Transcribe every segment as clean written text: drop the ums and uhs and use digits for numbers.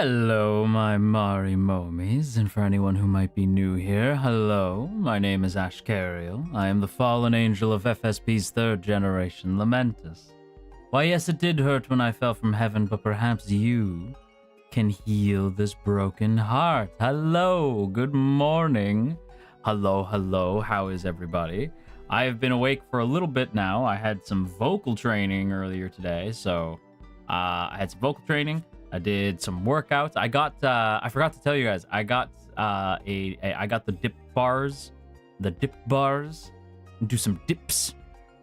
Hello, my Mari Momies, and for anyone who might be new here, hello, my name is Ashkariel. I am the fallen angel of FSP's third generation, Lamentus. Why, yes, it did hurt when I fell from heaven, but perhaps you can heal this broken heart. Hello, good morning. Hello, how is everybody? I have been awake for a little bit now. I had some vocal training earlier today, so I had some vocal training. I did some workouts. I got I forgot to tell you guys, I got I got the dip bars, do some dips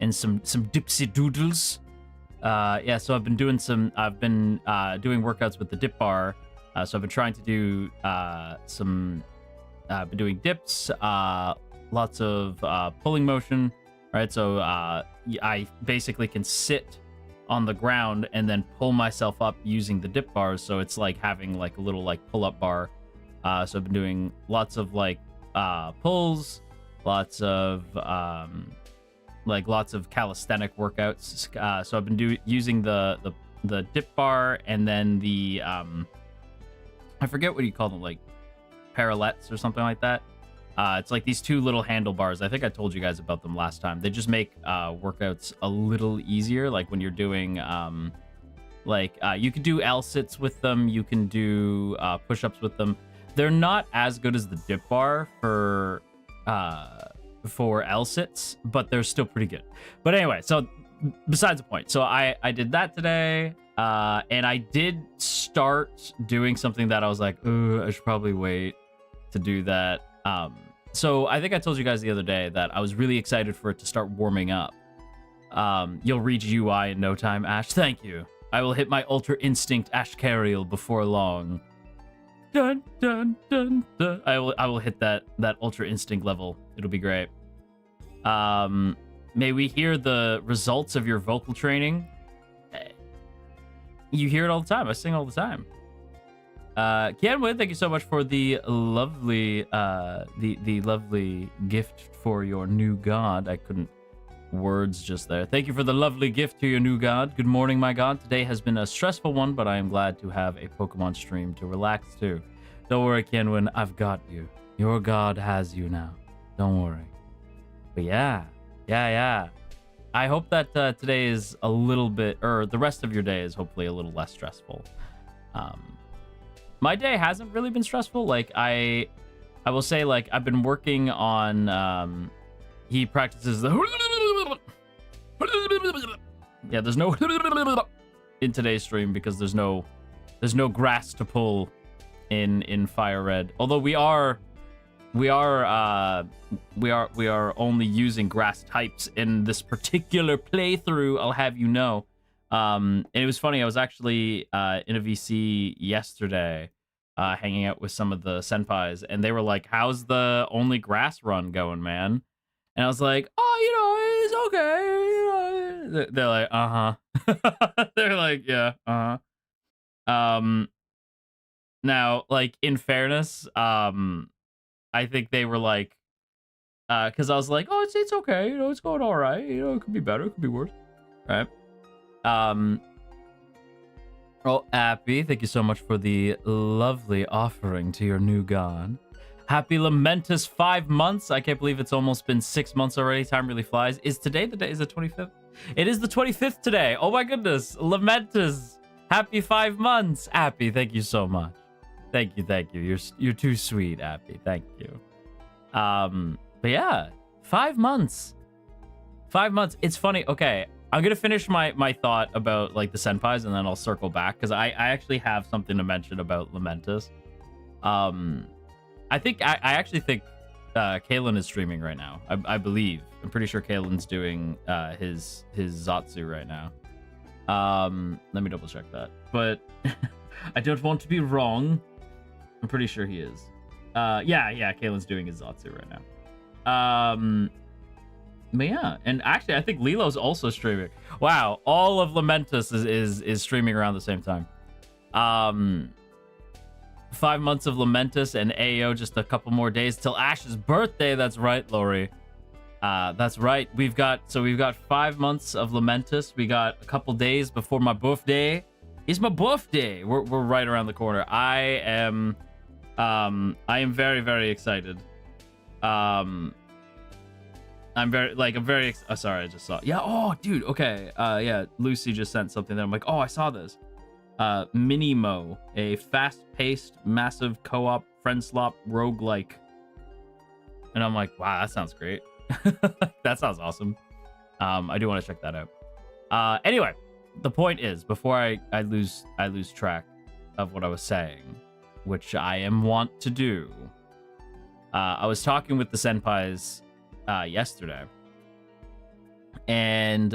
and some dipsy doodles. Yeah, so I've been doing doing workouts with the dip bar. So I've been trying to do been doing dips, lots of pulling motion, right? So I basically can sit on the ground and then pull myself up using the dip bars, so it's like having like a little like pull-up bar. So I've been doing lots of like pulls, lots of calisthenic workouts. So I've been using the dip bar, and then the I forget what you call them, like parallettes or something like that. It's like these two little handlebars. I think I told you guys about them last time. They just make workouts a little easier. Like when you're doing, you can do L-sits with them. You can do push-ups with them. They're not as good as the dip bar for L-sits, but they're still pretty good. But anyway, so besides the point. So I did that today, and I did start doing something that I was like, I should probably wait to do that. So I think I told you guys the other day that I was really excited for it to start warming up. You'll reach UI in no time, Ash. Thank you. I will hit my Ultra Instinct Ashkariel before long. Dun dun dun dun. I will hit that Ultra Instinct level. It'll be great. May we hear the results of your vocal training? You hear it all the time. I sing all the time. Kianwin, thank you so much for the lovely the lovely gift for your new god. I couldn't words just there. Thank you for the lovely gift to your new god. Good morning, my god. Today has been a stressful one, but I am glad to have a Pokemon stream to relax to. Don't worry, Kianwin, I've got you. Your god has you now. Don't worry. But yeah. I hope that today is a little bit, or the rest of your day is hopefully a little less stressful. My day hasn't really been stressful. Like I will say, like I've been working on he practices the yeah, there's no in today's stream because there's no grass to pull in Fire Red. Although we are only using grass types in this particular playthrough, I'll have you know. And it was funny, I was actually in a VC yesterday, hanging out with some of the senpais, and they were like, how's the only grass run going, man? And I was like, oh, it's okay. They're like, uh-huh. They're like, yeah, uh-huh. Now, like, in fairness, I think they were like, because I was like, oh, it's okay, it's going all right, it could be better, it could be worse, right? Oh, Appy, thank you so much for the lovely offering to your new god. Happy Lamentus 5 months. I can't believe it's almost been 6 months already. Time really flies. Is today the day? Is the 25th? It is the 25th today. Oh my goodness. Lamentus. Happy 5 months. Appy, thank you so much. Thank you. You're too sweet, Appy. Thank you. But yeah, 5 months. 5 months. It's funny. Okay. I'm going to finish my thought about like the senpais, and then I'll circle back because I actually have something to mention about Lamentus. I actually think Kalen is streaming right now. I believe. I'm pretty sure Kalen's doing his Zatsu right now. Let me double check that. But I don't want to be wrong. I'm pretty sure he is. Yeah, Kalen's doing his Zatsu right now. But yeah, and actually, I think Lilo's also streaming. Wow, all of Lamentus is streaming around the same time. 5 months of Lamentus and AO, just a couple more days till Ash's birthday. That's right, Lori. That's right. We've got 5 months of Lamentus. We got a couple days before my birthday. It's my birthday. We're right around the corner. I am very, very excited. I'm very sorry, I just saw. Yeah, oh, dude, okay. Yeah, Lucy just sent something that I'm like, oh, I saw this. Minimo, a fast-paced, massive co-op, friend slop roguelike. And I'm like, wow, that sounds great. That sounds awesome. I do want to check that out. Anyway, the point is, before I lose track of what I was saying, which I am wont to do, I was talking with the senpais yesterday, and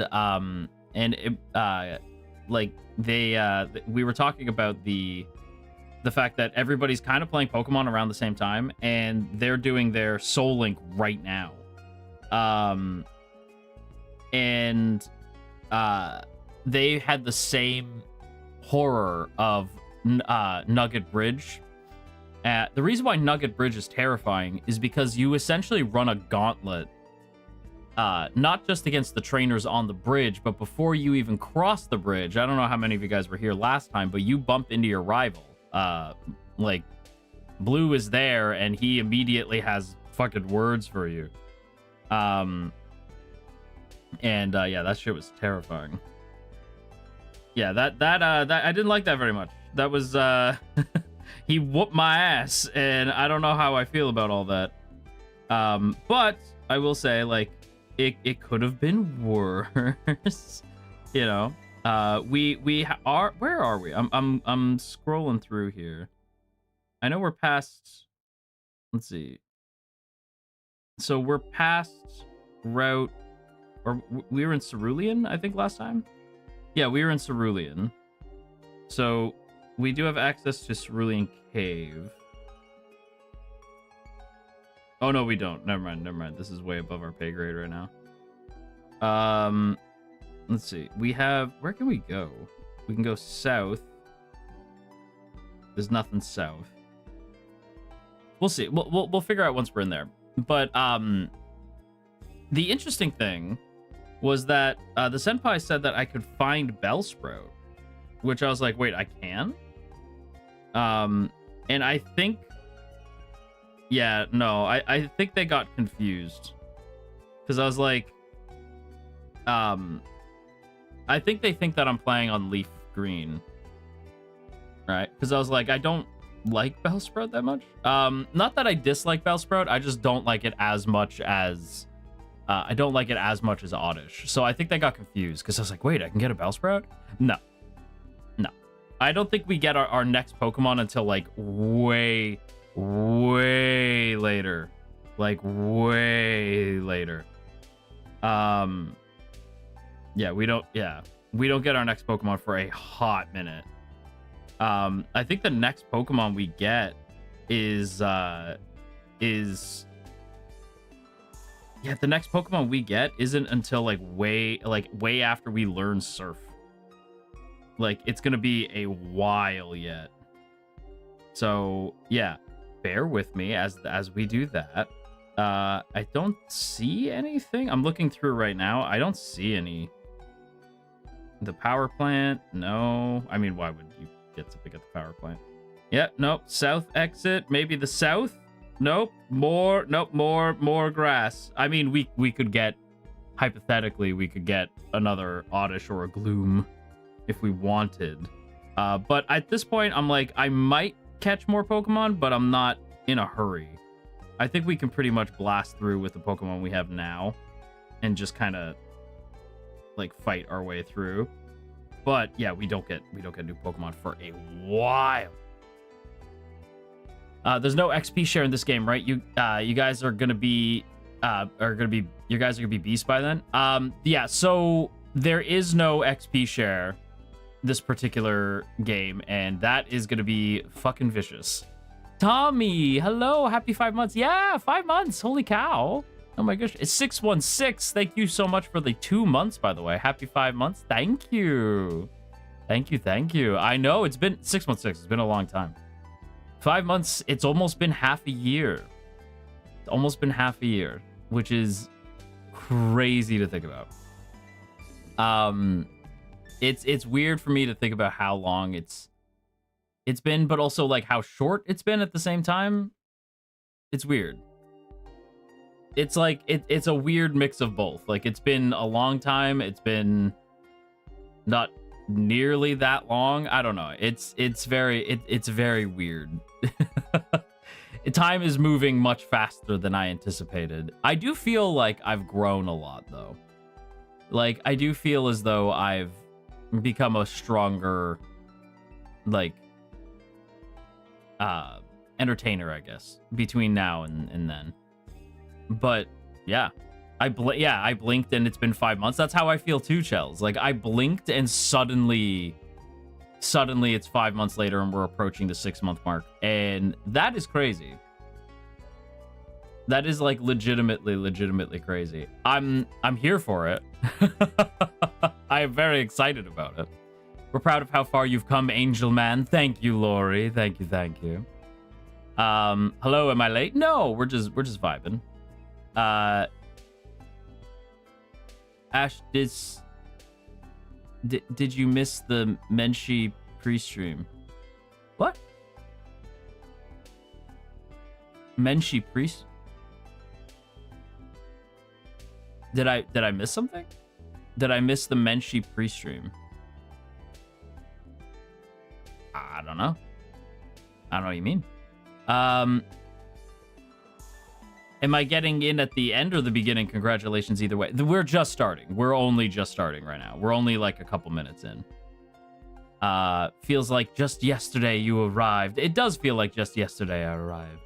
we were talking about the fact that everybody's kind of playing Pokemon around the same time, and they're doing their Soul Link right now. They had the same horror of Nugget Bridge. The reason why Nugget Bridge is terrifying is because you essentially run a gauntlet, not just against the trainers on the bridge, but before you even cross the bridge. I don't know how many of you guys were here last time, but you bump into your rival. Like, Blue is there, and he immediately has fucking words for you. Yeah, that shit was terrifying. Yeah, that I didn't like that very much. That was he whooped my ass, and I don't know how I feel about all that. But I will say, like, it could have been worse. You know, we are. Where are we? I'm scrolling through here. I know we're past. Let's see. So we're past route, or we were in Cerulean, I think, last time. Yeah, we were in Cerulean. So we do have access to Cerulean Cave. Oh, no, we don't. Never mind. This is way above our pay grade right now. Let's see. We have... Where can we go? We can go south. There's nothing south. We'll see. We'll figure out once we're in there. But the interesting thing was that the senpai said that I could find Bellsprout, which I was like, wait, I can? And I think, yeah, no, I think they got confused, because I was like, I think they think that I'm playing on Leaf Green, right? Because I was like, I don't like Bellsprout that much. Not that I dislike Bellsprout, I just don't like it as much as Oddish. So I think they got confused, because I was like, wait, I can get a Bellsprout? No. I don't think we get our next Pokemon until, like, way later. Like, way later. Yeah, we don't get our next Pokemon for a hot minute. I think the next Pokemon we get is the next Pokemon we get isn't until way after we learn Surf. Like, it's gonna be a while yet. So yeah, bear with me as we do that. I don't see anything. I'm looking through right now. I don't see any. The power plant, no. I mean, why would you get to pick up the power plant? Yeah, nope. South exit, maybe the south. Nope. More grass. I mean, we could get, hypothetically, we could get another Oddish or a Gloom if we wanted. But at this point, I'm like, I might catch more Pokemon, but I'm not in a hurry. I think we can pretty much blast through with the Pokemon we have now and just kind of like fight our way through. But yeah, we don't get new Pokemon for a while. There's no XP share in this game, right? You guys are gonna be beasts by then. Yeah, so there is no XP share this particular game, and that is gonna be fucking vicious. Tommy, hello, happy 5 months. Yeah, 5 months, holy cow. Oh my gosh, it's 616. Thank you so much for the 2 months, by the way. Happy 5 months. Thank you. Thank you. I know it's been 616. It's been a long time. 5 months, it's almost been half a year. It's almost been half a year, which is crazy to think about. it's weird for me to think about how long it's been, but also like how short it's been at the same time. It's weird. It's like it's a weird mix of both. Like it's been a long time, it's been not nearly that long. I don't know. It's very weird. Time is moving much faster than I anticipated. I do feel like I've grown a lot though. Like I do feel as though I've become a stronger like entertainer, I guess, between now and then. But yeah, I blinked and it's been 5 months. That's how I feel too, Chels. Like I blinked and suddenly it's 5 months later and we're approaching the 6-month mark, and that is crazy. That is like legitimately crazy. I'm here for it. I am very excited about it. We're proud of how far you've come, Angel Man. Thank you, Lori. Thank you. Hello, am I late? No, we're just vibing. Ash, did you miss the Menshi pre-stream? What? Menshi priest? Did I miss something? Did I miss the Menshi pre-stream? I don't know. I don't know what you mean. Am I getting in at the end or the beginning? Congratulations either way. We're just starting. We're only just starting right now. We're only like a couple minutes in. Feels like just yesterday you arrived. It does feel like just yesterday I arrived.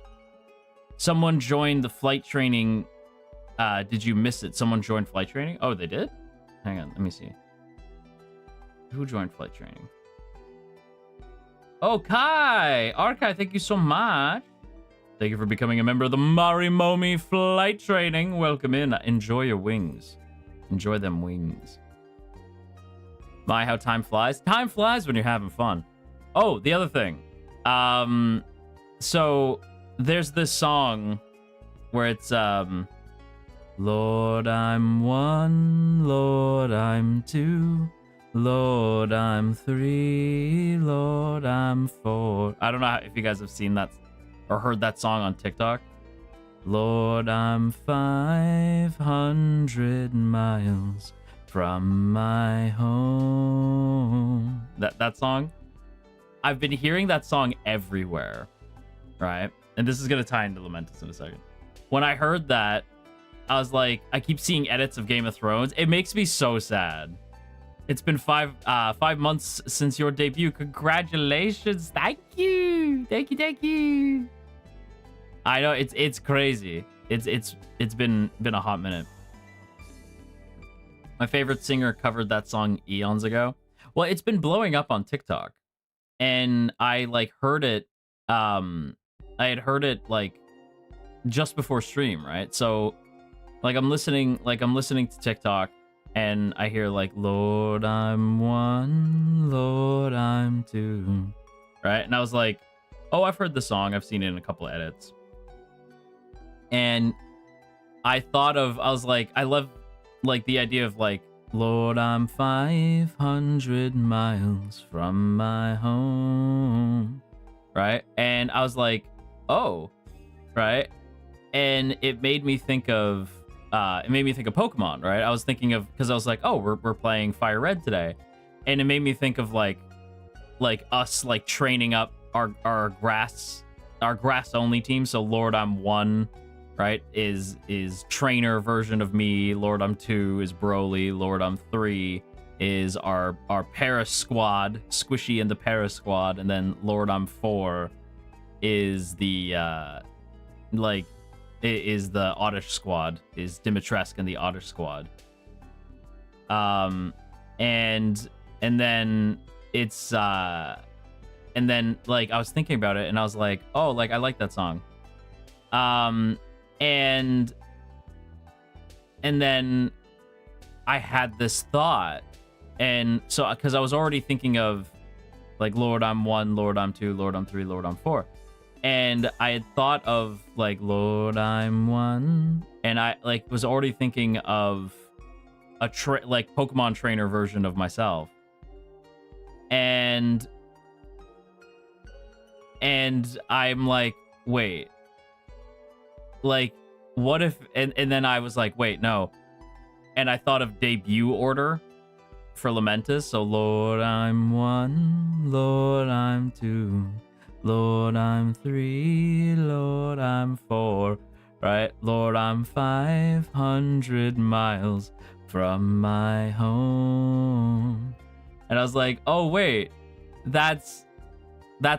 Someone joined the flight training. Did you miss it? Someone joined flight training? Oh, they did? Hang on, let me see. Who joined flight training? Oh, Kai! Arkai, thank you so much. Thank you for becoming a member of the Marimomi flight training. Welcome in. Enjoy your wings. Enjoy them wings. My, how time flies. Time flies when you're having fun. Oh, the other thing. So there's this song where it's Lord, I'm 1, Lord, I'm 2, Lord, I'm 3, Lord, I'm 4. I don't know if you guys have seen that or heard that song on TikTok. Lord, I'm 500 miles from my home. That song? I've been hearing that song everywhere, right? And this is going to tie into Lamentus in a second. When I heard that, I was like, I keep seeing edits of Game of Thrones. It makes me so sad. It's been 5 months since your debut. Congratulations. Thank you. Thank you. I know it's crazy. It's been a hot minute. My favorite singer covered that song eons ago. Well, it's been blowing up on TikTok, and I like heard it. I had heard it like just before stream, right? So, like I'm listening to TikTok, and I hear like, Lord, I'm 1, Lord, I'm 2, right? And I was like, oh, I've heard the song. I've seen it in a couple of edits. And I was like, I love like the idea of like, Lord, I'm 500 miles from my home, right? And I was like, oh, right? And it made me think of Pokemon, right? I was thinking of, because I was like, oh, we're playing Fire Red today, and it made me think of like us like training up our grass only team. So Lord, I'm 1, right, is trainer version of me. Lord, I'm 2 is Broly. Lord, I'm 3 is our Paris squad, Squishy and the Paris squad, and then Lord, I'm 4 is the is the Oddish squad, is Dimitresque and the Oddish squad. And then it's and then like I was thinking about it, and I was like, oh, like I like that song. And then I had this thought, and so because I was already thinking of like Lord, I'm 1, Lord, I'm 2, Lord, I'm 3, Lord, I'm 4. And I had thought of like Lord, I'm 1, and I like was already thinking of a like Pokemon trainer version of myself. And I'm like, wait, like, what if, and then I was like, wait, no. And I thought of debut order for Lamentus. So, Lord, I'm 1, Lord, I'm 2, Lord, I'm 3, Lord, I'm 4, right? Lord, I'm 500 miles from my home. And I was like, oh, wait, that's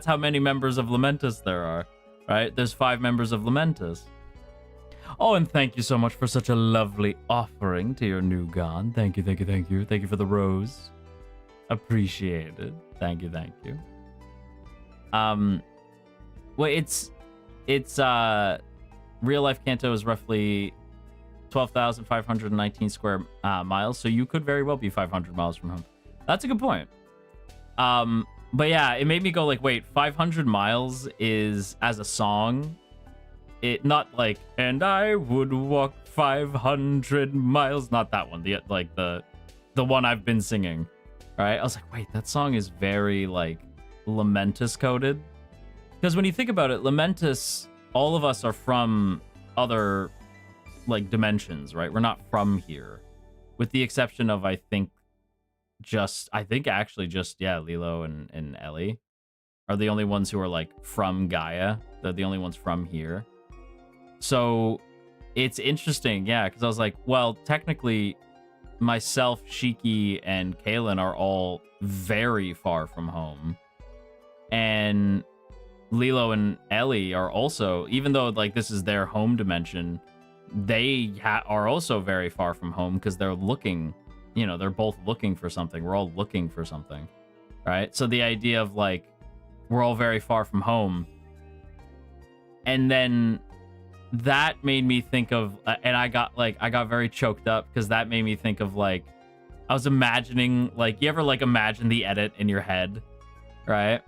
how many members of Lamentus there are, right? There's 5 members of Lamentus. Oh, and thank you so much for such a lovely offering to your new god. Thank you, thank you, thank you. Thank you for the rose. Appreciate it. Thank you, thank you. Well, it's real life Kanto is roughly 12,519 square miles, so you could very well be 500 miles from home. That's a good point. But yeah, it made me go like, wait, 500 miles is as a song. It not like, and I would walk 500 miles. Not that one. The one I've been singing. All right. I was like, wait, that song is very like Lamentus coded. Because when you think about it, Lamentus, all of us are from other like dimensions, right? We're not from here, with the exception of I think actually just Lilo and Ellie are the only ones who are like from Gaia. They're the only ones from here. So it's interesting, yeah, because I was like, well, technically myself, Shiki, and Kaylin are all very far from home. And Lilo and Ellie are also, even though like this is their home dimension, they are also very far from home because they're looking, you know, they're both looking for something. We're all looking for something, right? So the idea of like, we're all very far from home. And then that made me think of, and I got very choked up because that made me think of like, I was imagining, like, you ever like imagine the edit in your head, right?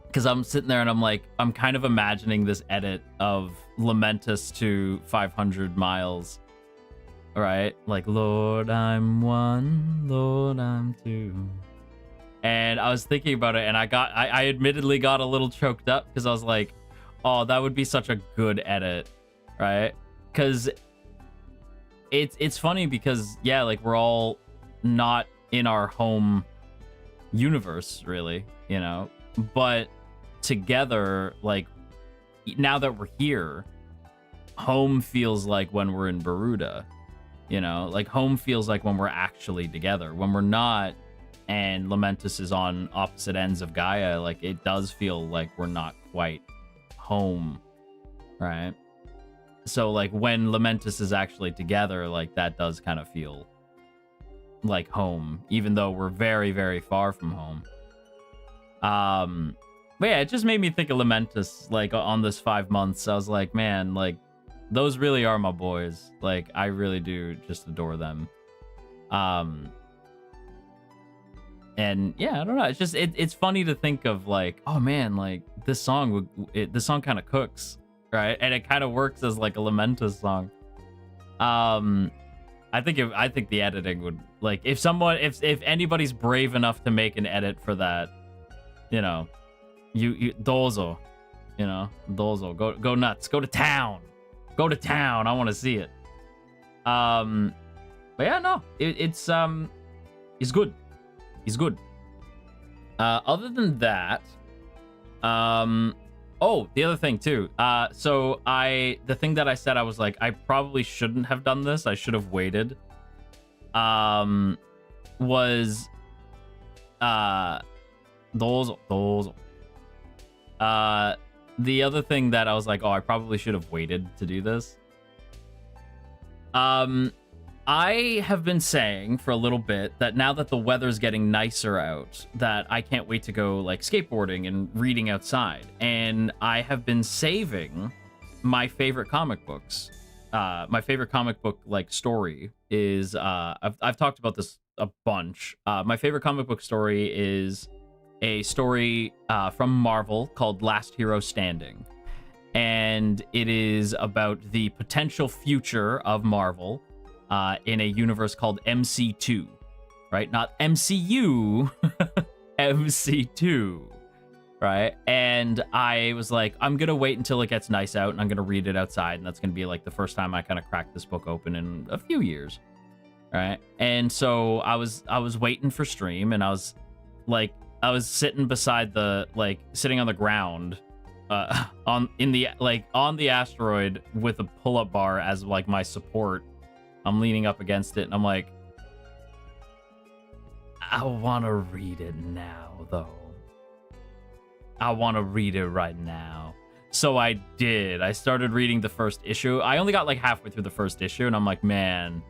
Because I'm sitting there and I'm like, I'm kind of imagining this edit of Lamentus to 500 miles, right? Like, Lord, I'm 1, Lord, I'm 2. And I was thinking about it and I admittedly got a little choked up because I was like, oh, that would be such a good edit, right? Because it's funny because, yeah, like, we're all not in our home universe, really, you know? But together, like, now that we're here, home feels like when we're in Baruda, you know? Like, home feels like when we're actually together. When we're not, and Lamentus is on opposite ends of Gaia, like, it does feel like we're not quite home, right? So like when Lamentus is actually together, like that does kind of feel like home, even though we're very, very far from home. But yeah, it just made me think of Lamentus like on this 5 months. I was like, man, like those really are my boys. Like I really do just adore them. And yeah, I don't know. It's just it's funny to think of like, oh man, like this song kind of cooks, right? And it kind of works as like a Lamentus song. I think the editing would, like, if anybody's brave enough to make an edit for that, you know, you dozo, you know, dozo, go nuts, go to town. I want to see it. But yeah, no, it's good. He's good. Other than that, oh, the other thing too. So the thing that I said, I was like, I probably shouldn't have done this. I should have waited. Was those. The other thing that I was like, oh, I probably should have waited to do this. I have been saying for a little bit that now that the weather's getting nicer out, that I can't wait to go like skateboarding and reading outside. And I have been saving my favorite comic books. My favorite comic book like story is I've talked about this a bunch. My favorite comic book story is a story from Marvel called Last Hero Standing. And it is about the potential future of Marvel in a universe called MC2, right? Not MCU, MC2, right? And I was like, I'm gonna wait until it gets nice out, and I'm gonna read it outside, and that's gonna be like the first time I kind of crack this book open in a few years, right? And so I was waiting for stream, and I was sitting beside sitting on the ground, on the asteroid with a pull-up bar as like my support. I'm leaning up against it, and I'm like, I want to read it now, though. I want to read it right now. So I did. I started reading the first issue. I only got like halfway through the first issue, and I'm like, man,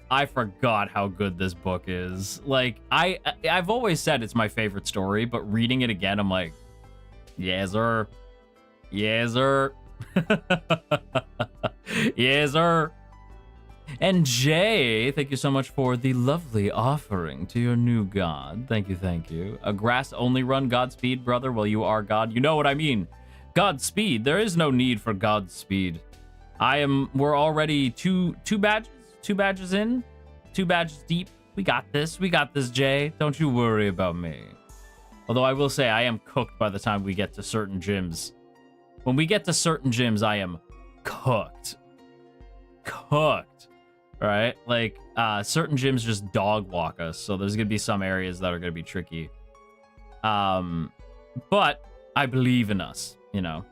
I forgot how good this book is. Like, I've always said it's my favorite story, but reading it again, I'm like, yes, sir. Yes, sir. Yes, sir. And Jay, thank you so much for the lovely offering to your new god. Thank you, thank you. A grass-only run, Godspeed, brother. Well, you are God. You know what I mean. Godspeed. There is no need for Godspeed. We're already two badges in. 2 badges deep. We got this. We got this, Jay. Don't you worry about me. Although I will say I am cooked by the time we get to certain gyms. When we get to certain gyms, I am cooked. Cooked. Right? Like, certain gyms just dog walk us, so there's gonna be some areas that are gonna be tricky. But I believe in us, you know.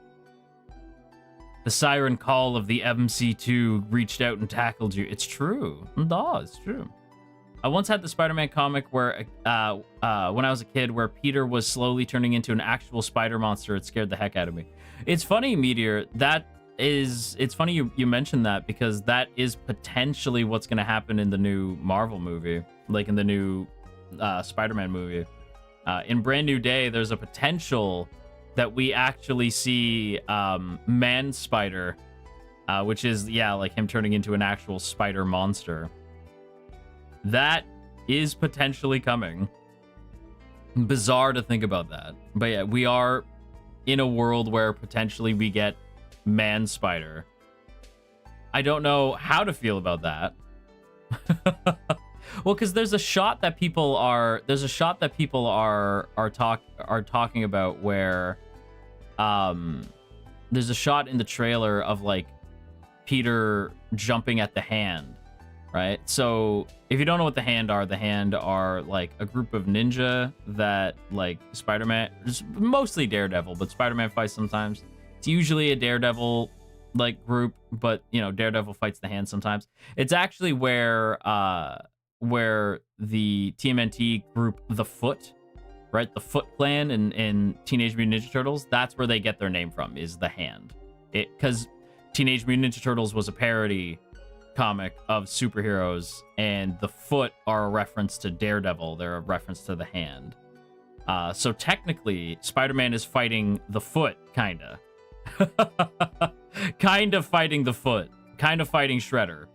The siren call of the MC2 reached out and tackled you. It's true. No, it's true. I once had the Spider-Man comic where, when I was a kid, where Peter was slowly turning into an actual spider monster. It scared the heck out of me. It's funny, Meteor, it's funny you mentioned that, because that is potentially what's going to happen in the new Marvel movie, like in the new Spider-Man movie. In Brand New Day, there's a potential that we actually see Man Spider, which is, yeah, like him turning into an actual spider monster. That is potentially coming. Bizarre to think about that. But yeah, we are in a world where potentially we get Man Spider. I don't know how to feel about that. Well, because there's a shot that people are talking about where there's a shot in the trailer of like Peter jumping at the Hand, right? So if you don't know what the Hand are like a group of ninja that like Spider-Man, mostly Daredevil, but Spider-Man fights sometimes. It's usually a Daredevil like group, but you know, Daredevil fights the Hand sometimes. It's actually where the TMNT group, the Foot, right? The Foot Clan in Teenage Mutant Ninja Turtles, that's where they get their name from, is the Hand. Because Teenage Mutant Ninja Turtles was a parody comic of superheroes, and the Foot are a reference to Daredevil. They're a reference to the Hand. So technically, Spider-Man is fighting the Foot, kinda. Kind of fighting the Foot. Kind of fighting Shredder.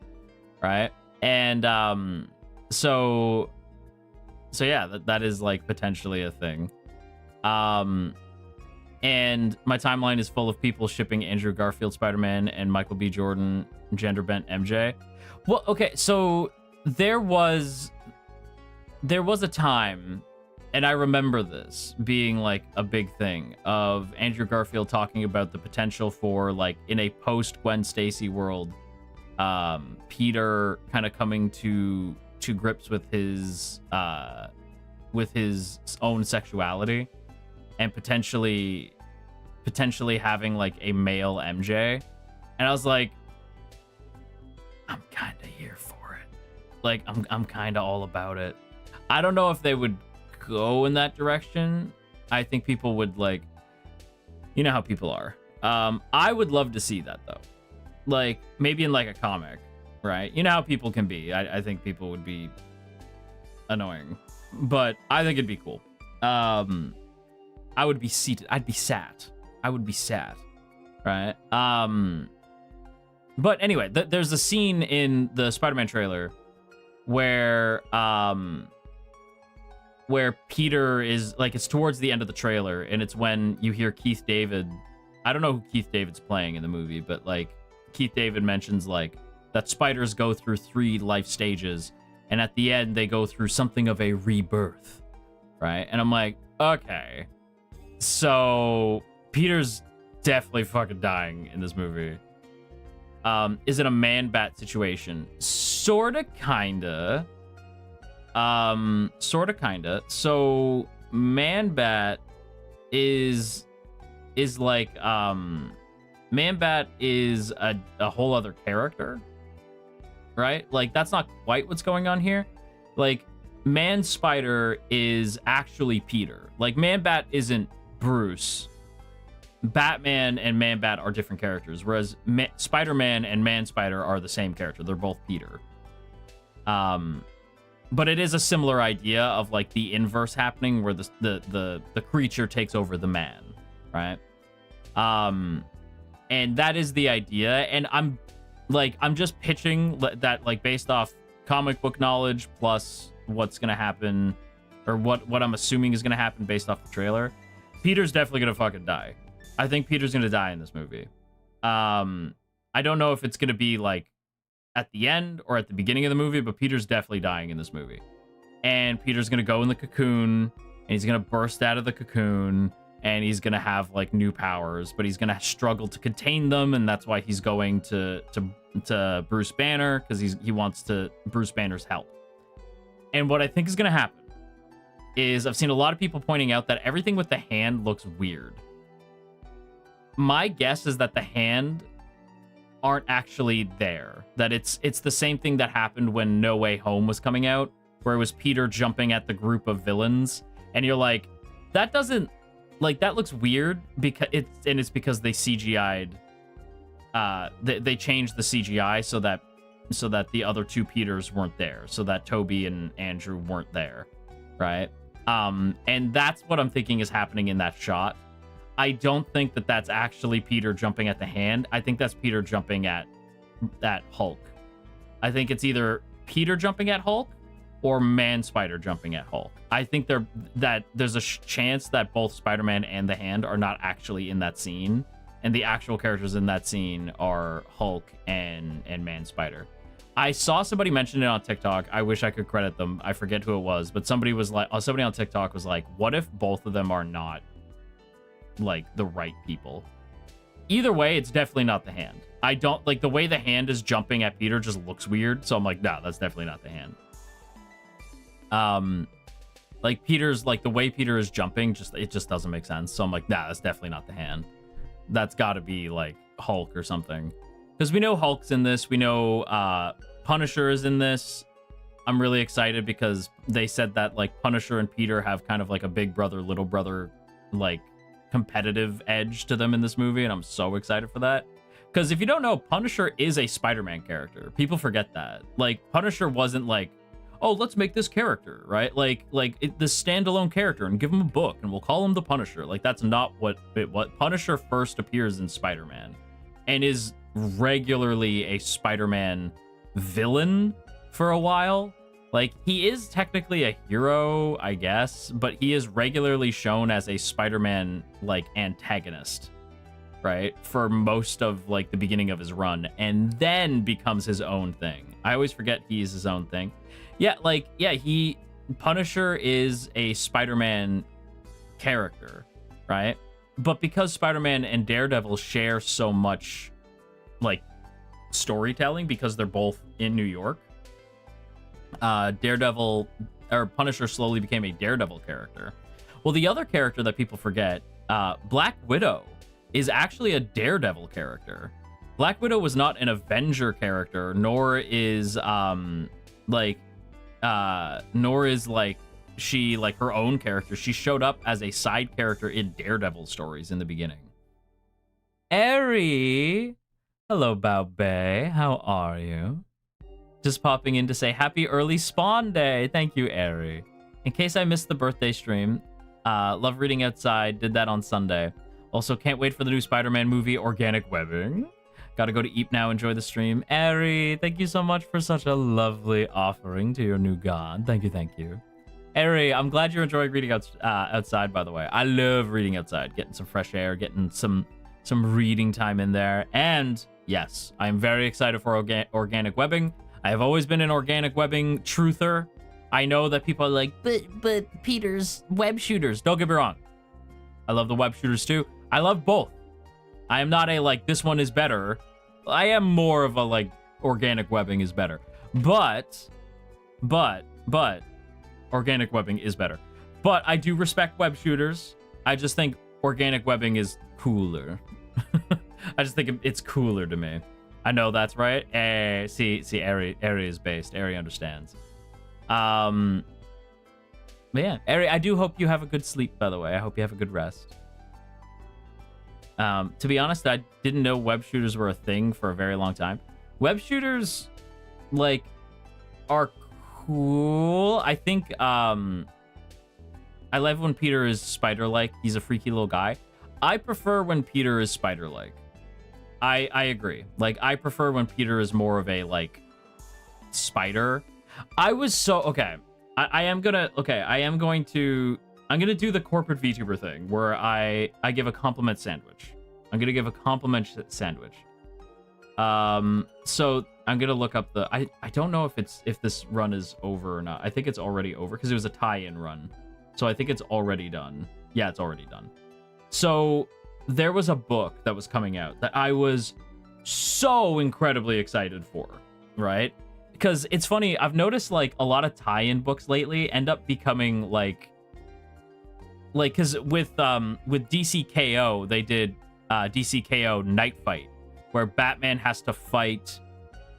Right? And, so yeah, that is like potentially a thing. And my timeline is full of people shipping Andrew Garfield Spider-Man and Michael B. Jordan gender bent MJ. Well, okay, so there was a time, and I remember this being like a big thing, of Andrew Garfield talking about the potential for, like, in a post Gwen Stacy world, Peter kind of coming to grips with his own sexuality, and potentially having like a male MJ. And I was like, I'm kind of here for it. Like, I'm kind of all about it. I don't know if they would go in that direction. I think people would, like, you know how people are. I would love to see that though. Like, maybe in like a comic, right? You know how people can be. I think people would be annoying, but I think it'd be cool. I would be seated. I'd be sat. I would be sat, right? But anyway, there's a scene in the Spider-Man trailer where Peter is, like, it's towards the end of the trailer, and it's when you hear Keith David. I don't know who Keith David's playing in the movie, but like Keith David mentions like that spiders go through 3 life stages, and at the end they go through something of a rebirth, right? And I'm like, okay, so Peter's definitely fucking dying in this movie. Is it a man-bat situation? Sorta, kinda. Sorta, kinda. So man-bat is like, man-bat is a whole other character, right? Like, that's not quite what's going on here. Like, Man-Spider is actually Peter. Like, Man-Bat isn't Bruce. Batman and Man-Bat are different characters, whereas Spider-Man and Man-Spider are the same character. They're both Peter. But it is a similar idea of, like, the inverse happening where the creature takes over the man, right? And that is the idea. And I'm just pitching that, like, based off comic book knowledge plus what's gonna happen, or what I'm assuming is gonna happen based off the trailer. Peter's definitely gonna fucking die. I think Peter's gonna die in this movie. I don't know if it's gonna be like at the end or at the beginning of the movie, but Peter's definitely dying in this movie. And Peter's gonna go in the cocoon, and he's gonna burst out of the cocoon, and he's gonna have like new powers, but he's gonna struggle to contain them, and that's why he's going to Bruce Banner, because he wants Bruce Banner's help. And what I think is gonna happen is, I've seen a lot of people pointing out that everything with the hand looks weird. My guess is that the hand aren't actually there. That it's the same thing that happened when No Way Home was coming out, where it was Peter jumping at the group of villains, and you're like, that doesn't, like, that looks weird, because it's because they CGI'd, they changed the CGI so that the other two Peters weren't there, so that Toby and Andrew weren't there, right? And that's what I'm thinking is happening in that shot. I don't think that that's actually Peter jumping at the hand. I think that's Peter jumping at Hulk. I think it's either Peter jumping at Hulk or Man-Spider jumping at Hulk. I think there's a chance that both Spider-Man and the hand are not actually in that scene, and the actual characters in that scene are Hulk and Man-Spider. I saw somebody mention it on TikTok. I wish I could credit them. I forget who it was, but somebody on TikTok was like, what if both of them are not like the right people? Either way, it's definitely not the hand. I don't like the way the hand is jumping at Peter, just looks weird, so I'm like, no, that's definitely not the hand. Like Peter's, like the way Peter is jumping, it just doesn't make sense, so I'm like, nah, that's definitely not the hand. That's got to be like Hulk or something, because we know Hulk's in this, we know Punisher is in this. I'm really excited because they said that like Punisher and Peter have kind of like a big brother, little brother, like competitive edge to them in this movie, and I'm so excited for that. Because if you don't know, Punisher is a Spider-Man character. People forget that. Like, Punisher wasn't like, oh, let's make this character, right? Like this standalone character and give him a book and we'll call him the Punisher. Like, that's not what Punisher first appears in Spider-Man and is regularly a Spider-Man villain for a while. Like, he is technically a hero, I guess, but he is regularly shown as a Spider-Man, like, antagonist, right? For most of, like, the beginning of his run, and then becomes his own thing. I always forget he's his own thing. Yeah, like, yeah, Punisher is a Spider-Man character, right? But because Spider-Man and Daredevil share so much, like, storytelling, because they're both in New York, Punisher slowly became a Daredevil character. Well, the other character that people forget, Black Widow, is actually a Daredevil character. Black Widow was not an Avenger character, nor is she like her own character. She showed up as a side character in Daredevil stories in the beginning. Eri, hello, Baobei. How are you? Just popping in to say happy early spawn day. Thank you, Eri. In case I missed the birthday stream, love reading outside. Did that on Sunday. Also, can't wait for the new Spider-Man movie, Organic Webbing. Gotta go to eat now. Enjoy the stream. Eri, thank you so much for such a lovely offering to your new god. Thank you, thank you. Eri, I'm glad you're enjoying reading outside, by the way. I love reading outside. Getting some fresh air, getting some reading time in there. And yes, I'm very excited for Organic Webbing. I have always been an Organic Webbing truther. I know that people are like, but Peter's web shooters. Don't get me wrong. I love the web shooters too. I love both. I am not a like, this one is better. I am more of a like, organic webbing is better. But, organic webbing is better. But I do respect web shooters. I just think organic webbing is cooler. I just think it's cooler to me. I know that's right. See, Ari is based. Ari understands. But yeah, Ari, I do hope you have a good sleep, by the way. I hope you have a good rest. To be honest, I didn't know web shooters were a thing for a very long time. Web shooters, like, are cool. I think, I love when Peter is spider-like. He's a freaky little guy. I prefer when Peter is spider-like. I agree. Like, I prefer when Peter is more of a, like, spider. I was so... Okay. I'm going to do the corporate VTuber thing where I give a compliment sandwich. I'm going to give a compliment sandwich. So I'm going to look up the... I don't know if this run is over or not. I think it's already over because it was a tie-in run. So I think it's already done. Yeah, it's already done. So there was a book that was coming out that I was so incredibly excited for, right? Because it's funny, I've noticed like a lot of tie-in books lately end up becoming like because with DCKO, they did DCKO Night Fight, where Batman has to fight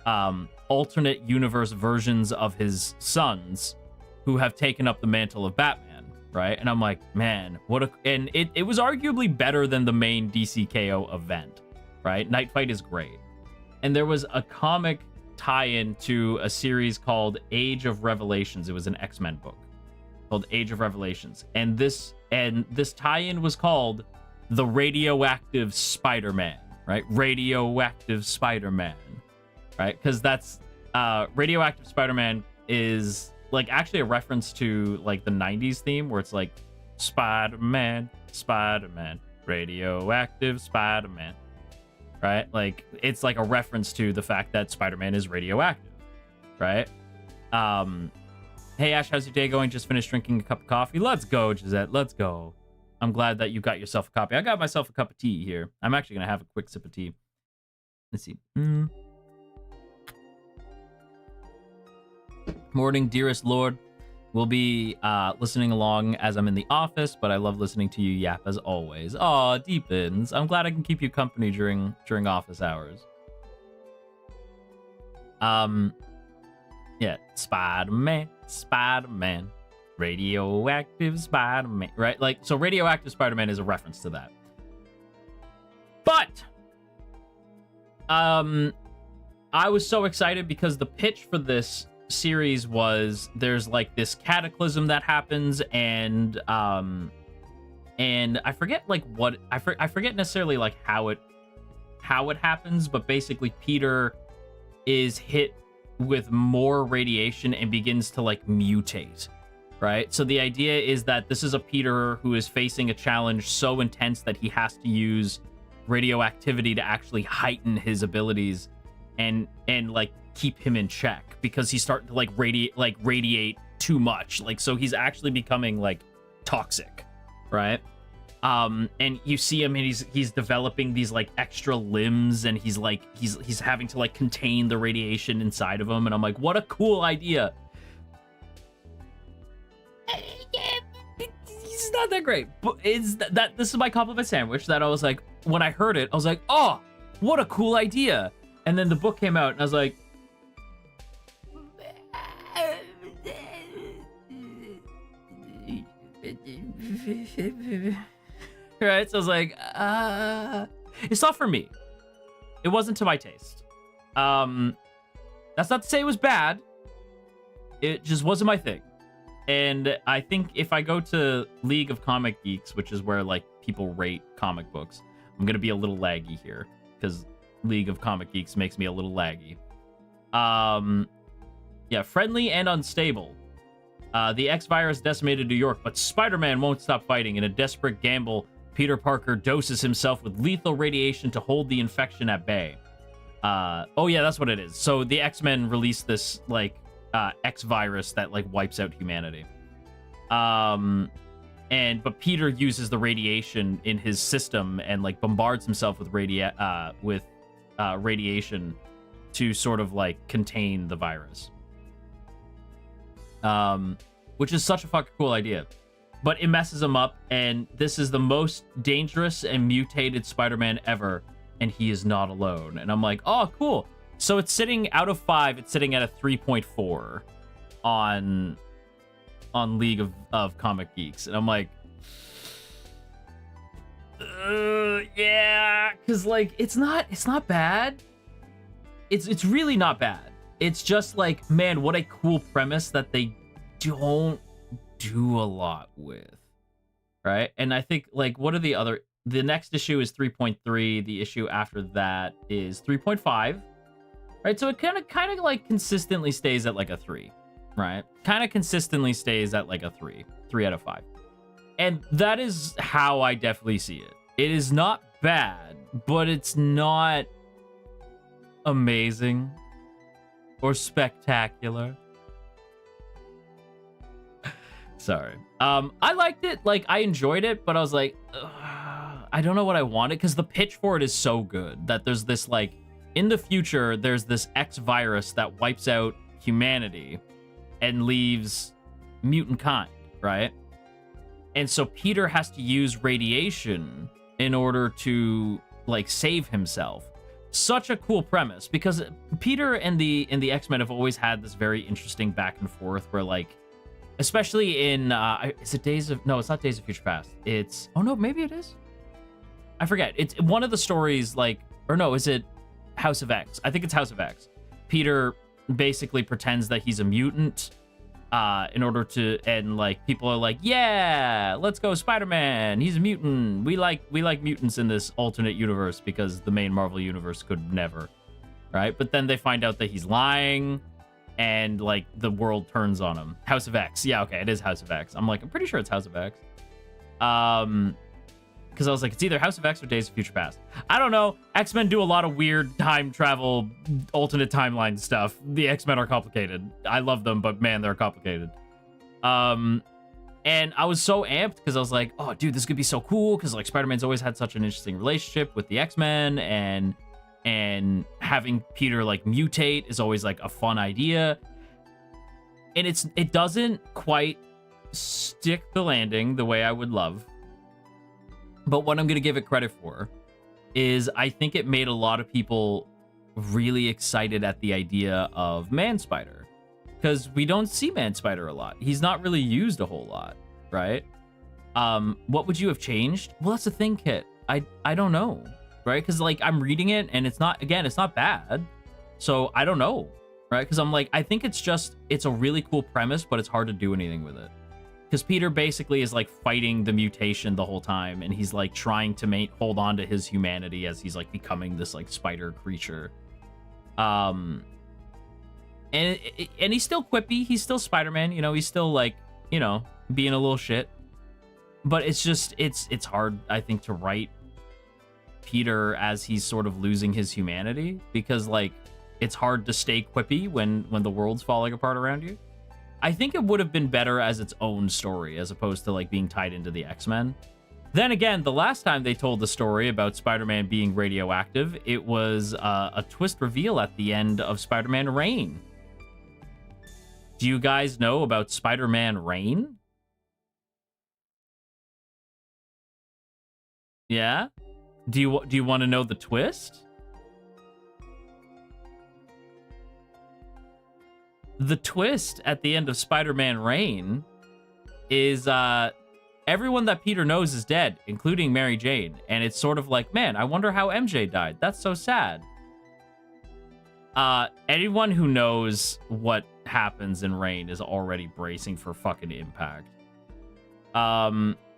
alternate universe versions of his sons who have taken up the mantle of Batman. Right? And I'm like, man, and it was arguably better than the main DCKO event, right? Night Fight is great. And there was a comic tie-in to a series called Age of Revelations. It was an X-Men book called Age of Revelations. And this tie-in was called The Radioactive Spider-Man, right? Radioactive Spider-Man, right? Because that's Radioactive Spider-Man is like actually a reference to like the 90s theme where it's like Spider-Man, radioactive Spider-Man, right? Like it's like a reference to the fact that Spider-Man is radioactive, right? Hey Ash, how's your day going? Just finished drinking a cup of coffee. Let's go, Gisette. Let's go. I'm glad that you got yourself a copy. I got myself a cup of tea here. I'm actually gonna have a quick sip of tea. Let's see. Morning, dearest Lord. We'll be listening along as I'm in the office, but I love listening to you yap as always. Aw, Deepins. I'm glad I can keep you company during office hours. Yeah, Spider-Man, radioactive Spider-Man, right? Like, so radioactive Spider-Man is a reference to that. But I was so excited because the pitch for this series was there's like this cataclysm that happens and I forget like what I forget necessarily like how it happens, but basically Peter is hit with more radiation and begins to like mutate, right? So the idea is that this is a Peter who is facing a challenge so intense that he has to use radioactivity to actually heighten his abilities and like keep him in check, because he's starting to like radiate too much, like so he's actually becoming like toxic, right? And you see him and he's developing these like extra limbs, and he's having to like contain the radiation inside of him, and I'm like, what a cool idea. It's not that great, but it's that this is my compliment sandwich that I was like, when I heard it I was like, oh, what a cool idea. And then the book came out and I was like, right? So I was like, it's not for me. It wasn't to my taste. That's not to say it was bad. It just wasn't my thing. And I think if I go to League of Comic Geeks, which is where like people rate comic books, I'm gonna be a little laggy here because League of Comic Geeks makes me a little laggy. Yeah, friendly and unstable. The X-Virus decimated New York, but Spider-Man won't stop fighting. In a desperate gamble, Peter Parker doses himself with lethal radiation to hold the infection at bay. Oh yeah, that's what it is. So the X-Men released this, like, X virus that like wipes out humanity. But Peter uses the radiation in his system and like bombards himself with radiation to sort of like contain the virus. Which is such a fucking cool idea. But it messes him up, and this is the most dangerous and mutated Spider-Man ever, and he is not alone. And I'm like, oh, cool. So it's sitting out of 5, it's sitting at a 3.4 on League of Comic Geeks. And I'm like, yeah, because like it's not bad. It's really not bad. It's just like, man, what a cool premise that they don't do a lot with, right? And I think like the next issue is 3.3, the issue after that is 3.5, right? So it kind of like consistently stays at like a 3, right? Kind of consistently stays at like a 3 out of 5. And that is how I definitely see it. It is not bad, but it's not amazing or spectacular. Sorry. I liked it. Like, I enjoyed it, but I was like, I don't know what I wanted, because the pitch for it is so good that there's this, like, in the future, there's this X virus that wipes out humanity and leaves mutant kind, right? And so Peter has to use radiation in order to, like, save himself. Such a cool premise, because Peter and the X-Men have always had this very interesting back and forth where, like, especially in, is it no, it's not Days of Future Past. It's, oh no, maybe it is. I forget. It's one of the stories, like, or no, is it House of X? I think it's House of X. Peter basically pretends that he's a mutant in order to, and like people are like, yeah, let's go Spider-Man. He's a mutant. We like mutants in this alternate universe because the main Marvel universe could never, right? But then they find out that he's lying. And like the world turns on him. House of X. Yeah, okay, it is House of X. I'm pretty sure it's House of X. Because I was like, it's either House of X or Days of Future Past. I don't know. X-Men do a lot of weird time travel, alternate timeline stuff. The X-Men are complicated. I love them, but man, they're complicated. And I was so amped because I was like, oh, dude, this could be so cool. Because like Spider-Man's always had such an interesting relationship with the X-Men, and having Peter like mutate is always like a fun idea. And it doesn't quite stick the landing the way I would love. But what I'm going to give it credit for is I think it made a lot of people really excited at the idea of Man-Spider. Because we don't see Man-Spider a lot. He's not really used a whole lot, right? What would you have changed? Well, that's the thing, Kit. I don't know. Right? Because, like, I'm reading it, and it's not bad. So, I don't know. Right? Because I'm like, I think it's a really cool premise, but it's hard to do anything with it. Because Peter basically is, like, fighting the mutation the whole time, and he's, like, trying to hold on to his humanity as he's, like, becoming this, like, spider creature. And he's still quippy. He's still Spider-Man. You know, he's still, like, you know, being a little shit. But it's just, it's hard, I think, to write Peter as he's sort of losing his humanity, because like it's hard to stay quippy when the world's falling apart around you. I think it would have been better as its own story as opposed to like being tied into the X-Men. Then again, the last time they told the story about Spider-Man being radioactive, it was a twist reveal at the end of Spider-Man Reign. Do you guys know about Spider-Man Reign? Yeah? Do you want to know the twist? The twist at the end of Spider-Man Reign is everyone that Peter knows is dead, including Mary Jane. And it's sort of like, man, I wonder how MJ died. That's so sad. Anyone who knows what happens in Reign is already bracing for fucking impact.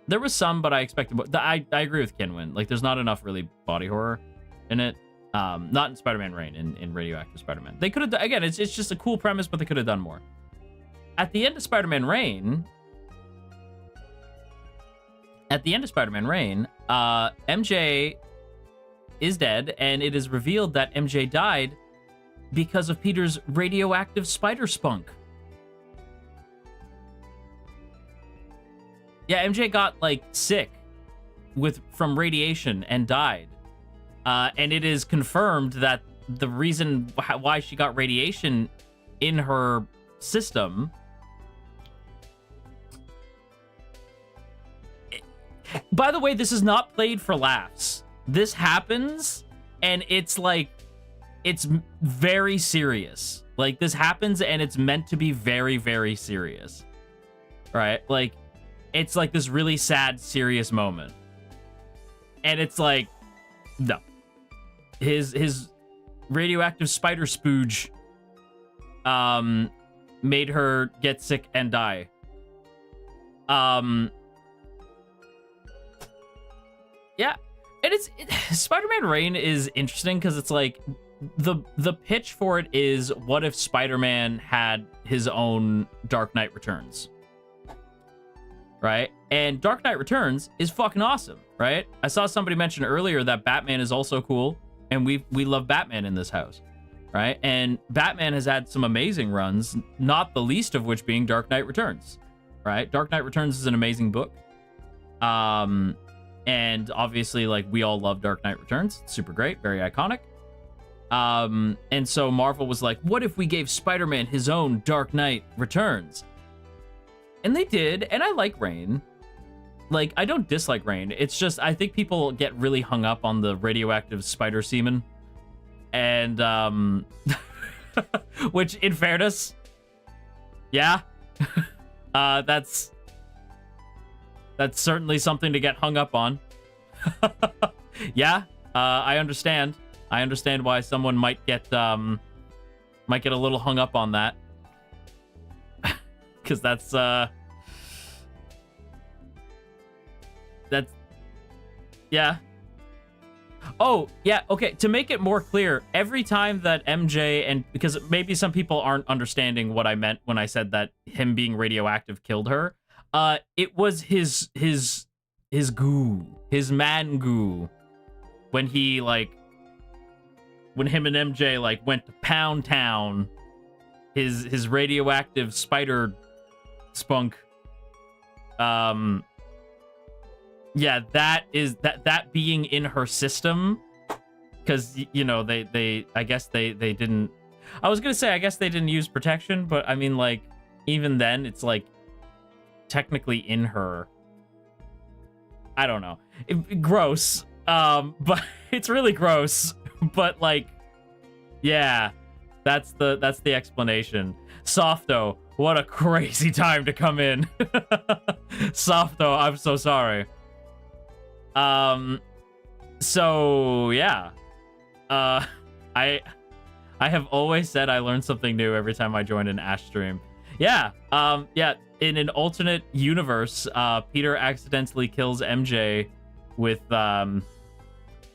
There was some, but I expected... I agree with Kenwin. Like, there's not enough really body horror in it. Not in Spider-Man Reign, in Radioactive Spider-Man. They could have... Again, it's just a cool premise, but they could have done more. At the end of Spider-Man Reign... MJ is dead, and it is revealed that MJ died because of Peter's radioactive spider spunk. Yeah, MJ got like sick from radiation and died. And it is confirmed that the reason why she got radiation in her system. By the way, this is not played for laughs. This happens, and it's like, it's very serious. Like, this happens, and it's meant to be very, very serious. Right? Like, it's like this really sad, serious moment. And it's like, no. His radioactive spider spooge made her get sick and die. Yeah, and Spider-Man Reign is interesting because it's like the pitch for it is, what if Spider-Man had his own Dark Knight Returns, right? And Dark Knight Returns is fucking awesome, right? I saw somebody mention earlier that Batman is also cool, and we love Batman in this house, right? And Batman has had some amazing runs, not the least of which being Dark Knight Returns, right? Dark Knight Returns is an amazing book. And obviously, like, we all love Dark Knight Returns. It's super great, very iconic. And so Marvel was like, what if we gave Spider-Man his own Dark Knight Returns? And they did, and I like Reign. Like, I don't dislike Reign. It's just, I think people get really hung up on the radioactive spider semen. And, which, in fairness, yeah, that's certainly something to get hung up on. Yeah, I understand. I understand why someone might get a little hung up on that. Because that's yeah. Oh, yeah, okay, to make it more clear, every time that MJ, and because maybe some people aren't understanding what I meant when I said that him being radioactive killed her, it was his goo, his man goo, when he, like, when him and MJ, like, went to Pound Town, his radioactive spider spunk, yeah, that being in her system, because, you know, I guess they didn't, I was gonna say, I guess they didn't use protection, but I mean, like, even then, it's like technically in her. I don't know. Gross. But it's really gross. But, like, yeah, that's the explanation. Softo, what a crazy time to come in. Softo, I'm so sorry. So yeah. I have always said I learn something new every time I join an Ash stream. Yeah. Yeah. In an alternate universe, Peter accidentally kills MJ with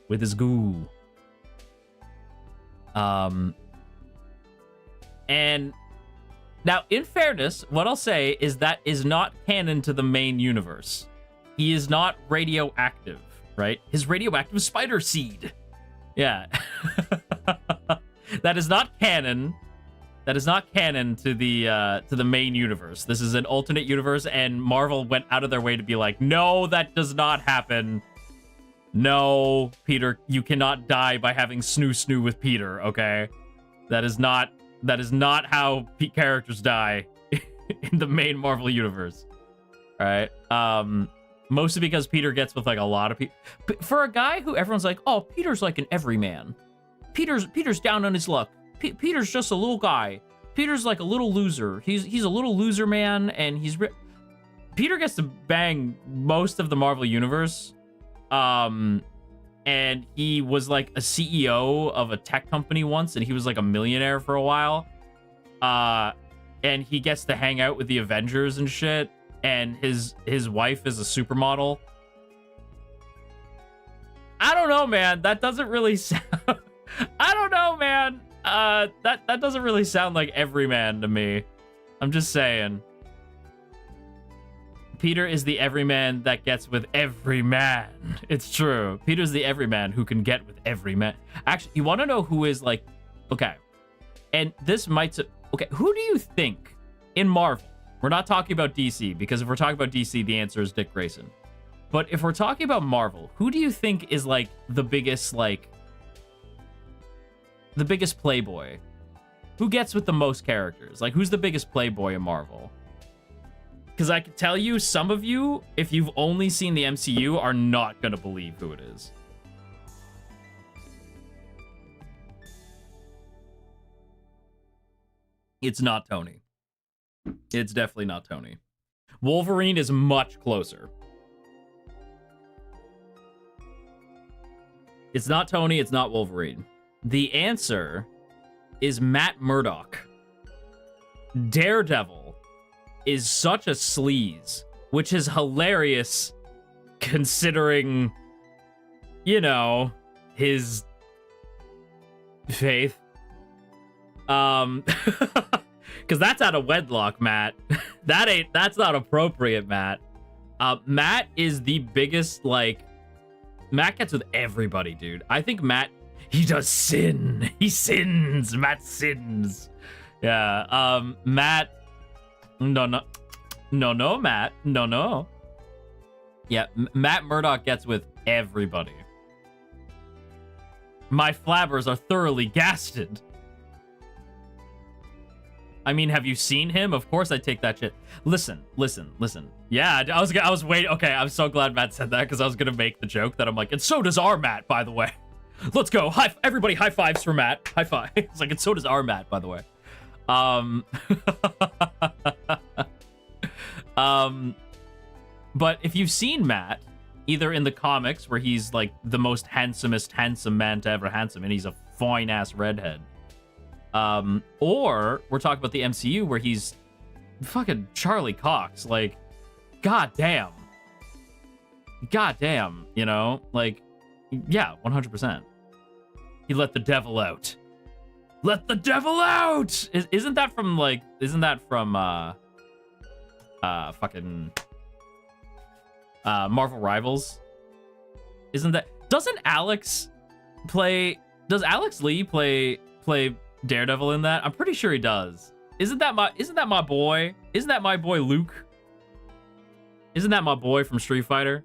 his goo. And now, in fairness, what I'll say is that is not canon to the main universe. He is not radioactive, right? His radioactive spider seed. Yeah. That is not canon. That is not canon to the main universe. This is an alternate universe, and Marvel went out of their way to be like, no, that does not happen. No, Peter, you cannot die by having snoo with Peter, okay? That is not how characters die in the main Marvel universe. All right? Mostly because Peter gets with, like, a lot of people. For a guy who everyone's like, oh, Peter's like an everyman. Peter's down on his luck. Peter's just a little guy. Peter's like a little loser. He's a little loser man, and Peter gets to bang most of the Marvel universe. And he was like a CEO of a tech company once, and he was like a millionaire for a while. And he gets to hang out with the Avengers and shit, and his wife is a supermodel. I don't know, man. That doesn't really sound... I don't know, man. That doesn't really sound like everyman to me. I'm just saying. Peter is the everyman that gets with every man. It's true. Peter's the everyman who can get with every man. Actually, you want to know who is, like, okay. And this might, okay, who do you think in Marvel We're not talking about DC, because if we're talking about DC, the answer is Dick Grayson. But if we're talking about Marvel, who do you think is, like, the biggest playboy? Who gets with the most characters? Like, who's the biggest playboy in Marvel? Because I can tell you, some of you, if you've only seen the MCU, are not going to believe who it is. It's not Tony. It's definitely not Tony. Wolverine is much closer. It's not Tony, it's not Wolverine. The answer is Matt Murdock. Daredevil is such a sleaze, which is hilarious considering, you know, his faith. Because that's out of wedlock, Matt. That's not appropriate, Matt. Matt is the biggest, like, Matt gets with everybody, dude. I think Matt, he does sin. He sins. Matt sins. Yeah. Matt. No, Matt. No. Yeah, Matt Murdock gets with everybody. My flabbers are thoroughly gasted. I mean, have you seen him? Of course I take that shit. Listen. Yeah, I was waiting. Okay, I'm so glad Matt said that, because I was going to make the joke that I'm like, and so does our Matt, by the way. Let's go. Everybody high fives for Matt. High five. It's like, and so does our Matt, by the way. But if you've seen Matt, either in the comics where he's like the most handsome man to ever handsome, and he's a fine ass redhead, or we're talking about the MCU where he's fucking Charlie Cox, like, goddamn, you know, like, yeah, 100%. He let the devil out. Let the devil out! Isn't that from fucking Marvel Rivals? Isn't that, does Alex Lee play Daredevil in that? I'm pretty sure he does. Isn't that my boy? Isn't that my boy Luke? Isn't that my boy from Street Fighter?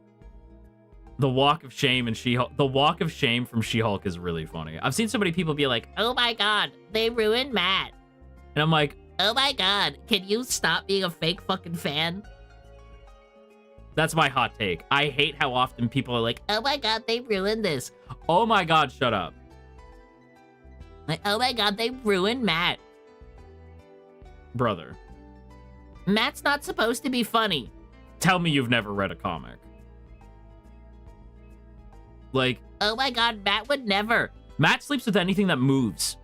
The walk of shame and She-Hulk. The walk of shame from She-Hulk is really funny. I've seen so many people be like, "Oh my god, they ruined Matt." And I'm like, "Oh my god, can you stop being a fake fucking fan?" That's my hot take. I hate how often people are like, "Oh my god, they ruined this." Oh my god, shut up. Like, oh my god, they ruined Matt. Brother. Matt's not supposed to be funny. Tell me you've never read a comic. Like, oh my god, Matt would never. Matt sleeps with anything that moves.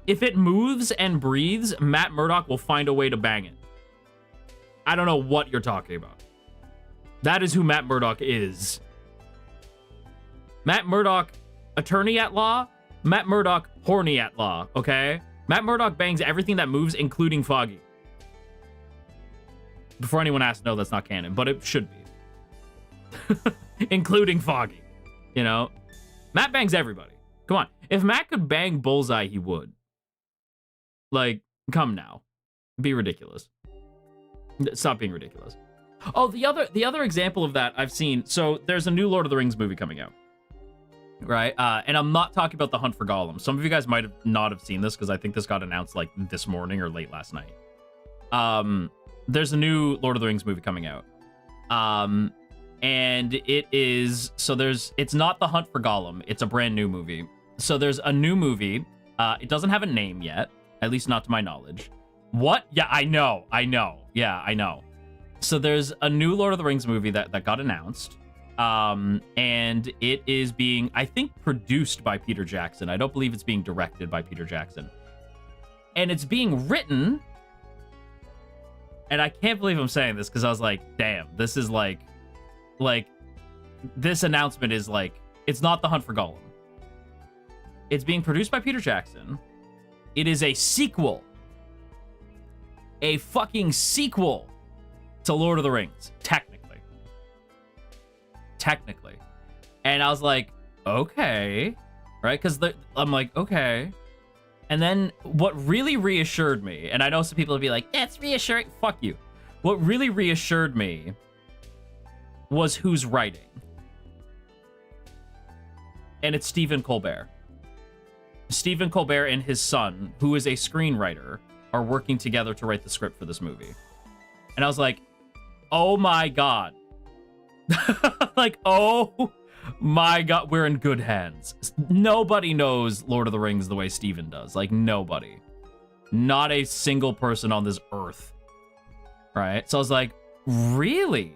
If it moves and breathes, Matt Murdock will find a way to bang it. I don't know what you're talking about. That is who Matt Murdock is. Matt Murdock, attorney at law. Matt Murdock, horny at law, okay? Matt Murdock bangs everything that moves, including Foggy. Before anyone asks, no, that's not canon, but it should be. Including Foggy, you know? Matt bangs everybody. Come on. If Matt could bang Bullseye, he would. Like, come now. Be ridiculous. Stop being ridiculous. Oh, the other example of that I've seen. So there's a new Lord of the Rings movie coming out, right? And I'm not talking about The Hunt for Gollum. Some of you guys might have not have seen this because I think this got announced like this morning or late last night. There's a new Lord of the Rings movie coming out. And it is, so it's not The Hunt for Gollum. It's a brand new movie. So there's a new movie. It doesn't have a name yet, at least not to my knowledge. What? Yeah, I know. Yeah, I know. So there's a new Lord of the Rings movie that got announced. And it is being, I think, produced by Peter Jackson. I don't believe it's being directed by Peter Jackson. And it's being written, and I can't believe I'm saying this because I was like, damn, this is like, this announcement is like, it's not The Hunt for Gollum. It's being produced by Peter Jackson. It is a sequel. A fucking sequel to Lord of the Rings, technically. And I was like, okay, right? Because I'm like, okay. And then what really reassured me, and I know some people would be like, that's reassuring. Fuck you. What really reassured me was who's writing. And it's Stephen Colbert. Stephen Colbert and his son, who is a screenwriter, are working together to write the script for this movie. And I was like, oh my God. Like, oh my God, we're in good hands. Nobody knows Lord of the Rings the way Stephen does. Like, nobody. Not a single person on this earth. Right? So I was like, really?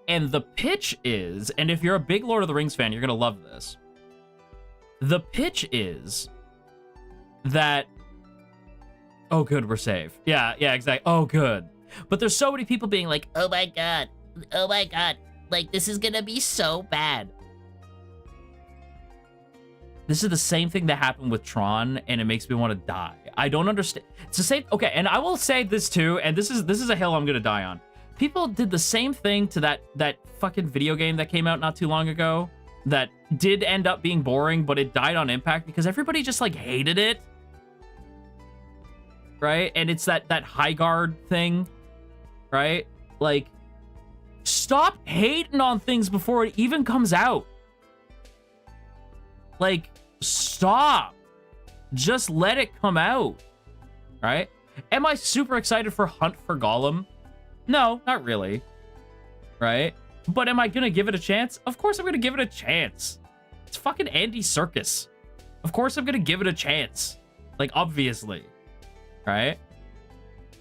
And the pitch is, and if you're a big Lord of the Rings fan, you're going to love this. The pitch is that, oh, good, we're safe. Yeah, exactly. Oh, good. But there's so many people being like, oh my God, like, this is gonna be so bad. This is the same thing that happened with Tron, and it makes me want to die. I don't understand. It's the same. Okay, and I will say this too, and this is a hill I'm gonna die on. People did the same thing to that fucking video game that came out not too long ago that did end up being boring, but it died on impact because everybody just like hated it. Right? And it's that high guard thing, right? Like, stop hating on things before it even comes out. Like, stop. Just let it come out, right? Am I super excited for Hunt for Gollum? No, not really, right? But am I gonna give it a chance? Of course I'm gonna give it a chance. It's fucking Andy Serkis. Of course I'm gonna give it a chance. Like, obviously, right?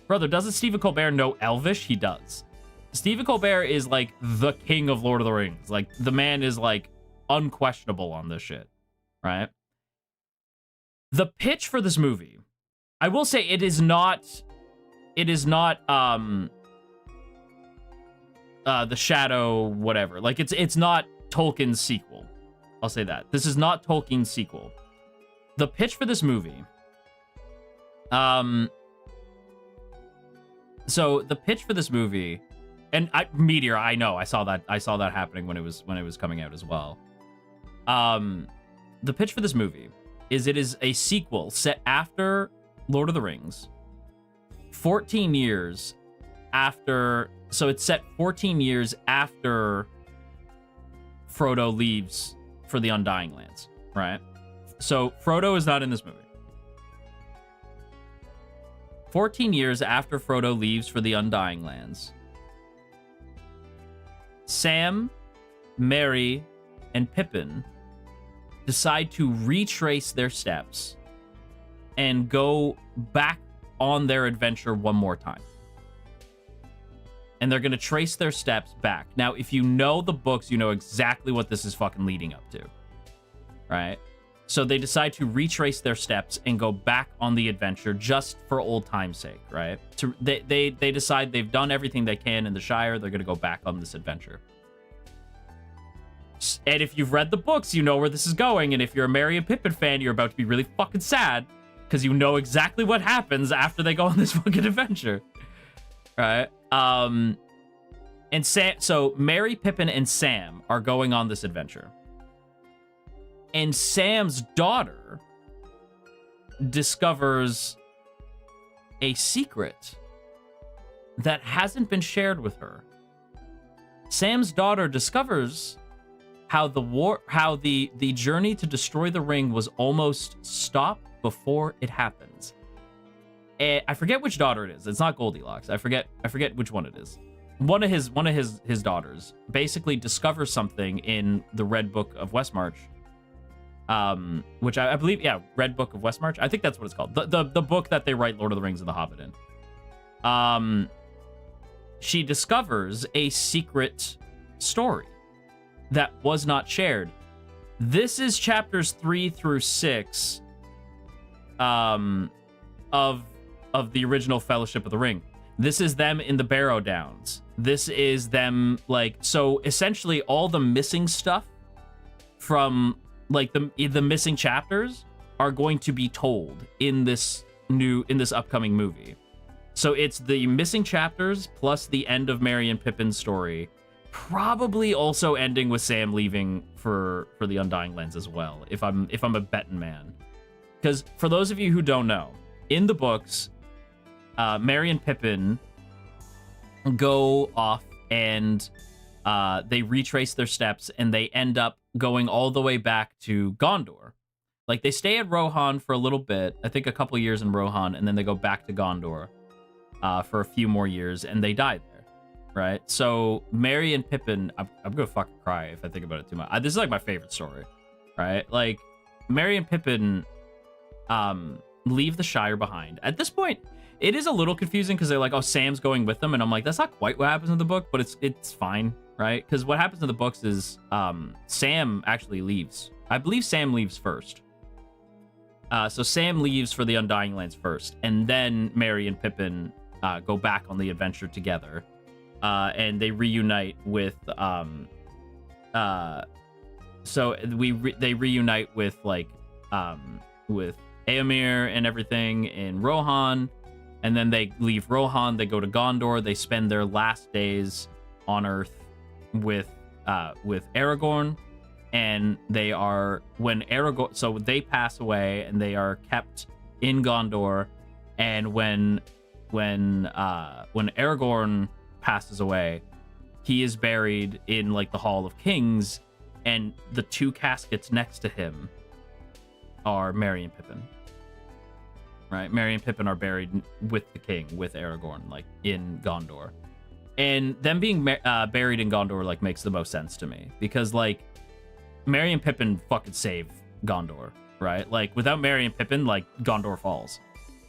Brother, doesn't Stephen Colbert know Elvish? He does. Stephen Colbert is like the king of Lord of the Rings. Like, the man is like unquestionable on this shit, right? The pitch for this movie, I will say it is not the Shadow whatever. Like, it's not Tolkien's sequel. I'll say that. This is not Tolkien's sequel. The pitch for this movie, so the pitch for this movie, and Meteor, I know, I saw that happening when it was coming out as well. The pitch for this movie is it is a sequel set after Lord of the Rings, 14 years after. So it's set 14 years after Frodo leaves for the Undying Lands, right? So Frodo is not in this movie. 14 years after Frodo leaves for the Undying Lands, Sam, Merry, and Pippin decide to retrace their steps and go back on their adventure one more time. And they're going to trace their steps back. Now, if you know the books, you know exactly what this is fucking leading up to, right? So they decide to retrace their steps and go back on the adventure just for old time's sake, right? They decide they've done everything they can in the Shire. They're going to go back on this adventure. And if you've read the books, you know where this is going. And if you're a Merry and Pippin fan, you're about to be really fucking sad because you know exactly what happens after they go on this fucking adventure, right? And so Merry, Pippin, and Sam are going on this adventure. And Sam's daughter discovers a secret that hasn't been shared with her. Sam's daughter discovers how the journey to destroy the ring was almost stopped before it happens. And I forget which daughter it is. It's not Goldilocks. I forget which one it is. One of his daughters basically discovers something in the Red Book of Westmarch. Which I believe, yeah, Red Book of Westmarch. I think that's what it's called. The book that they write Lord of the Rings and the Hobbit in. She discovers a secret story that was not shared. This is chapters 3 through 6 of the original Fellowship of the Ring. This is them in the Barrow Downs. This is them, like, so essentially all the missing stuff from like the missing chapters are going to be told in this upcoming movie. So it's the missing chapters plus the end of Merry and Pippin's story, probably also ending with Sam leaving for the Undying Lands as well, if I'm a betting man. because for those of you who don't know, in the books, Merry and Pippin go off and they retrace their steps and they end up going all the way back to Gondor. Like, they stay at Rohan for a little bit, I think a couple years in Rohan, and then they go back to Gondor for a few more years, and they die there, right? So Merry and Pippin, I'm gonna fucking cry if I think about it too much. This is like my favorite story, right? Like, Merry and Pippin leave the Shire behind. At this point, it is a little confusing because they're like, oh, Sam's going with them, and I'm like, that's not quite what happens in the book, but it's fine, right? Because what happens in the books is Sam actually leaves. I believe Sam leaves first. So Sam leaves for the Undying Lands first, and then Merry and Pippin go back on the adventure together, and they reunite with they reunite with like with Éomer and everything in Rohan, and then they leave Rohan, they go to Gondor, they spend their last days on Earth with Aragorn. And they are, when Aragorn, so they pass away and they are kept in Gondor, and when Aragorn passes away, he is buried in like the Hall of Kings, and the two caskets next to him are Merry and Pippin. Right? Merry and Pippin are buried with the king, with Aragorn, like in Gondor. And them being buried in Gondor like makes the most sense to me, because like Merry and Pippin fucking save Gondor, right? Like, without Merry and Pippin, like, Gondor falls,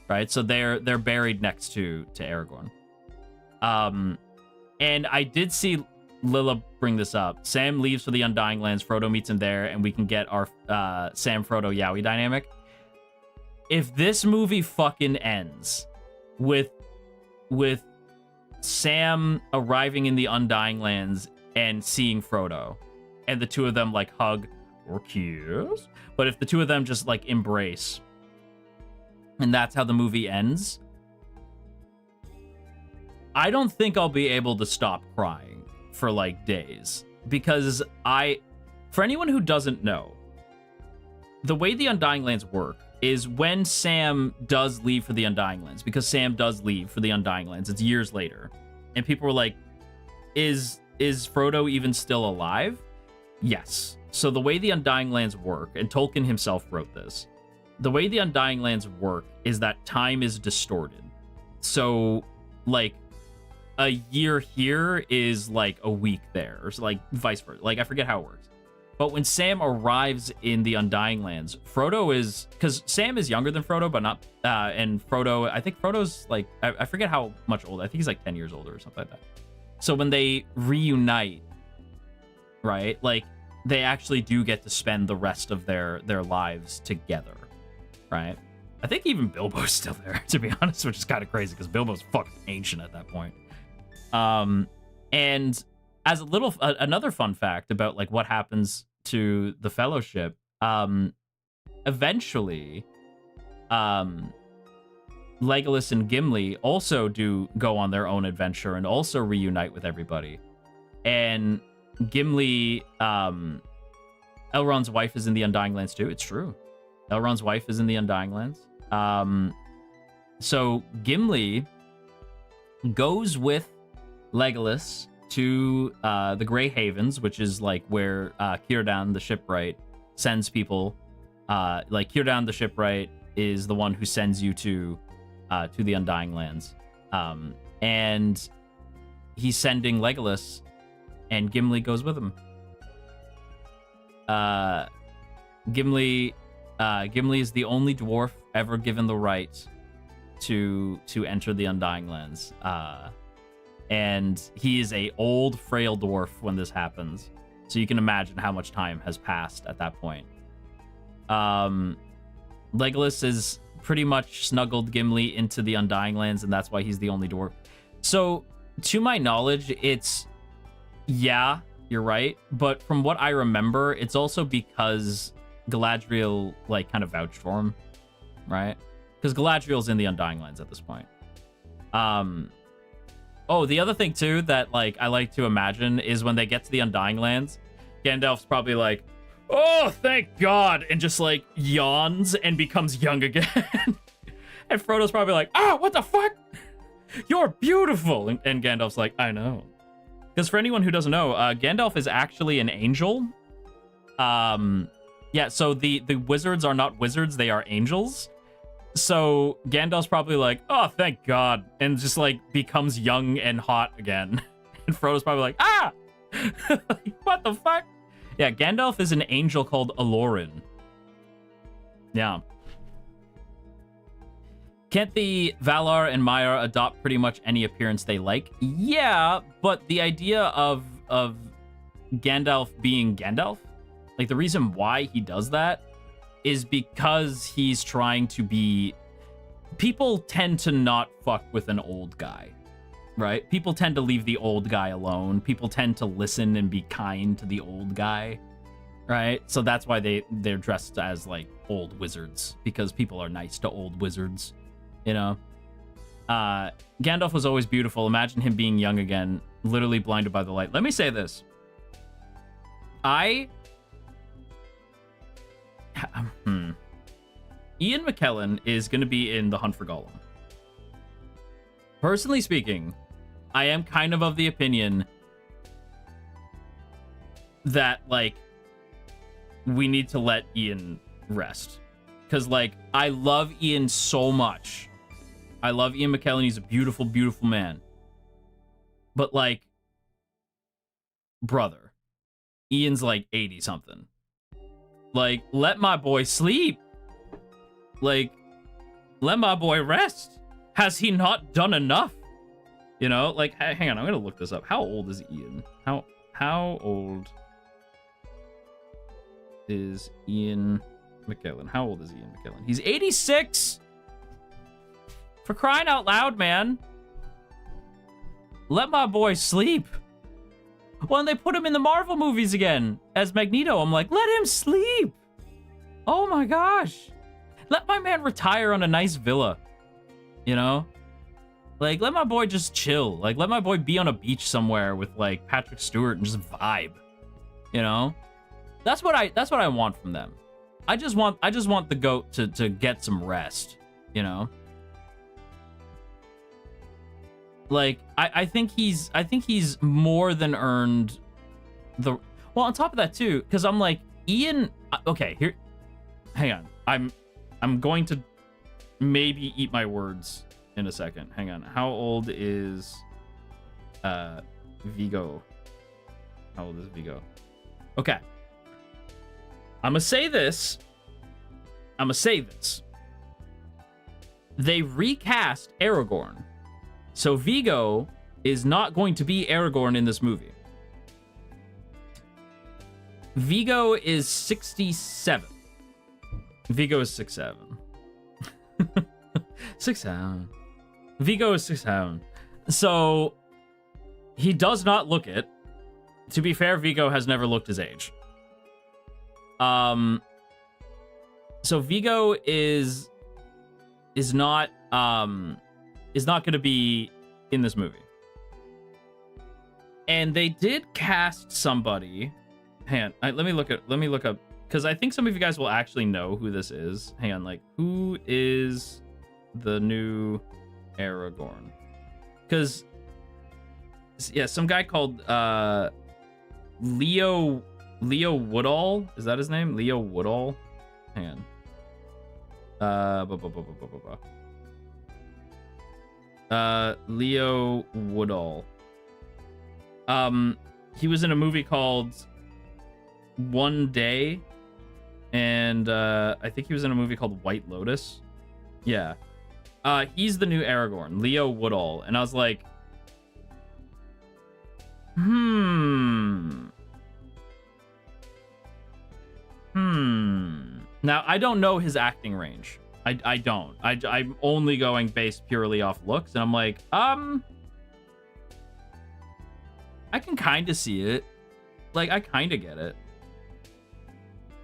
right? So they're buried next to Aragorn. And I did see Lilla bring this up. Sam leaves for the Undying Lands. Frodo meets him there, and we can get our Sam, Frodo, Yowie dynamic. If this movie fucking ends with Sam arriving in the Undying Lands and seeing Frodo, and the two of them like hug or kiss, but if the two of them just like embrace, and that's how the movie ends, I don't think I'll be able to stop crying for like days, because for anyone who doesn't know, the way the Undying Lands work is when Sam does leave for the Undying Lands, because Sam does leave for the Undying Lands, it's years later, and people were like, is Frodo even still alive? Yes. So the way the Undying Lands work, and Tolkien himself wrote this, the way the Undying Lands work is that time is distorted. So, like, a year here is like a week there, or like vice versa. Like, I forget how it works. But when Sam arrives in the Undying Lands, Frodo is, because Sam is younger than Frodo, but not, and Frodo, I think Frodo's like, I forget how much older. I think he's like 10 years older or something like that. So when they reunite, right, like, they actually do get to spend the rest of their lives together, right? I think even Bilbo's still there, to be honest, which is kind of crazy because Bilbo's fucking ancient at that point. And as a little another fun fact about like what happens to the Fellowship, eventually, Legolas and Gimli also do go on their own adventure and also reunite with everybody. And Gimli, Elrond's wife is in the Undying Lands too. It's true. Elrond's wife is in the Undying Lands. So Gimli goes with Legolas to the Grey Havens, which is like where Círdan the Shipwright sends people. Like, Círdan the Shipwright is the one who sends you to the Undying Lands. And he's sending Legolas, and Gimli goes with him. Gimli is the only dwarf ever given the right to enter the Undying Lands. And he is a old, frail dwarf when this happens. So you can imagine how much time has passed at that point. Legolas is pretty much snuggled Gimli into the Undying Lands, and that's why he's the only dwarf. So, to my knowledge, it's... Yeah, you're right. But from what I remember, it's also because Galadriel, like, kind of vouched for him, right? Because Galadriel's in the Undying Lands at this point. Oh, the other thing, too, that, like, I like to imagine is when they get to the Undying Lands, Gandalf's probably like, oh, thank God, and just like yawns and becomes young again. And Frodo's probably like, oh, what the fuck? You're beautiful. And Gandalf's like, I know. Because for anyone who doesn't know, Gandalf is actually an angel. Yeah, so the wizards are not wizards, they are angels. So Gandalf's probably like, oh, thank God, and just like becomes young and hot again. And Frodo's probably like, ah! What the fuck? Yeah, Gandalf is an angel called Alorin. Yeah. Can't the Valar and Maiar adopt pretty much any appearance they like? Yeah, but the idea of Gandalf being Gandalf, like the reason why he does that is because he's trying to be... People tend to not fuck with an old guy, right? People tend to leave the old guy alone. People tend to listen and be kind to the old guy, right? So that's why they're dressed as like old wizards, because people are nice to old wizards. You know, Gandalf was always beautiful. Imagine him being young again, literally blinded by the light. Let me say this. Ian McKellen is going to be in The Hunt for Gollum. Personally speaking, I am kind of the opinion that, like, we need to let Ian rest. Because, like, I love Ian so much. I love Ian McKellen. He's a beautiful, beautiful man. But, like, brother, Ian's, like, 80-something. Like, let my boy sleep. Like, let my boy rest. Has he not done enough? You know, like, hang on, I'm going to look this up. How old is Ian? How old is Ian McKellen? How old is Ian McKellen? He's 86. For crying out loud, man. Let my boy sleep. Well, and they put him in the Marvel movies again as Magneto. I'm like, let him sleep. Oh my gosh. Let my man retire on a nice villa. You know? Like, let my boy just chill. Like, let my boy be on a beach somewhere with, like, Patrick Stewart and just vibe. You know? That's what I want from them. I just want the GOAT to get some rest, you know? Like, I think he's more than earned the... Well, on top of that, too, because I'm like, Ian... Okay, here... Hang on. I'm going to maybe eat my words in a second. Hang on. How old is Viggo? How old is Viggo? Okay. I'm gonna say this. They recast Aragorn. So Viggo is not going to be Aragorn in this movie. Viggo is 67. Viggo is 6'7". 6'7". Viggo is 6'7". So he does not look it. To be fair, Viggo has never looked his age. So Viggo is not going to be in this movie. And they did cast somebody. Hang on, let me look up, because I think some of you guys will actually know who this is. Hang on, like, who is the new Aragorn? Because, yeah, some guy called Leo Woodall. Is that his name? Leo Woodall? Hang on. Leo Woodall. He was in a movie called One Day, and I think he was in a movie called White Lotus. Yeah. He's the new Aragorn, Leo Woodall. And I was like, Now, I don't know his acting range. I don't. I'm only going based purely off looks, and I'm like, I can kind of see it. Like, I kind of get it.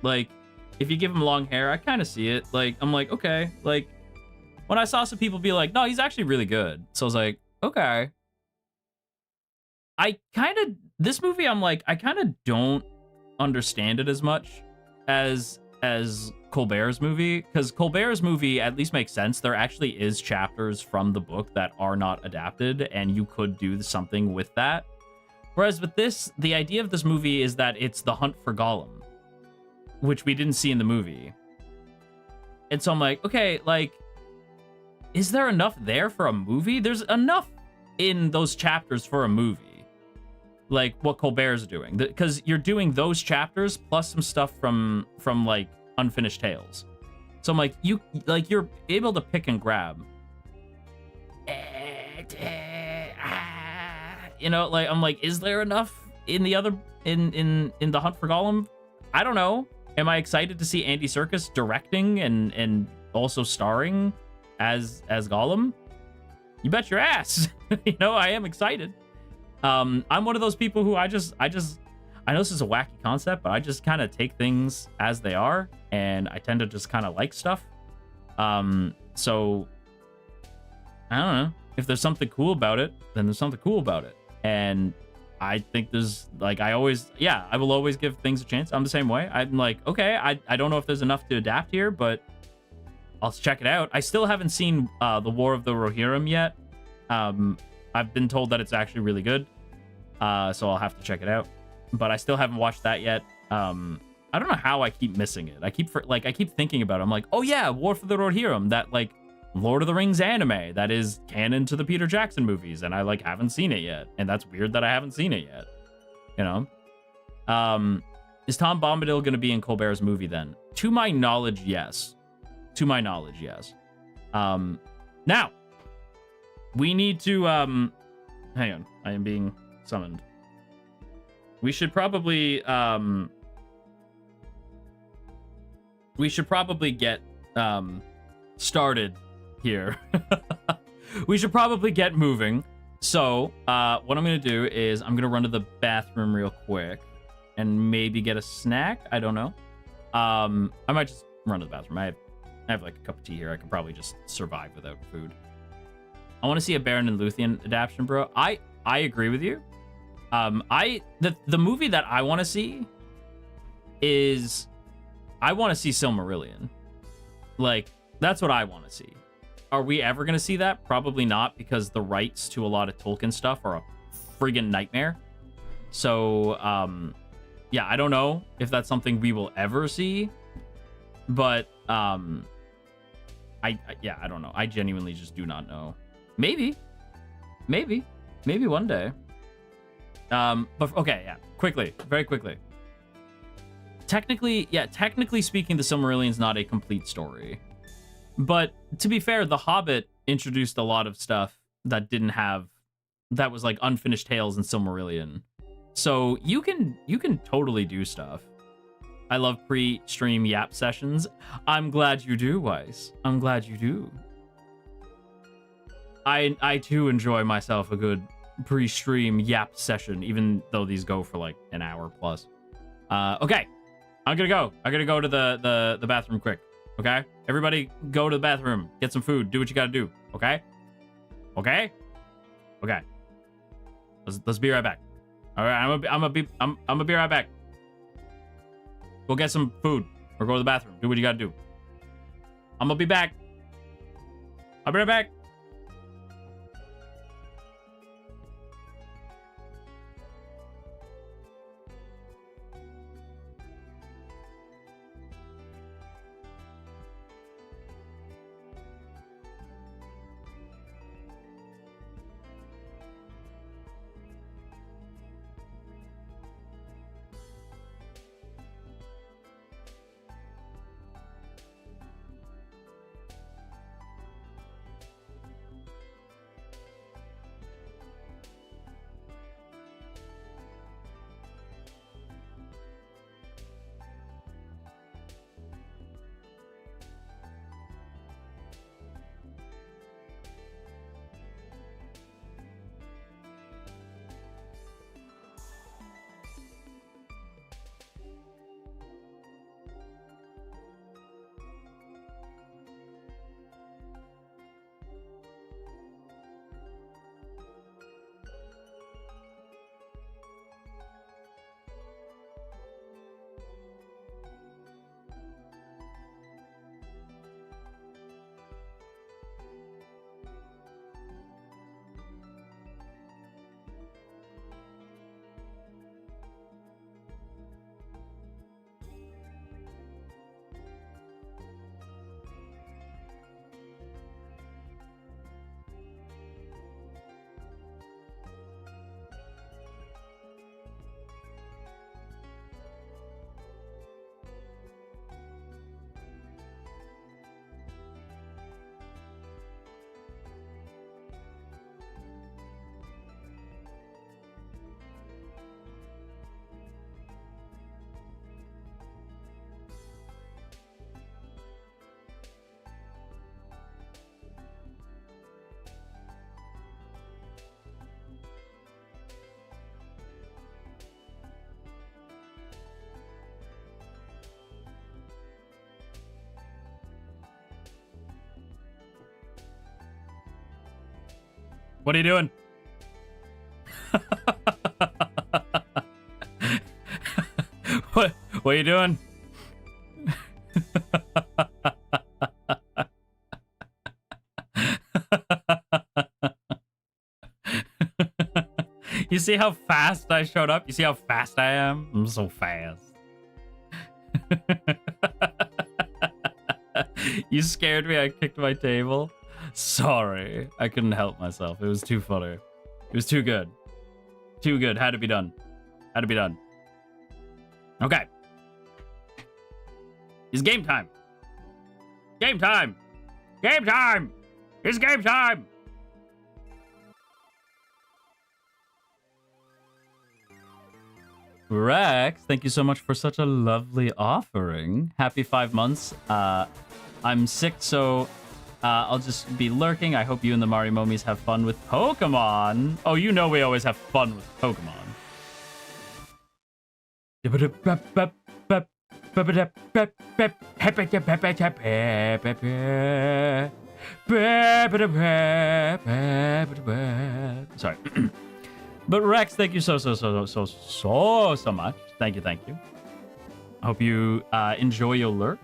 Like, if you give him long hair, I kind of see it. Like, I'm like, okay. Like, when I saw some people be like, no, he's actually really good. So I was like, okay. This movie, I'm like, I kind of don't understand it as much. as Colbert's movie, because Colbert's movie at least makes sense. There actually is chapters from the book that are not adapted, and you could do something with that. Whereas with this, the idea of this movie is that it's the hunt for Gollum, which we didn't see in the movie. And so I'm like, okay, like, is there enough there for a movie? There's enough in those chapters for a movie, like what Colbert's doing, because you're doing those chapters plus some stuff from like Unfinished Tales. So I'm like, you're able to pick and grab. You know, like, I'm like, is there enough in the other in the Hunt for Gollum? I don't know. Am I excited to see Andy Serkis directing and also starring as Gollum? You bet your ass. You know, I am excited. I'm one of those people who I know this is a wacky concept, but I just kind of take things as they are, and I tend to just kind of like stuff. So I don't know. If there's something cool about it, then there's something cool about it. And I think there's, like, I will always give things a chance. I'm the same way. I'm like, okay, I don't know if there's enough to adapt here, but I'll check it out. I still haven't seen The War of the Rohirrim yet. I've been told that it's actually really good, so I'll have to check it out. But I still haven't watched that yet. I don't know how I keep missing it. I keep thinking about it. I'm like, oh yeah, War for the Rohirrim, that like Lord of the Rings anime that is canon to the Peter Jackson movies, and I like haven't seen it yet. And that's weird that I haven't seen it yet. You know? Is Tom Bombadil going to be in Colbert's movie then? To my knowledge, yes. To my knowledge, yes. Now, we need to, hang on. I am being summoned. We should probably get, started here. We should probably get moving. So, what I'm going to do is I'm going to run to the bathroom real quick and maybe get a snack. I don't know. I might just run to the bathroom. I have like a cup of tea here. I could probably just survive without food. I want to see a Baron and Luthien adaptation, bro. I agree with you. The movie that I want to see is I want to see Silmarillion. Like, that's what I want to see. Are we ever going to see that? Probably not, because the rights to a lot of Tolkien stuff are a friggin' nightmare. So, yeah, I don't know if that's something we will ever see, but, I don't know. I genuinely just do not know. Maybe one day. But okay, yeah, very quickly. Technically speaking, the Silmarillion's not a complete story. But to be fair, The Hobbit introduced a lot of stuff that that was like Unfinished Tales and Silmarillion. So you can totally do stuff. I love pre-stream yap sessions. I'm glad you do, Weiss. I'm glad you do. I too enjoy myself a good pre-stream yap session, even though these go for like an hour plus. Okay, I'm gonna go. I gotta go to the bathroom quick. Okay, everybody, go to the bathroom, get some food, do what you gotta do. Okay. Let's be right back. All right, I'm gonna be right back. Go get some food or go to the bathroom. Do what you gotta do. I'm gonna be back. I'll be right back. What are you doing? What are you doing? You see how fast I showed up? You see how fast I am? I'm so fast. You scared me. I kicked my table. Sorry. I couldn't help myself. It was too funny. It was too good. Too good. Had to be done. Had to be done. Okay. It's game time. Game time. Game time. It's game time. Rex, thank you so much for such a lovely offering. Happy 5 months. I'm sick, so I'll just be lurking. I hope you and the Mari Momies have fun with Pokemon. Oh, you know we always have fun with Pokemon. Sorry. But Rex, thank you so much. Thank you. I hope you enjoy your lurk.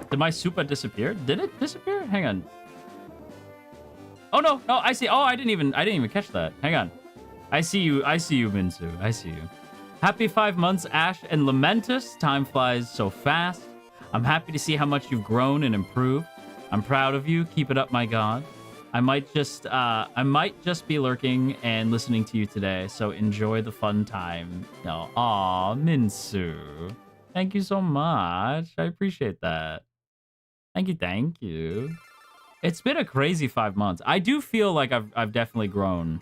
Did my super disappear? Did it disappear? Hang on. Oh no, I see. Oh, I didn't even catch that. Hang on. I see you, Minsu. I see you. Happy 5 months, Ash and Lamentus. Time flies so fast. I'm happy to see how much you've grown and improved. I'm proud of you. Keep it up, my god. I might just be lurking and listening to you today, so enjoy the fun time. Oh, aw, Minsu. Thank you so much. I appreciate that. Thank you. It's been a crazy 5 months. I do feel like I've definitely grown.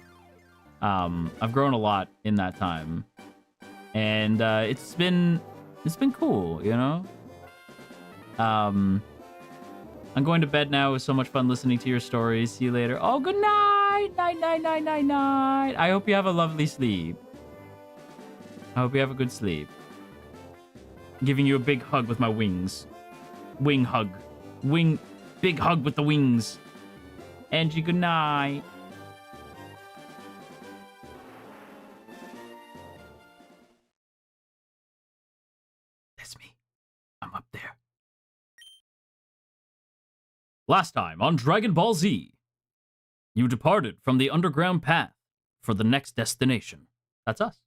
I've grown a lot in that time. And it's been cool, you know? I'm going to bed now. It was so much fun listening to your stories. See you later. Oh, good night. Night. I hope you have a lovely sleep. I hope you have a good sleep. I'm giving you a big hug with my wings. Wing hug. Big hug with the wings. Angie, good night. That's me. I'm up there. Last time on Dragon Ball Z, you departed from the underground path for the next destination. That's us.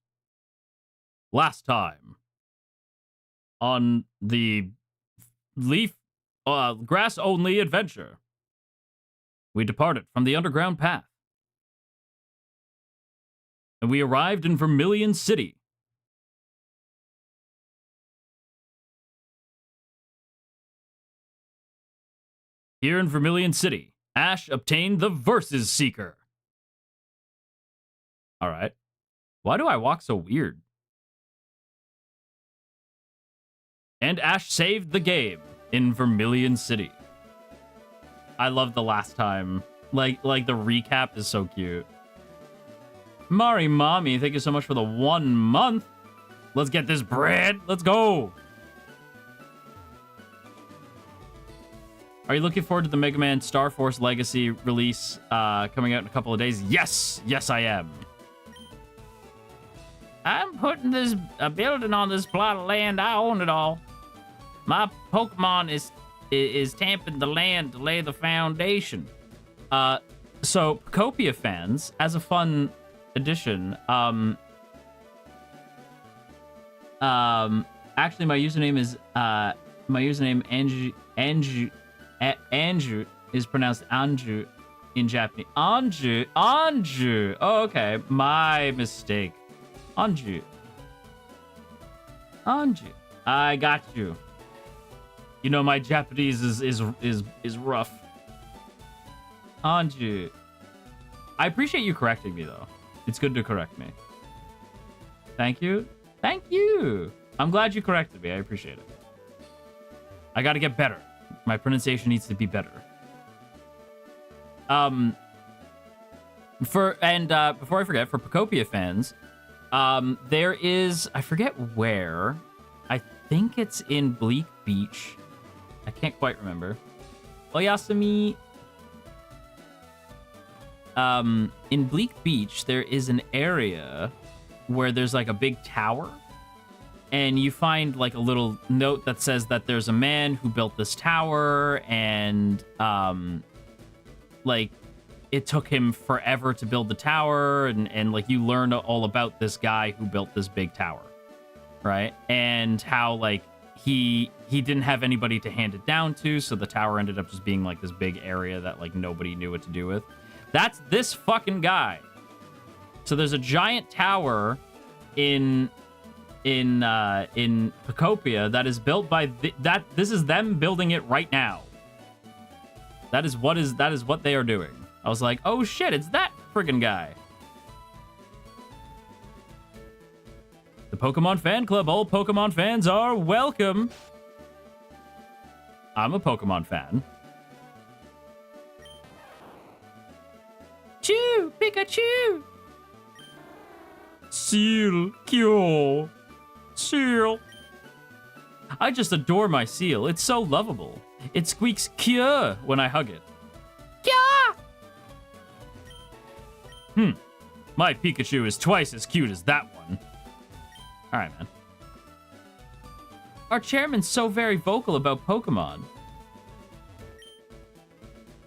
Last time on the grass-only adventure, we departed from the underground path. And we arrived in Vermilion City. Here in Vermilion City, Ash obtained the Versus Seeker. Alright. Why do I walk so weird? And Ash saved the game in Vermilion City. I love the last time. Like the recap is so cute. Mari Mommy, thank you so much for the 1 month. Let's get this bread. Let's go. Are you looking forward to the Mega Man Star Force Legacy release coming out in a couple of days? Yes, I am. I'm putting a building on this plot of land. I own it all. My Pokemon is tamping the land to lay the foundation. So Copia fans, as a fun addition, actually my username is Anju is pronounced Anju in Japanese. Anju. Oh, okay, my mistake. Anju. I got you. You know my Japanese is rough. Anju. I appreciate you correcting me though. It's good to correct me. Thank you. I'm glad you corrected me. I appreciate it. I got to get better. My pronunciation needs to be better. Before I forget, for Pocopia fans, there is, I forget where. I think it's in Bleak Beach. I can't quite remember. Oyasumi. in Bleak Beach, there is an area where there's like a big tower, and you find like a little note that says that there's a man who built this tower, and like it took him forever to build the tower, and like you learn all about this guy who built this big tower, right? And how like he didn't have anybody to hand it down to, so the tower ended up just being like this big area that like nobody knew what to do with. That's this fucking guy. So there's a giant tower in Pacopia that is built by this is them building it right now. That is what they are doing. I was like, oh shit, it's that friggin' guy. The Pokemon Fan Club. All Pokemon fans are welcome. I'm a Pokemon fan. Chew, Pikachu. Seal, Kyo. Seal. I just adore my seal. It's so lovable. It squeaks Kyo when I hug it. Kyo! My Pikachu is twice as cute as that one. All right, man. Our chairman's so very vocal about Pokemon.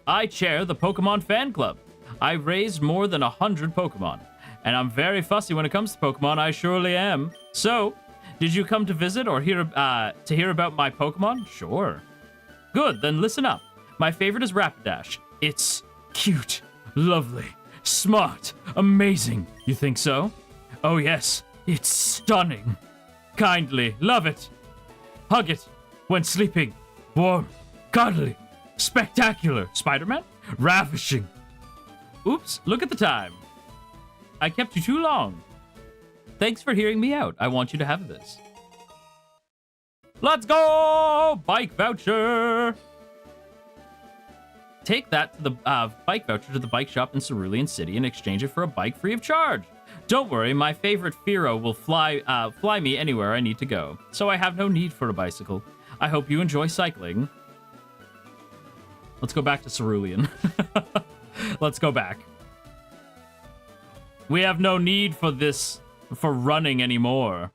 I chair the Pokemon Fan Club. I raised more than 100 Pokemon, and I'm very fussy when it comes to Pokemon. I surely am. So, did you come to visit or hear about my Pokemon? Sure. Good, then listen up. My favorite is Rapidash. It's cute, lovely, smart, amazing. You think so? Oh yes, it's stunning. Kindly, love it. Hug it when sleeping. Warm, cuddly, spectacular. Spider-Man? Ravishing. Oops, look at the time. I kept you too long. Thanks for hearing me out. I want you to have this. Let's go! Bike voucher! Take that to the bike voucher to the bike shop in Vermilion City and exchange it for a bike free of charge. Don't worry, my favorite Firo will fly me anywhere I need to go, so I have no need for a bicycle. I hope you enjoy cycling. Let's go back to Cerulean. Let's go back. We have no need for this, for running anymore.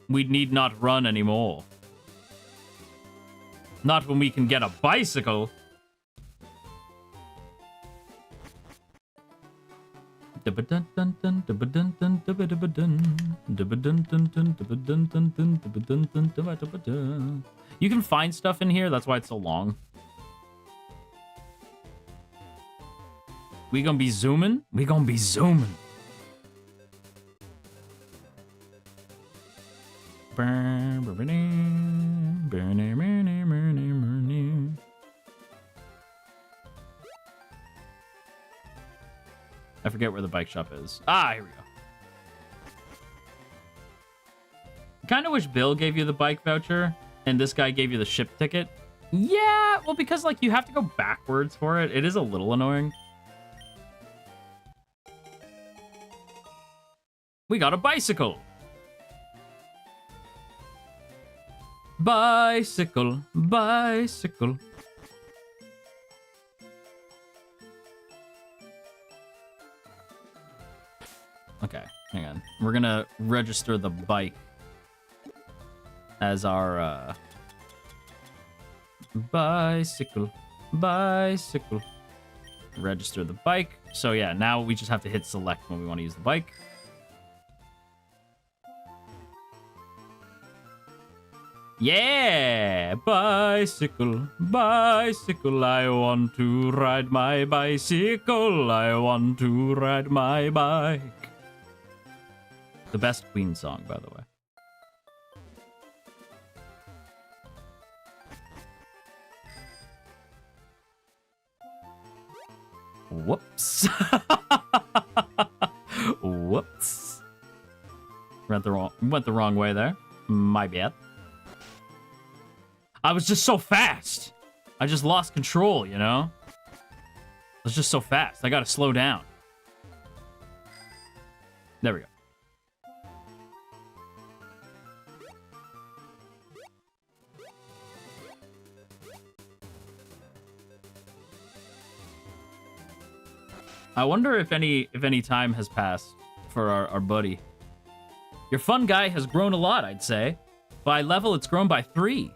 We need not run anymore. Not when we can get a bicycle. You can find stuff in here, that's why it's so long. We gonna be zooming? We gonna be zooming. I forget where the bike shop is. Ah, here we go. Kind of wish Bill gave you the bike voucher and this guy gave you the ship ticket. Yeah, well, because like you have to go backwards for it. It is a little annoying. We got a bicycle. Bicycle, bicycle. Okay, hang on. We're gonna register the bike as our bicycle, bicycle. Register the bike. So yeah, now we just have to hit select when we want to use the bike. Yeah, bicycle, bicycle, I want to ride my bicycle, I want to ride my bike. The best Queen song, by the way. Whoops. Whoops. Went the wrong way there. My bad. I was just so fast. I just lost control, you know? I was just so fast. I gotta slow down. There we go. I wonder if any time has passed for our buddy. Your fun guy has grown a lot, I'd say. By level, it's grown by 3.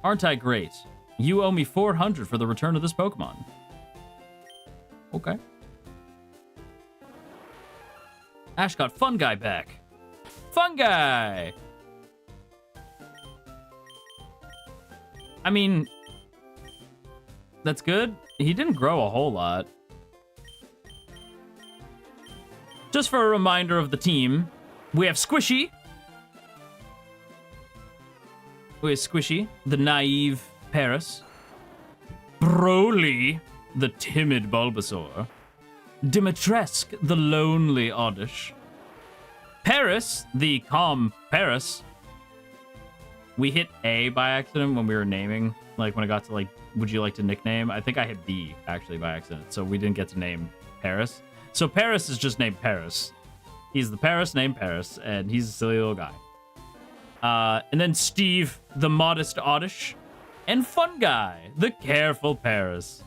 Aren't I great? You owe me 400 for the return of this Pokemon. Okay. Ash got Fun Guy back. Fun Guy! I mean, that's good. He didn't grow a whole lot. Just for a reminder of the team, we have Squishy. We have Squishy, the naive Paris. Broly, the timid Bulbasaur. Dimitresque, the lonely Oddish. Paris, the calm Paris. We hit A by accident when we were naming. Like, when I got to, like, would you like to nickname? I think I hit B, actually, by accident. So we didn't get to name Paris. So Paris is just named Paris. He's the Paris named Paris, and he's a silly little guy. And then Steve, the modest Oddish. And Fun Guy, the careful Paris.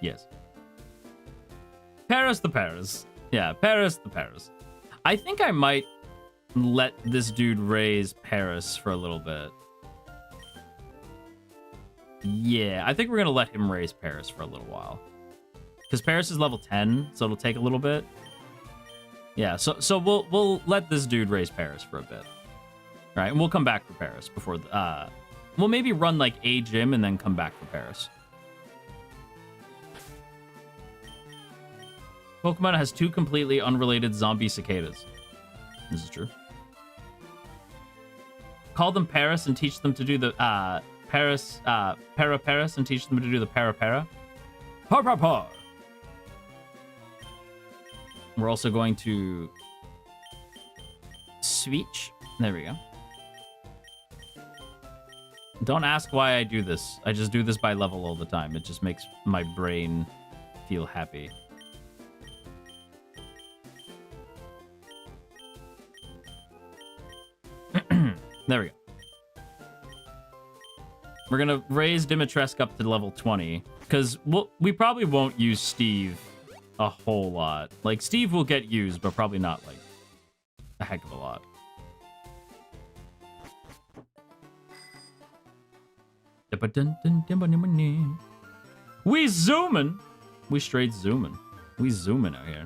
Yes. Paris the Paris. Yeah, Paris the Paris. I think I might let this dude raise Paris for a little bit. Yeah, I think we're gonna let him raise Paris for a little while. Because Paris is level 10, so it'll take a little bit. Yeah, so we'll let this dude raise Paris for a bit. All right, and we'll come back for Paris before we'll maybe run like a gym and then come back for Paris. Pokemon has 2 completely unrelated zombie cicadas. This is true. Call them Paris and teach them to do the Paris and teach them to do the Para. Par. We're also going to switch. There we go. Don't ask why I do this. I just do this by level all the time. It just makes my brain feel happy. There we go. We're gonna raise Dimitresque up to level 20 because we probably won't use Steve a whole lot. Like, Steve will get used, but probably not like a heck of a lot. We zooming. We straight zooming. We zooming out here.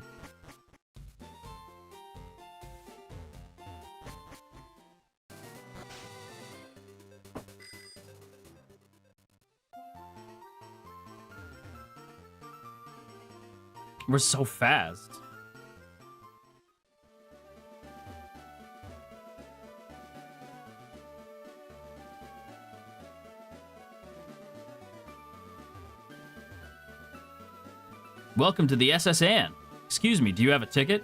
We're so fast. Welcome to the SSN. Excuse me, do you have a ticket?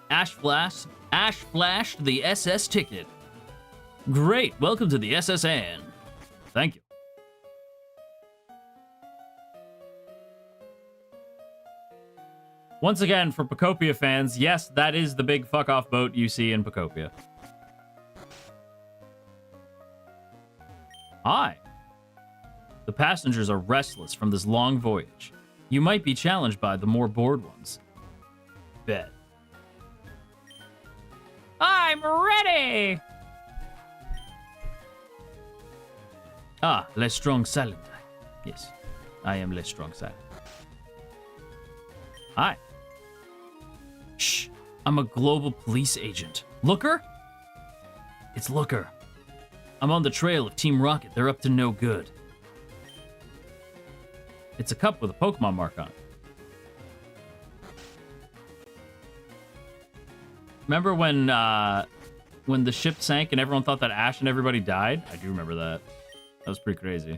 Ash flashed the SS ticket. Great, welcome to the SSN. Thank you. Once again, for Pokopia fans, yes, that is the big fuck-off boat you see in Pokopia. Hi. The passengers are restless from this long voyage. You might be challenged by the more bored ones. Bet. I'm ready! Ah, less strong silent. Yes, I am less strong silent. Hi. Shh, I'm a global police agent. Looker? It's Looker. I'm on the trail of Team Rocket. They're up to no good. It's a cup with a Pokemon mark on it. Remember when the ship sank and everyone thought that Ash and everybody died? I do remember that. That was pretty crazy.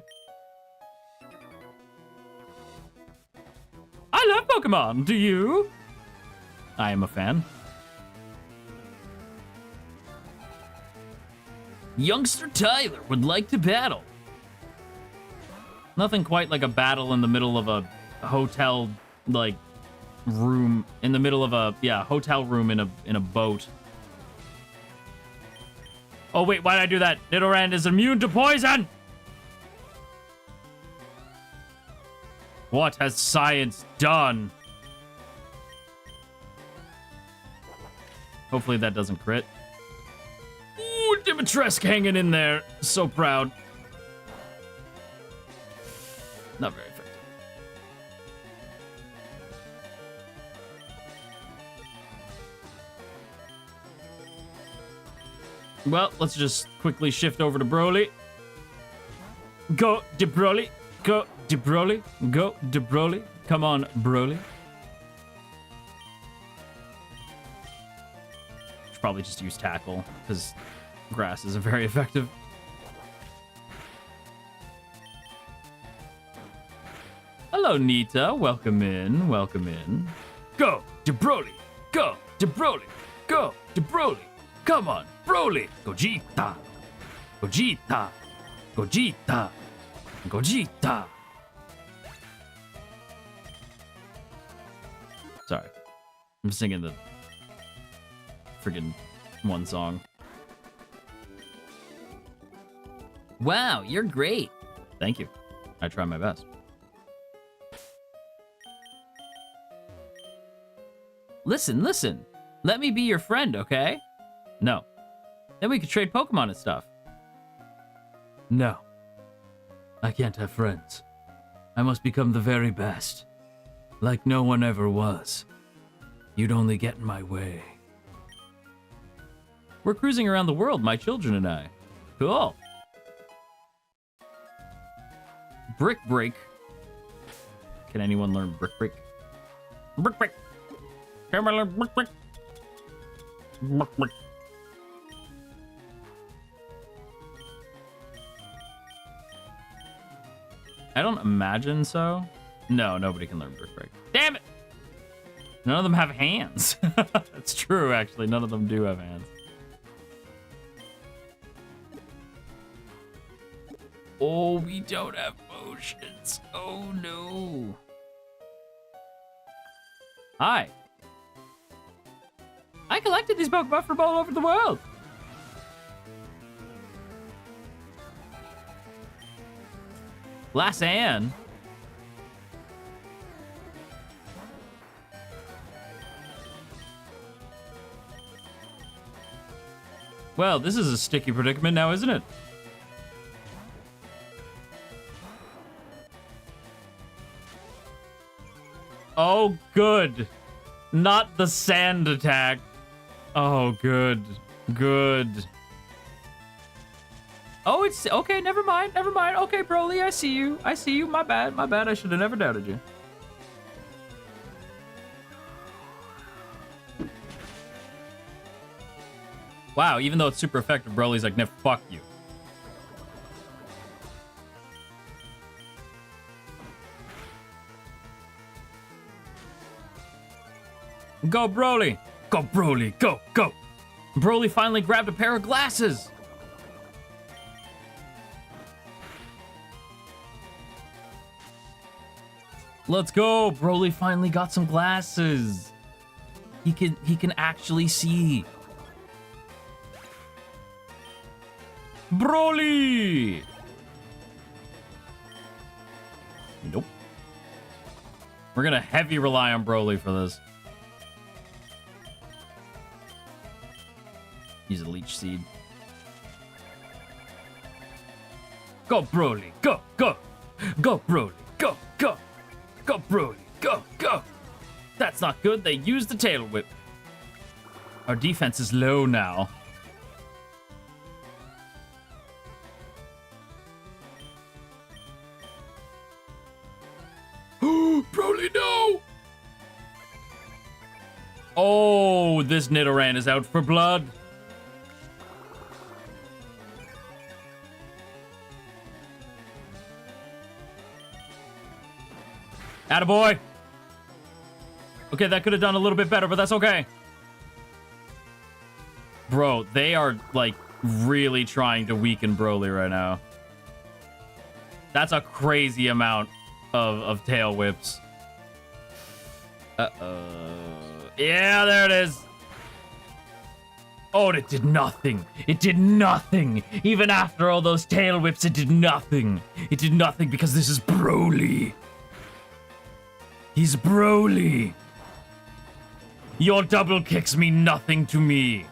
I love Pokemon. Do you? I am a fan. Youngster Tyler would like to battle. Nothing quite like a battle in the middle of a hotel, like, room. In the middle of a, hotel room in a boat. Oh, wait, why did I do that? Nidoran is immune to poison! What has science done? Hopefully that doesn't crit. Ooh, Dimitresque hanging in there. So proud. Not very effective. Well, let's just quickly shift over to Broly. Go, De Broly. Go, De Broly. Go, De Broly. Come on, Broly. Should probably just use Tackle, because grass isn't very effective. Hello, Nita. Welcome in. Welcome in. Go, De Broly. Go, De Broly. Go, De Broly. Come on, Broly. Gogeta. Gogeta. Gogeta. Gogeta. Sorry. I'm singing the friggin' one song. Wow, you're great. Thank you. I try my best. Listen, listen. Let me be your friend, okay? No. Then we could trade Pokemon and stuff. No. I can't have friends. I must become the very best. Like no one ever was. You'd only get in my way. We're cruising around the world, my children and I. Cool. Brick Break. Can anyone learn Brick Break? Brick Break. Can I learn Brick Break? Brick Break. I don't imagine so. No, nobody can learn Brick Break. Damn it! None of them have hands. That's true, actually. None of them do have hands. Oh, we don't have potions. Oh, no. Hi. I collected these Pokemon from all over the world. Lass Anne. Well, this is a sticky predicament now, isn't it? Oh, good. Not the sand attack. Oh, good. Good. Oh, it's okay. Never mind. Never mind. Okay, Broly, I see you. I see you. My bad. My bad. I should have never doubted you. Wow, even though it's super effective, Broly's like, no, fuck you. Go, Broly. Go, Broly. Go, go. Broly finally grabbed a pair of glasses. Let's go. Broly finally got some glasses. He can actually see. Broly. Nope. We're gonna heavy rely on Broly for this. Use a leech seed. Go, Broly. Go, go. Go, Broly. Go, go. Go, Broly. Go, go. That's not good. They used the tail whip. Our defense is low now. Broly, no! Oh, this Nidoran is out for blood. Attaboy. Okay, that could have done a little bit better, but that's okay. Bro, they are, like, really trying to weaken Broly right now. That's a crazy amount of tail whips. Yeah, there it is. Oh, it did nothing. It did nothing. Even after all those tail whips, it did nothing. It did nothing because this is Broly. He's Broly. Your double kicks mean nothing to me.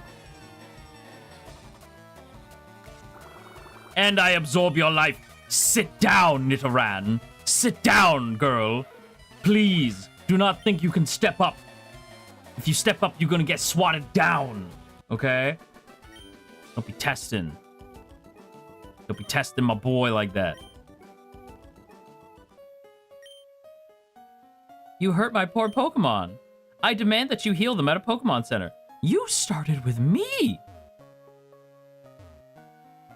And I absorb your life. Sit down, Nidoran. Sit down, girl. Please, do not think you can step up. If you step up, you're gonna get swatted down. Okay? Don't be testing. Don't be testing my boy like that. You hurt my poor Pokemon. I demand that you heal them at a Pokemon Center. You started with me.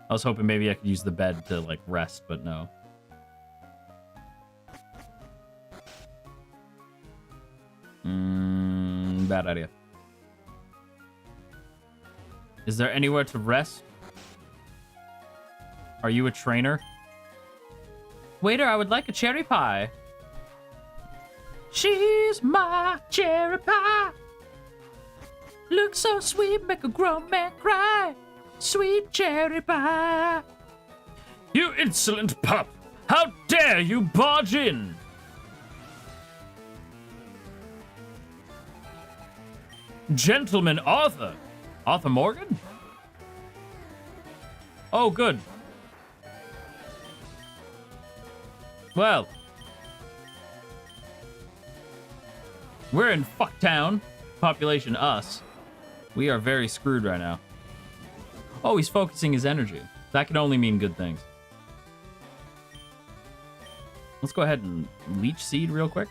I was hoping maybe I could use the bed to, like, rest, but no. Bad idea. Is there anywhere to rest? Are you a trainer? Waiter, I would like a cherry pie. She's my cherry pie. Looks so sweet, make a grown man cry. Sweet cherry pie. You insolent pup! How dare you barge in? Gentleman Arthur. Arthur Morgan? Oh, good. Well. We're in Fucktown. Population us. We are very screwed right now. Oh, he's focusing his energy. That can only mean good things. Let's go ahead and leech seed real quick.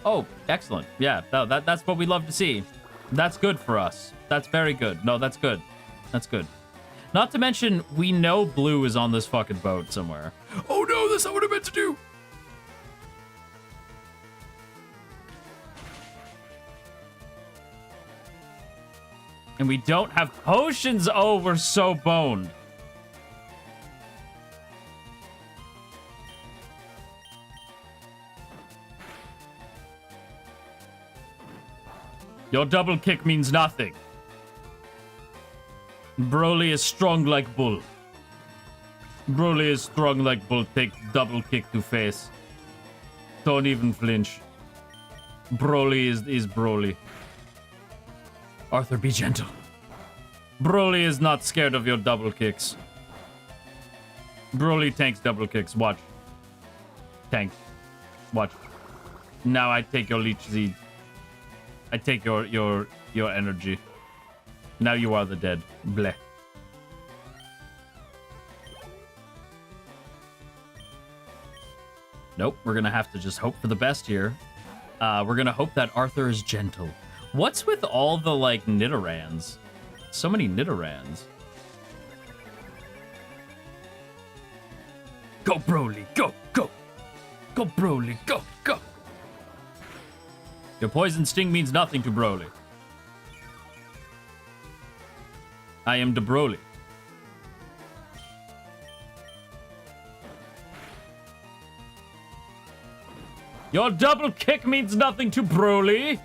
Oh, excellent. Yeah, that's what we love to see. That's good for us. That's very good. No, that's good. That's good. Not to mention, we know Blue is on this fucking boat somewhere. Oh no, that's not what I meant to do! And we don't have potions. Oh, we're so boned. Your double kick means nothing. Broly is strong like bull. Broly is strong like bull. Take double kick to face. Don't even flinch. Broly is Broly. Arthur, be gentle. Broly is not scared of your double kicks. Broly tanks double kicks. Watch. Tank. Watch. Now I take your leech seed. I take your energy. Now you are the dead. Bleh. Nope, we're gonna have to just hope for the best here. We're gonna hope that Arthur is gentle. What's with all the, like, Nidorans? So many Nidorans. Go, Broly, go, go! Go, Broly, go, go! Your poison sting means nothing to Broly. I am the Broly. Your double kick means nothing to Broly.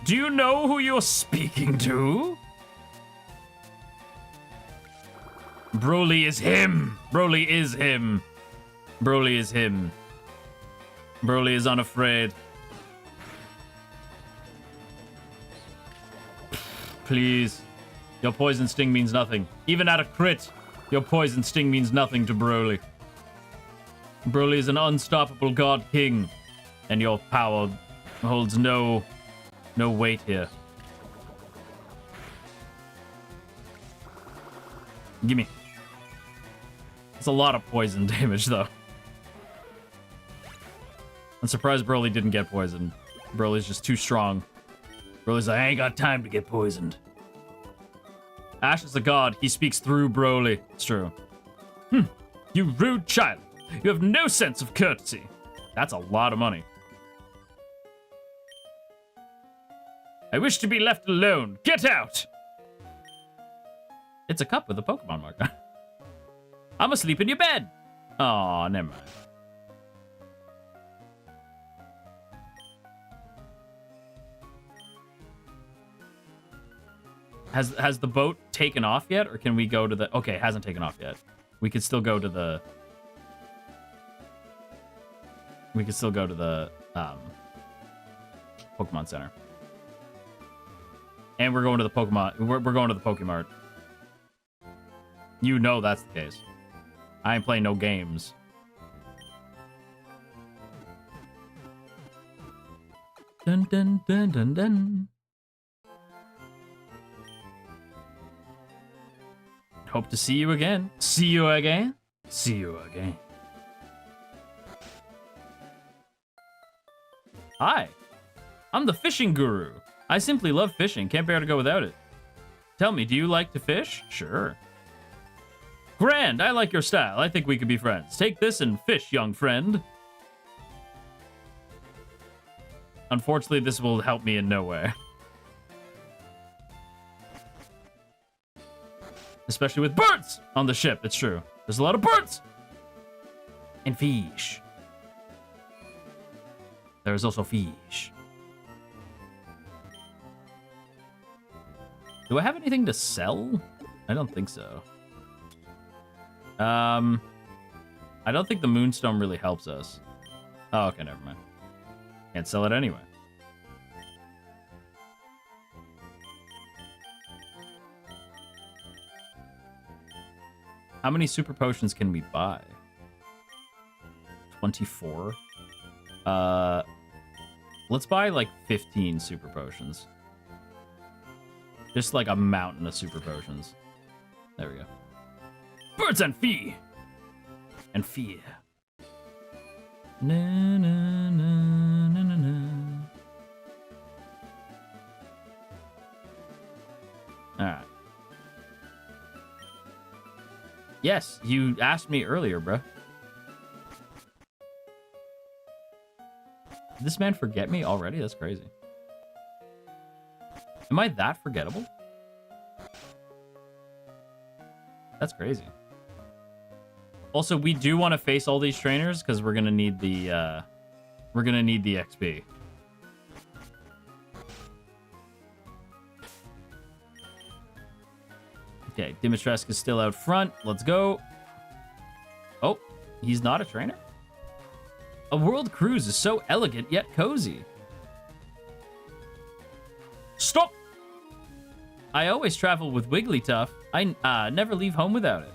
Do you know who you're speaking to? Broly is him. Broly is him. Broly is him. Broly is unafraid. Please. Your poison sting means nothing. Even at a crit, your poison sting means nothing to Broly. Broly is an unstoppable god king, and your power holds no weight here. Gimme. It's a lot of poison damage, though. I'm surprised Broly didn't get poisoned. Broly's just too strong. Broly's like, I ain't got time to get poisoned. Ash is a god. He speaks through Broly. It's true. You rude child. You have no sense of courtesy. That's a lot of money. I wish to be left alone. Get out! It's a cup with a Pokemon mark on it. I'm asleep in your bed. Aw, never mind. Has the boat taken off yet, or can we go to the... Okay, it hasn't taken off yet. We could still go to the... We could still go to the Pokemon Center. And we're going to the Pokemon... We're going to the Pokemart. You know that's the case. I ain't playing no games. Dun dun dun dun dun. Hope to see you again. See you again. See you again. Hi. I'm the fishing guru. I simply love fishing. Can't bear to go without it. Tell me, do you like to fish? Sure. Grand, I like your style. I think we could be friends. Take this and fish, young friend. Unfortunately, this will help me in no way. Especially with birds on the ship, it's true. There's a lot of birds. And fish. There's also fish. Do I have anything to sell? I don't think so. I don't think the Moonstone really helps us. Oh, okay, never mind. Can't sell it anyway. How many super potions can we buy? 24. Let's buy like 15 super potions. Just like a mountain of super potions. There we go. Birds and fee! And fear. Na, na, na, na, na, na. Alright. Yes, you asked me earlier, bro. Did this man forget me already? That's crazy. Am I that forgettable? That's crazy. Also, we do want to face all these trainers because we're gonna need the XP. Okay, Dimitresque is still out front. Let's go. Oh, he's not a trainer? A world cruise is so elegant yet cozy. Stop! I always travel with Wigglytuff. I never leave home without it.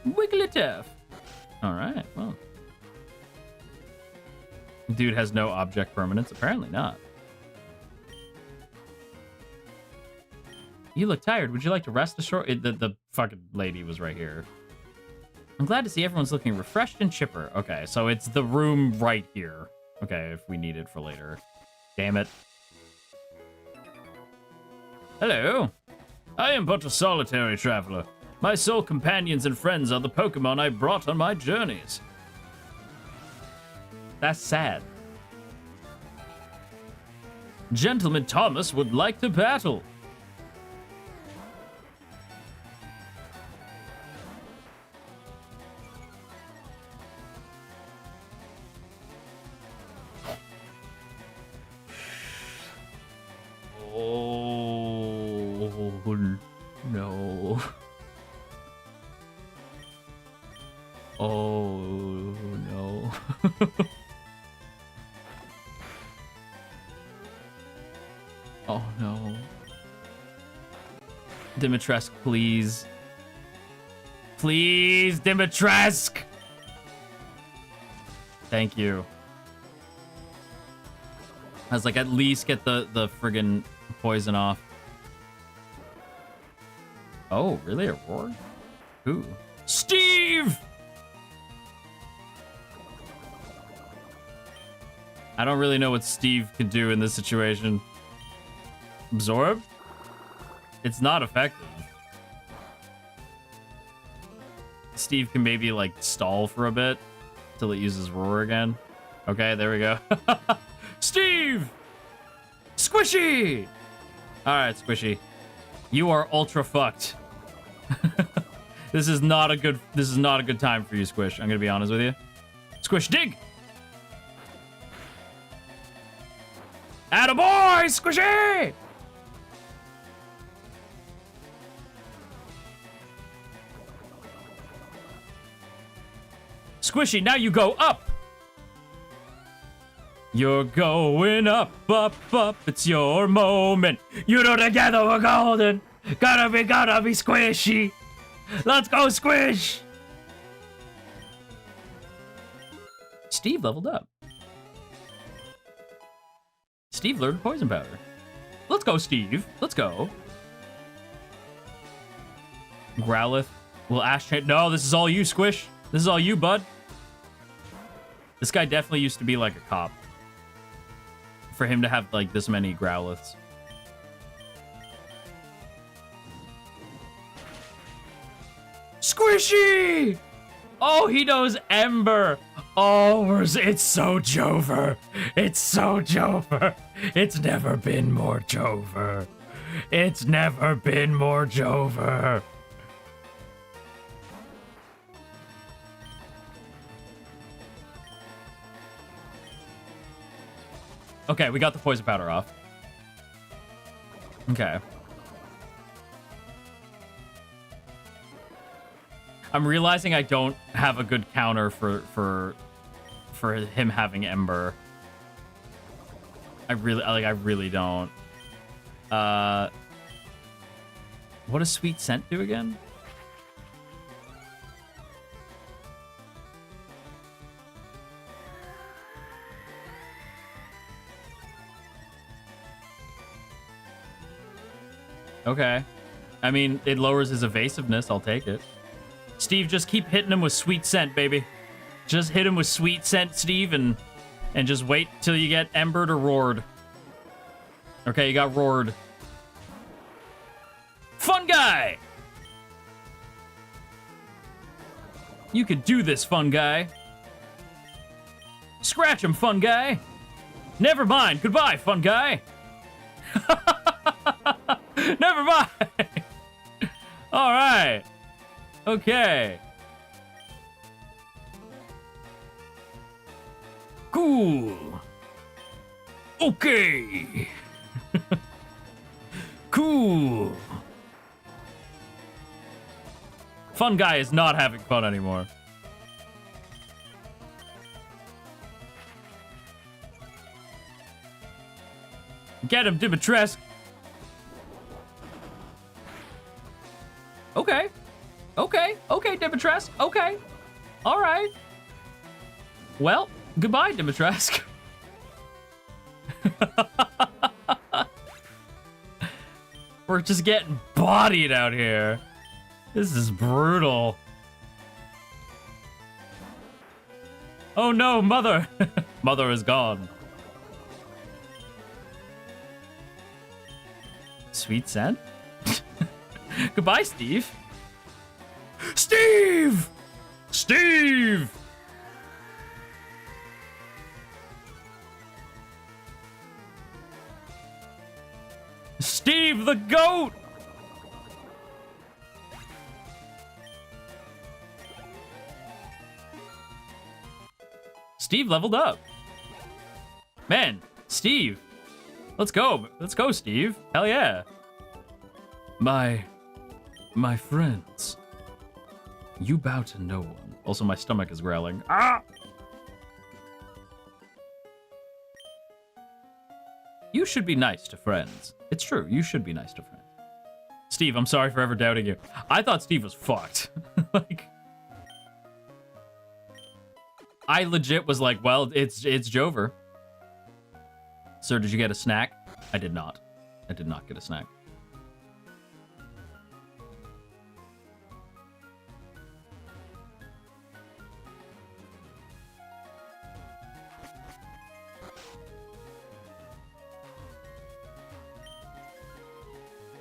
Wigglytuff. Alright, well. Dude has no object permanence. Apparently not. You look tired. Would you like to rest a short... The fucking lady was right here. I'm glad to see everyone's looking refreshed and chipper. Okay, so it's the room right here. Okay, if we need it for later. Damn it. Hello. I am but a solitary traveler. My sole companions and friends are the Pokemon I brought on my journeys. That's sad. Gentleman Thomas would like to battle. No. Oh, no. Oh, no. Dimitresque, please. Please, Dimitresque! Thank you. I was like, at least get the friggin' poison off. Oh, really? A roar? Who? Steve! I don't really know what Steve can do in this situation. Absorb? It's not effective. Steve can maybe, like, stall for a bit till it uses roar again. Okay, there we go. Steve! Squishy! Alright, Squishy. You are ultra fucked. This is not a good time for you, Squish. I'm gonna be honest with you. Squish, dig! Attaboy, Squishy! Squishy, now you go up. You're going up, up, up. It's your moment. You know together we're golden. Gotta be squishy. Let's go squish. Steve leveled up. Steve learned poison powder. Let's go, Steve. Let's go. Growlithe. Will Ash... No, this is all you, Squish. This is all you, bud. This guy definitely used to be like a cop. For him to have, like, this many Growliths. Squishy! Oh, he knows Ember. Oh, it's so Jover. It's so Jover. It's never been more Jover. It's never been more Jover. Okay, we got the poison powder off. Okay. I'm realizing I don't have a good counter for him having Ember. I really don't. What does Sweet Scent do again? Okay. I mean, it lowers his evasiveness. I'll take it. Steve, just keep hitting him with Sweet Scent, baby. Just hit him with Sweet Scent, Steve, and just wait till you get Embered or Roared. Okay, you got Roared. Fun guy! You can do this, fun guy. Scratch him, fun guy. Never mind. Goodbye, fun guy. Never mind. All right. Okay. Cool. Okay. Cool. Fun guy is not having fun anymore. Get him, Dimitresque. Okay. Okay. Okay, Dimitresque. Okay. All right. Well, goodbye, Dimitresque. We're just getting bodied out here. This is brutal. Oh no, Mother. Mother is gone. Sweet Scent? Goodbye, Steve. Steve! Steve! Steve the goat! Steve leveled up. Man, Steve. Let's go. Let's go, Steve. Hell yeah. My friends. You bow to no one. Also, my stomach is growling. Ah! You should be nice to friends. It's true. You should be nice to friends. Steve, I'm sorry for ever doubting you. I thought Steve was fucked. Like, I legit was like, well, it's Jover. Sir, did you get a snack? I did not. I did not get a snack.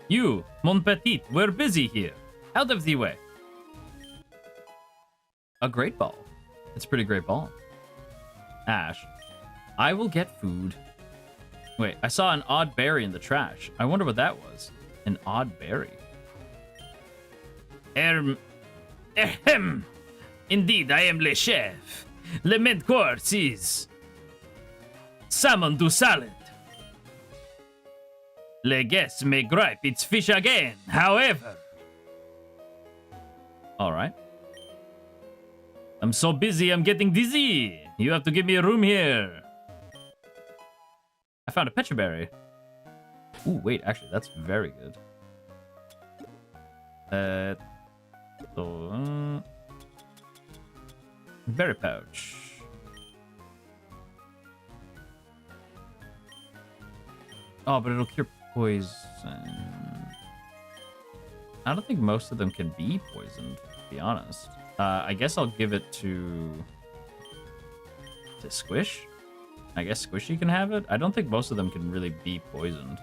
You, mon petit, we're busy here. Out of the way. A great ball. It's a pretty great ball. Ash, I will get food. Wait, I saw an odd berry in the trash. I wonder what that was. An odd berry. Ahem. Indeed, I am le chef. Le main course is salmon du salad. Le guest may gripe it's fish again, however. All right. I'm so busy, I'm getting dizzy. You have to give me a room here. I found a petraberry. Ooh, wait, actually, that's very good. Berry pouch. Oh, but it'll cure poison. I don't think most of them can be poisoned, to be honest. I guess I'll give it to Squish. I guess Squishy can have it. I don't think most of them can really be poisoned.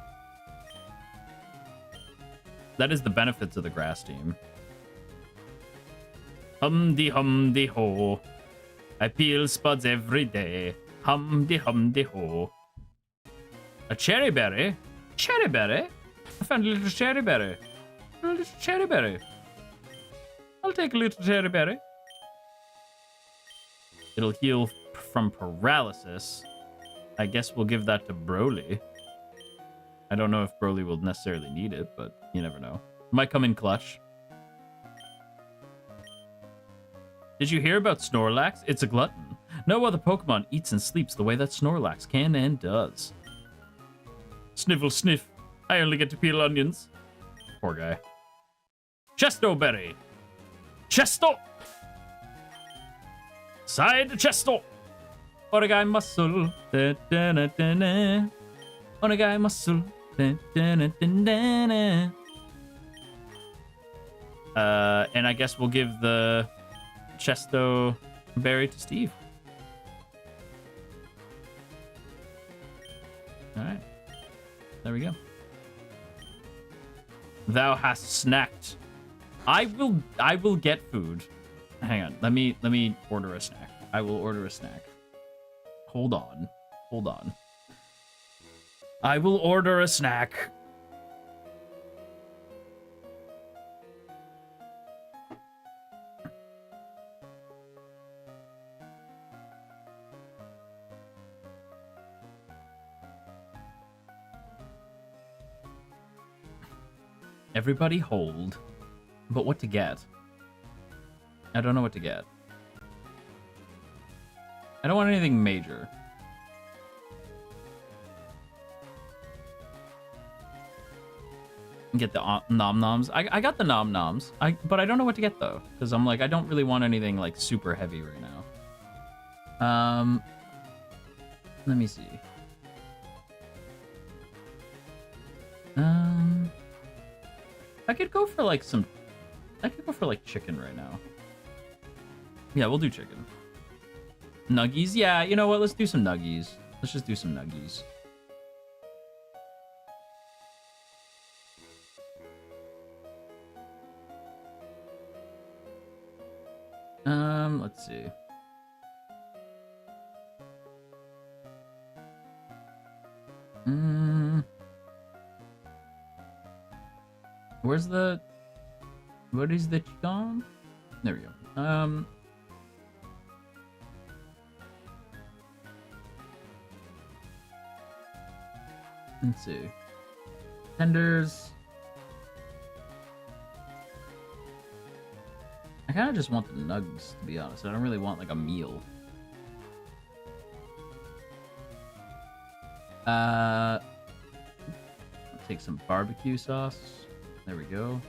That is the benefit to the grass team. Humdy ho. I peel spuds every day. Humdy ho. A cherry berry? Cherry berry? I found a little cherry berry. A little cherry berry. I'll take a little cherry berry. It'll heal from paralysis. I guess we'll give that to Broly. I don't know if Broly will necessarily need it, but you never know. Might come in clutch. Did you hear about Snorlax? It's a glutton. No other Pokemon eats and sleeps the way that Snorlax can and does. Sniffle sniff. I only get to peel onions. Poor guy. Chesto berry. Chesto! Side Chesto! Onegai muscle. Da, da, da, da, da. Onegai muscle. Da, da, da, da, da. And I guess we'll give the Chesto berry to Steve. Alright. There we go. Thou hast snacked. I will get food. Hang on. Let me order a snack. I will order a snack. Hold on. Hold on. I will order a snack. Everybody hold. But what to get? I don't know what to get. I don't want anything major. Get the nom-noms. I got the nom-noms. But I don't know what to get, though. Because I'm like, I don't really want anything, like, super heavy right now. Let me see. I could go for, like, some... I could go for, like, chicken right now. Yeah, we'll do chicken. Nuggies? Yeah, you know what? Let's do some nuggies. Let's just do some nuggies. Let's see. Where's the... What is the chicken? There we go. Let's see. Tenders. I kind of just want the nugs, to be honest. I don't really want, like, a meal. I'll take some barbecue sauce. There we go.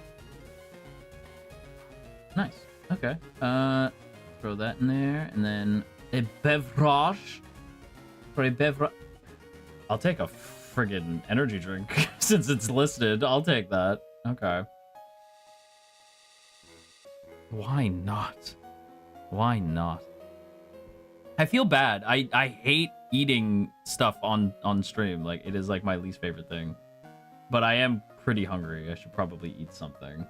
Nice. Okay. Throw that in there. And then a beverage. For a beverage. I'll take a friggin' energy drink since it's listed. I'll take that. Okay. Why not? Why not? I feel bad. I hate eating stuff on stream. Like, it is like my least favorite thing. But I am pretty hungry. I should probably eat something.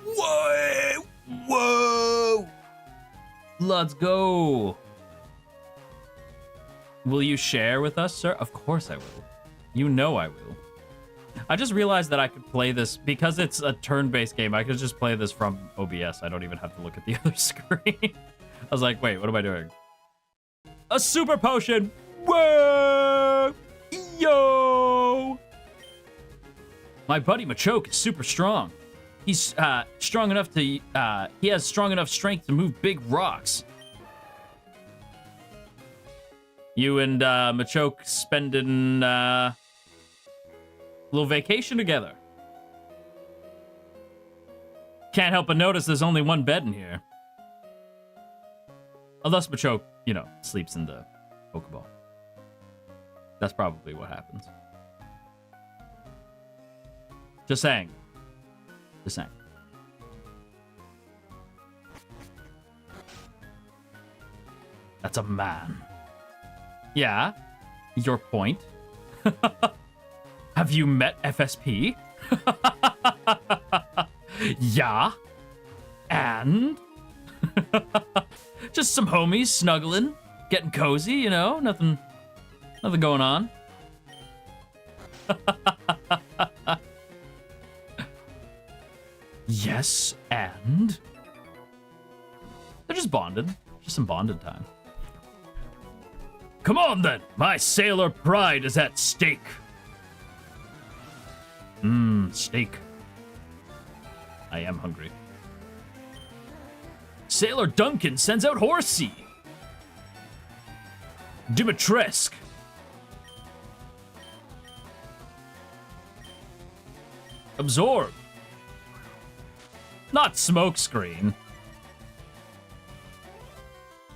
Whoa! Whoa! Let's go! Will you share with us, sir? Of course I will. You know I will. I just realized that I could play this, because it's a turn-based game, I could just play this from OBS. I don't even have to look at the other screen. I was like, wait, what am I doing? A super potion! Whoa! Yo! My buddy Machoke is super strong. He's strong enough to he has strong enough strength to move big rocks. You and Machoke spending a little vacation together. Can't help but notice there's only one bed in here. Unless Machoke, you know, sleeps in the Pokeball. That's probably what happens. Just saying. Just saying. That's a man. Yeah. Your point. Have you met FSP? Yeah. And? Just some homies snuggling, getting cozy, you know? Nothing going on. Yes, and? They're just bonded. Just some bonded time. Come on, then. My sailor pride is at stake. Steak. I am hungry. Sailor Duncan sends out Horsey. Dimitresque. Absorb. Not smokescreen.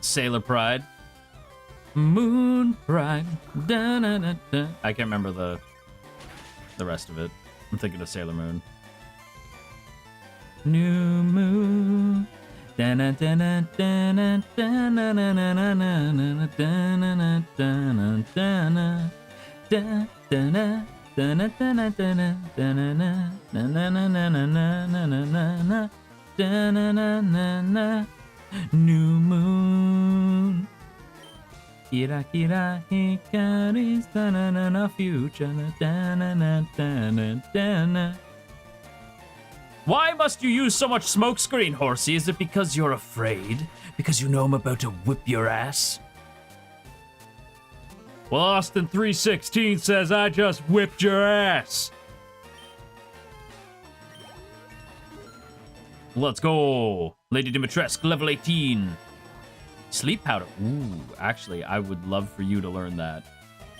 Sailor Pride. Moon Pride. Da, da, da, da. I can't remember the rest of it. I'm thinking of Sailor Moon. New moon. Da, da, da, da, da, da, da, da, da, da, da, da, da, New moon. Kira kira hikari na future. Why must you use so much smokescreen, Horsey? Is it because you're afraid? Because you know I'm about to whip your ass? Well, Austin 316 says I just whipped your ass. Let's go. Lady Dimitresque, level 18. Sleep powder. Ooh, actually, I would love for you to learn that.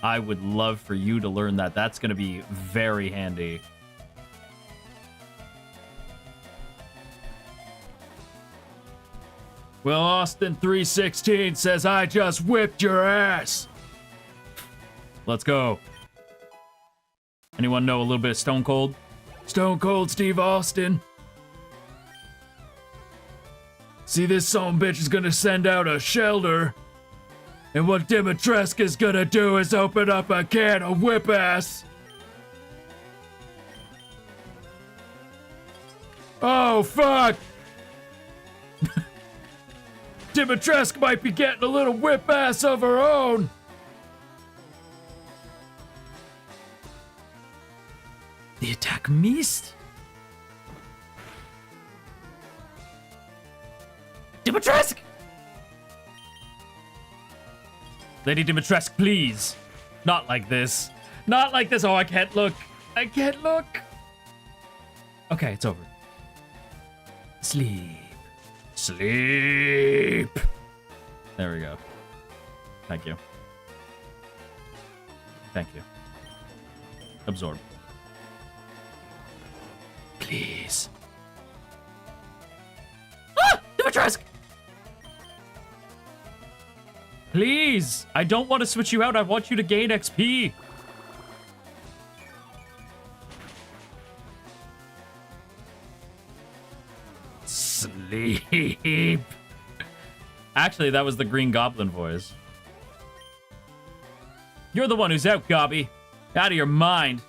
I would love for you to learn that. That's going to be very handy. Well, Austin 316 says I just whipped your ass. Let's go. Anyone know a little bit of Stone Cold? Stone Cold Steve Austin. See, this sumbitch is gonna send out a shelter. And what Dimitresque is gonna do is open up a can of whip ass. Oh, fuck. Dimitresque might be getting a little whip ass of her own. The attack missed. Dimitresque! Lady Dimitresque, please. Not like this. Not like this. Oh, I can't look. I can't look. Okay, it's over. Sleep. Sleep. There we go. Thank you. Thank you. Absorb. Please. Ah! Dimitresque! Please! I don't want to switch you out. I want you to gain XP. Sleep. Actually, that was the Green Goblin voice. You're the one who's out, Gobby. Out of your mind.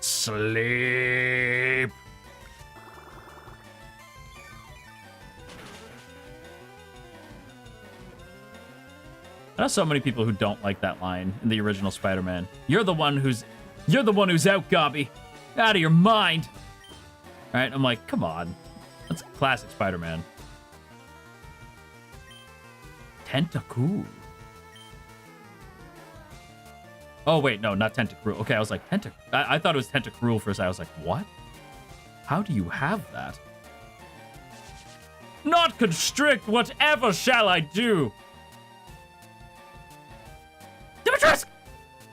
Sleep. I know so many people who don't like that line in the original Spider-Man. You're the one who's out, Gobby. Out of your mind. All right, I'm like, come on. That's classic Spider-Man. Tentacool. Oh, wait, no, not Tentacruel. Okay, I was like, I thought it was Tentacruel for a second. I was like, what? How do you have that? Not constrict, whatever shall I do? Dimitresque!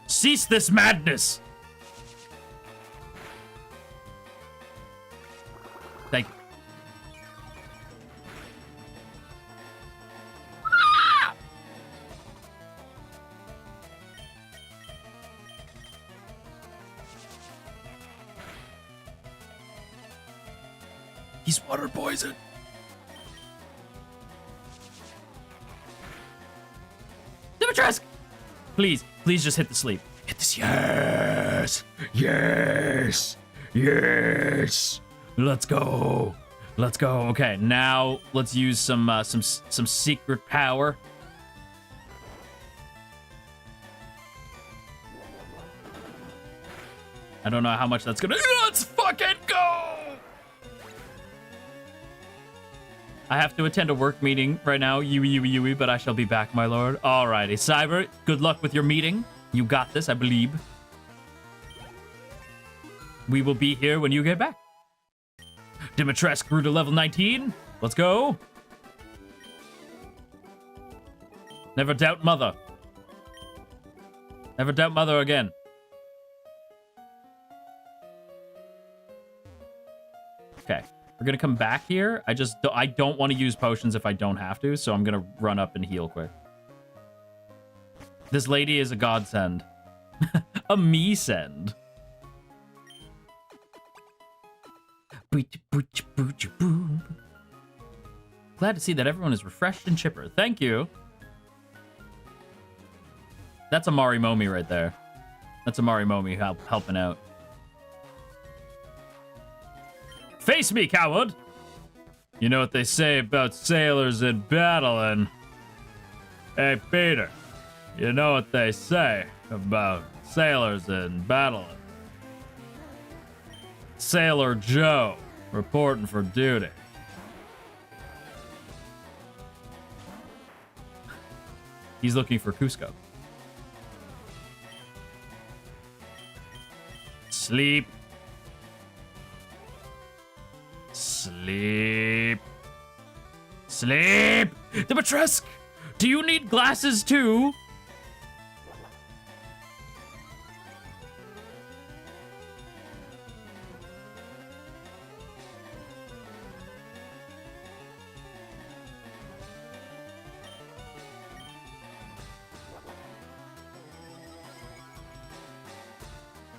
Cease this madness! Thank you. He's water poison. Dimitresque! Please just hit the sleep. Hit this. Yes! Yes! Yes! Let's go. Let's go. Okay, now let's use some secret power. I don't know how much that's gonna. Let's fucking go! I have to attend a work meeting right now, Yui, but I shall be back, my lord. Alrighty, Cyber, good luck with your meeting. You got this, I believe. We will be here when you get back. Dimitresque grew to level 19. Let's go. Never doubt mother. Never doubt mother again. Okay. We're gonna come back here. I don't want to use potions if I don't have to, so I'm gonna run up and heal quick. This lady is a godsend. A me-send. Glad to see that everyone is refreshed and chipper. Thank you. That's a Marimomi right there. That's a Marimomi helping out. Face me, coward! You know what they say about sailors in battle, and... Hey, Peter. You know what they say about sailors in battle. Sailor Joe, reporting for duty. He's looking for Cusco. Sleep. Sleep. Sleep! Dimitresque! Do you need glasses too?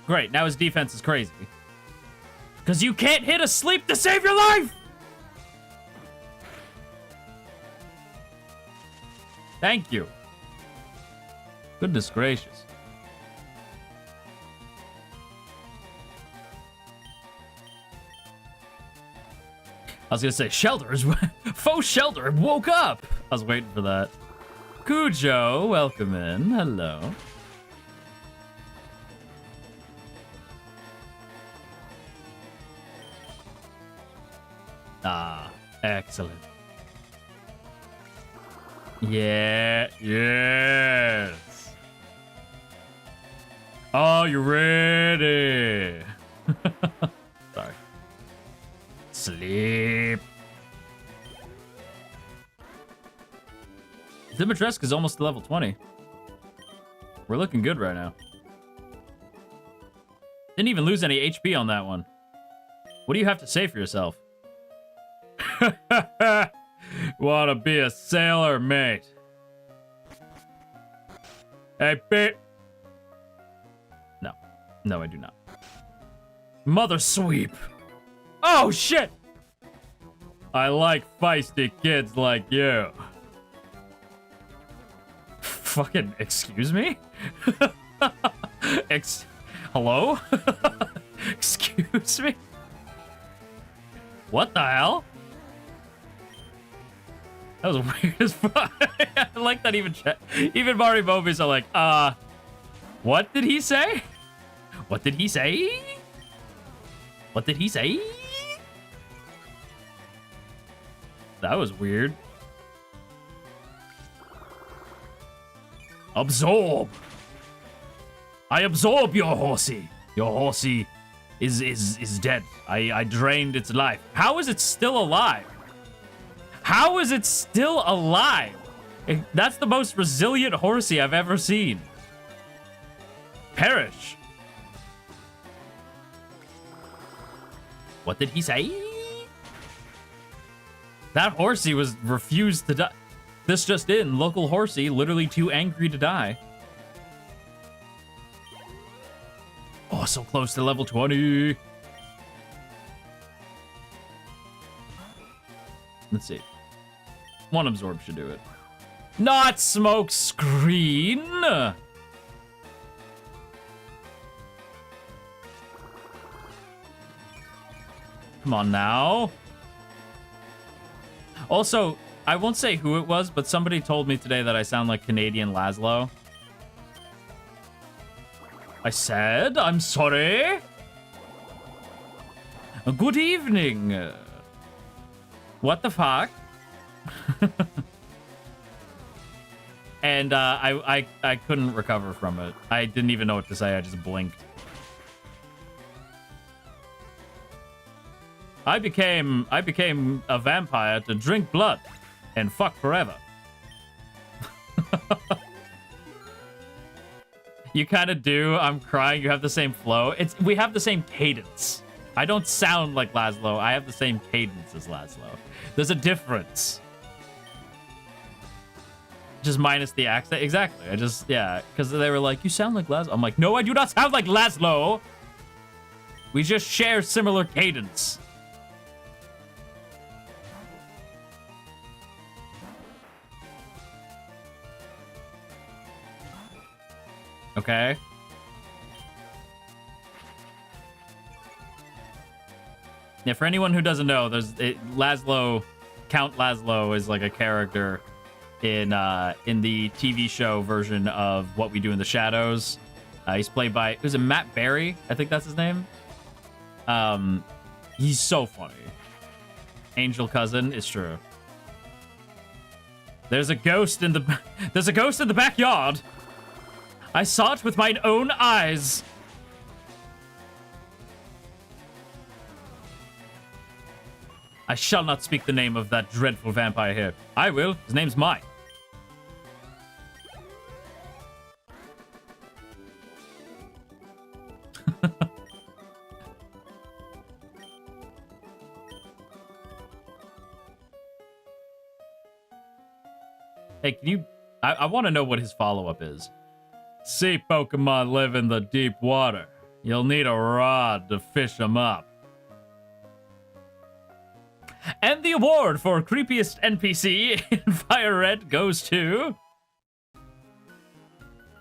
Great, now his defense is crazy. Because you can't hit a sleep to save your life! Thank you. Goodness gracious. I was gonna say, shelters. Faux shelter woke up. I was waiting for that. Cujo, welcome in. Hello. Ah, excellent. Yeah, yes. Oh, you're ready. Sorry. Sleep. Dimitresque is almost to level 20. We're looking good right now. Didn't even lose any HP on that one. What do you have to say for yourself? Wanna be a sailor, mate? Hey, Pete. No. No, I do not. Mother sweep. Oh, shit! I like feisty kids like you. Fucking excuse me? Hello? Excuse me? What the hell? That was weird as fuck. I like that even Mari Mobies are like, what did he say? What did he say? What did he say? That was weird. Absorb. I absorb your horsey. Your horsey is dead. I drained its life. How is it still alive? How is it still alive? That's the most resilient horsey I've ever seen. Perish. What did he say? That horsey was refused to die. This just in, local horsey, literally too angry to die. Oh, so close to level 20. Let's see. One absorb should do it. Not smoke screen. Come on now. Also, I won't say who it was, but somebody told me today that I sound like Canadian Laszlo. I said, I'm sorry. Good evening. What the fuck? And I couldn't recover from it. I didn't even know what to say. I just blinked. I became a vampire to drink blood and fuck forever. You kind of do. I'm crying. You have the same flow. We have the same cadence. I don't sound like Laszlo. I have the same cadence as Laszlo. There's a difference. Just minus the accent. Exactly. Yeah. Because they were like, you sound like Laszlo. I'm like, no, I do not sound like Laszlo. We just share similar cadence. Okay. Yeah, for anyone who doesn't know, Laszlo, Count Laszlo is like a character in the TV show version of What We Do in the Shadows. He's played by, was it Matt Berry? I think that's his name. He's so funny. Angel cousin, it's true. There's a ghost in the backyard. I saw it with mine own eyes. I shall not speak the name of that dreadful vampire here. I will. His name's mine. Hey, can you... I want to know what his follow-up is. Sea Pokemon live in the deep water. You'll need a rod to fish them up. And the award for creepiest NPC in Fire Red goes to...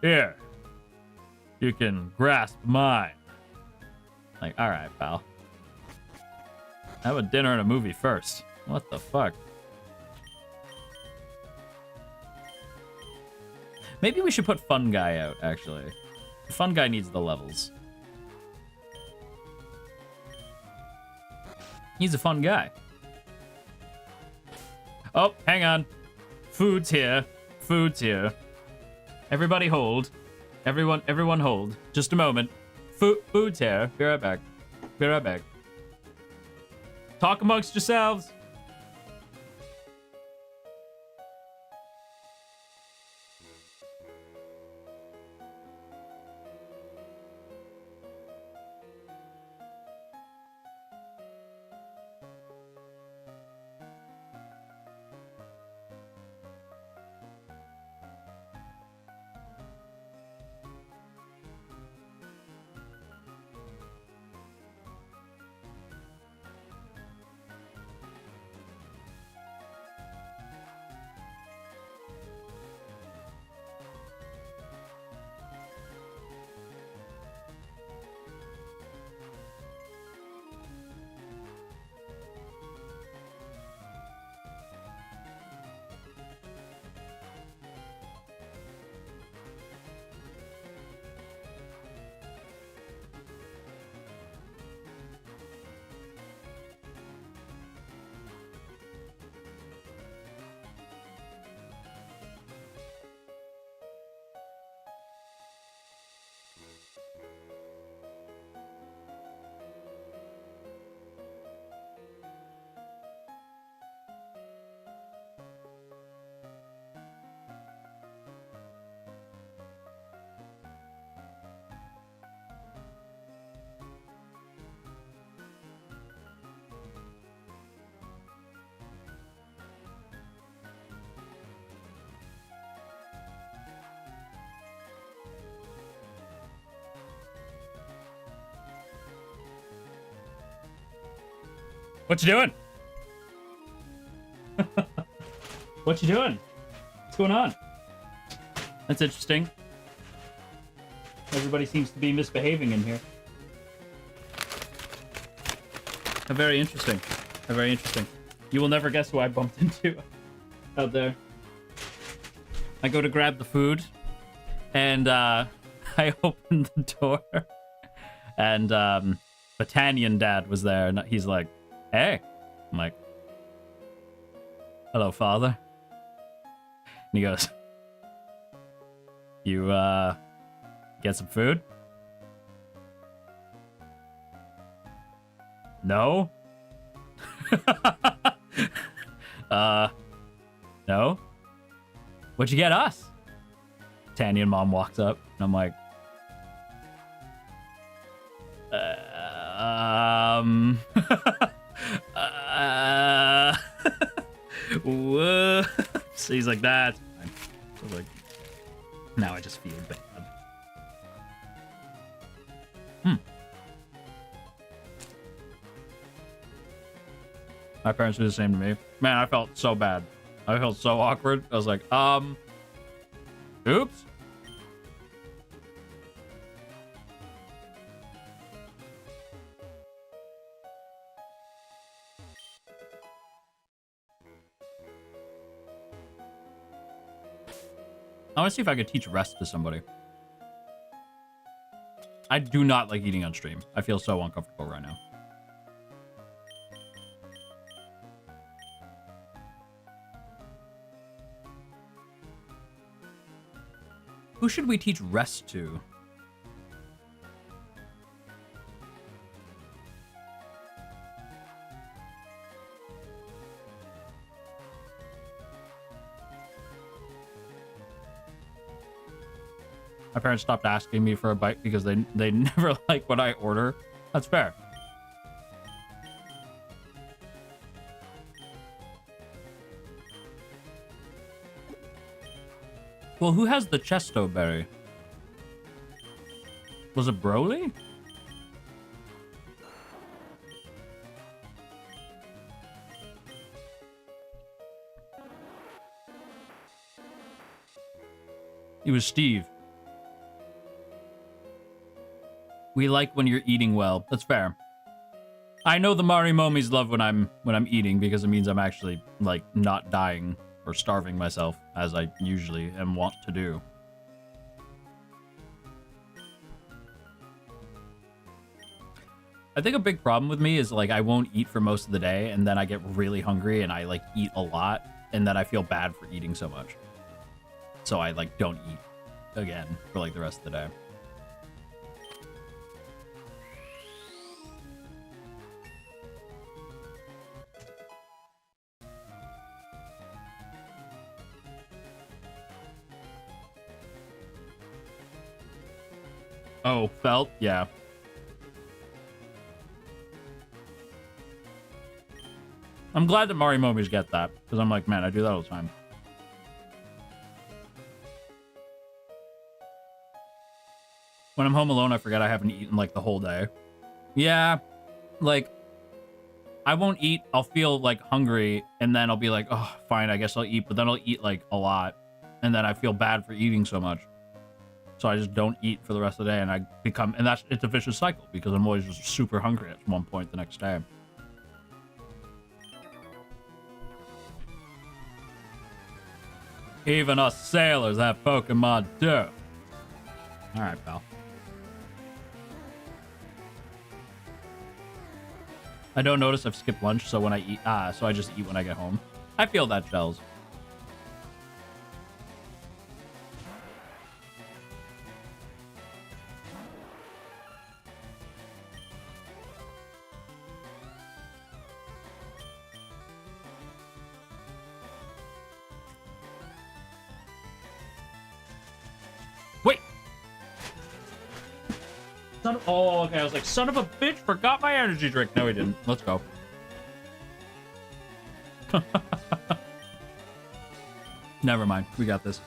Here. You can grasp mine. Like, alright, pal. Have a dinner and a movie first. What the fuck? Maybe we should put Fun Guy out, actually. Fun Guy needs the levels. He's a fun guy. Oh, hang on. Food's here. Food's here. Everybody hold. Everyone hold. Just a moment. Food's here. Be right back. Be right back. Talk amongst yourselves. What you doing? What you doing? What's going on? That's interesting. Everybody seems to be misbehaving in here. Very interesting. Very interesting. You will never guess who I bumped into out there. I go to grab the food, and I open the door, and Battanian Dad was there, and he's like, "Hey," I'm like, "Hello, Father." And he goes, "You get some food?" No. No. What'd you get us? Tanyan Mom walks up, and I'm like, whoops. He's like, that's fine. I was like, now I just feel bad. My parents do the same to me. Man, I felt so bad. I felt so awkward. I was like, oops. I want to see if I could teach rest to somebody. I do not like eating on stream. I feel so uncomfortable right now. Who should we teach rest to? My parents stopped asking me for a bite because they never like what I order. That's fair. Well, who has the Chesto berry? Was it Broly? It was Steve. We like when you're eating well. That's fair. I know the Marimomis love when I'm eating because it means I'm actually like not dying or starving myself as I usually am wont to do. I think a big problem with me is like I won't eat for most of the day and then I get really hungry and I like eat a lot and then I feel bad for eating so much. So I like don't eat again for like the rest of the day. Oh, felt? Yeah. I'm glad that Marimomis get that, because I'm like, man, I do that all the time. When I'm home alone, I forget I haven't eaten, like, the whole day. Yeah, like, I won't eat, I'll feel, like, hungry, and then I'll be like, oh, fine, I guess I'll eat, but then I'll eat, like, a lot, and then I feel bad for eating so much. So I just don't eat for the rest of the day, and it's a vicious cycle, because I'm always just super hungry at one point the next day. Even us sailors have Pokemon too. Alright, pal. I don't notice I've skipped lunch, so when I eat, so I just eat when I get home. I feel that, Shells. Oh, okay. I was like, son of a bitch, forgot my energy drink. No, he didn't. Let's go. Never mind. We got this.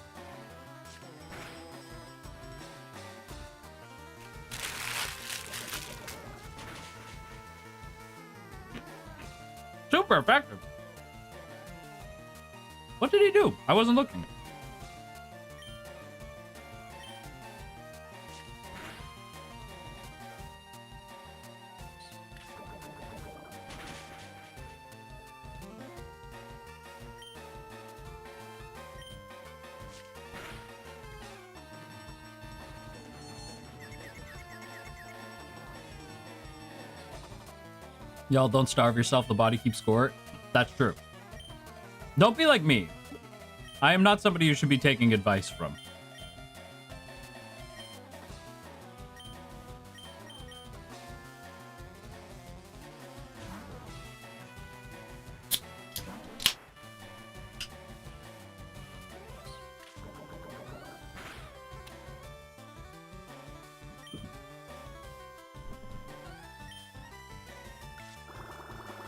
super effective. What did he do? I wasn't looking. Y'all don't starve yourself. The body keeps score. That's true. Don't be like me. I am not somebody you should be taking advice from.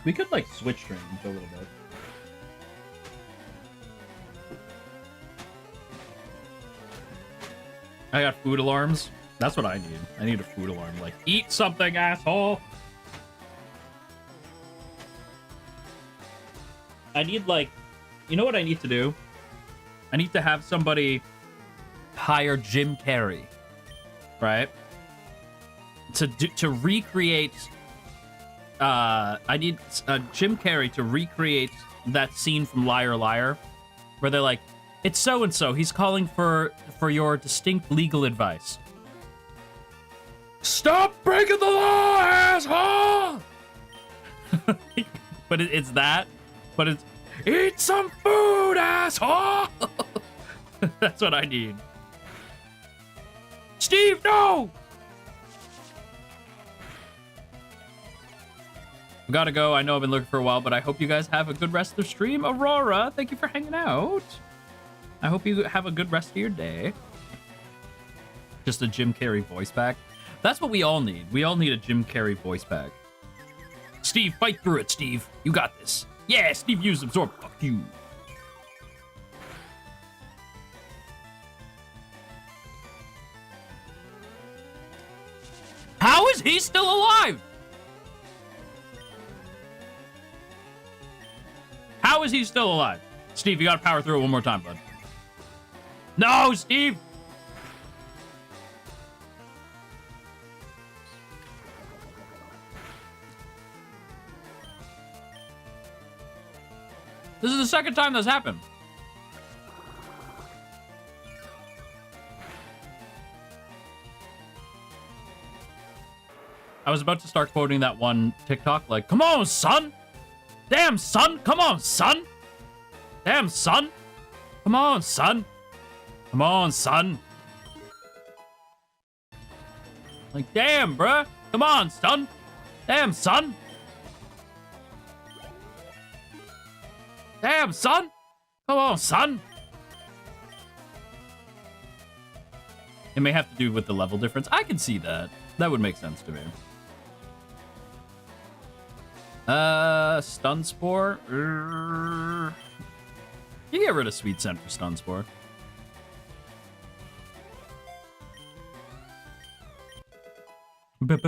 We could, like, switch trains a little bit. I got food alarms. That's what I need. I need a food alarm. Like, eat something, asshole! I need, like... You know what I need to do? I need to have somebody hire Jim Carrey. Right? To recreate... I need Jim Carrey to recreate that scene from Liar Liar, where they're like, "It's so and so. He's calling for your distinct legal advice." Stop breaking the law, asshole! But it's that. But it's eat some food, asshole. That's what I need. Steve, no! Gotta go. I know I've been looking for a while, but I hope you guys have a good rest of the stream. Aurora, thank you for hanging out. I hope you have a good rest of your day. Just a Jim Carrey voice pack. That's what we all need. We all need a Jim Carrey voice pack. Steve, fight through it, Steve. You got this. Yeah, Steve used absorb. Fuck you. How is he still alive? How is he still alive? Steve, you gotta power through it one more time, bud. No, Steve! This is the second time that's happened. I was about to start quoting that one TikTok, like, "Come on, son! Damn, son! Come on, son! Damn, son! Come on, son! Come on, son!" Like, damn, bruh! Come on, son! Damn, son! Damn, son! Come on, son! It may have to do with the level difference. I can see that. That would make sense to me. Stun Spore? You get rid of Sweet Scent for Stun Spore. But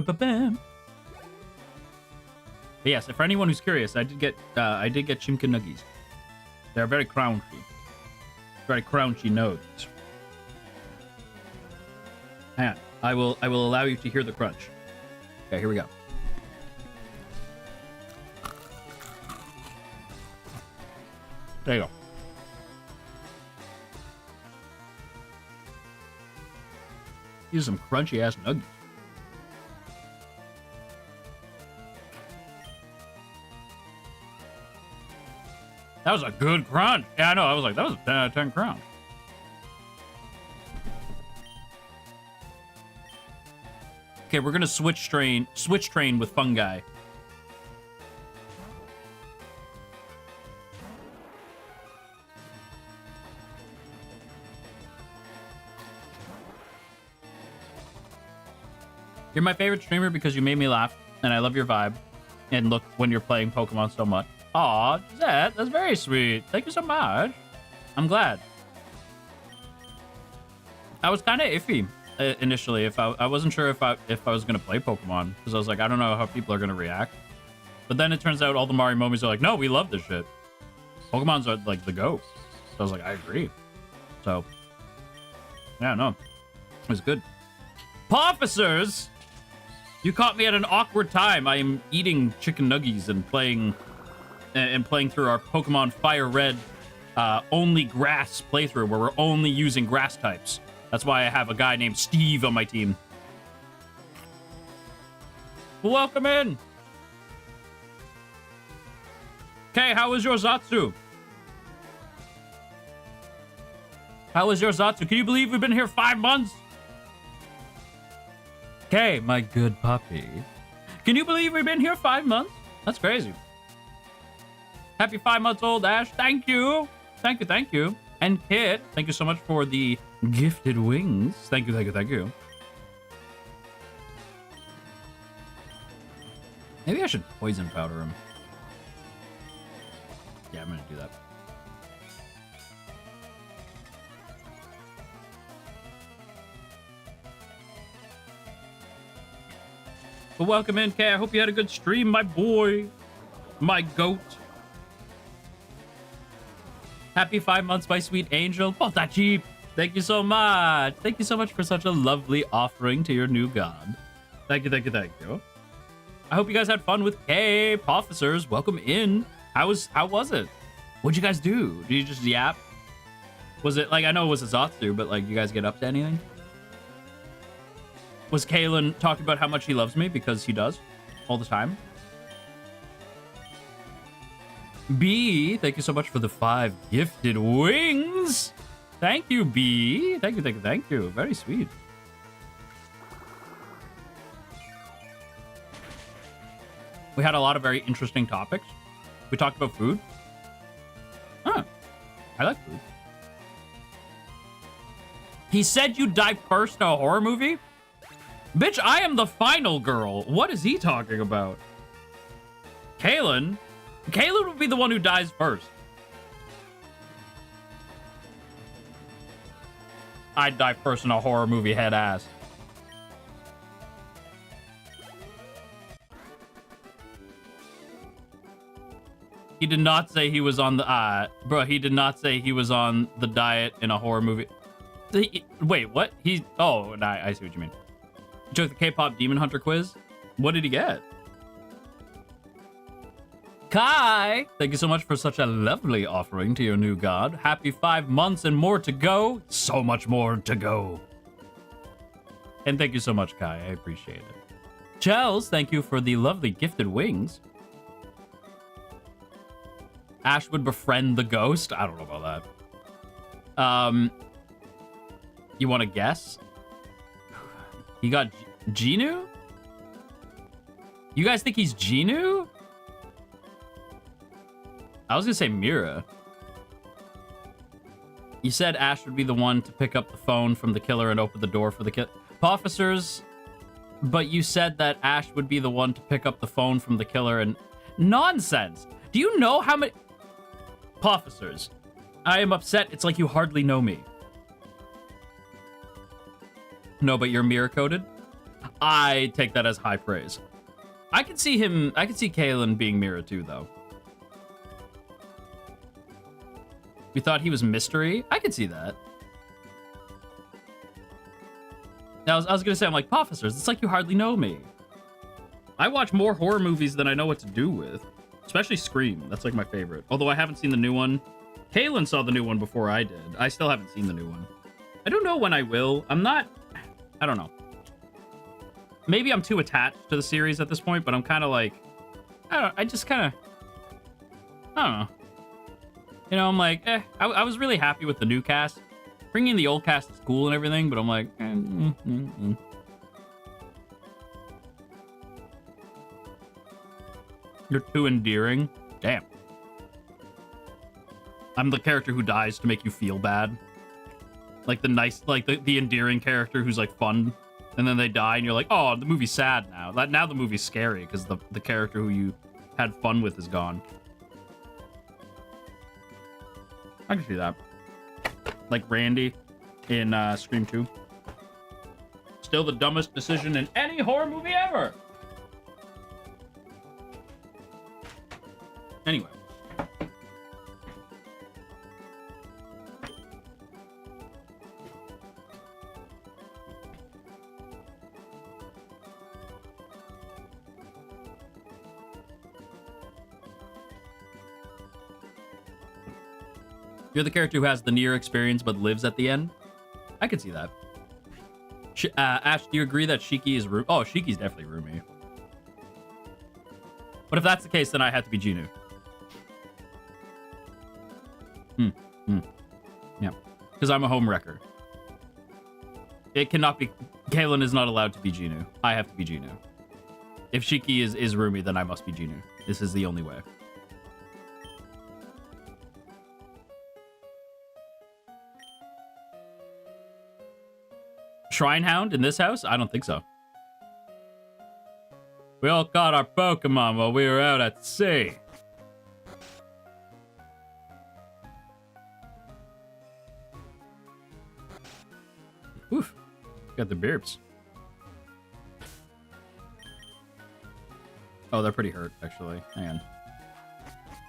yes, for anyone who's curious, I did get Chimka Nuggies. They're very crunchy. Very crunchy notes. Hang on. I will allow you to hear the crunch. Okay, here we go. There you go. These are some crunchy ass nuggets. That was a good crunch. Yeah, I know. I was like, that was a 10 out of 10 crunch. Okay, we're gonna switch train with fungi. You're my favorite streamer because you made me laugh, and I love your vibe. And look, when you're playing Pokemon so much. Aw, Zed, that's very sweet. Thank you so much. I'm glad. I was kind of iffy initially. I wasn't sure if I was gonna play Pokemon because I was like, I don't know how people are gonna react. But then it turns out all the Mario mommies are like, no, we love this shit. Pokemon's are like the GOAT. So I was like, I agree. So, yeah, no. It was good. Officers! You caught me at an awkward time. I am eating chicken nuggies and playing through our Pokemon Fire Red only grass playthrough where we're only using grass types. That's why I have a guy named Steve on my team. Welcome in. Okay, how was your Zatsu? How was your Zatsu? Can you believe we've been here 5 months? Okay, my good puppy. Can you believe we've been here 5 months? That's crazy. Happy 5 months old, Ash. Thank you. Thank you, thank you. And Kit, thank you so much for the gifted wings. Thank you, thank you, thank you. Maybe I should poison powder him. Yeah, I'm gonna do that. Well, welcome in, Kay. I hope you had a good stream, my boy. My goat. Happy 5 months, my sweet angel. Potachi. Thank you so much. Thank you so much for such a lovely offering to your new god. Thank you, thank you, thank you. I hope you guys had fun with Kay. Officers, welcome in. How was it? What'd you guys do? Did you just yap? Was it, like, I know it was a Zatsu, but, like, you guys get up to anything? Was Kalen talking about how much he loves me? Because he does. All the time. B, thank you so much for the 5 gifted wings. Thank you, B. Thank you, thank you, thank you. Very sweet. We had a lot of very interesting topics. We talked about food. Huh. I like food. He said you'd die first in a horror movie? Bitch, I am the final girl. What is he talking about? Kalen? Kalen would be the one who dies first. I'd die first in a horror movie, head ass. He did not say he was on the bro, he did not say he was on the diet in a horror movie. Wait, what? Oh, I see what you mean. You took the K-pop Demon Hunter quiz? What did he get? Kai, thank you so much for such a lovely offering to your new god. Happy 5 months and more to go. So much more to go. And thank you so much, Kai. I appreciate it. Chels, thank you for the lovely gifted wings. Ash would befriend the ghost? I don't know about that. You want to guess? He got Genu? You guys think he's Genu? I was gonna say Mira. You said Ash would be the one to pick up the phone from the killer and open the door for the killer. Officers, but you said that Ash would be the one to pick up the phone from the killer and... Nonsense! Do you know how many... Officers, I am upset. It's like you hardly know me. No, but you're mirror coded? I take that as high praise. I could see Kalen being Mira too, though. We thought he was mystery? I could see that. Now, I was gonna say, I'm like, officers, it's like you hardly know me. I watch more horror movies than I know what to do with. Especially Scream. That's like my favorite. Although I haven't seen the new one. Kalen saw the new one before I did. I still haven't seen the new one. I don't know when I will. I don't know. Maybe I'm too attached to the series at this point, but I'm kind of like, I don't know. You know, I'm like, I was really happy with the new cast. Bringing the old cast is cool and everything, but I'm like, You're too endearing. Damn. I'm the character who dies to make you feel bad. Like the nice, like the endearing character who's like fun, and then they die, and you're like, oh, the movie's sad now. Now the movie's scary because the character who you had fun with is gone. I can see that. Like Randy in Scream 2. Still the dumbest decision in any horror movie ever. You're the character who has the near experience but lives at the end. I could see that. Ash, do you agree that Shiki is Rumi? Oh, Shiki's definitely Rumi. But if that's the case, then I have to be Jinu. Yeah. Because I'm a home wrecker. It cannot be... Kalen is not allowed to be Jinu. I have to be Jinu. If Shiki is Rumi, then I must be Jinu. This is the only way. Shrinehound in this house? I don't think so. We all caught our Pokemon while we were out at sea. Oof. Got the beeps. Oh, they're pretty hurt, actually. Hang on.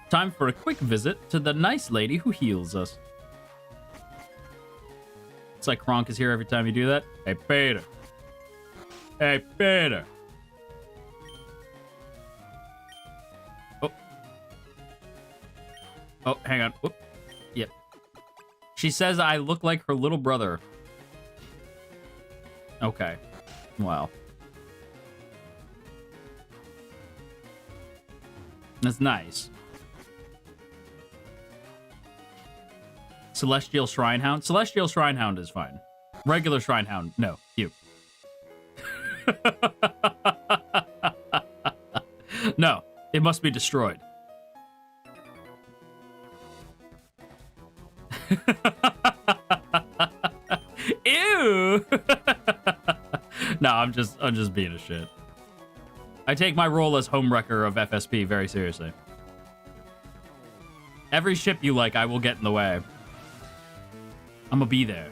Time for a quick visit to the nice lady who heals us. It's like Kronk is here every time you do that. Hey, Peter. Hey, Peter. Oh. Oh, hang on. Whoop. Yep. She says I look like her little brother. Okay. Wow. That's nice. Celestial Shrinehound? Celestial Shrinehound is fine. Regular Shrinehound, no. You. No, it must be destroyed. Ew! No, I'm just being a shit. I take my role as homewrecker of FSP very seriously. Every ship you like, I will get in the way. I'm gonna be there.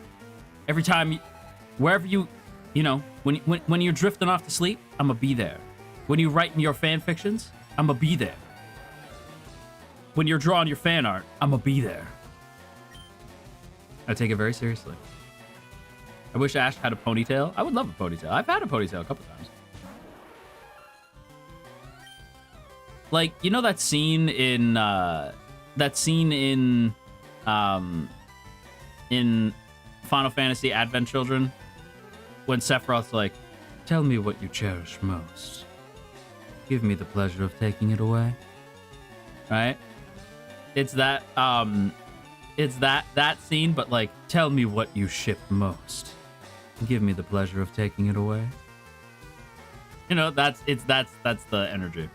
Every time, wherever you know, when you're drifting off to sleep, I'm gonna be there. When you're writing your fan fictions, I'm gonna be there. When you're drawing your fan art, I'm gonna be there. I take it very seriously. I wish Ash had a ponytail. I would love a ponytail. I've had a ponytail a couple times. Like, you know that scene in Final Fantasy Advent Children when Sephiroth's like, tell me what you cherish most. Give me the pleasure of taking it away. Right? It's that scene, but like, tell me what you ship most. Give me the pleasure of taking it away. You know, that's the energy.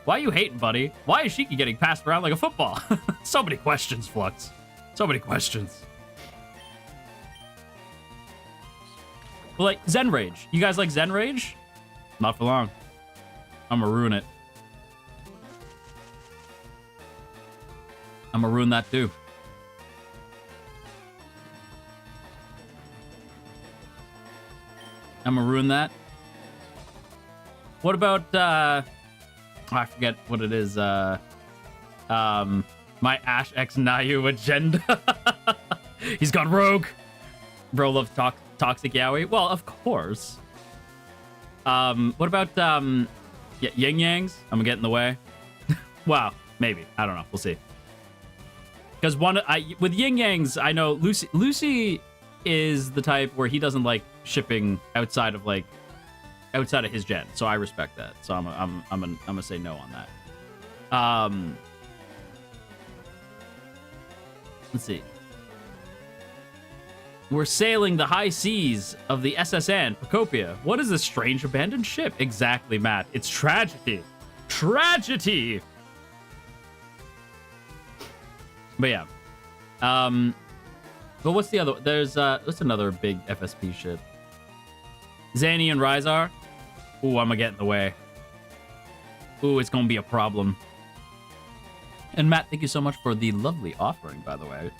Why are you hating, buddy? Why is Shiki getting passed around like a football? So many questions, Flux. So many questions. Well, like, Zen Rage. You guys like Zen Rage? Not for long. I'm gonna ruin it. I'm gonna ruin that too. I'm gonna ruin that. What about, I forget what it is. My Ash X Nayu agenda. He's gone rogue. Bro loves toxic yaoi. Well, of course. What about yeah, yin yangs? I'm gonna get in the way. Wow, maybe. I don't know. We'll see. Because with yin yangs, I know Lucy is the type where he doesn't like shipping outside of his gen, so I respect that. So I'm gonna say no on that. Let's see. We're sailing the high seas of the SSN Pacopia. What is this strange abandoned ship? Exactly, Matt. It's tragedy. Tragedy. But yeah. But what's the other? There's what's another big FSP ship? Zanny and Rizar. Ooh, I'm gonna get in the way. Ooh, it's gonna be a problem. And Matt, thank you so much for the lovely offering, by the way.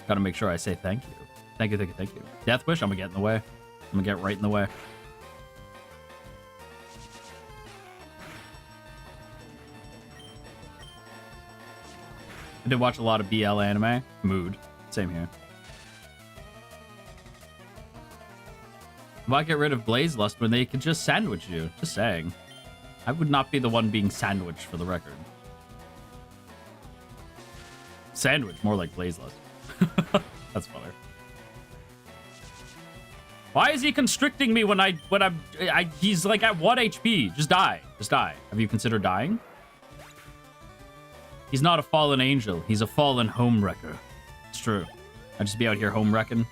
Gotta make sure I say thank you. Thank you, thank you, thank you. Death Wish, I'm gonna get in the way. I'm gonna get right in the way. I did watch a lot of BL anime. Mood. Same here. Why get rid of Blaze Lust when they could just sandwich you? Just saying. I would not be the one being sandwiched, for the record. Sandwich, more like Blazeless. That's funny. Why is he constricting me when he's like at 1 HP? Just die. Just die. Have you considered dying? He's not a fallen angel. He's a fallen homewrecker. It's true. I'd just be out here homewrecking.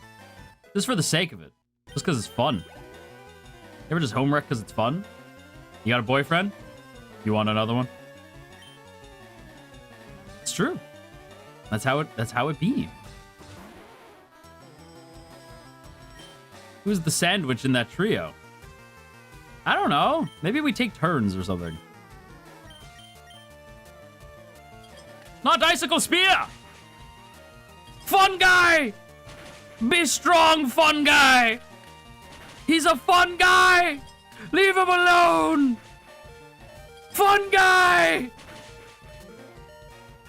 Just for the sake of it. Just because it's fun. You ever just homewreck because it's fun? You got a boyfriend? You want another one? It's true. That's how it be. Who's the sandwich in that trio? I don't know. Maybe we take turns or something. Not icicle spear! Fun guy! Be strong, fun guy! He's a fun guy! Leave him alone! Fun guy!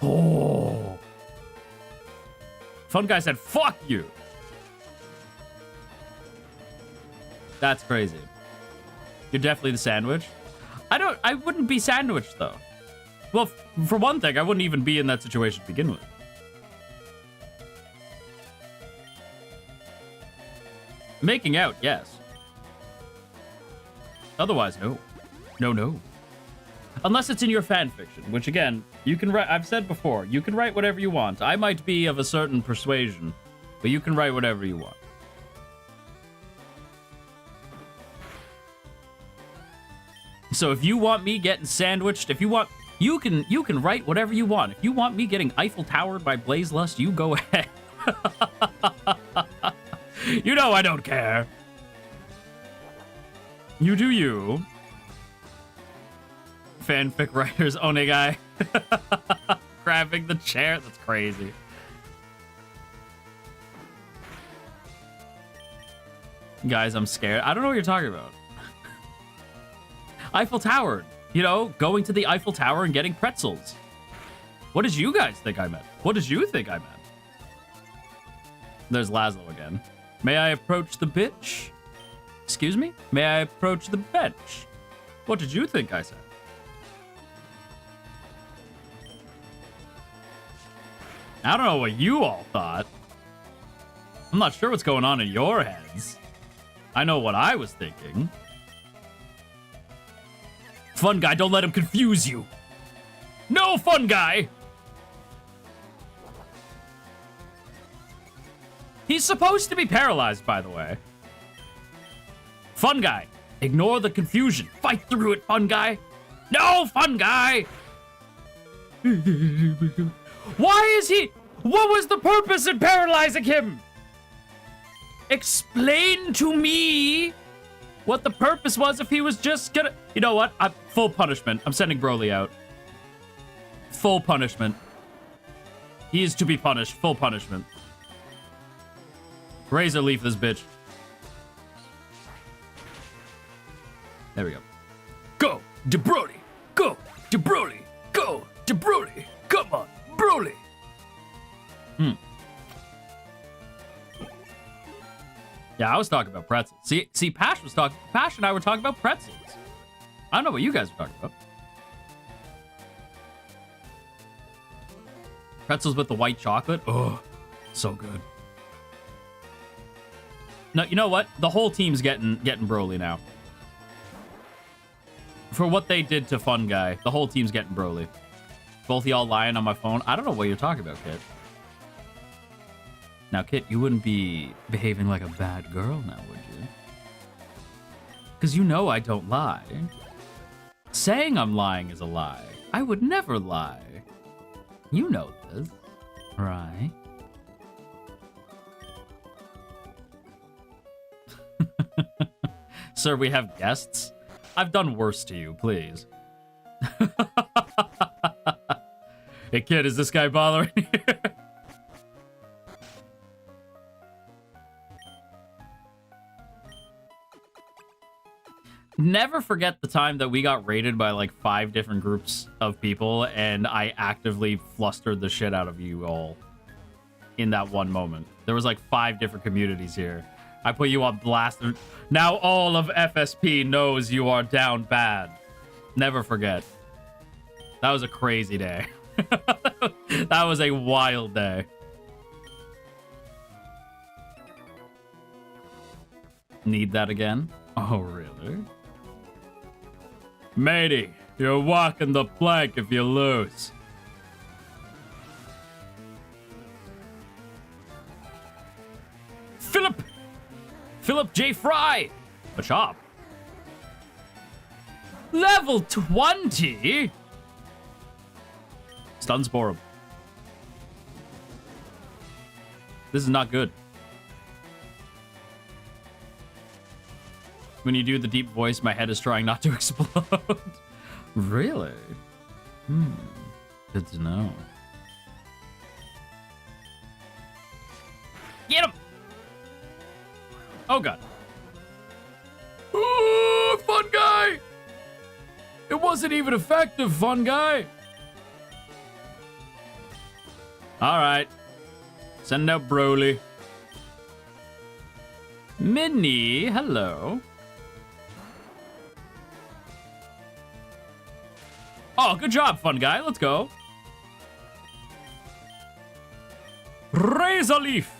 Oh. Fun guy said, fuck you. That's crazy. You're definitely the sandwich. I wouldn't be sandwiched though. Well, for one thing, I wouldn't even be in that situation to begin with. Making out, yes. Otherwise, no. No. Unless it's in your fan fiction, which again, you can write. I've said before, you can write whatever you want. I might be of a certain persuasion, but you can write whatever you want. So if you want me getting sandwiched, if you want, you can write whatever you want. If you want me getting Eiffel Towered by Blazelust, you go ahead. You know I don't care. You do you. Fanfic writers, Onegai. Grabbing the chair, that's crazy. Guys, I'm scared. I don't know what you're talking about. Eiffel Tower. You know, going to the Eiffel Tower and getting pretzels. What did you guys think I meant? What did you think I meant? There's Laszlo again. May I approach the bitch? Excuse me? May I approach the bench? What did you think I said? I don't know what you all thought. I'm not sure what's going on in your heads. I know what I was thinking. Fun guy, don't let him confuse you. No, fun guy! He's supposed to be paralyzed, by the way. Fun guy, ignore the confusion. Fight through it, fun guy. No, fun guy! Why is he... What was the purpose in paralyzing him? Explain to me what the purpose was if he was just gonna... You know what? Full punishment. I'm sending Broly out. Full punishment. He is to be punished. Full punishment. Razor leaf this bitch. There we go. Go, de Broly. Go, de Broly. Go, de Broly. Come on, Broly. Yeah, I was talking about pretzels. See, Pash and I were talking about pretzels. I don't know what you guys were talking about. Pretzels with the white chocolate. Oh, so good. No, you know what? The whole team's getting Broly now. For what they did to Fun Guy, the whole team's getting Broly. Both y'all lying on my phone. I don't know what you're talking about, Kit. Now, Kit, you wouldn't be behaving like a bad girl now, would you? Because you know I don't lie. Saying I'm lying is a lie. I would never lie. You know this, right? Sir, we have guests. I've done worse to you, please. Hey, kid, is this guy bothering you? Never forget the time that we got raided by like 5 different groups of people and I actively flustered the shit out of you all in that one moment. There was like 5 different communities here. I put you on blast. Now all of FSP knows you are down bad. Never forget. That was a crazy day. That was a wild day. Need that again? Oh, really? Matey, you're walking the plank if you lose. Philip J. Fry! A shop. Level 20? Stun Spore him. This is not good. When you do the deep voice, my head is trying not to explode. Really? Good to know. Get him! Oh, God. Ooh, fun guy! It wasn't even effective, fun guy. All right. Send out Broly. Minnie, hello. Oh, good job, fun guy. Let's go. Raise a leaf.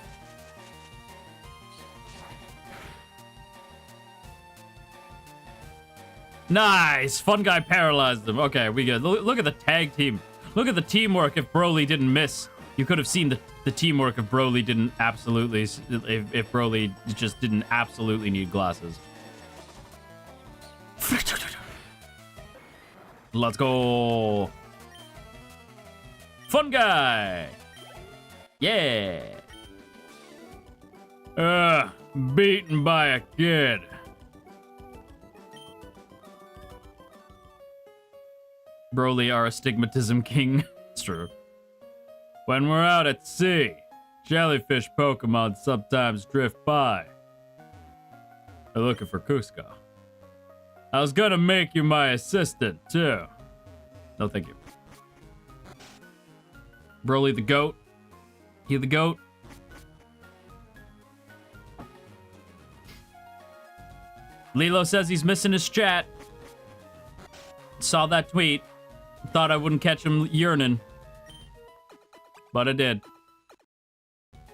Nice. Fun guy paralyzed them. Okay, we good. Look at the tag team. Look at the teamwork. If Broly didn't miss, you could have seen the teamwork if Broly didn't absolutely... If Broly just didn't absolutely need glasses. Let's go. Fun guy. Yeah. Beaten by a kid. Broly are astigmatism king. It's true. When we're out at sea, jellyfish Pokemon sometimes drift by. They're looking for Cusco. I was gonna make you my assistant, too. No, thank you. Broly the goat. You the goat? Lilo says he's missing his chat. Saw that tweet. Thought I wouldn't catch him yearning. But I did.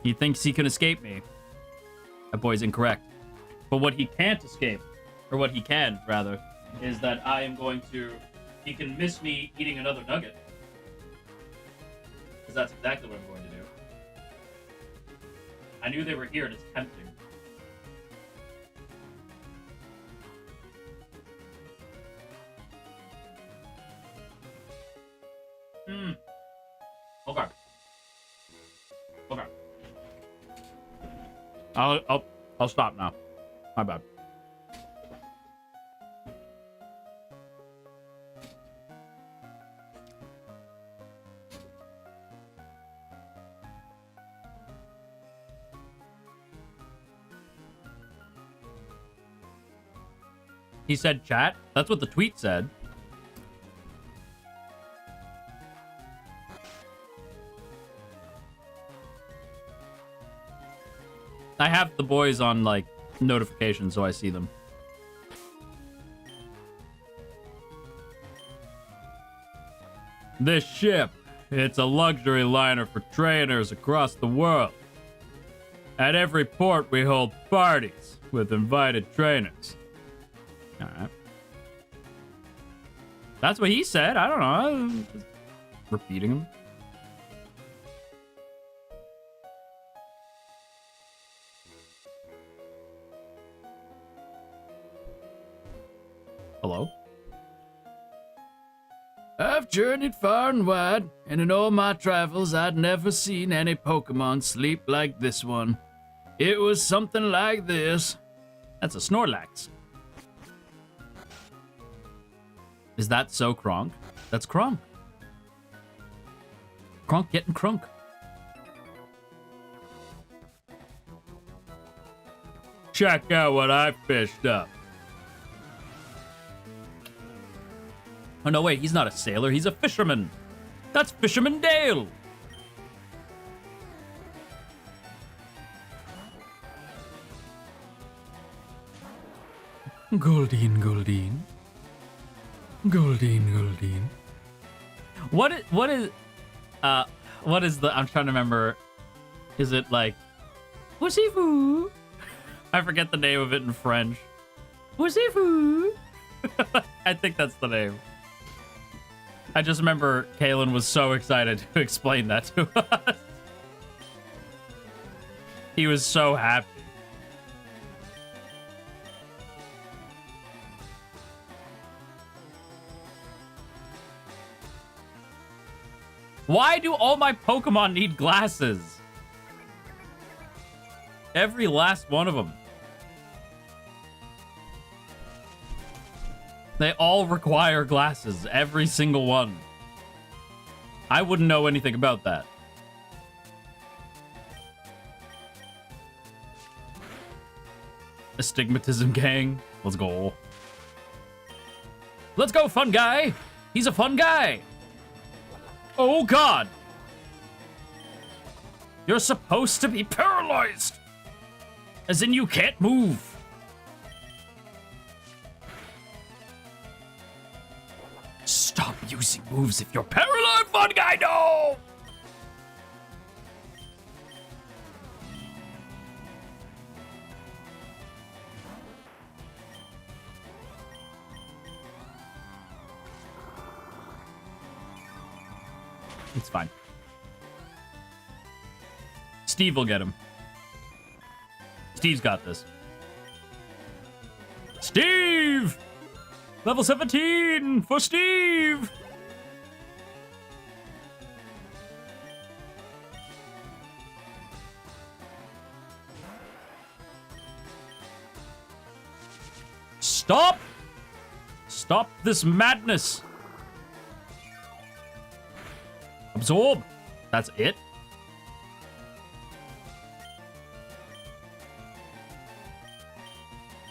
He thinks he can escape me. That boy's incorrect. But what he can't escape, or what he can, rather, is that I am going to... He can miss me eating another nugget. Because that's exactly what I'm going to do. I knew they were here, and it's tempting. Okay. Okay. I'll stop now. My bad. He said chat? That's what the tweet said. I have the boys on, like, notifications, so I see them. This ship, it's a luxury liner for trainers across the world. At every port, we hold parties with invited trainers. All right. That's what he said. I don't know. I'm just repeating him. Hello? I've journeyed far and wide, and in all my travels, I'd never seen any Pokemon sleep like this one. It was something like this. That's a Snorlax. Is that so Kronk? That's Kronk. Kronk getting crunk. Check out what I fished up. Oh, no, wait, he's not a sailor. He's a fisherman. That's Fisherman Dale. Goldeen, Goldeen. Goldeen, Goldeen. What is... What is the... I'm trying to remember. Is it like... Whoosy-foo? I forget the name of it in French. Whoosy-foo? I think that's the name. I just remember Kalen was so excited to explain that to us. He was so happy. Why do all my Pokemon need glasses? Every last one of them. They all require glasses. Every single one. I wouldn't know anything about that. Astigmatism gang. Let's go. Let's go, fun guy. He's a fun guy. Oh, God. You're supposed to be paralyzed. As in you can't move. Stop using moves if you're paralyzed, fun guy, no! It's fine. Steve will get him. Steve's got this. Steve! Level 17 for Steve! Stop! Stop this madness! Absorb! That's it?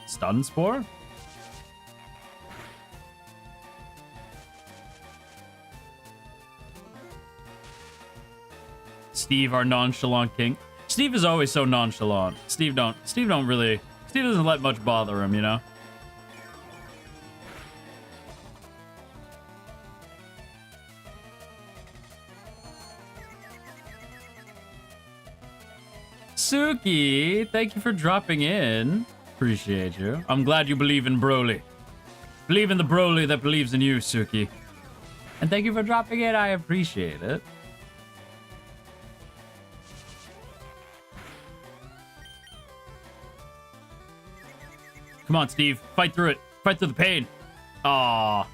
Stun Spore? Steve, our nonchalant king. Steve is always so nonchalant. Steve doesn't let much bother him, you know? Suki, thank you for dropping in. Appreciate you. I'm glad you believe in Broly. Believe in the Broly that believes in you, Suki. And thank you for dropping in. I appreciate it. Come on, Steve. Fight through it. Fight through the pain. Aww.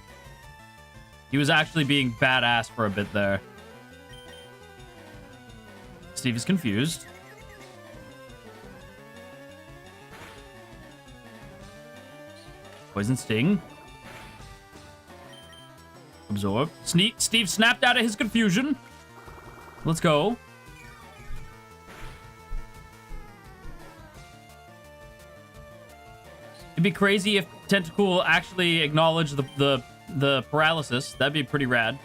He was actually being badass for a bit there. Steve is confused. Poison Sting. Absorb. Steve snapped out of his confusion. Let's go. It'd be crazy if Tentacool actually acknowledged the paralysis. That'd be pretty rad.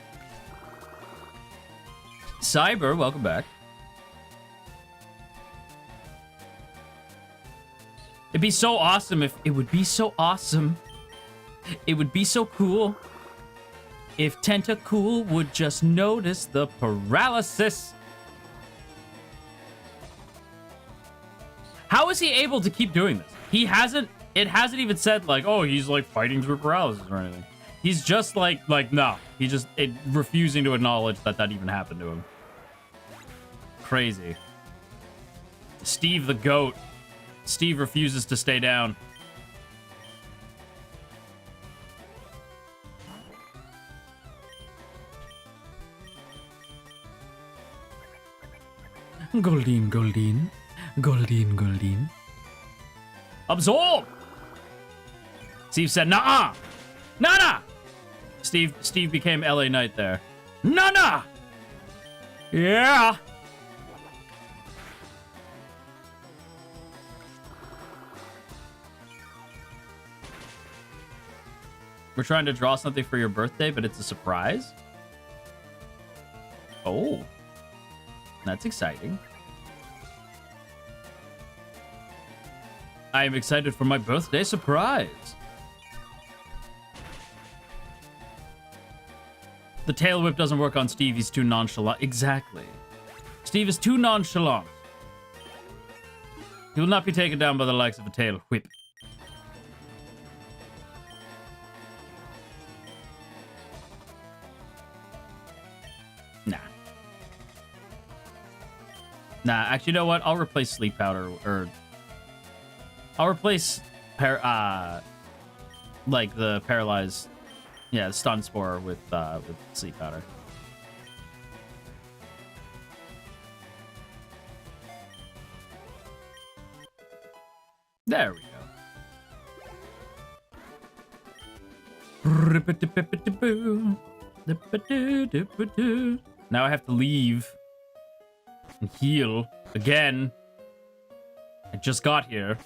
Cyber, welcome back. It'd be so awesome if... It would be so awesome. It would be so cool if Tentacool would just notice the paralysis. How is he able to keep doing this? He hasn't... It hasn't even said, like, oh, he's, like, fighting through paralysis or anything. He's just, like, no. He's just refusing to acknowledge that even happened to him. Crazy. Steve the goat. Steve refuses to stay down. Goldeen, Goldeen. Goldeen, Goldeen. Absorb! Steve said, nah-uh! Nah-nah! Steve became LA Knight there. Nah-nah! Yeah! We're trying to draw something for your birthday, but it's a surprise? Oh. That's exciting. I am excited for my birthday surprise. The tail whip doesn't work on Steve. He's too nonchalant. Exactly. Steve is too nonchalant. He will not be taken down by the likes of a tail whip. Nah. Nah, actually, you know what? I'll replace sleep powder, or I'll replace like the paralyzed, yeah, the stun spore with sleep powder. There we go. Now I have to leave and heal again. I just got here.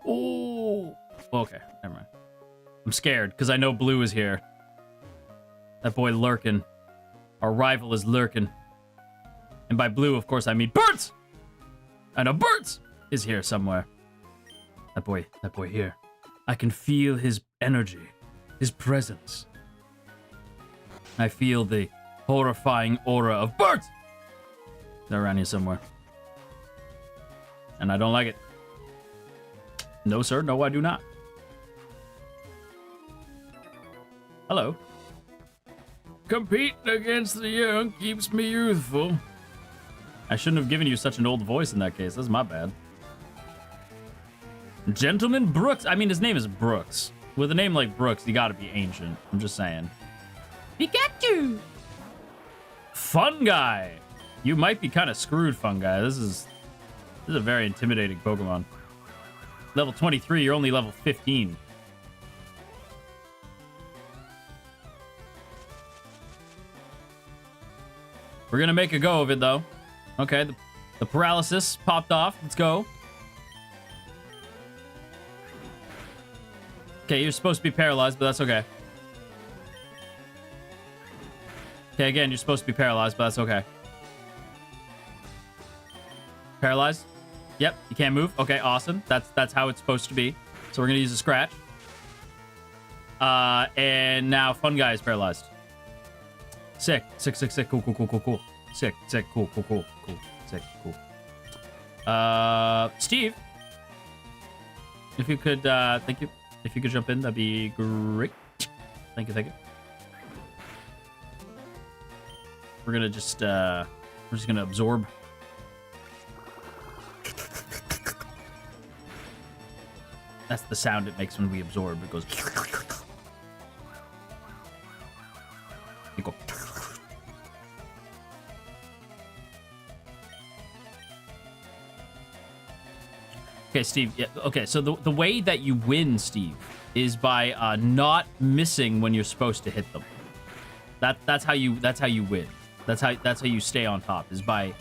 Oh, okay, never mind. I'm scared because I know Blue is here. That boy lurking. Our rival is lurking. And by Blue, of course, I mean Birds! I know Birds is here somewhere. That boy here. I can feel his energy, his presence. I feel the horrifying aura of Birds! They're around here somewhere. And I don't like it. No, sir. No, I do not. Hello. Competing against the young keeps me youthful. I shouldn't have given you such an old voice in that case. That's my bad. Gentleman Brooks. I mean, his name is Brooks. With a name like Brooks, you gotta be ancient. I'm just saying. Pikachu! Fun Guy. You might be kind of screwed, Fun Guy. This is a very intimidating Pokemon. Level 23, you're only level 15. We're gonna make a go of it, though. Okay, the paralysis popped off. Let's go. Okay, you're supposed to be paralyzed, but that's okay. Okay, again, you're supposed to be paralyzed, but that's okay. Paralyzed? Yep, you can't move. Okay, awesome. That's how it's supposed to be. So we're gonna use a scratch. And now Fun Guy is paralyzed. Sick. Sick, sick, sick. Cool, cool, cool, cool, cool. Sick, sick, cool, cool, cool, cool. Sick, cool. Steve. If you could, thank you. If you could jump in, that'd be great. Thank you, thank you. We're gonna just, we're just gonna absorb. That's the sound it makes when we absorb. It goes. You go. Okay, Steve. Yeah, okay, so the way that you win, Steve, is by not missing when you're supposed to hit them. That's how you win. That's how you stay on top. Is by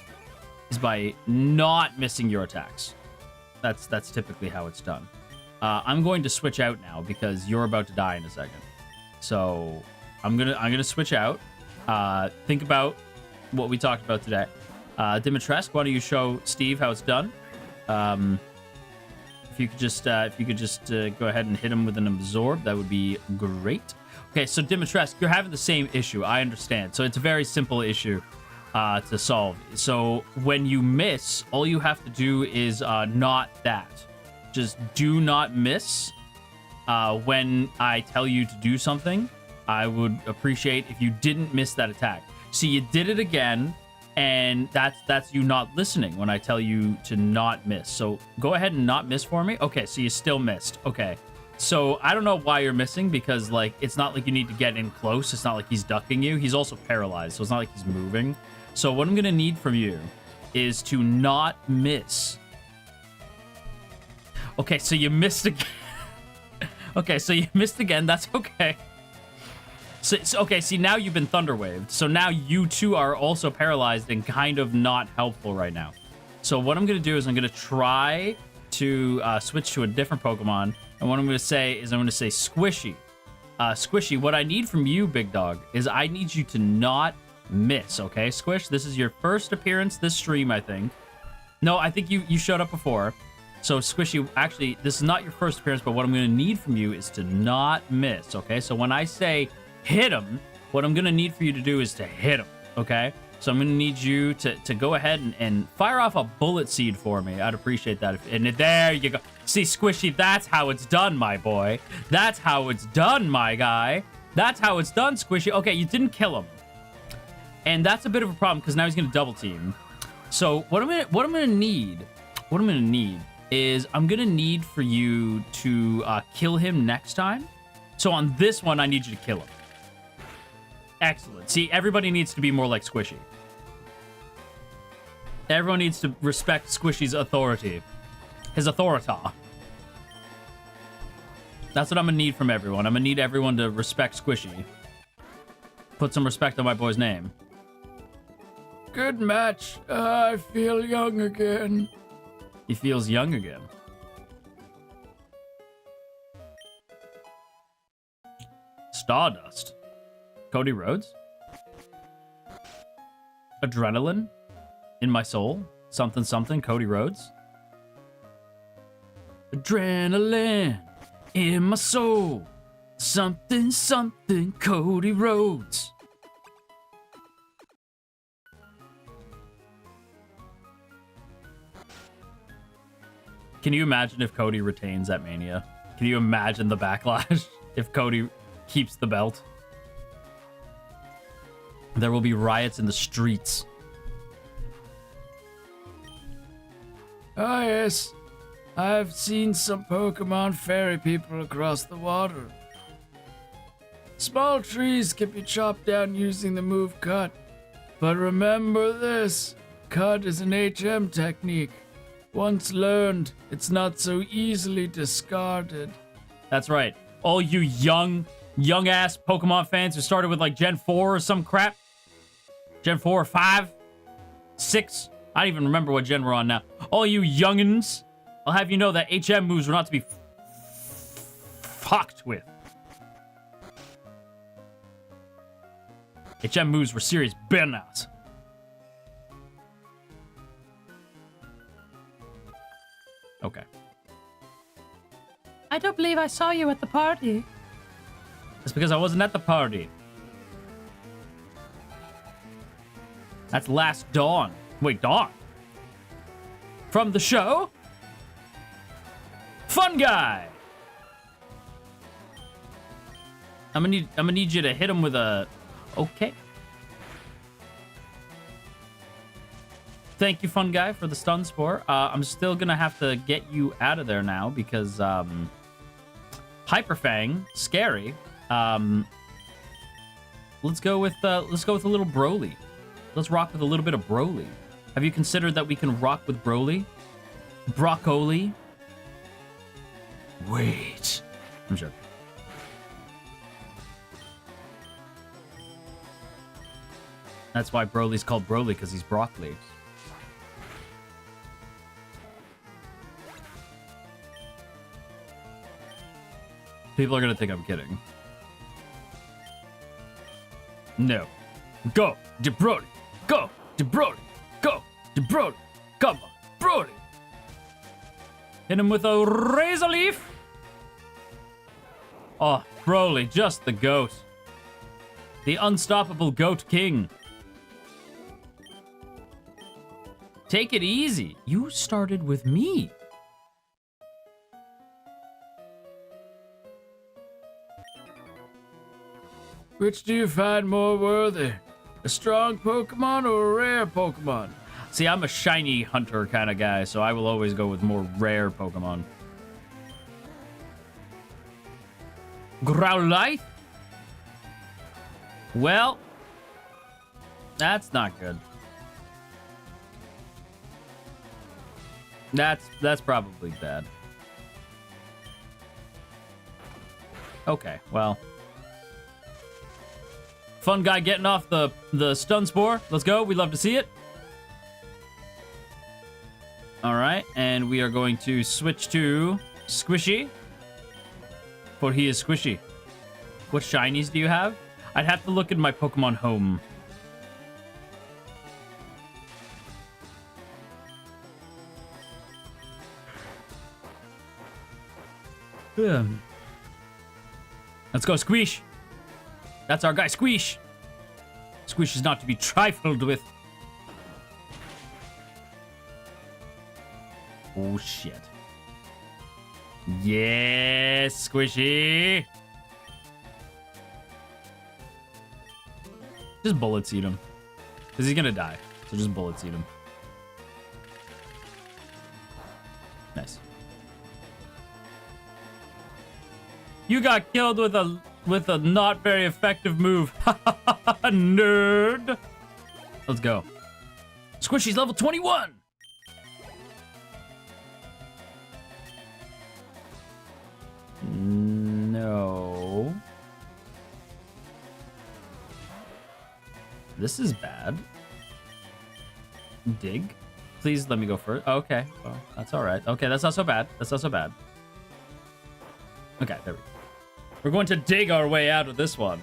not missing your attacks. That's typically how it's done. I'm going to switch out now because you're about to die in a second. So I'm gonna switch out. Think about what we talked about today. Dimitresque, why don't you show Steve how it's done? If you could just go ahead and hit him with an absorb, that would be great. Okay, so Dimitresque, you're having the same issue. I understand. So it's a very simple issue to solve. So when you miss, all you have to do is not that. Just do not miss when I tell you to do something. I would appreciate if you didn't miss that attack. See, you did it again. And that's you not listening when I tell you to not miss. So go ahead and not miss for me. Okay, so you still missed. Okay. So I don't know why you're missing because, like, it's not like you need to get in close. It's not like he's ducking you. He's also paralyzed, so it's not like he's moving. So what I'm going to need from you is to not miss. Okay, so you missed again. Okay, so you missed again. That's okay. So, okay, see, now you've been Thunder Waved. So now you two are also paralyzed and kind of not helpful right now. So what I'm going to do is I'm going to try to switch to a different Pokemon. And what I'm going to say is I'm going to say Squishy. Squishy, what I need from you, big dog, is I need you to not miss, okay? Squish, this is your first appearance this stream, I think. No, I think you showed up before. So Squishy, actually, this is not your first appearance, but what I'm going to need from you is to not miss, okay? So when I say hit him, what I'm going to need for you to do is to hit him, okay? So I'm going to need you to go ahead and fire off a bullet seed for me. I'd appreciate that. And there you go. See, Squishy, that's how it's done, my boy. That's how it's done, my guy. That's how it's done, Squishy. Okay, you didn't kill him. And that's a bit of a problem because now he's going to double team. So what I'm going to need is I'm going to need for you to kill him next time. So on this one, I need you to kill him. Excellent. See, everybody needs to be more like Squishy. Everyone needs to respect Squishy's authority. His authority. That's what I'm going to need from everyone. I'm going to need everyone to respect Squishy. Put some respect on my boy's name. Good match. I feel young again. He feels young again. Stardust. Cody Rhodes. Adrenaline. In my soul. Something, something. Cody Rhodes. Adrenaline. In my soul. Something, something. Cody Rhodes. Can you imagine if Cody retains at Mania? Can you imagine the backlash if Cody keeps the belt? There will be riots in the streets. Ah, yes. I've seen some Pokemon fairy people across the water. Small trees can be chopped down using the move cut. But remember this, cut is an HM technique. Once learned, it's not so easily discarded. That's right. All you young-ass Pokemon fans who started with like Gen 4 or some crap. Gen 4 or 5? 6? I don't even remember what gen we're on now. All you youngins, I'll have you know that HM moves were not to be fucked with. HM moves were serious burnouts. Okay. I don't believe I saw you at the party. That's because I wasn't at the party. That's last Dawn. Wait, Dawn? From the show? Fun guy! I'm gonna need you to hit him with a... Okay. Thank you, Fun Guy, for the stun spore. I'm still gonna have to get you out of there now because Hyperfang, scary. Let's go with a little Broly. Let's rock with a little bit of Broly. Have you considered that we can rock with Broly? Broccoli? Wait. I'm joking. That's why Broly's called Broly, because he's broccoli. People are gonna think I'm kidding. No. Go, de Brody. Go, de Brody. Go, de Brody. Come on, Brody. Hit him with a razor leaf. Oh, Broly, just the goat. The unstoppable goat king. Take it easy. You started with me. Which do you find more worthy? A strong Pokemon or a rare Pokemon? See, I'm a shiny hunter kind of guy, so I will always go with more rare Pokemon. Growlithe? Well, that's not good. That's probably bad. Okay, well. Fun Guy getting off the stun spore. Let's go. We love to see it. All right, and we are going to switch to Squishy. For he is Squishy. What shinies do you have? I'd have to look at my Pokemon home. Let's go, Squeesh. That's our guy, Squeesh. Squish is not to be trifled with. Oh, shit. Yes, Squishy. Just bullet seed him. Because he's going to die. So just bullet seed him. Nice. You got killed with a not very effective move. Nerd. Let's go. Squishy's level 21. No. This is bad. Dig. Please let me go first. Oh, okay. Well, that's all right. Okay, that's not so bad. That's not so bad. Okay, there we go. We're going to dig our way out of this one.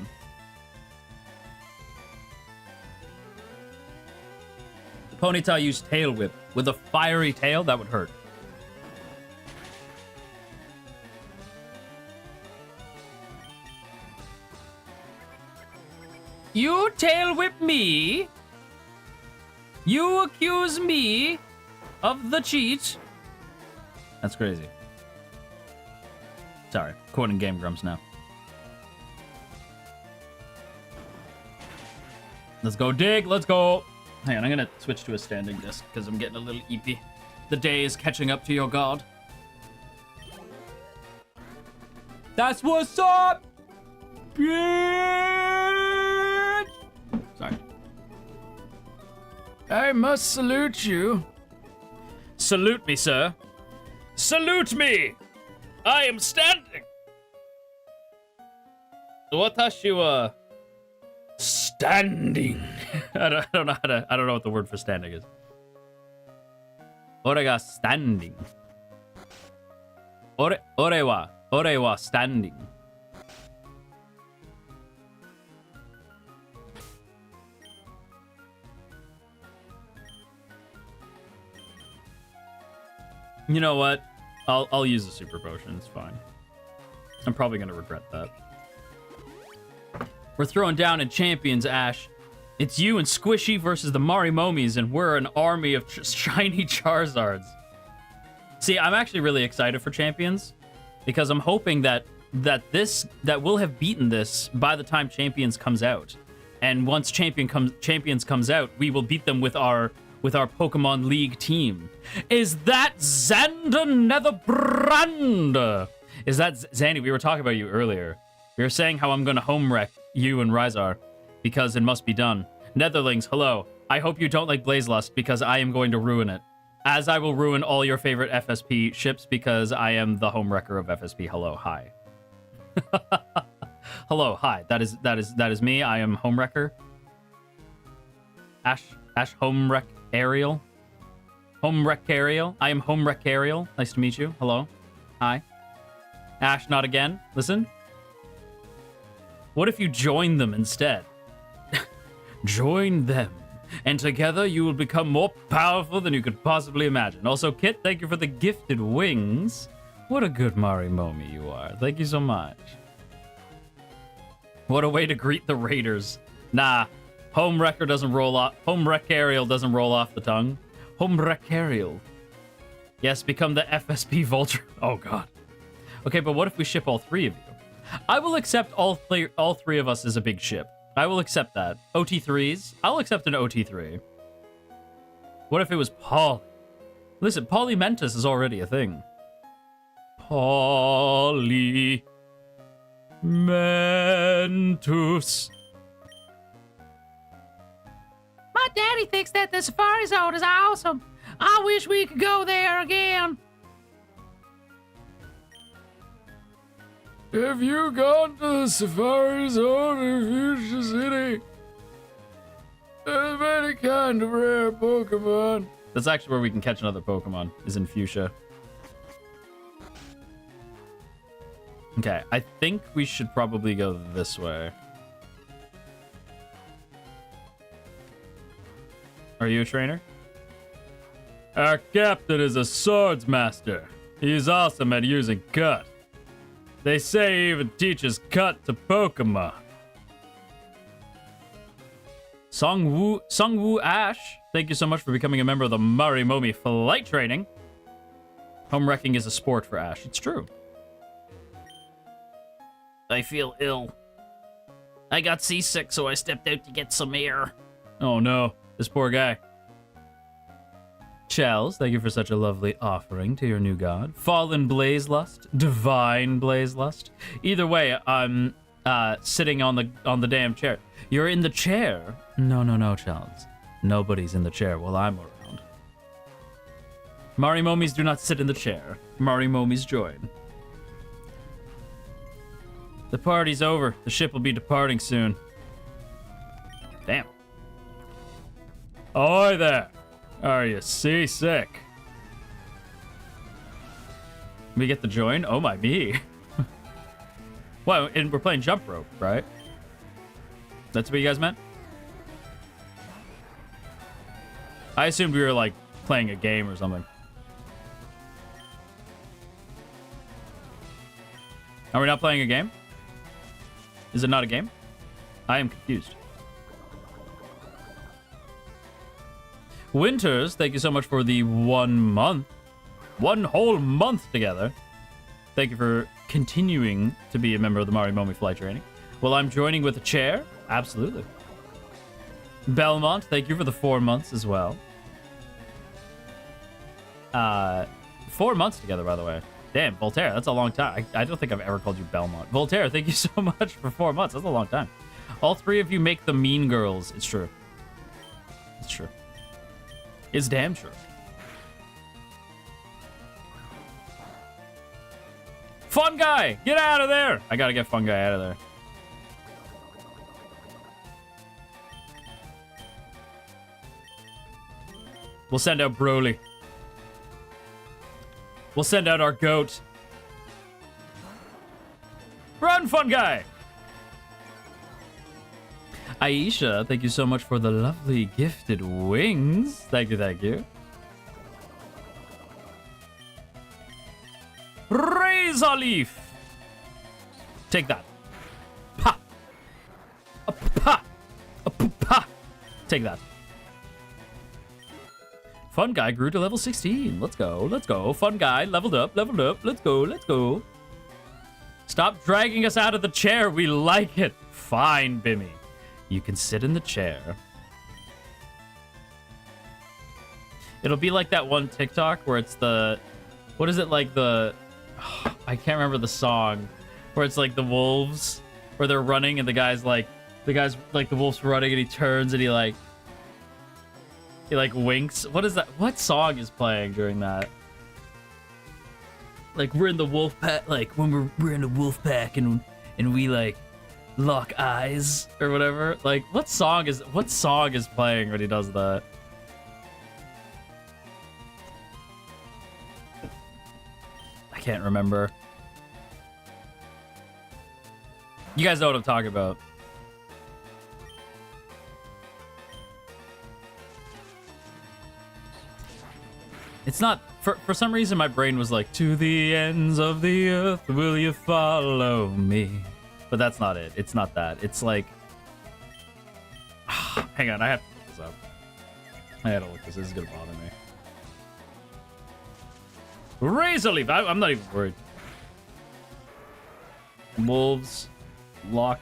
Ponyta used Tail Whip. With a fiery tail, that would hurt. You Tail Whip me? You accuse me of the cheat? That's crazy. Sorry, quoting Game Grumps now. Let's go dig, let's go. Hang on, I'm gonna switch to a standing disc because I'm getting a little eepy. The day is catching up to your god. That's what's up, bitch! Sorry. I must salute you. Salute me, sir. Salute me! I am standing! Watashi wa standing. I don't know what the word for standing is. Ore ga standing. Ore wa standing. You know what? I'll use a super potion. It's fine. I'm probably gonna regret that. We're throwing down in champions, Ash. It's you and Squishy versus the Marimomis, and we're an army of shiny Charizards. See, I'm actually really excited for champions because I'm hoping that we'll have beaten this by the time champions comes out, and once champions comes out, we will beat them with our Pokemon League team. Is that Xander Netherbrand? Is that Zandy? We were talking about you earlier. We were saying how I'm gonna home wreck you and Rysar because it must be done. Netherlings, hello. I hope you don't like Blazelust because I am going to ruin it. As I will ruin all your favorite FSP ships because I am the home wrecker of FSP. Hello, hi. Hello, hi. That is me. I am home wrecker. Ash home wreck Ariel. Home wreck Ariel. I am home wreck Ariel. Nice to meet you. Hello. Hi. Ash, not again. Listen. What if you join them instead? Join them. And together you will become more powerful than you could possibly imagine. Also, Kit, thank you for the gifted wings. What a good Marimomi you are. Thank you so much. What a way to greet the Raiders. Nah. Home wrecker doesn't roll off. Home wreck Ariel doesn't roll off the tongue. Home wreck Ariel. Yes, become the FSP Vulture. Oh, God. Okay, but what if we ship all three of you? I will accept all three of us as a big ship. I will accept that. OT3s? I'll accept an OT3. What if it was Paul? Listen, Polymentus is already a thing. Polymentus. My daddy thinks that the Safari Zone is awesome. I wish we could go there again. Have you gone to the Safari Zone in Fuchsia City? There's many kind of rare Pokemon. That's actually where we can catch another Pokemon, is in Fuchsia. Okay, I think we should probably go this way. Are you a trainer? Our captain is a swords master. He's awesome at using cut. They say he even teaches cut to Pokemon. Sungwoo Ash, thank you so much for becoming a member of the Marimomi flight training. Home wrecking is a sport for Ash. It's true. I feel ill. I got seasick, so I stepped out to get some air. Oh no, this poor guy. Chels, thank you for such a lovely offering to your new god. Fallen Blazelust, Divine Blazelust. Either way, I'm sitting on the damn chair. You're in the chair? No, Chels. Nobody's in the chair while I'm around. Marimomis do not sit in the chair. Marimomis join. The party's over. The ship will be departing soon. Damn. Oi there. Are you seasick? We get the join? Oh my me. Well, and we're playing jump rope, right? That's what you guys meant? I assumed we were like playing a game or something. Are we not playing a game? Is it not a game? I am confused. Winters, thank you so much for the 1 month. 1 whole month together. Thank you for continuing to be a member of the Marimomi flight training. Well, I'm joining with a chair. Absolutely. Belmont, thank you for the 4 months as well. 4 months together, by the way. Damn, Voltaire, that's a long time. I don't think I've ever called you Belmont. Voltaire, thank you so much for 4 months. That's a long time. All 3 of you make the mean girls. It's true. It's true. It's damn true. Fun guy, get out of there. I gotta get fun guy out of there. We'll send out Broly. We'll send out our goat. Run, fun guy. Aisha, thank you so much for the lovely gifted wings. Thank you, thank you. Razor leaf. Take that. Pa. A pa. A pa. Take that. Fun guy grew to level 16. Let's go. Let's go. Fun guy leveled up. Leveled up. Let's go. Let's go. Stop dragging us out of the chair. We like it. Fine, Bimmy. You can sit in the chair. It'll be like that one TikTok where it's the... What is it like the... I can't remember the song. Where it's like the wolves. Where they're running and the guy's like... The wolf's running and he turns and he like winks. What is that? What song is playing during that? Like we're in the wolf pack, like when we're in the wolf pack and we like lock eyes or whatever. Like what song is playing when he does that? I can't remember. You guys know what I'm talking about. It's not, for some reason my brain was like, to the ends of the earth will you follow me? But that's not it. It's not that. It's like, hang on, I have to look this up. I gotta look this. This is gonna bother me. Razor leaf. I'm not even worried. Wolves, lock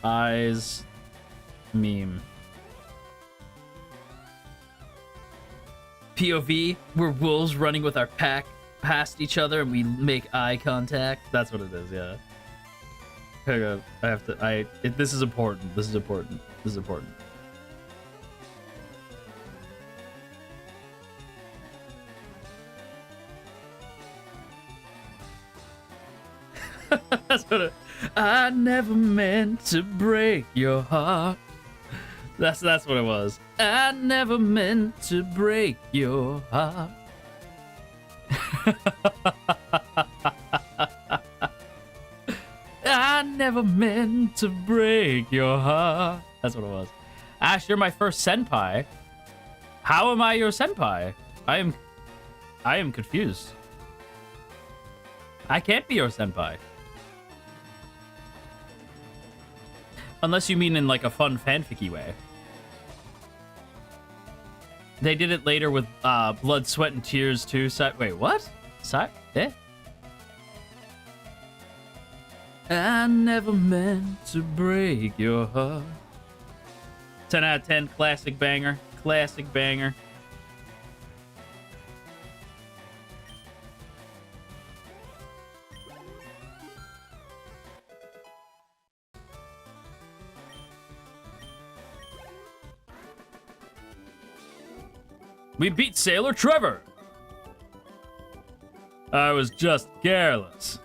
eyes, meme. POV, we're wolves running with our pack past each other and we make eye contact. That's what it is, yeah. Hang on, I have to, this is important. This is important. This is important. That's what it, I never meant to break your heart. That's what it was. I never meant to break your heart. I never meant to break your heart. That's what it was. Ash, you're my first senpai. How am I your senpai? I am confused. I can't be your senpai. Unless you mean in like a fun fanficky way. They did it later with Blood, Sweat, and Tears too. Wait, what? Eh? I never meant to break your heart. 10 out of 10, classic banger. Classic banger. We beat Sailor Trevor. I was just careless.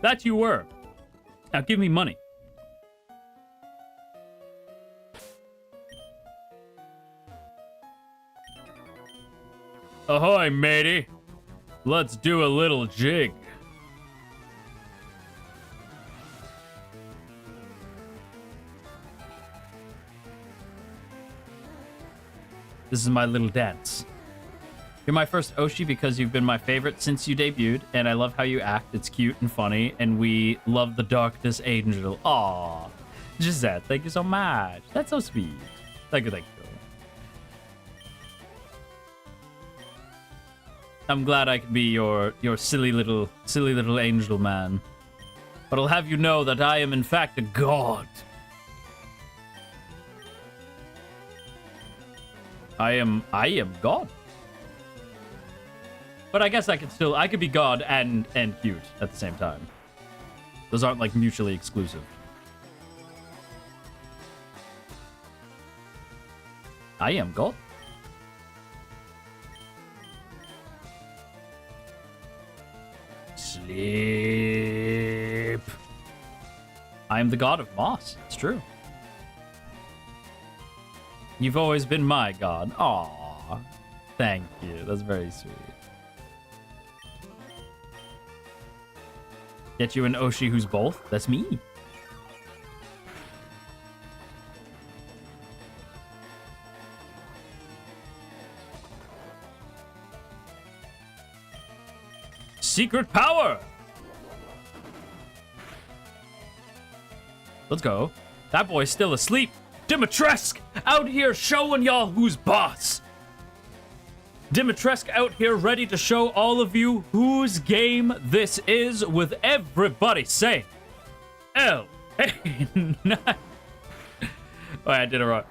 That you were. Now give me money. Ahoy, matey. Let's do a little jig. This is my little dance. You're my first Oshi because you've been my favorite since you debuted, and I love how you act. It's cute and funny, and we love the Darkness Angel. Aw. Gisette, thank you so much. That's so sweet. Thank you, thank you. I'm glad I can be your silly little angel man. But I'll have you know that I am in fact a god. I am God. But I guess I could be God and cute at the same time. Those aren't like mutually exclusive. I am God. Sleep. I am the god of moss. It's true. You've always been my god. Aww. Thank you. That's very sweet. Get you an Oshi who's both? That's me. Secret power! Let's go. That boy's still asleep. Dimitresque out here showing y'all who's boss. Dimitresque out here ready to show all of you whose game this is, with everybody saying L-A-9. Oh, I did it wrong.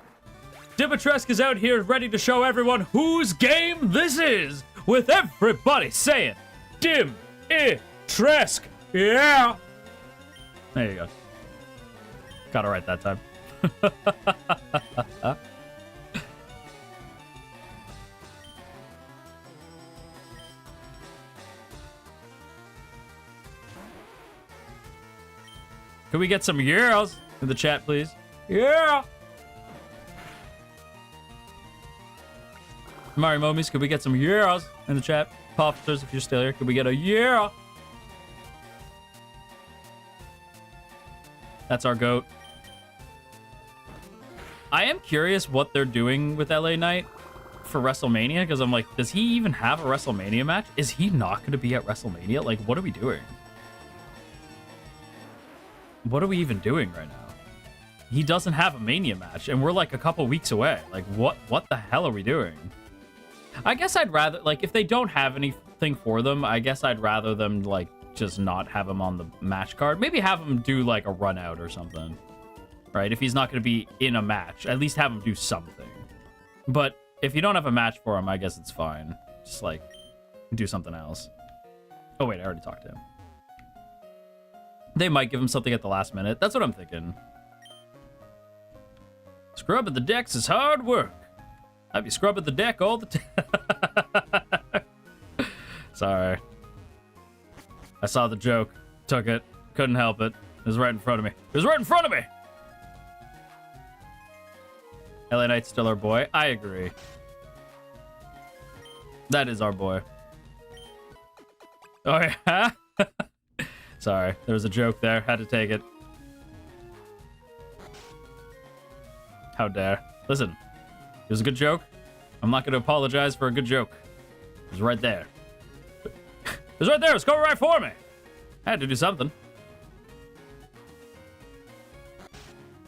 Dimitresque is out here ready to show everyone whose game this is, with everybody saying Dim-I-Tresque. Yeah. There you go. Got it right that time. Can we get some years in the chat, please? Yeah. Mario Momies, could we get some years in the chat? Popsters, if you're still here, could we get a yeah? That's our goat. I am curious what they're doing with LA Knight for WrestleMania, because I'm like, does he even have a WrestleMania match? Is he not going to be at WrestleMania? Like, what are we doing? What are we even doing right now? He doesn't have a Mania match, and we're like a couple weeks away. Like, what the hell are we doing? I guess I'd rather, like, if they don't have anything for them, I guess I'd rather them, like, just not have him on the match card. Maybe have him do, like, a run out or something. Right? If he's not going to be in a match, at least have him do something. But if you don't have a match for him, I guess it's fine. Just, like, do something else. Oh, wait, I already talked to him. They might give him something at the last minute. That's what I'm thinking. Scrubbing the decks is hard work. I'd be scrubbing the deck all the time. Sorry. I saw the joke. Took it. Couldn't help it. It was right in front of me. It was right in front of me! LA Knight's still our boy. I agree. That is our boy. Oh, yeah? Sorry. There was a joke there. Had to take it. How dare. Listen. It was a good joke. I'm not going to apologize for a good joke. It was right there. It was right there. It was coming right for me. I had to do something.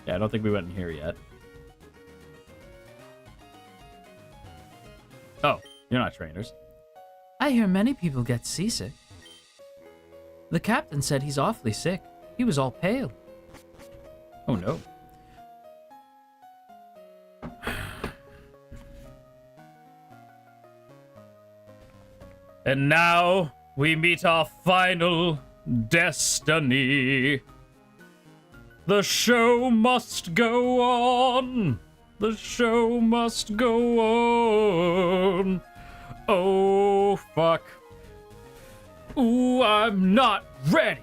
Yeah, I don't think we went in here yet. You're not trainers. I hear many people get seasick. The captain said he's awfully sick. He was all pale. Oh no. And now we meet our final destiny. The show must go on. The show must go on. Oh, fuck. Ooh, I'm not ready.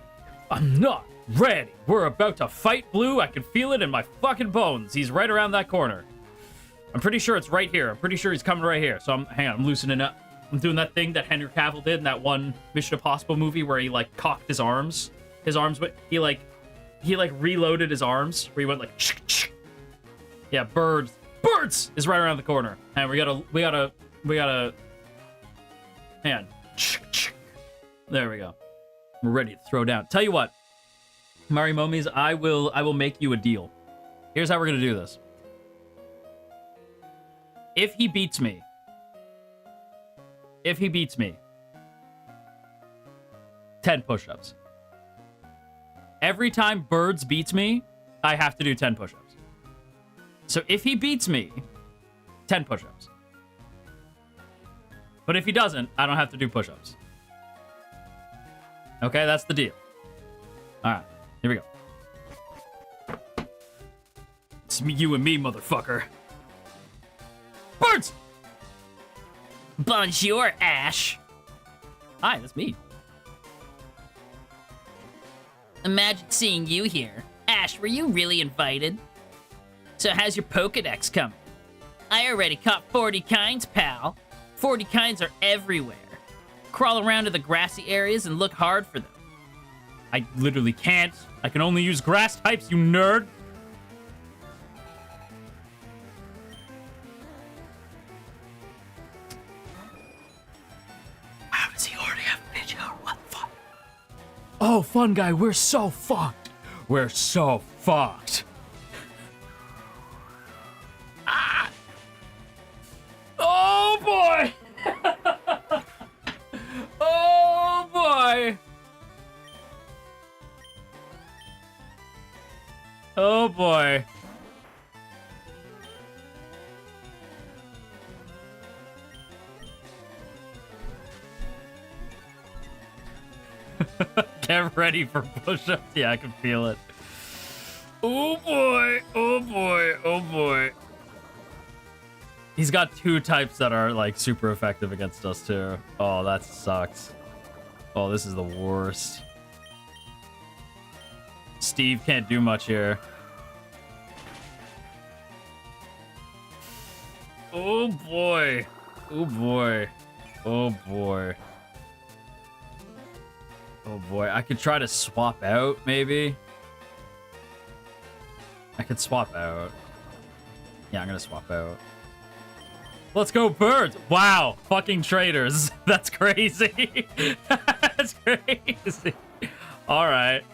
I'm not ready. We're about to fight Blue. I can feel it in my fucking bones. He's right around that corner. I'm pretty sure it's right here. I'm pretty sure he's coming right here. So hang on, I'm loosening up. I'm doing that thing that Henry Cavill did in that one Mission Impossible movie where he, like, cocked his arms. His arms, he reloaded his arms, where he went like, yeah, birds is right around the corner. And we gotta, hang on. There we go. We're ready to throw down. Tell you what, Mari Momies, I will make you a deal. Here's how we're gonna do this. If he beats me, 10 push-ups. Every time Birds beats me, I have to do 10 push-ups. So if he beats me, 10 push-ups. But if he doesn't, I don't have to do push-ups. Okay, that's the deal. All right, here we go. It's you and me, motherfucker. Birds! Bonjour, Ash. Hi, that's me. Imagine seeing you here. Ash, were you really invited? So how's your Pokedex coming? I already caught 40 kinds, pal. 40 kinds are everywhere. Crawl around to the grassy areas and look hard for them. I literally can't. I can only use grass types, you nerd. How does he already have a video? What the fuck? Oh, fun guy, we're so fucked. We're so fucked. Ah! Oh boy! Oh boy! Oh boy. Get ready for push-ups. Yeah, I can feel it. Oh boy. Oh boy. Oh boy. He's got 2 types that are like super effective against us too. Oh, that sucks. Oh, this is the worst. Steve can't do much here. Oh boy. Oh boy. Oh boy. Oh boy. I could try to swap out, maybe. I could swap out. Yeah, I'm gonna swap out. Let's go, Birds! Wow, fucking traitors. That's crazy. That's crazy. Alright.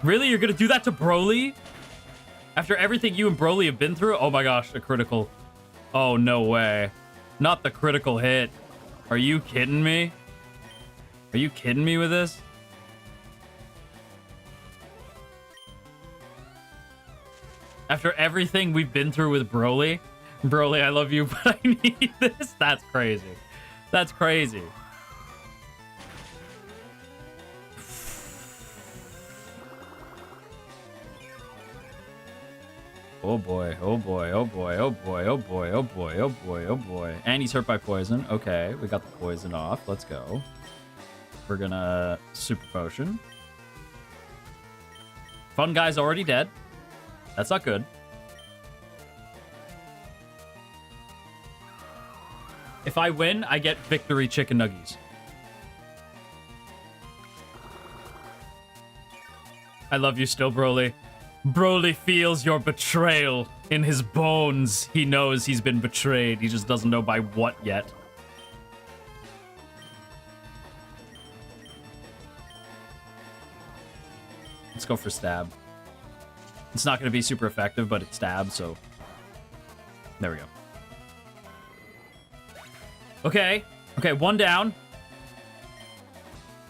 Really? You're gonna do that to Broly? After everything you and Broly have been through? Oh my gosh, a critical. Oh, no way. Not the critical hit. Are you kidding me? Are you kidding me with this? After everything we've been through with Broly? Broly, I love you, but I need this? That's crazy. That's crazy. Oh boy, oh boy, oh boy, oh boy, oh boy, oh boy, oh boy, oh boy. And he's hurt by poison. Okay, we got the poison off. Let's go. We're gonna super potion. Fun guy's already dead. That's not good. If I win, I get victory chicken nuggies. I love you still, Broly. Broly feels your betrayal in his bones. He knows he's been betrayed. He just doesn't know by what yet. Let's go for stab. It's not going to be super effective, but it's stab, so... There we go. Okay. Okay, one down.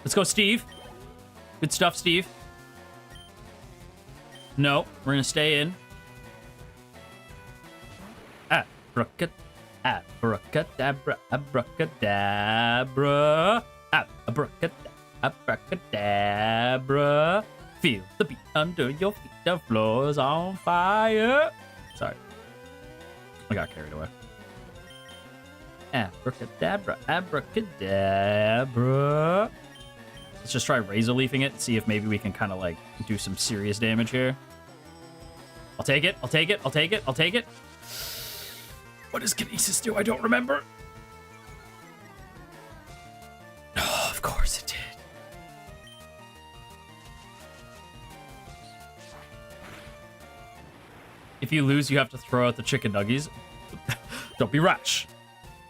Let's go, Steve. Good stuff, Steve. No, we're gonna stay in. Abracadabra, abracadabra, abracadabra. Feel the beat under your feet, the floor's on fire. Sorry, I got carried away. Abracadabra, abracadabra. Let's just try razor leafing it, see if maybe we can kind of like do some serious damage here. I'll take it, I'll take it, I'll take it, I'll take it. What does Kinesis do? I don't remember. Oh, of course it did. If you lose, you have to throw out the chicken nuggies. Don't be rash.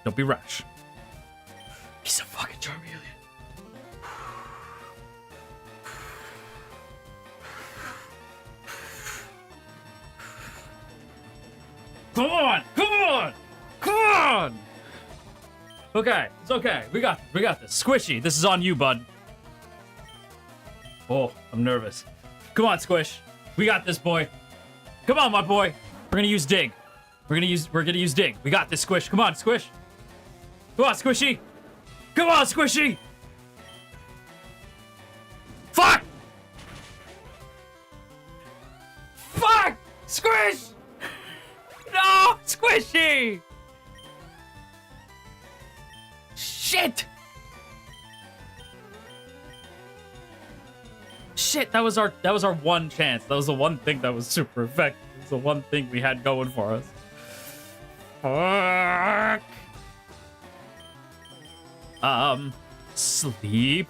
Don't be rash. He's a fucking Charmeleon. Come on! Come on! Come on! Okay, it's okay. We got this. Squishy, this is on you, bud. Oh, I'm nervous. Come on, Squish. We got this, boy. Come on, my boy. We're gonna use Dig. We're gonna use Dig. We got this, Squish. Come on, Squish. Come on, Squishy. Come on, Squishy. Fuck! Fuck! Squish! No, Squishy! Shit! Shit, that was our one chance. That was the one thing that was super effective. It was the one thing we had going for us. Fuck. Sleep.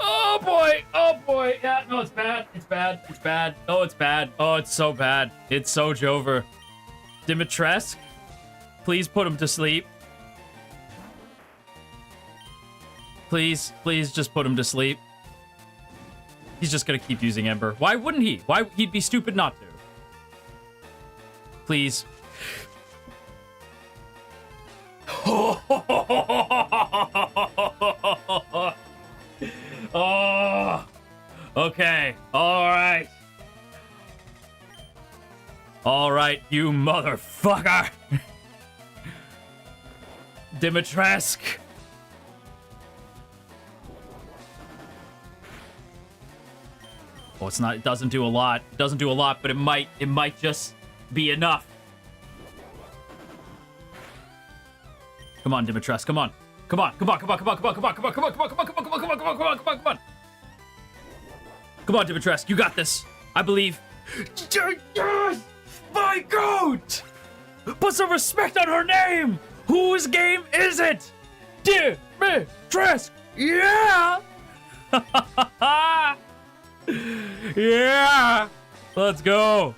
Oh boy! Oh boy! Yeah, no, it's bad. It's bad. It's bad. Oh, it's bad. Oh, it's so bad. It's so Jover. Dimitresque, please put him to sleep. Please, please just put him to sleep. He's just gonna keep using Ember. Why wouldn't he? Why? He'd be stupid not to. Please. Oh, okay. All right. All right, you motherfucker. Dimitresque. Oh, it's not. It doesn't do a lot. It doesn't do a lot, but it might just be enough. Come on, Dimitresque. Come on. Come on. Come on. Come on. Come on. Come on. Come on. Come on. Come on. Come on. Come on. Come on. Come on. Come on. Come on. Come on. Come on. Come on. Come on, Dimitresque. You got this. I believe. Yes! My goat! Put some respect on her name! Whose game is it? Dimitresque! Yeah! Yeah! Let's go!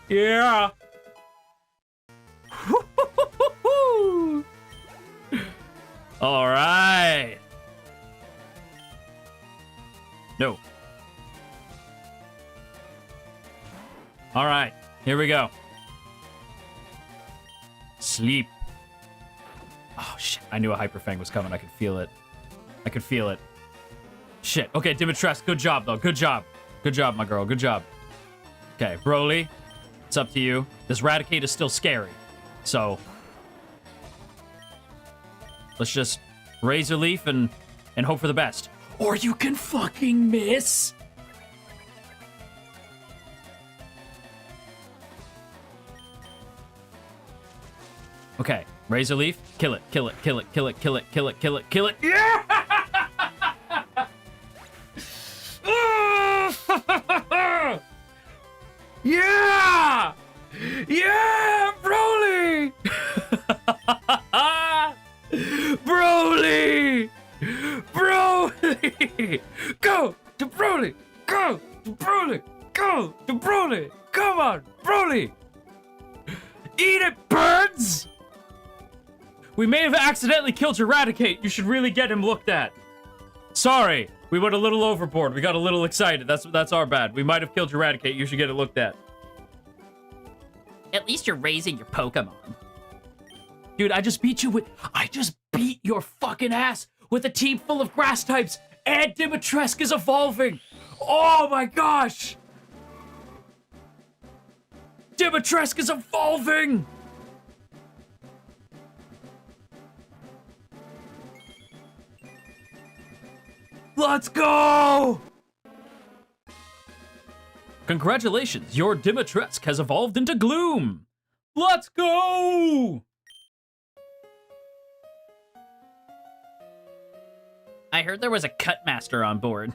Yeah! All right! No. All right, here we go. Sleep. Oh, shit. I knew a Hyper Fang was coming. I could feel it. I could feel it. Shit. Okay, Dimitresque, good job, though. Good job. Good job, my girl. Good job. Okay, Broly, it's up to you. This Raticate is still scary. So, let's just Razor Leaf and hope for the best. Or you can fucking miss. Okay, Razor Leaf, kill it, kill it, kill it, kill it, kill it, kill it, kill it, kill it. Yeah! Yeah! Yeah, Broly! Broly! Broly! Go to Broly! Go to Broly! Go to Broly! Come on, Broly! Eat it, birds! We may have accidentally killed your Raticate. You should really get him looked at. Sorry, we went a little overboard. We got a little excited. That's our bad. We might have killed your Raticate. You should get it looked at. At least you're raising your Pokemon. Dude, I just beat your fucking ass with a team full of grass types, and Dimitresque is evolving. Oh my gosh. Dimitresque is evolving. Let's go. Congratulations, your Dimitresque has evolved into Gloom. Let's go. I heard there was a cut master on board,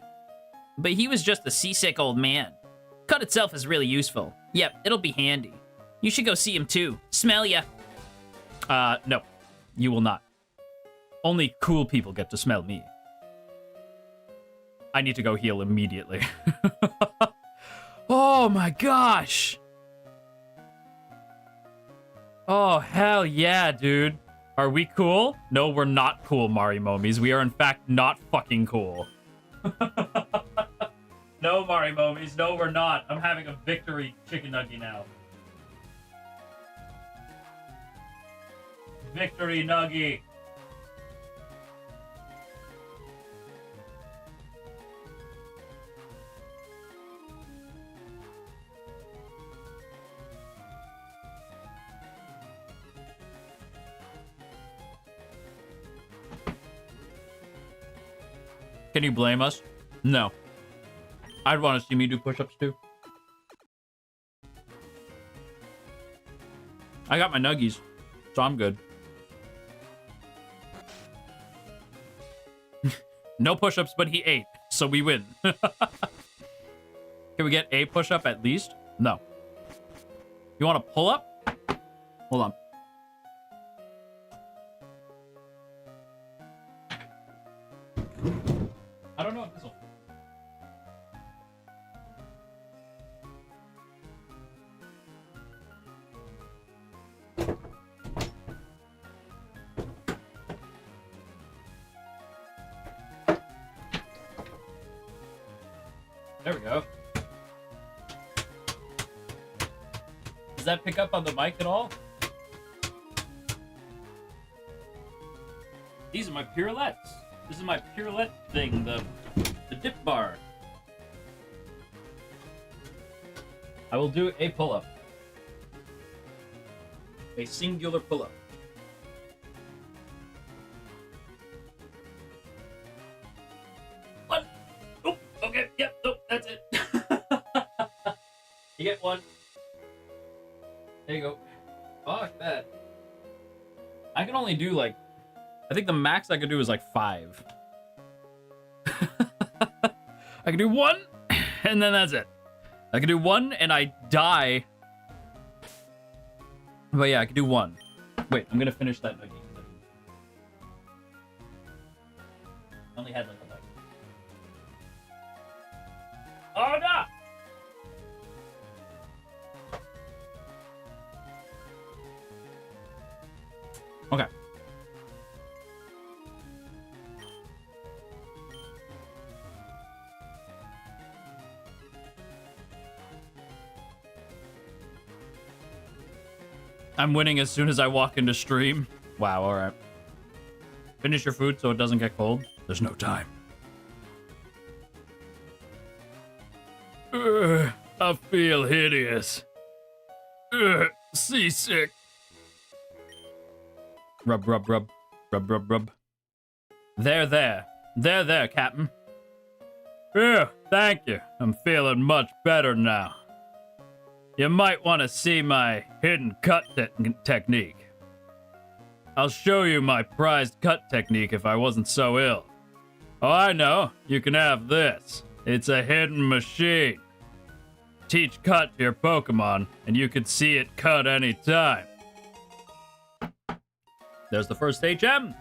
but he was just a seasick old man. Cut itself is really useful. Yep, it'll be handy. You should go see him too. Smell ya. No, you will not. Only cool people get to smell me. I need to go heal immediately. Oh my gosh. Oh, hell yeah, dude. Are we cool? No, we're not cool, Marimomies. We are, in fact, not fucking cool. No, Marimomies. No, we're not. I'm having a victory chicken nugget now. Victory nugget. Can you blame us? No. I'd want to see me do push-ups too. I got my nuggies, so I'm good. No push-ups, but he ate, so we win. Can we get a push-up at least? No. You want to pull up? Hold on. I don't know if this will. There we go. Does that pick up on the mic at all? These are my pirouettes. This is my pirouette thing, the dip bar. I will do a pull-up. A singular pull-up. One. Oh, okay, yep, nope, that's it. You get one. There you go. Fuck that. I can only do like, I think the max I could do is like 5. I can do 1, and then that's it. I can do 1, and I die. But yeah, I can do 1. Wait, I'm gonna finish that nugget. I only had like a bite. Oh no! Okay. I'm winning as soon as I walk into stream. Wow, alright. Finish your food so it doesn't get cold. There's no time. I feel hideous. Seasick. Rub, rub, rub. Rub, rub, rub. There, there. There, there, Captain. Thank you. I'm feeling much better now. You might want to see my hidden cut technique. I'll show you my prized cut technique if I wasn't so ill. Oh, I know. You can have this. It's a hidden machine. Teach cut to your Pokemon, and you can see it cut anytime. There's the first HM.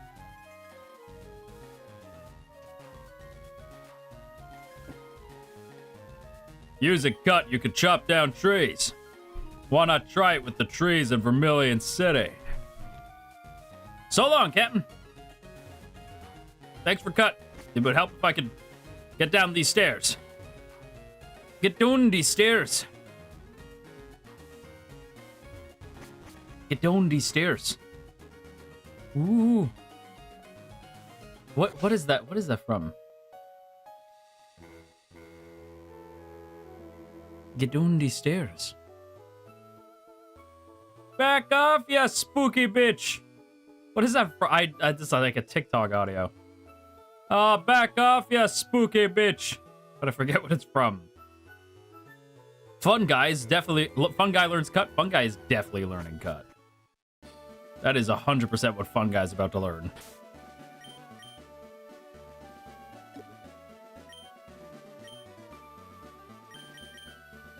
Using cut, you can chop down trees. Why not try it with the trees in Vermilion City? So long, Captain. Thanks for cut. It would help if I could get down these stairs. Get down these stairs. Get down these stairs. Ooh. What is that? What is that from? Get down these stairs. Back off, you spooky bitch. What is that for? I this is like a TikTok audio. Oh, back off, you spooky bitch. But I forget what it's from. Fun guy learns cut. Fun guy is definitely learning cut. That is 100% what Fun Guy's about to learn.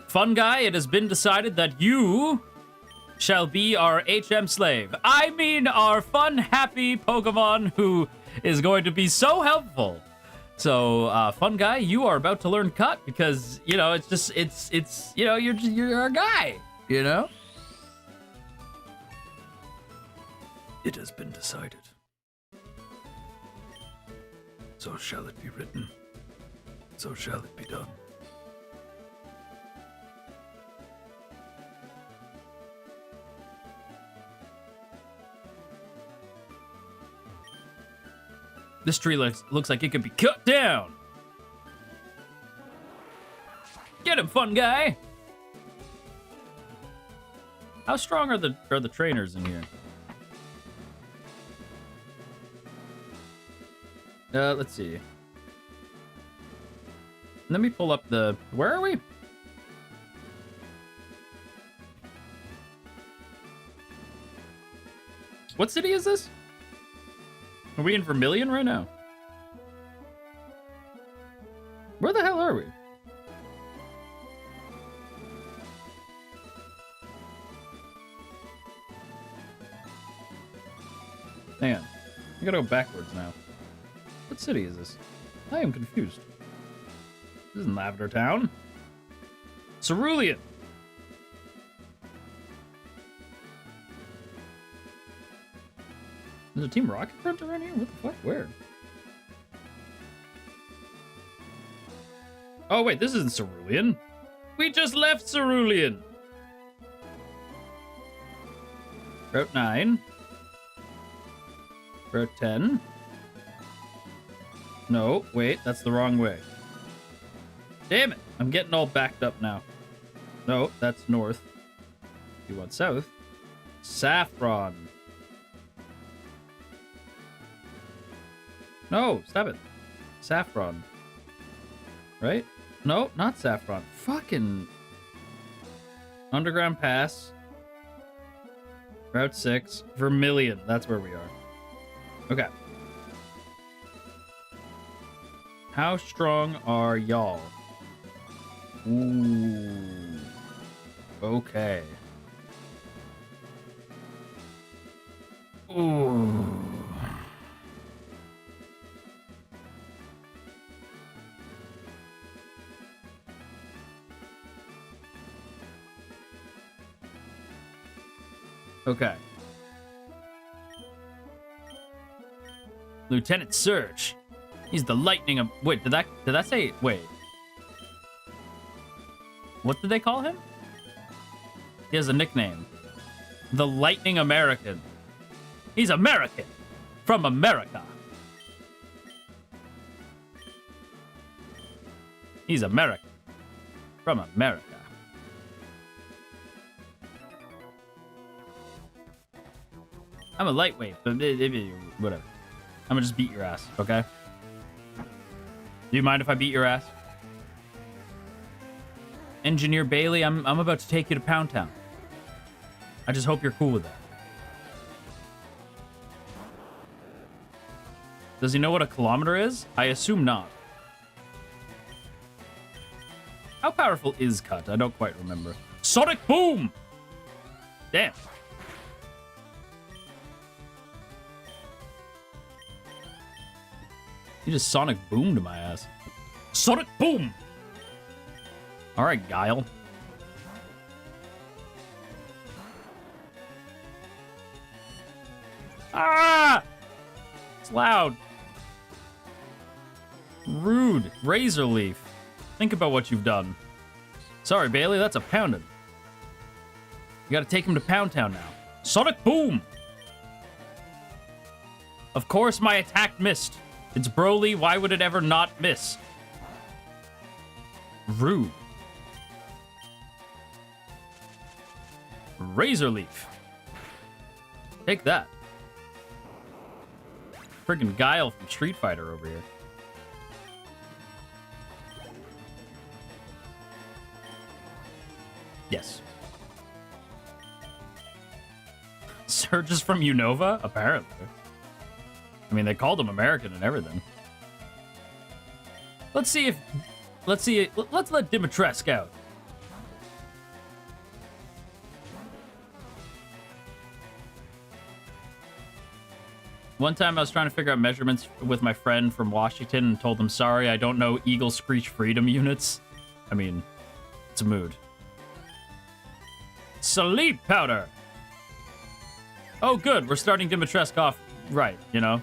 Fun Guy, it has been decided that you shall be our HM slave. I mean our fun, happy Pokemon who is going to be so helpful. So, Fun Guy, you are about to learn cut because, you know, it's you know, you're our guy, you know? It has been decided. So shall it be written. So shall it be done. This tree looks like it could be cut down. Get him, Fun Guy. How strong are the trainers in here? Let's see. Let me pull up the... Where are we? What city is this? Are we in Vermilion right now? Where the hell are we? Hang on. I gotta go backwards now. What city is this? I am confused. This isn't Lavender Town. Cerulean. There's a Team Rocket Front around here? What the fuck? Where? Oh, wait, this isn't Cerulean. We just left Cerulean. Route 9. Route 10. No, wait, that's the wrong way. Damn it, I'm getting all backed up now. No, that's north. You want south? Saffron. No, stop it. Saffron. Right? No, not Saffron. Fucking... Underground Pass. Route 6. Vermilion. That's where we are. Okay. How strong are y'all? Ooh. Okay. Ooh. Okay. Lieutenant Surge. He's the lightning of... Wait, did that say... Wait. What did they call him? He has a nickname. The Lightning American. He's American. From America. He's American. From America. I'm a lightweight, but whatever. I'm gonna just beat your ass, okay? Do you mind if I beat your ass? Engineer Bailey, I'm about to take you to Pound Town. I just hope you're cool with that. Does he know what a kilometer is? I assume not. How powerful is Cut? I don't quite remember. Sonic Boom! Damn. You just Sonic Boomed my ass. Sonic Boom! Alright, Guile. Ah! It's loud. Rude. Razor Leaf. Think about what you've done. Sorry, Bailey, that's a pounding. You gotta take him to Pound Town now. Sonic Boom! Of course my attack missed. It's Broly. Why would it ever not miss? Rude. Razor Leaf. Take that. Friggin' Guile from Street Fighter over here. Yes. Surge is from Unova? Apparently. I mean, they called him American and everything. Let's let Dimitresque out. One time I was trying to figure out measurements with my friend from Washington and told him, sorry, I don't know Eagle Screech Freedom units. I mean, it's a mood. Sleep powder! Oh, good. We're starting Dimitresque off right, you know?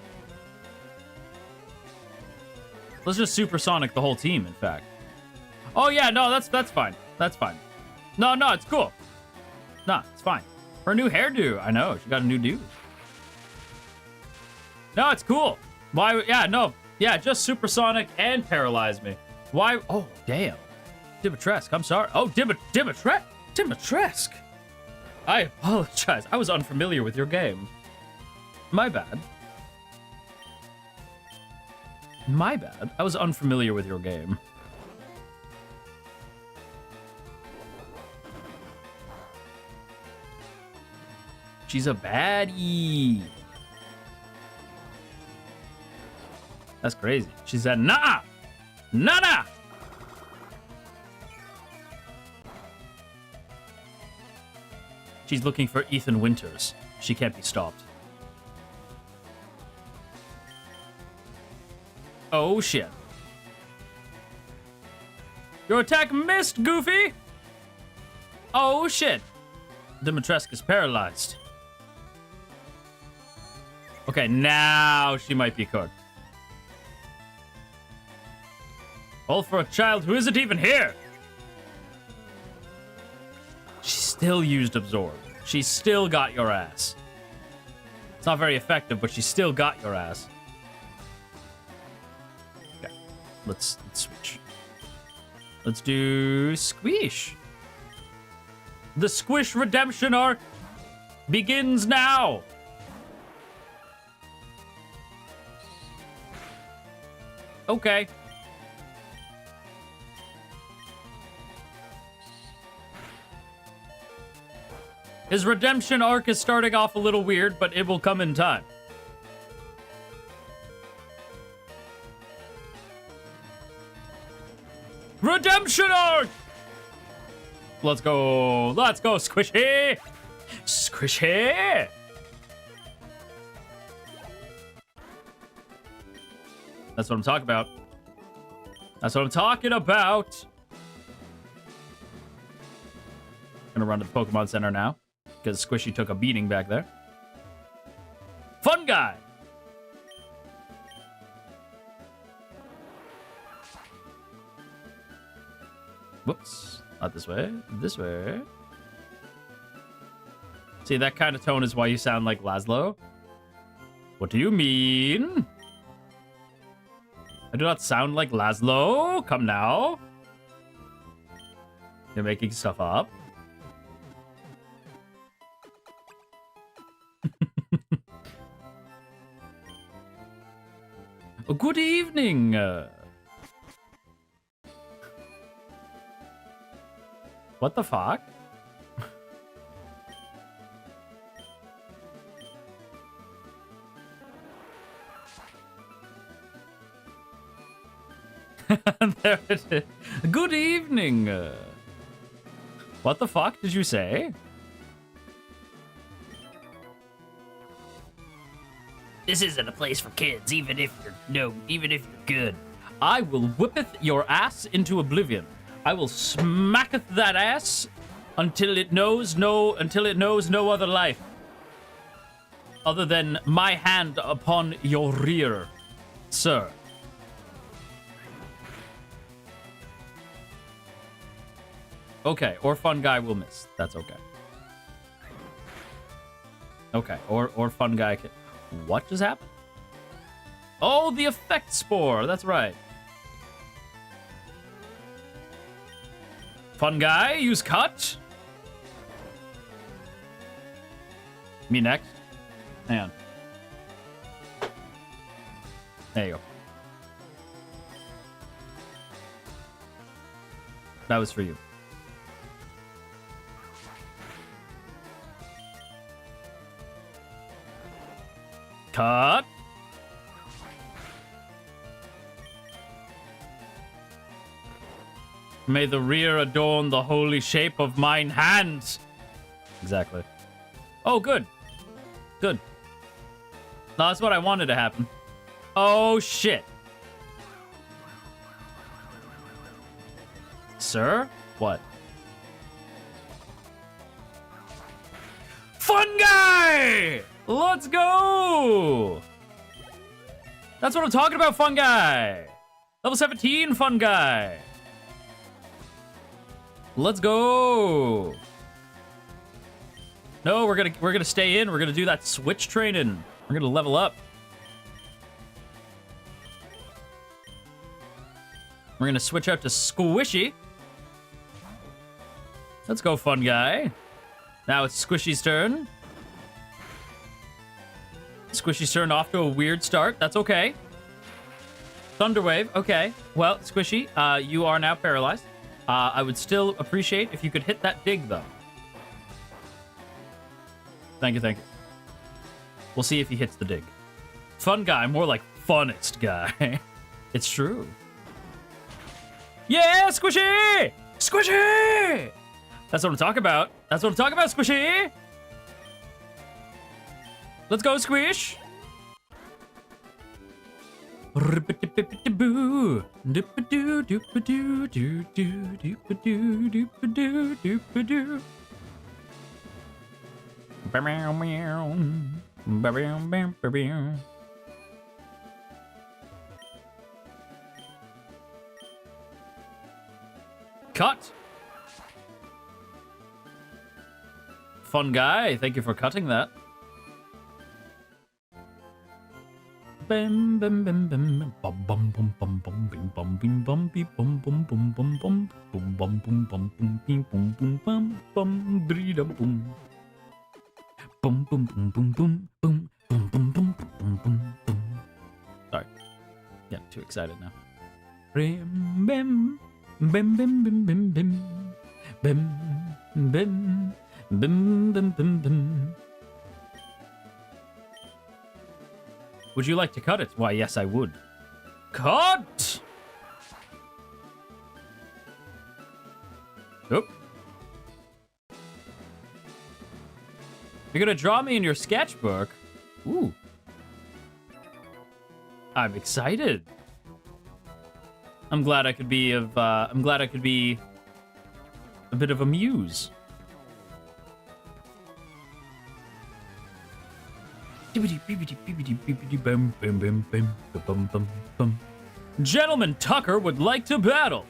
Let's just supersonic the whole team, in fact. Oh, yeah, no, that's fine. That's fine. No, it's cool. No, it's fine. Her new hairdo. I know, she got a new do. No, it's cool. Why? Yeah, no. Yeah, just supersonic and paralyze me. Why? Oh, damn. Dimitresque, I'm sorry. Oh, Dimitresque. I apologize. I was unfamiliar with your game. My bad. My bad. I was unfamiliar with your game. She's a baddie. That's crazy. She said, nah! Nada! She's looking for Ethan Winters. She can't be stopped. Oh, shit. Your attack missed, Goofy! Oh, shit. Dimitresque is paralyzed. Okay, now she might be cooked. All for a child who isn't even here. She still used Absorb. She still got your ass. It's not very effective, but she still got your ass. Okay, let's switch. Let's do Squish. The Squish redemption arc begins now. Okay. His redemption arc is starting off a little weird, but it will come in time. Redemption arc! Let's go, Squishy! Squishy! That's what I'm talking about. That's what I'm talking about. Gonna run to the Pokemon Center now, because Squishy took a beating back there. Fun guy! Whoops. Not this way. This way. See, that kind of tone is why you sound like Laszlo. What do you mean? I do not sound like Laszlo. Come now. You're making stuff up. Good evening. What the fuck? There it is. Good evening. What the fuck did you say? This isn't a place for kids, even if you're good. I will whippeth your ass into oblivion. I will smacketh that ass until it knows no other life other than my hand upon your rear, sir. Okay, or fun guy will miss. That's okay. Okay, or fun guy can... What just happened? Oh, the effect spore. That's right. Fun guy, use cut. Me next. Hang on. There you go. That was for you. Cut. May the rear adorn the holy shape of mine hands. Exactly. Oh, good. Good. No, that's what I wanted to happen. Oh, shit. Sir? What? Fun guy! Let's go! That's what I'm talking about, fun guy. Level 17, fun guy. Let's go. No, we're gonna stay in. We're gonna do that switch training. We're gonna level up. We're gonna switch out to Squishy. Let's go, fun guy. Now it's Squishy's turn. Squishy's turn off to a weird start. That's okay. Thunderwave. Okay. Well, Squishy, you are now paralyzed. I would still appreciate if you could hit that dig, though. Thank you, thank you. We'll see if he hits the dig. Fun guy, more like funnest guy. It's true. Yeah, Squishy! Squishy! That's what I'm talking about. That's what I'm talking about, Squishy! Let's go, Squish! Cut! Fun guy, thank you for cutting that. Bam bam bam bam bum bum bum bum bum bim bum bim bum bim bum bum bum bum bum bum bum bum bum bum bim bum bum bum bum bridam bum bum bum bum bum bum bum bum bum bum bum bum bum. Sorry, yeah, too excited now. Bim bim bim bim bim bim bim bim bim bim bim bim bim. Would you like to cut it? Why, yes, I would. Cut! Oop. You're gonna draw me in your sketchbook? Ooh. I'm excited. I'm glad I could be a bit of a muse. Gentleman Tucker would like to battle.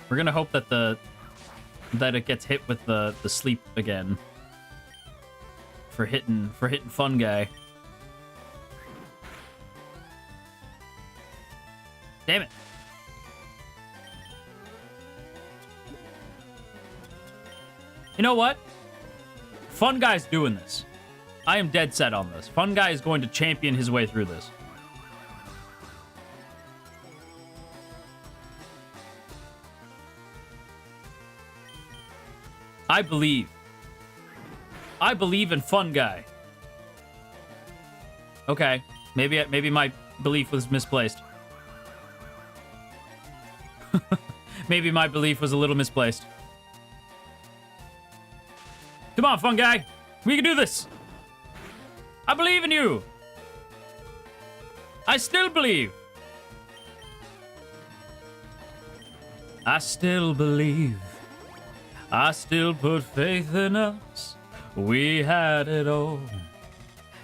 We're gonna hope that it gets hit with the sleep again. For hitting fun guy. Damn it. You know what? Fun guy's doing this. I am dead set on this. Fun guy is going to champion his way through this. I believe in fun guy. Okay, maybe my belief was misplaced. Maybe my belief was a little misplaced. Come on, fun guy. We can do this. I believe in you. I still believe. I still believe. I still put faith in us. We had it all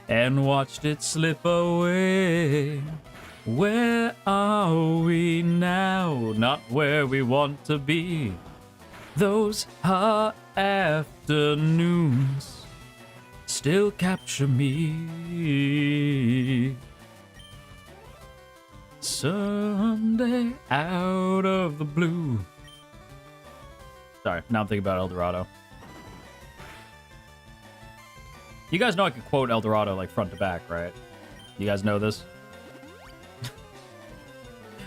and watched it slip away. Where are we now? Not where we want to be. Those hot afternoons still capture me. Sunday out of the blue. Sorry, now I'm thinking about El Dorado. You guys know I can quote El Dorado like front to back, right? You guys know this?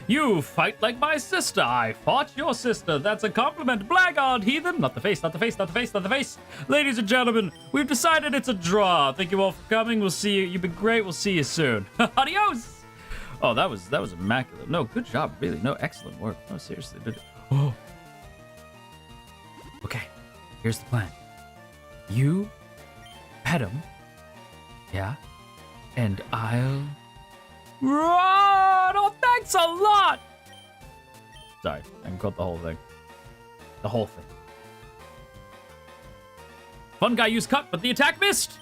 You fight like my sister. I fought your sister. That's a compliment. Blackguard, heathen. Not the face, not the face, not the face, not the face. Ladies and gentlemen, we've decided it's a draw. Thank you all for coming. We'll see you. You've been great. We'll see you soon. Adios. Oh, that was immaculate. No, good job, really. No, excellent work. No, seriously. Oh. Okay, here's the plan. You pet him, yeah, and I'll run. Oh, thanks a lot. Sorry, I can cut the whole thing. The whole thing. Fun guy used cut, but the attack missed.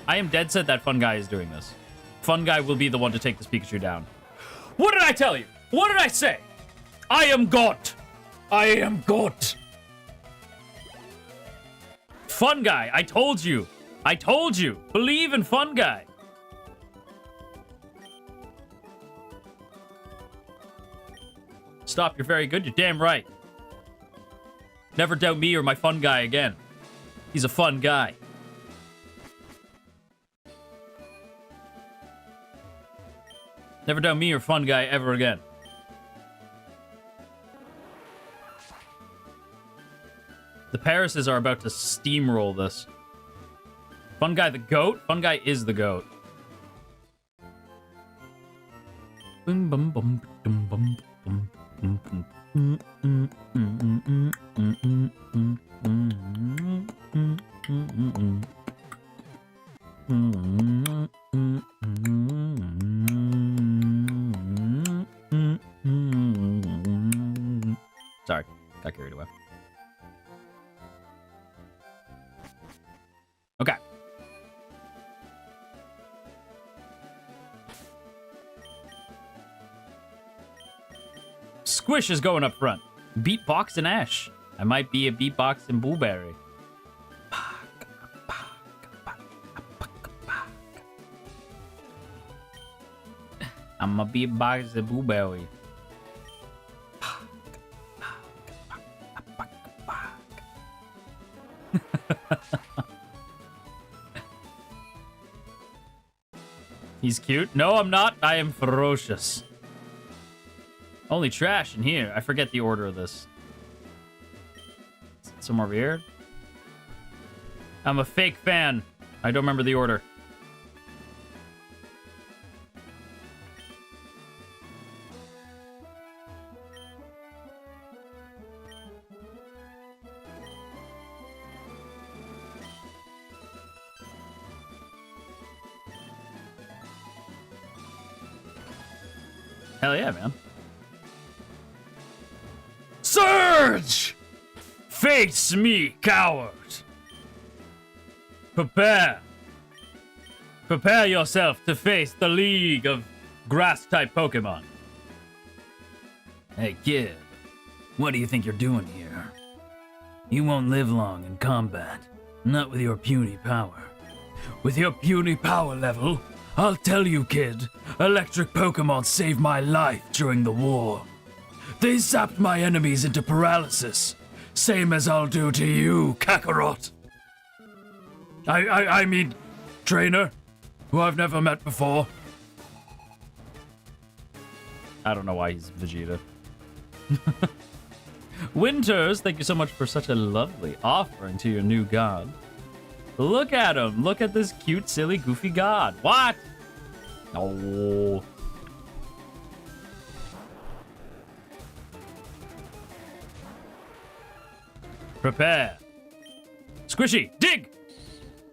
I am dead set that Fun Guy is doing this. Fun Guy will be the one to take this Pikachu down. What did I tell you? What did I say? I am God. I am God. Fun Guy, I told you. I told you. Believe in Fun Guy. Stop, you're very good. You're damn right. Never doubt me or my Fun Guy again. He's a fun guy. Never doubt me or Fun Guy ever again. The Parises are about to steamroll this. Fun Guy the GOAT? Fun Guy is the GOAT. Sorry, got carried away. Okay. Squish is going up front. Beatbox and Ash. I might be a beatbox and Blueberry. I'm a beatbox and Blueberry. He's cute. No, I'm not. I am ferocious. Only trash in here. I forget the order of this. Somewhere over here. I'm a fake fan. I don't remember the order. Hell yeah, man. Surge! Face me, coward! Prepare. Prepare yourself to face the League of Grass-type Pokemon. Hey, kid. What do you think you're doing here? You won't live long in combat. Not with your puny power. With your puny power level, I'll tell you, kid, electric Pokemon saved my life during the war. They zapped my enemies into paralysis, same as I'll do to you, Kakarot. I mean, trainer, who I've never met before. I don't know why he's Vegeta. Winters, thank you so much for such a lovely offering to your new god. Look at him. Look at this cute, silly, goofy god. What? Oh. Prepare. Squishy, dig!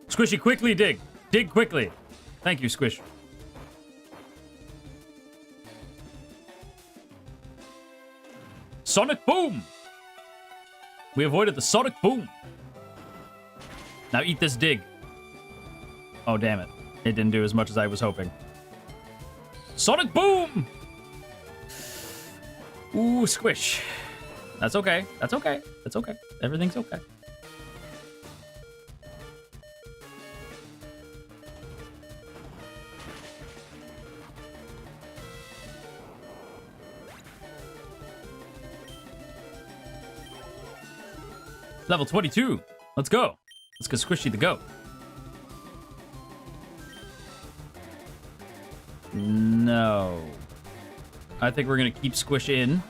Squishy, quickly dig. Dig quickly. Thank you, Squish. Sonic Boom! We avoided the Sonic Boom. Now eat this dig. Oh, damn it. It didn't do as much as I was hoping. Sonic boom! Ooh, squish. That's okay. That's okay. That's okay. Everything's okay. Level 22. Let's go. Let's go squishy the goat. No. I think we're going to keep Squish in.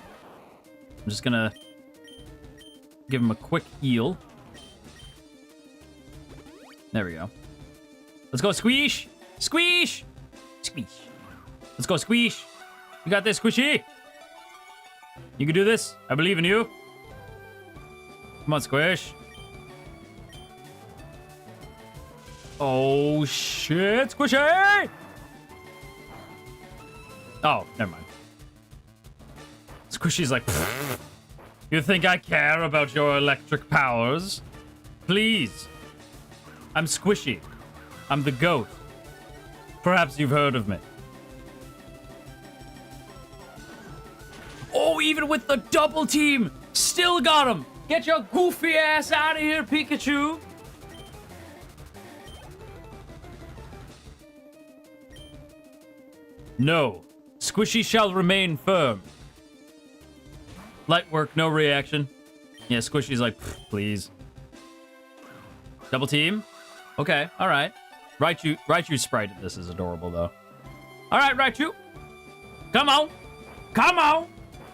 I'm just going to give him a quick heal. There we go. Let's go, Squish! Squish! Squish. Let's go, Squish. You got this, Squishy. You can do this. I believe in you. Come on, Squish. Oh, shit. Squishy! Oh, never mind. Squishy's like, you think I care about your electric powers? Please. I'm Squishy. I'm the goat. Perhaps you've heard of me. Oh, even with the double team, still got him. Get your goofy ass out of here, Pikachu. No. Squishy shall remain firm. Light work, no reaction. Yeah, Squishy's like, please. Double team? Okay, alright. Raichu sprite. This is adorable, though. Alright, Raichu. Come on. Come on.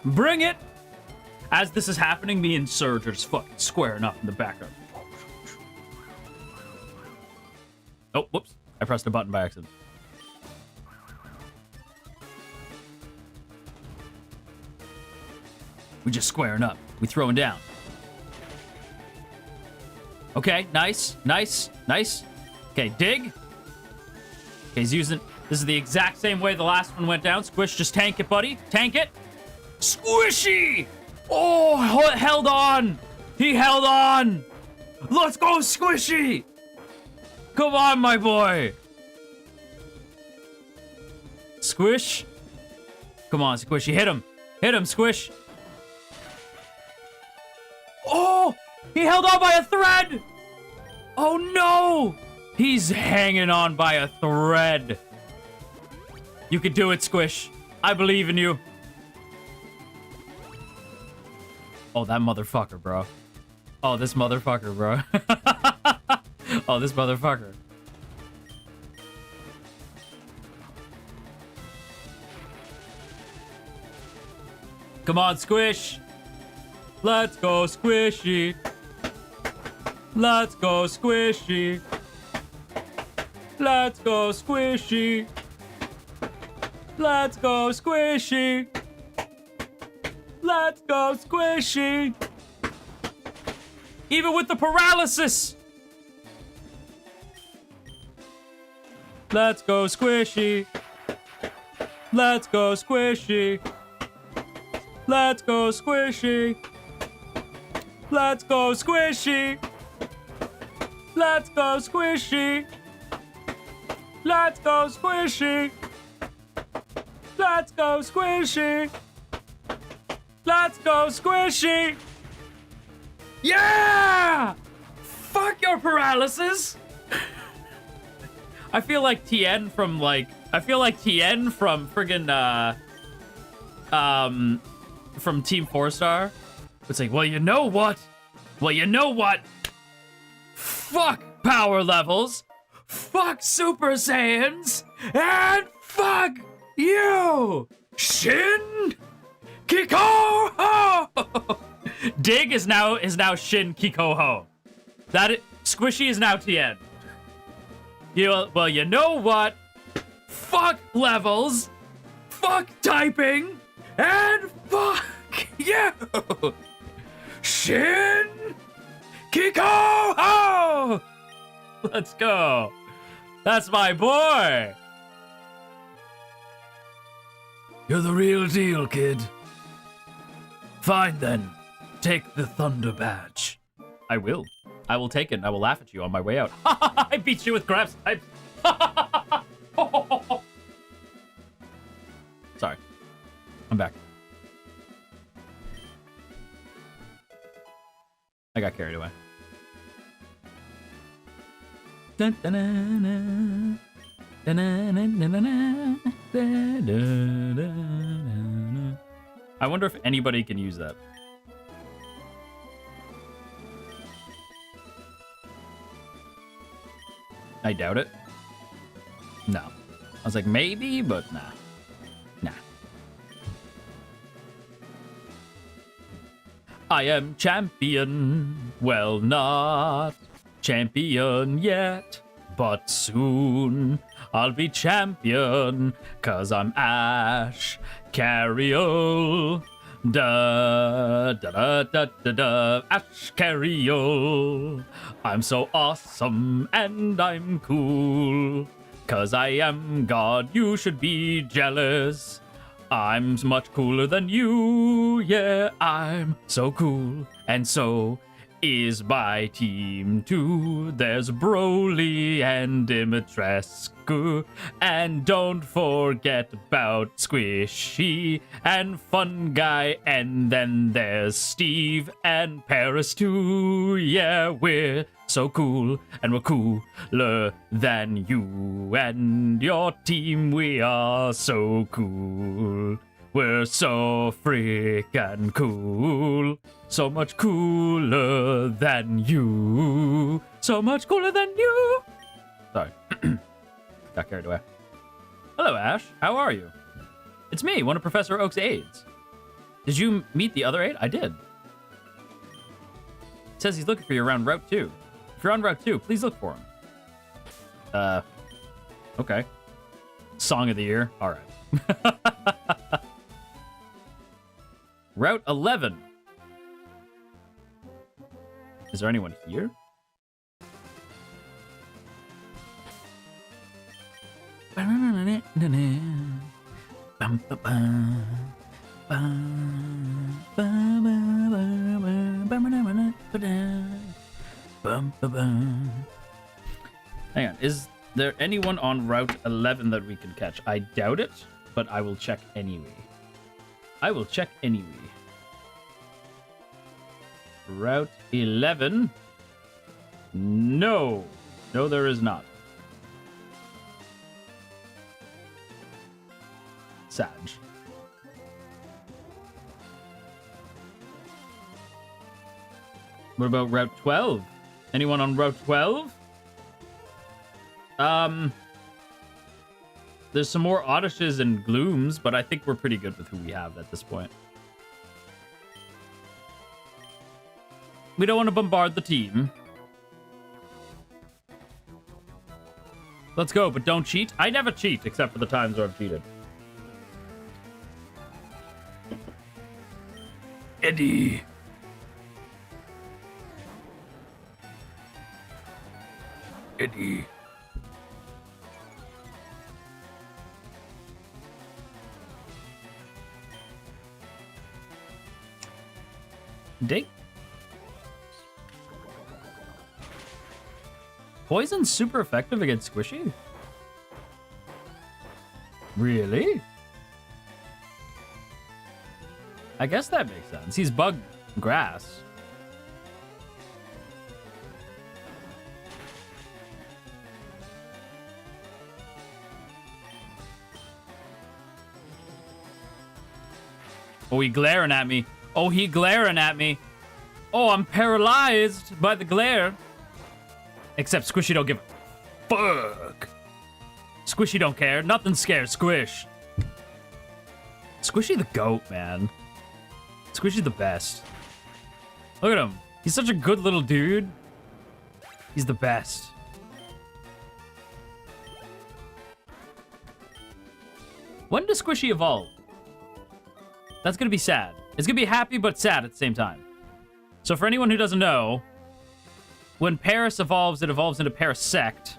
Bring it. As this is happening, me and Surge are just fucking squaring up in the background. Oh, whoops. I pressed a button by accident. We just squaring up. We throwing down. Okay, nice, nice, nice. Okay, dig. Okay, he's using... This is the exact same way the last one went down. Squish, just tank it, buddy. Tank it. Squishy! Oh, it held on. He held on. Let's go, Squishy! Come on, my boy. Squish. Come on, Squishy. Hit him. Hit him, Squish. Oh, he held on by a thread. Oh, no. He's hanging on by a thread. You can do it, Squish. I believe in you. Oh, that motherfucker, bro. Oh, this motherfucker, bro. Oh, this motherfucker. Come on, Squish. Let's go, Squishy. Let's go, Squishy. Let's go, Squishy. Let's go, Squishy. Let's go, Squishy. Even with the paralysis. Let's go, Squishy. Let's go, Squishy. Let's go, Squishy. Let's go, Squishy. Let's go, Squishy. Let's go, Squishy. Let's go, Squishy. Let's go, Squishy. Yeah! Fuck your paralysis. I feel like Tien from friggin' from Team 4-Star. It's like, well, you know what? Well, you know what? Fuck power levels. Fuck Super Saiyans. And fuck you, Shin Kikoho. Dig is now Shin Kikoho. Squishy is now Tien. Well, you know what? Fuck levels. Fuck typing. And fuck you, Shin Kikoho. Let's go. That's my boy. You're the real deal, kid. Fine then. Take the Thunder Badge. I will. I will take it and I will laugh at you on my way out. I beat you with grabs. I'm back. I got carried away. I wonder if anybody can use that. I doubt it. No. I was like, maybe, but nah. Nah. I am champion. Well, not champion yet, but soon I'll be champion, 'cause I'm Ashkariel. Da da da da da da, Ashkariel. I'm so awesome and I'm cool, 'cause I am God. You should be jealous. I'm much cooler than you. Yeah, I'm so cool, and so is my team too. There's Broly and Dimitresque, and don't forget about Squishy and Fun Guy, and then there's Steve and Paris too. Yeah, we're so cool, and we're cooler than you and your team. We are so cool. We're so freaking cool. So much cooler than you. So much cooler than you. Sorry. Got carried away. Hello, Ash. How are you? It's me, one of Professor Oak's aides. Did you meet the other aide? I did. It says he's looking for you around Route 2. If you're on Route 2, please look for him. Okay. Song of the year. All right. Route 11. Is there anyone here? Hang on, is there anyone on Route 11 that we can catch? I doubt it, but I will check anyway. I will check anyway. Route 11. No. No, there is not. Sag. What about Route 12? Anyone on Route 12? There's some more Oddishes and Glooms, but I think we're pretty good with who we have at this point. We don't want to bombard the team. Let's go, but don't cheat. I never cheat, except for the times where I've cheated. Eddie. Eddie. Dick. Poison's super effective against Squishy? Really? I guess that makes sense. He's bug grass. Oh, he glaring at me. Oh, he glaring at me. Oh, I'm paralyzed by the glare. Except Squishy don't give a fuck. Squishy don't care. Nothing scares Squish. Squishy the GOAT, man. Squishy the best. Look at him. He's such a good little dude. He's the best. When does Squishy evolve? That's gonna be sad. It's gonna be happy but sad at the same time. So for anyone who doesn't know, when Paris evolves, it evolves into Parasect.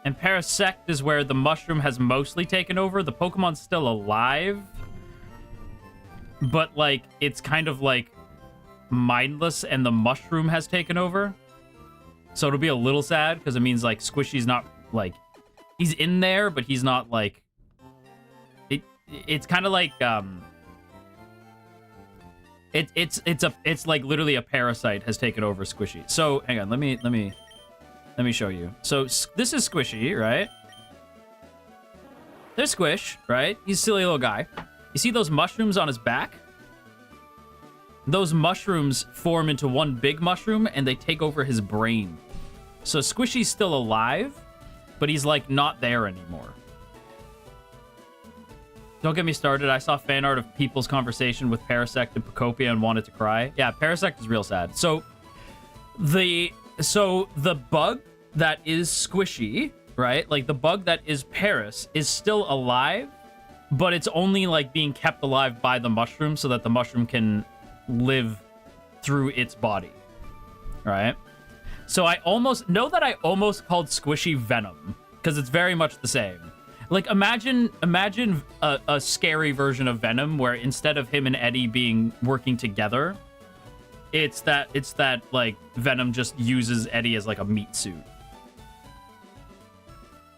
And Parasect is where the mushroom has mostly taken over. The Pokemon's still alive. But, like, it's kind of, like, mindless and the mushroom has taken over. So it'll be a little sad because it means, like, Squishy's not, like... He's in there, but he's not, like... It's kind of like, It's like literally a parasite has taken over Squishy. So hang on, let me show you. So this is Squishy, right? There's Squish, right? He's a silly little guy. You see those mushrooms on his back? Those mushrooms form into one big mushroom and they take over his brain. So Squishy's still alive, but he's like not there anymore. Don't get me started. I saw fan art of people's conversation with Parasect and Pocopia and wanted to cry. Yeah, Parasect is real sad. So the bug that is Squishy, right? Like the bug that is Paris is still alive, but it's only like being kept alive by the mushroom so that the mushroom can live through its body, right? So I almost called Squishy Venom because it's very much the same. Like imagine a scary version of Venom where instead of him and Eddie working together, it's that like Venom just uses Eddie as like a meat suit.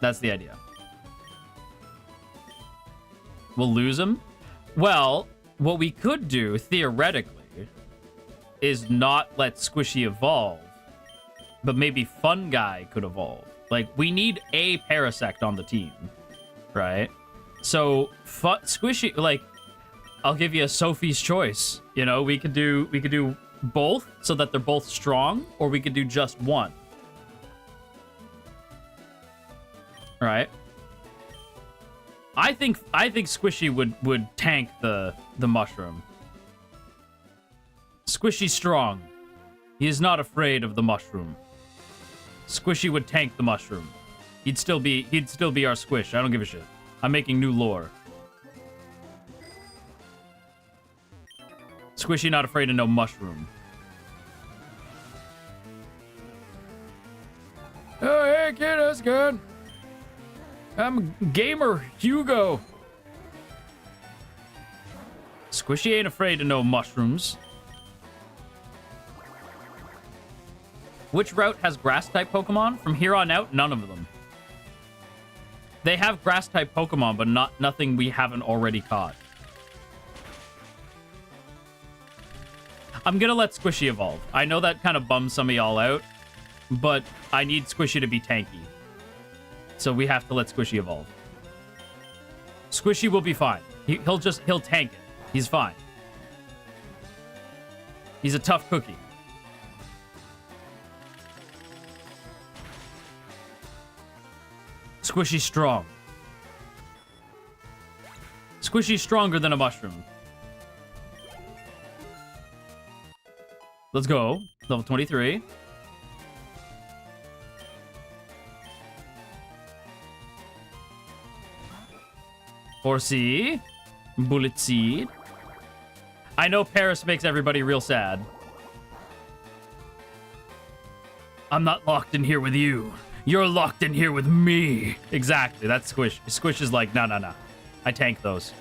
That's the idea. We'll lose him? Well, what we could do theoretically is not let Squishy evolve, but maybe Fun Guy could evolve. Like we need a Parasect on the team. Right? So Squishy, like, I'll give you a Sophie's choice. You know, we could do both so that they're both strong, or we could do just one. Right? I think Squishy would tank the mushroom. Squishy's strong. He is not afraid of the mushroom. Squishy would tank the mushroom. He'd still be our Squish. I don't give a shit. I'm making new lore. Squishy not afraid of no mushroom. Oh, hey, kid, that's good. I'm gamer Hugo. Squishy ain't afraid of no mushrooms. Which route has grass-type Pokemon? From here on out, none of them. They have grass-type Pokemon, but nothing we haven't already caught. I'm gonna let Squishy evolve. I know that kind of bums some of y'all out, but I need Squishy to be tanky. So we have to let Squishy evolve. Squishy will be fine. He'll tank it. He's fine. He's a tough cookie. Squishy's strong. Squishy's stronger than a mushroom. Let's go. Level 23. Horsey. Bullet Seed. I know Paris makes everybody real sad. I'm not locked in here with you. You're locked in here with me. Exactly. That's Squish. Squish is like, no. I tank those.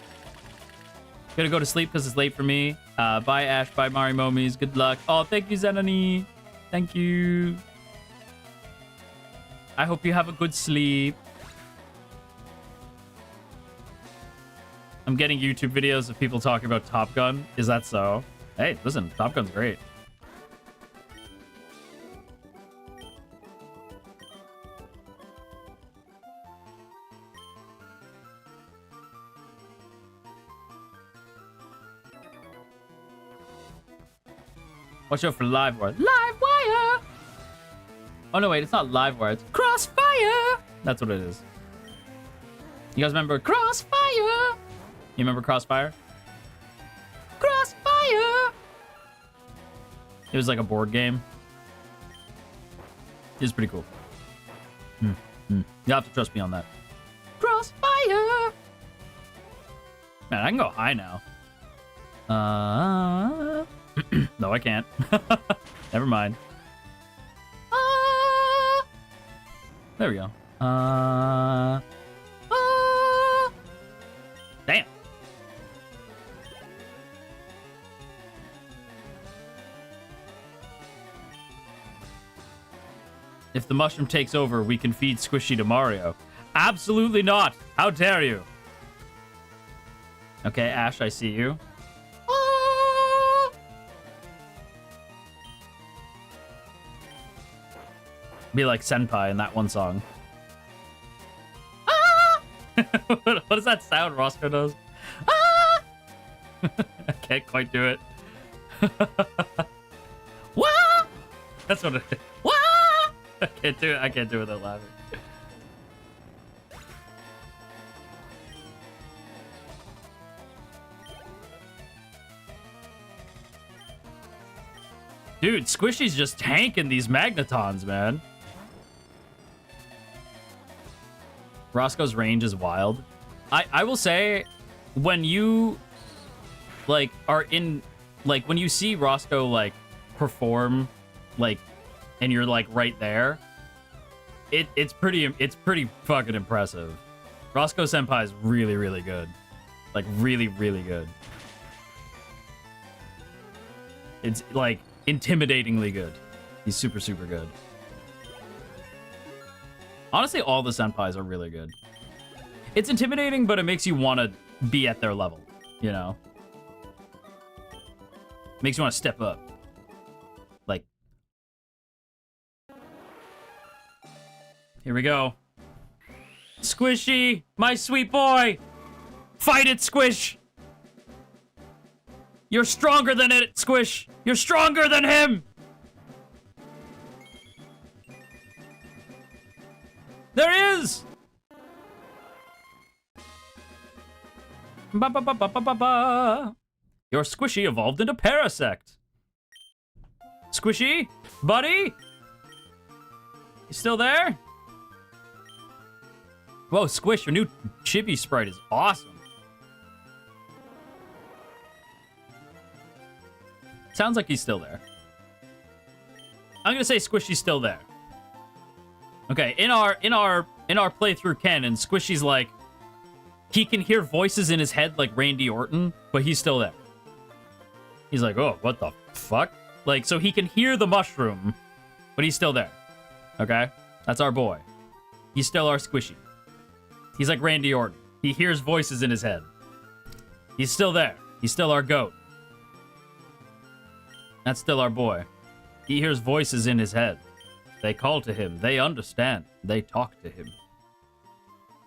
Gonna go to sleep because it's late for me. Bye, Ash. Bye, Mari Momies. Good luck. Oh, thank you, Zenani. Thank you. I hope you have a good sleep. I'm getting YouTube videos of people talking about Top Gun. Is that so? Hey, listen, Top Gun's great. Watch out for Livewire. Livewire! Oh, no, wait. It's not Livewire. It's Crossfire! That's what it is. You guys remember Crossfire? You remember Crossfire? Crossfire! It was like a board game. It was pretty cool. You'll have to trust me on that. Crossfire! Man, I can go high now. No, I can't. Never mind. There we go. Damn. If the mushroom takes over, we can feed Squishy to Mario. Absolutely not. How dare you? Okay, Ash, I see you. Be like Senpai in that one song. Ah! What does that sound Roscoe does? Ah! I can't quite do it. Wah! That's what it is. Wah! I can't do it. I can't do it without laughing. Dude, Squishy's just tanking these Magnetons, man. Roscoe's range is wild. I will say, when you, like, are in, like, when you see Roscoe, like, perform, like, and you're, like, right there, it's pretty fucking impressive. Roscoe Senpai is really, really good. Like, really, really good. It's, like, intimidatingly good. He's super, super good. Honestly, all the senpais are really good. It's intimidating, but it makes you want to be at their level, you know? Makes you want to step up. Like, here we go. Squishy, my sweet boy. Fight it, Squish. You're stronger than it, Squish. You're stronger than him. There he is. Ba, ba, ba, ba, ba, ba, ba. Your Squishy evolved into Parasect. Squishy, buddy? You still there? Whoa, Squish, your new chibi sprite is awesome. Sounds like he's still there. I'm gonna say Squishy's still there. Okay, in our playthrough canon, Squishy's like, he can hear voices in his head like Randy Orton, but he's still there. He's like, oh, what the fuck? Like, so he can hear the mushroom, but he's still there. Okay? That's our boy. He's still our Squishy. He's like Randy Orton. He hears voices in his head. He's still there. He's still our goat. That's still our boy. He hears voices in his head. They call to him. They understand. They talk to him.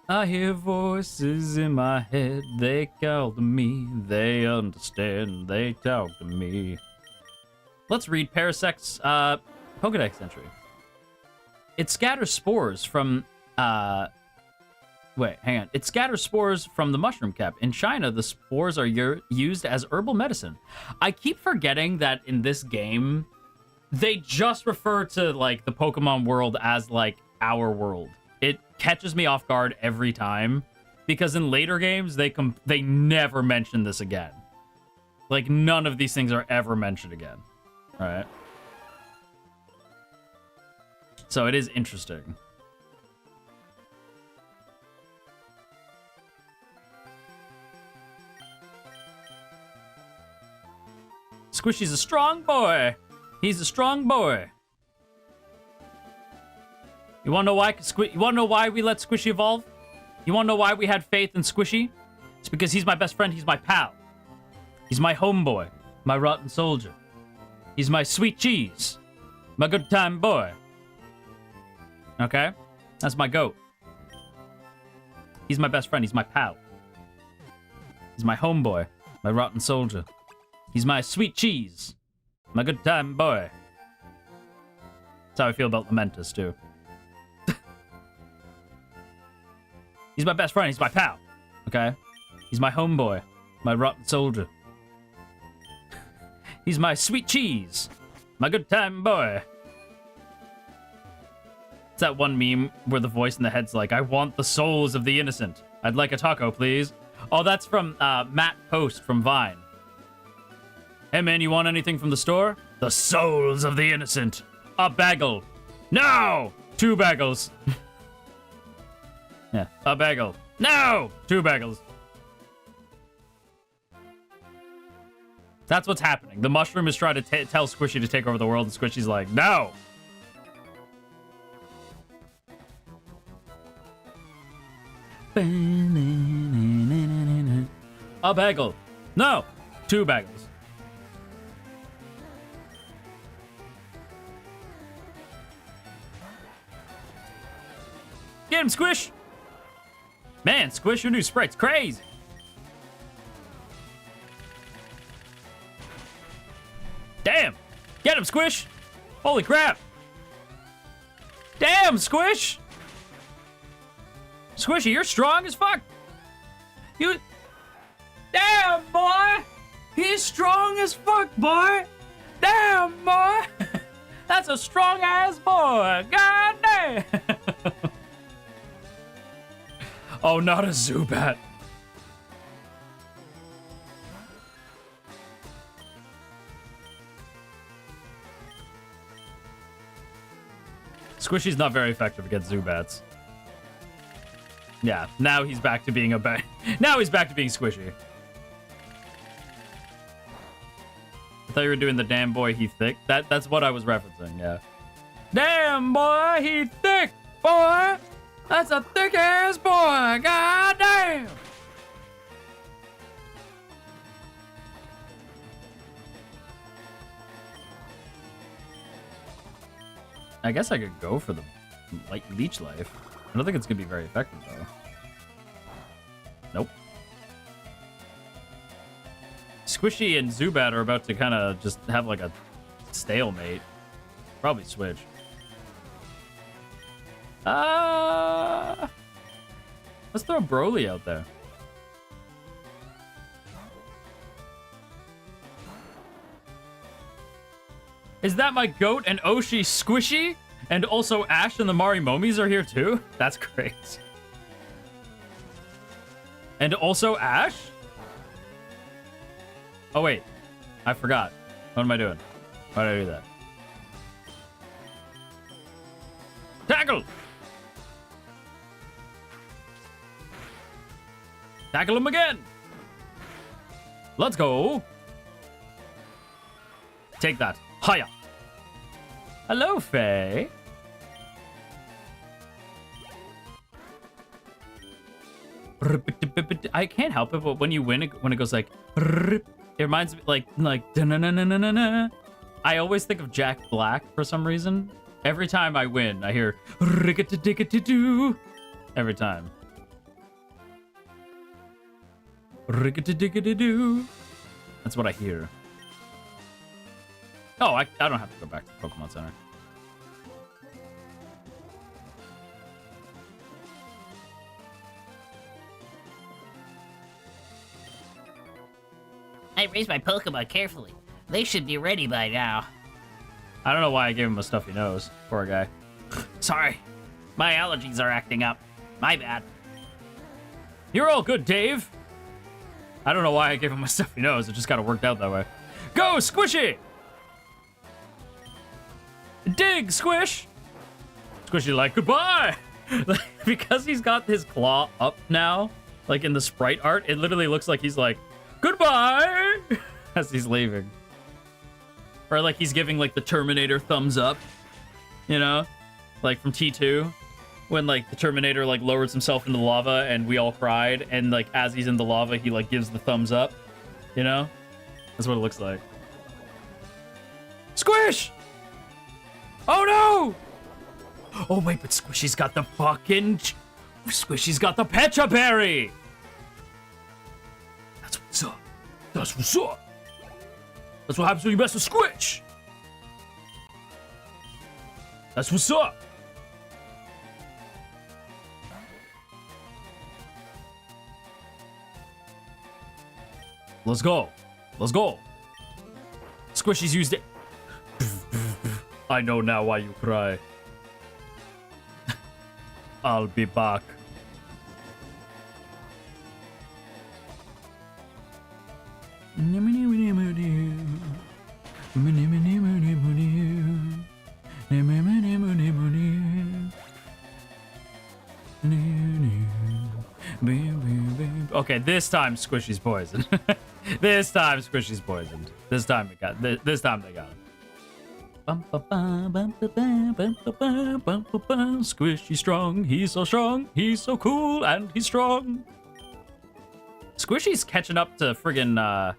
I hear voices in my head. They call to me. They understand. They talk to me. Let's read Parasect's Pokedex entry. It scatters spores from... Wait, hang on. It scatters spores from the mushroom cap. In China, the spores are used as herbal medicine. I keep forgetting that in this game, they just refer to, like, the Pokemon world as, like, our world. It catches me off guard every time, because in later games, they never mention this again. Like, none of these things are ever mentioned again. Right? So it is interesting. Squishy's a strong boy. He's a strong boy. You wanna know why? You wanna know why we let Squishy evolve? You wanna know why we had faith in Squishy? It's because he's my best friend. He's my pal. He's my homeboy. My rotten soldier. He's my sweet cheese. My good time boy. Okay? That's my goat. He's my best friend. He's my pal. He's my homeboy. My rotten soldier. He's my sweet cheese. My good time boy. That's how I feel about Lamentus, too. He's my best friend. He's my pal. Okay? He's my homeboy. My rotten soldier. He's my sweet cheese. My good time boy. It's that one meme where the voice in the head's like, I want the souls of the innocent. I'd like a taco, please. Oh, that's from Matt Post from Vine. Hey, man, you want anything from the store? The souls of the innocent. A bagel. No! 2 bagels. Yeah, a bagel. No! 2 bagels. That's what's happening. The mushroom is trying to tell Squishy to take over the world, and Squishy's like, no! A bagel. No! 2 bagels. Get him, Squish! Man, Squish, your new sprite's crazy. Damn! Get him, Squish! Holy crap! Damn, Squish! Squishy, you're strong as fuck! You... Damn, boy! He's strong as fuck, boy! Damn, boy! That's a strong-ass boy! God damn! Oh, not a Zubat. Squishy's not very effective against Zubats. Yeah, now he's back to being now he's back to being Squishy. I thought you were doing the damn boy he thick. That's what I was referencing, yeah. Damn boy he thick, boy! That's a thick ass boy, god damn! I guess I could go for the light leech life. I don't think it's gonna be very effective though. Nope. Squishy and Zubat are about to kind of just have like a stalemate. Probably switch. Let's throw Broly out there. Is that my goat and Oshi Squishy? And also Ash and the Marimomis are here too? That's great. And also Ash? Oh wait, I forgot. What am I doing? Why did I do that? Tackle! Tackle him again! Let's go! Take that. Hiya! Hello, Faye. I can't help it, but when you win, when it goes like, it reminds me like da-na-na-na-na-na. I always think of Jack Black for some reason. Every time I win, I hear rickety-dickety-doo. Every time. Rickety-dickety-doo. That's what I hear. Oh, I don't have to go back to the Pokemon Center. I raised my Pokemon carefully. They should be ready by now. I don't know why I gave him a stuffy nose. Poor guy. Sorry. My allergies are acting up. My bad. You're all good, Dave. I don't know why I gave him a stuffy nose. It just kind of worked out that way. Go, Squishy! Dig, Squish! Squishy like, goodbye! Because he's got his claw up now, like in the sprite art, it literally looks like he's like, goodbye! As he's leaving. Or like he's giving like the Terminator thumbs up, you know? Like from T2, when like the Terminator like lowers himself into lava and we all cried, and like as he's in the lava, he like gives the thumbs up, you know? That's what it looks like. Squish! Oh no! Oh wait, but Squishy's got the fucking... Squishy's got the Pecha Berry! That's what's up. That's what's up. That's what happens when you mess with Squish. That's what's up. Let's go. Let's go. Squishy's used it. I know now why you cry. I'll be back. Okay, this time Squishy's poisoned. This time Squishy's poisoned. This time they got him. Squishy strong, he's so strong, he's so cool, and he's strong. Squishy's catching up to friggin'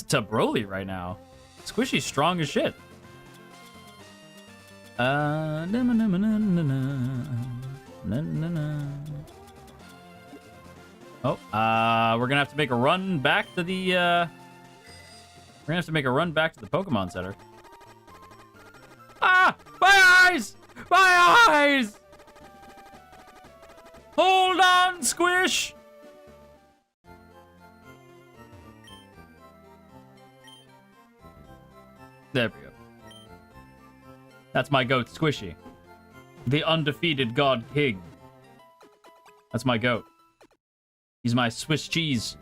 to Broly right now. Squishy's strong as shit. Na, na, na. Oh, we're gonna have to make a run back to the, we're gonna have to make a run back to the Pokemon Center. Ah! My eyes! My eyes! Hold on, Squish! There we go. That's my goat, Squishy. The undefeated God King. That's my goat. He's my Swiss cheese.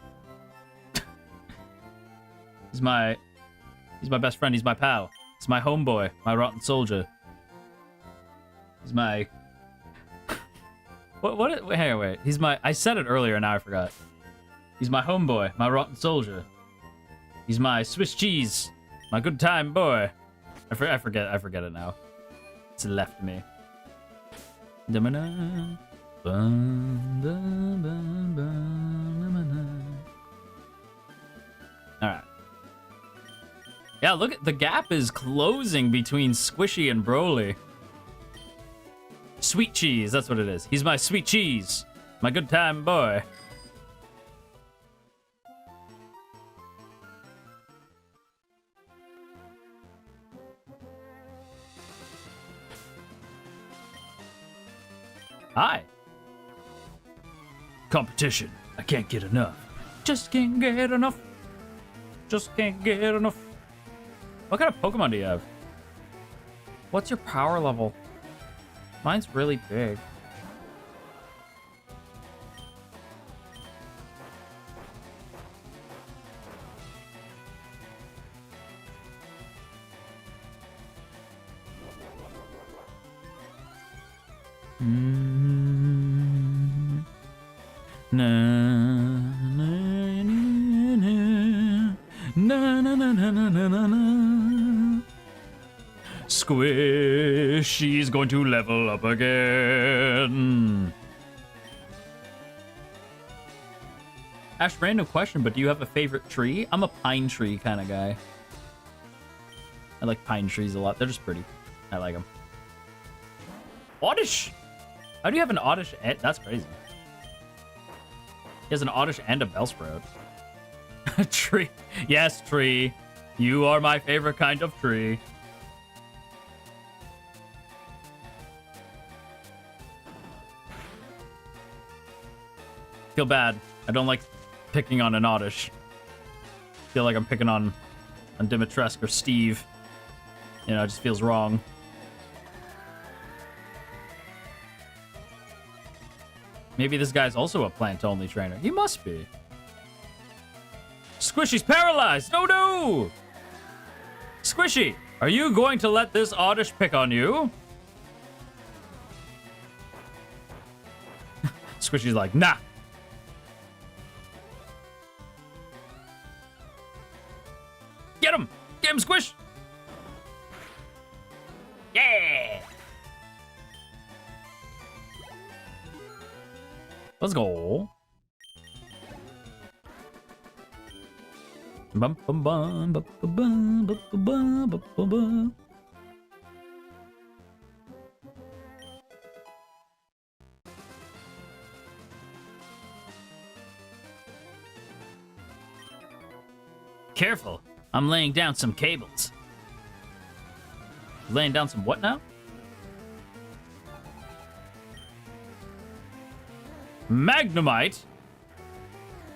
He's my best friend. He's my pal. He's my homeboy. My rotten soldier. He's my... What? Hey, wait. He's my... I said it earlier, now I forgot. He's my homeboy. My rotten soldier. He's my Swiss cheese. My good time boy. I forget it now. It's left me. Alright. Yeah, look at the gap is closing between Squishy and Broly. Sweet cheese, that's what it is. He's my sweet cheese. My good time boy. Hi. Competition. I can't get enough. Just can't get enough. Just can't get enough. What kind of Pokemon do you have? What's your power level? Mine's really big. Na na na na na na na na na na. Squishy's going to level up again. Ash, random question, but do you have a favorite tree? I'm a pine tree kind of guy. I like pine trees a lot. They're just pretty. I like them. Oddish! How do you have an Oddish? That's crazy. He has an Oddish and a Bellsprout. Tree. Yes, tree. You are my favorite kind of tree. Feel bad. I don't like picking on an Oddish. Feel like I'm picking on Dimitresque or Steve. You know, it just feels wrong. Maybe this guy's also a plant-only trainer. He must be. Squishy's paralyzed! Oh no! Squishy, are you going to let this Oddish pick on you? Squishy's like, nah. Get him! Get him, Squish! Yeah! Let's go. Bum, bum, bum, bum, bum, bum, bum, bum, bum, bum. Careful. I'm laying down some cables. Laying down some what now? Magnemite?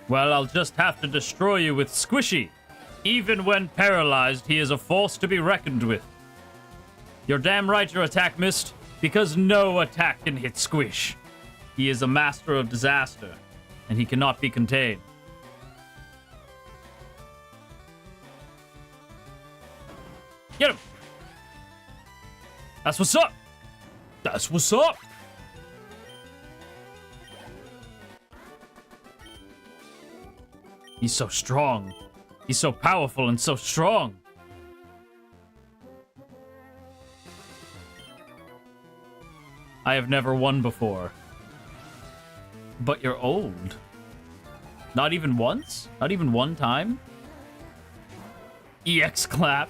Well, I'll just have to destroy you with Squishy. Even when paralyzed, he is a force to be reckoned with. You're damn right your attack missed, because no attack can hit Squish. He is a master of disaster, and he cannot be contained. Get him! That's what's up! That's what's up! He's so strong. He's so powerful and so strong. I have never won before. But you're old. Not even once? Not even one time? EX clap.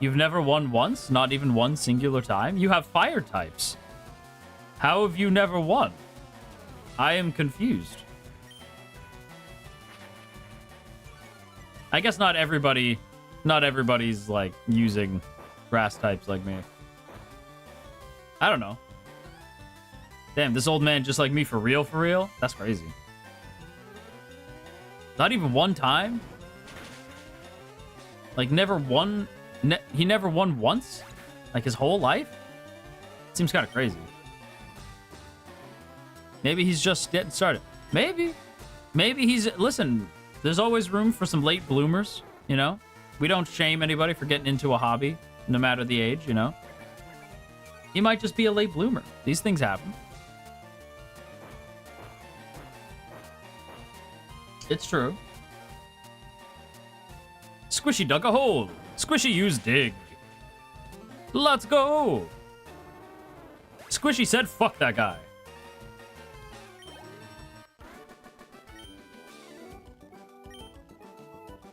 You've never won once? Not even one singular time? You have fire types. How have you never won? I am confused. I guess not everybody's like using grass types like me. I don't know. Damn, this old man just like me for real, for real? That's crazy. Not even one time? Like never won? He never won once? Like his whole life? Seems kind of crazy. Maybe he's just getting started. Maybe. Maybe he's... Listen, there's always room for some late bloomers, you know? We don't shame anybody for getting into a hobby, no matter the age, you know? He might just be a late bloomer. These things happen. It's true. Squishy dug a hole. Squishy used dig. Let's go. Squishy said, fuck that guy.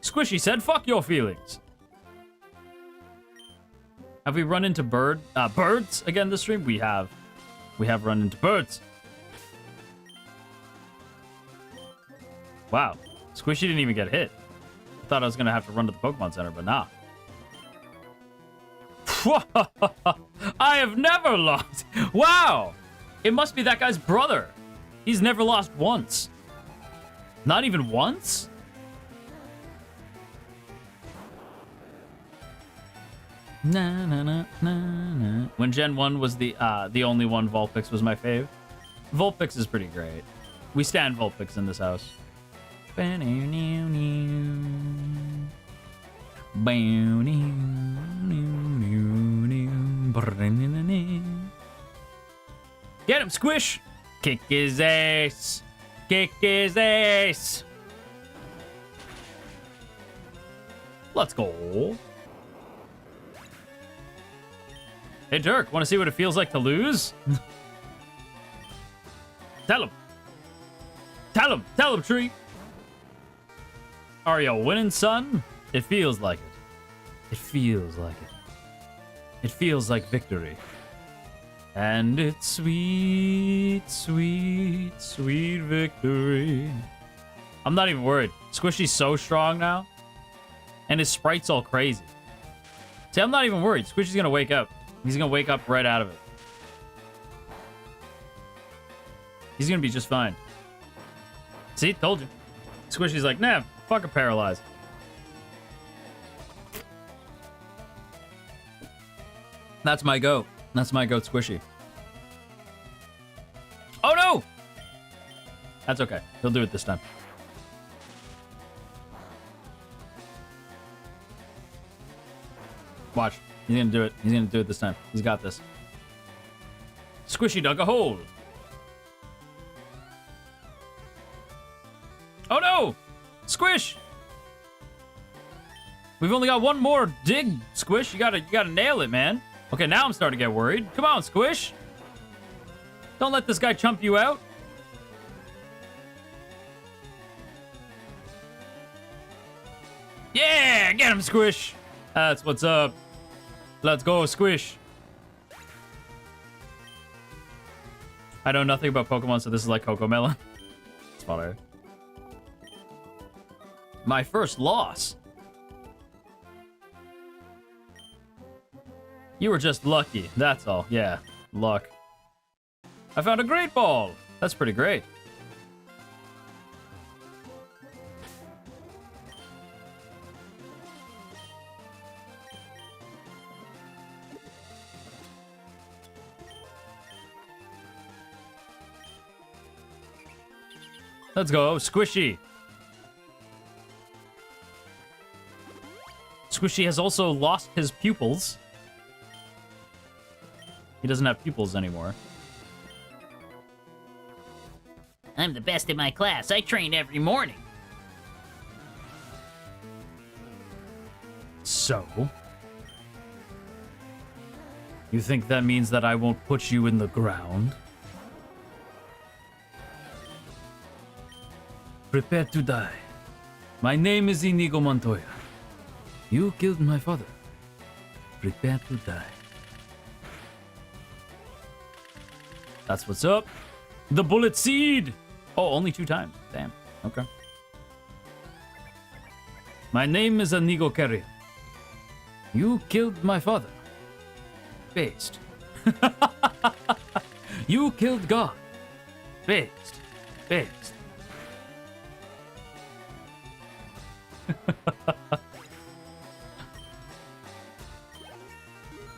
Squishy said, fuck your feelings. Have we run into birds again this stream? We have. We have run into birds. Wow. Squishy didn't even get hit. I thought I was going to have to run to the Pokemon Center, but nah. I have never lost. Wow. It must be that guy's brother. He's never lost once. Not even once? Na, na, na, na, na. When Gen 1 was the only one, Vulpix was my fave. Vulpix is pretty great. We stand Vulpix in this house. Get him, Squish! Kick his ass! Kick his ass! Let's go. Hey, Dirk, want to see what it feels like to lose? Tell him. Tell him. Tell him, Tree. Are you winning, son? It feels like it. It feels like it. It feels like victory. And it's sweet, sweet, sweet victory. I'm not even worried. Squishy's so strong now. And his sprite's all crazy. See, I'm not even worried. Squishy's gonna wake up. He's gonna wake up right out of it. He's gonna be just fine. See? Told you. Squishy's like, nah, fuck a paralyzed. That's my goat. That's my goat, Squishy. Oh, no! That's okay. He'll do it this time. Watch. He's gonna do it. He's gonna do it this time. He's got this. Squishy dug a hole. Oh, no! Squish! We've only got one more dig, Squish. You gotta nail it, man. Okay, now I'm starting to get worried. Come on, Squish. Don't let this guy chump you out. Yeah, get him, Squish. That's what's up. Let's go, Squish. I know nothing about Pokemon, so this is like Coco Melon. It's funny. My first loss. You were just lucky, that's all. Yeah, luck. I found a great ball. That's pretty great. Let's go, Squishy. Squishy has also lost his pupils. He doesn't have pupils anymore. I'm the best in my class. I train every morning. So? You think that means that I won't put you in the ground? Prepare to die. My name is Inigo Montoya. You killed my father. Prepare to die. That's what's up. The bullet seed. Oh, only 2 times. Damn. Okay. My name is Ashkariel. You killed my father. Based. You killed God. Based. Based.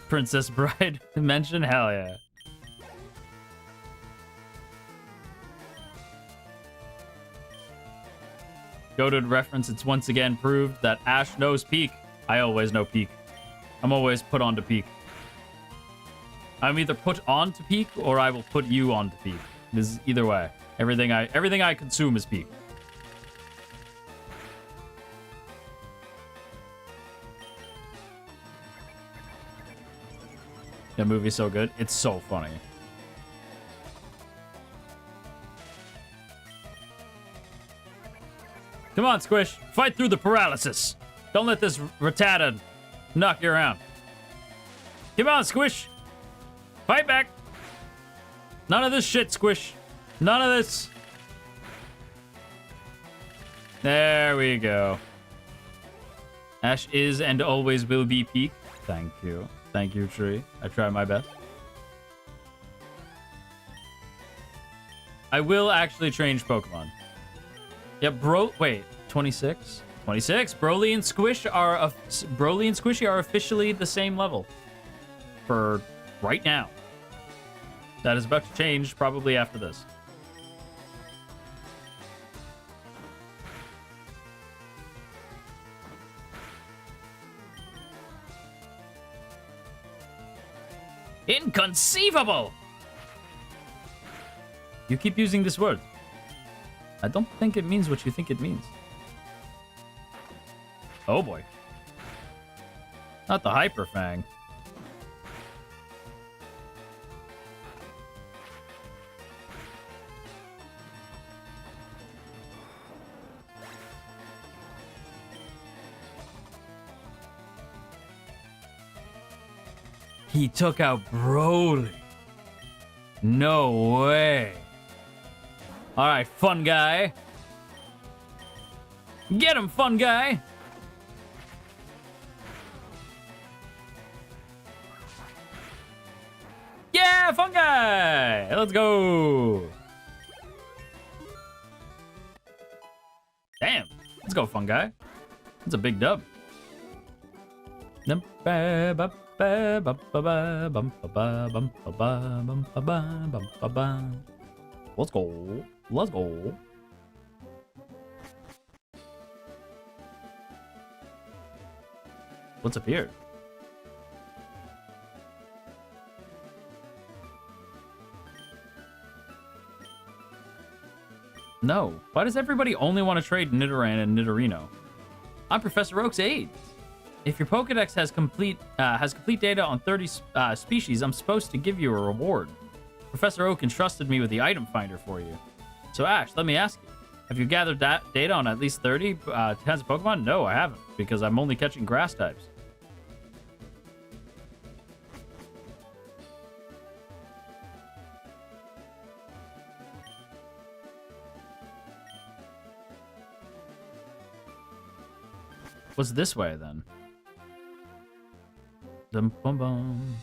Princess Bride mention? Hell yeah. Goated reference, it's once again proved that Ash knows Peak. I always know Peak. I'm always put on to Peak. I'm either put on to Peak or I will put you on to Peak. This is either way. Everything I consume is Peak. That movie's so good. It's so funny. Come on, Squish. Fight through the paralysis. Don't let this Rattata knock you around. Come on, Squish. Fight back. None of this shit, Squish. None of this. There we go. Ash is and always will be Peak. Thank you. Thank you, Tree. I try my best. I will actually change Pokemon. Yeah, bro. Wait, 26? 26. Broly and Squish are Broly and Squishy are officially the same level for right now. That is about to change probably after this. Inconceivable! You keep using this word. I don't think it means what you think it means. Oh boy. Not the Hyper Fang. He took out Broly. No way. All right, fun guy. Get him, fun guy. Yeah, fun guy. Let's go. Damn. Let's go, fun guy. That's a big dub. Let's go. Let's go. What's up here? No. Why does everybody only want to trade Nidoran and Nidorino? I'm Professor Oak's aide. If your Pokedex has complete data on 30 species, I'm supposed to give you a reward. Professor Oak entrusted me with the item finder for you. So Ash, let me ask you, have you gathered that data on at least 30 kinds of Pokemon? No, I haven't, because I'm only catching grass types. What's this way then? Dum bum bum.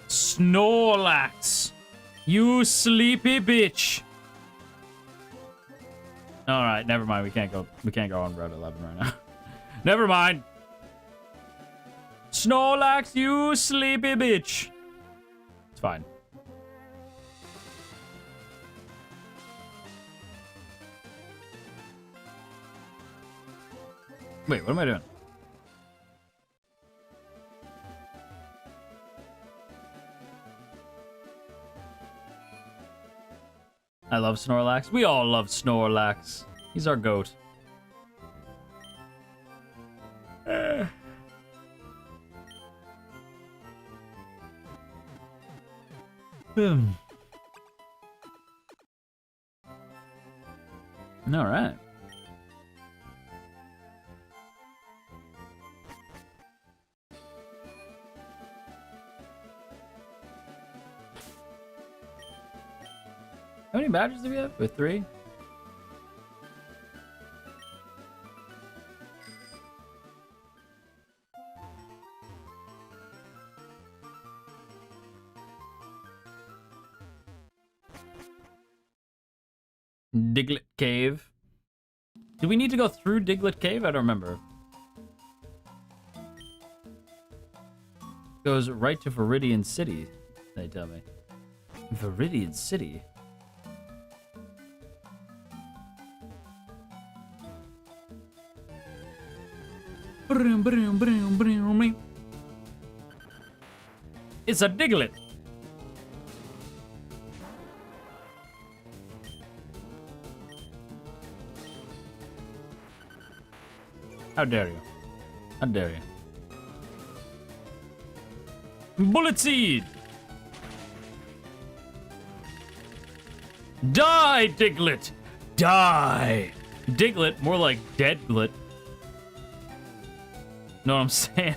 Snorlax, you sleepy bitch. All right, never mind. We can't go on Route 11 right now. Never mind. Snorlax, you sleepy bitch. It's fine. Wait, what am I doing? I love Snorlax. We all love Snorlax. He's our goat. All right. How many badges do we have? With 3? Diglett Cave. Do we need to go through Diglett Cave? I don't remember. Goes right to Vermilion City, they tell me. Vermilion City? It's a Diglett. How dare you? How dare you? Bullet Seed! Die, Diglett! Die! Diglett, more like Deadglet. Know what I'm saying?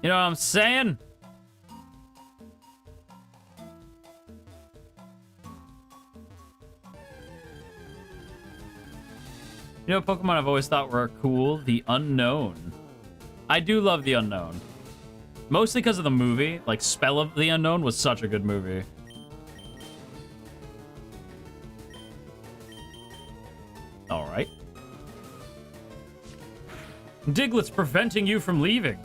You know what I'm saying? You know, Pokemon I've always thought were cool? The Unknown. I do love The Unknown. Mostly because of the movie. Like, Spell of the Unknown was such a good movie. Alright. Diglett's preventing you from leaving.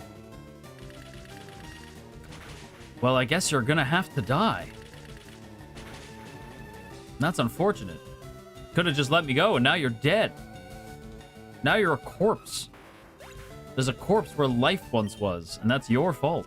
Well, I guess you're gonna have to die. That's unfortunate. Could have just let me go, and now you're dead. Now you're a corpse. There's a corpse where life once was, and that's your fault.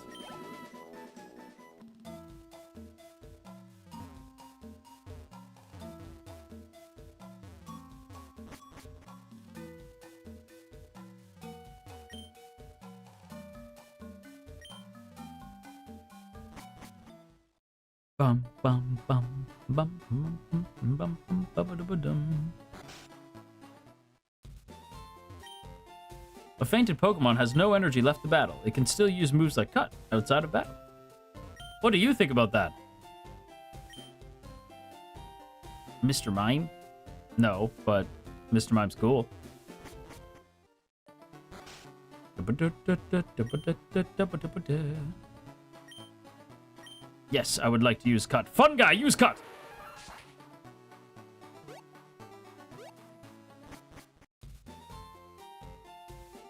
Bum bum bum bum bum bum bum bum bum bum. A fainted Pokemon has no energy left to battle. It can still use moves like Cut outside of battle. What do you think about that? Mr. Mime? No, but Mr. Mime's cool. Yes, I would like to use Cut. Fun guy, use Cut!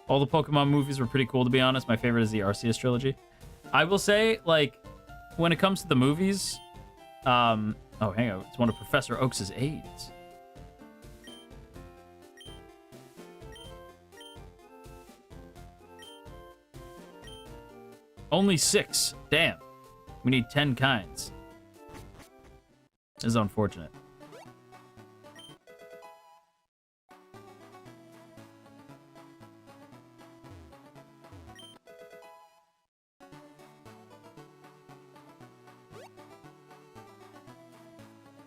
All the Pokemon movies were pretty cool, to be honest. My favorite is the Arceus trilogy. I will say, like, when it comes to the movies, oh, hang on. It's one of Professor Oak's aides. Only 6. Damn. We need 10 kinds. This is unfortunate.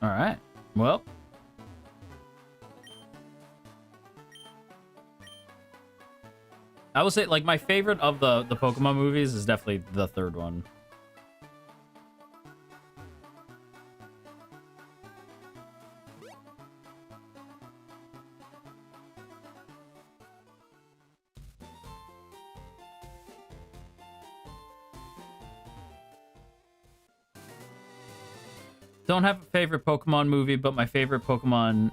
All right. Well. I will say, like, my favorite of the Pokemon movies is definitely the third one. Don't have a favorite Pokemon movie, but my favorite Pokemon,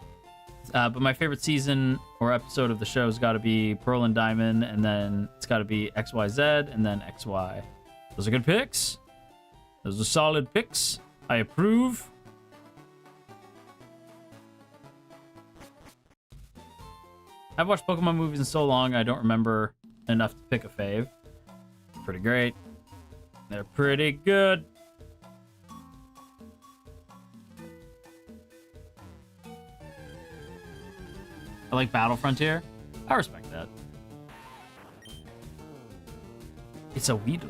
but my favorite season or episode of the show's got to be Pearl and Diamond, and then it's got to be XYZ, and then XY. Those are good picks. Those are solid picks. I approve. I've watched Pokemon movies in so long, I don't remember enough to pick a fave. Pretty great. They're pretty good. I like Battle Frontier. I respect that. It's a Weedle.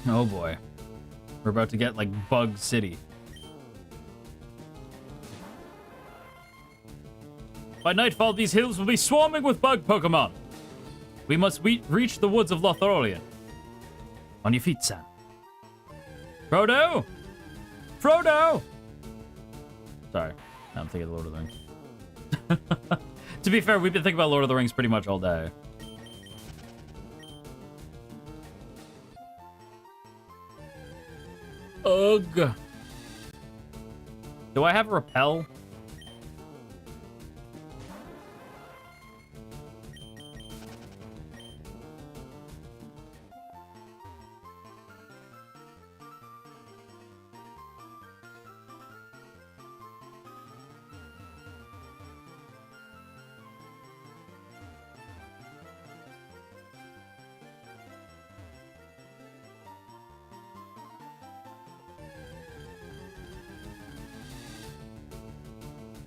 Oh boy. We're about to get like Bug City. By nightfall, these hills will be swarming with bug Pokemon. We must reach the woods of Lothlorien. On your feet, Sam. Frodo! Frodo! Sorry. Now I'm thinking of Lord of the Rings. To be fair, we've been thinking about Lord of the Rings pretty much all day. Ugh. Do I have a repel?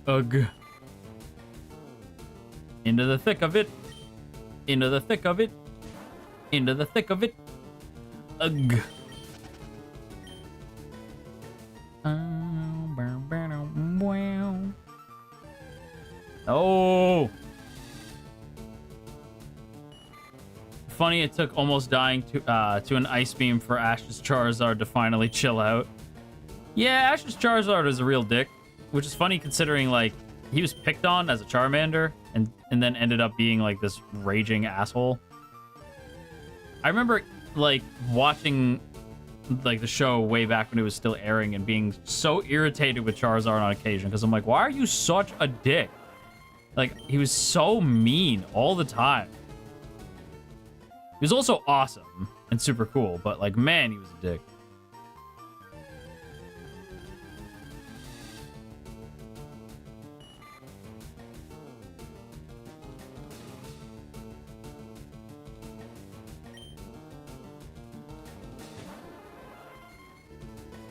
Ugh. Into the thick of it. Into the thick of it. Into the thick of it. Ugh. Oh. Funny, it took almost dying to an Ice Beam for Ash's Charizard to finally chill out. Yeah, Ash's Charizard is a real dick. Which is funny considering, like, he was picked on as a Charmander and then ended up being, like, this raging asshole. I remember, like, watching, like, the show way back when it was still airing and being so irritated with Charizard on occasion because I'm like, why are you such a dick? Like, he was so mean all the time. He was also awesome and super cool, but, like, man, he was a dick.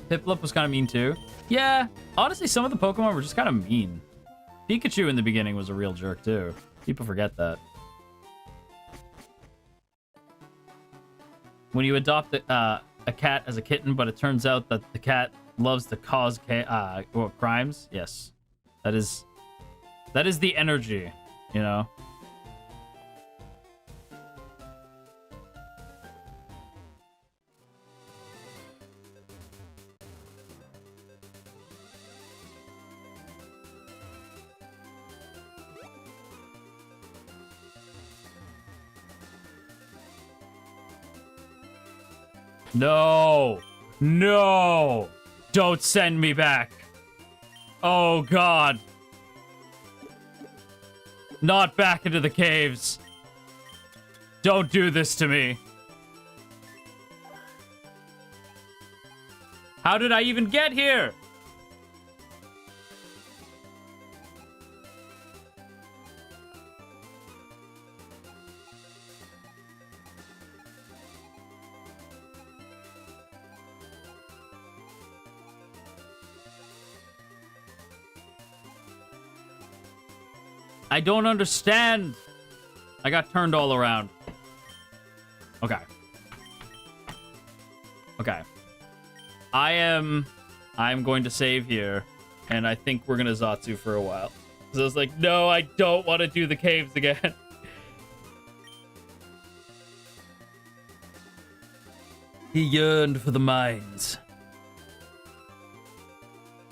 Piplup was kind of mean too. Yeah, honestly, some of the Pokemon were just kind of mean. Pikachu in the beginning was a real jerk too. People forget that. When you adopt a cat as a kitten, but it turns out that the cat loves to cause crimes. Yes, that is the energy, you know. No! No! Don't send me back! Oh, God. Not back into the caves. Don't do this to me. How did I even get here? I don't understand. I got turned all around. Okay. Okay. I'm going to save here, and I think we're gonna Zatsu for a while. So I was like, no, I don't want to do the caves again. He yearned for the mines.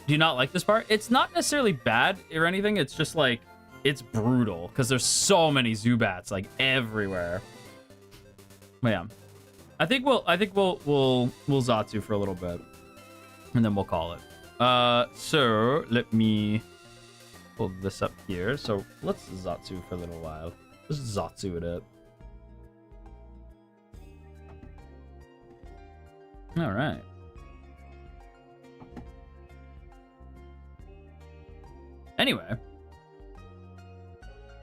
Do you not like this part? It's not necessarily bad or anything. It's just like, it's brutal because there's so many Zubats like everywhere. But yeah, I think we'll Zatsu for a little bit, and then we'll call it. So let me pull this up here. So let's Zatsu for a little while. Let's Zatsu it up. All right. Anyway.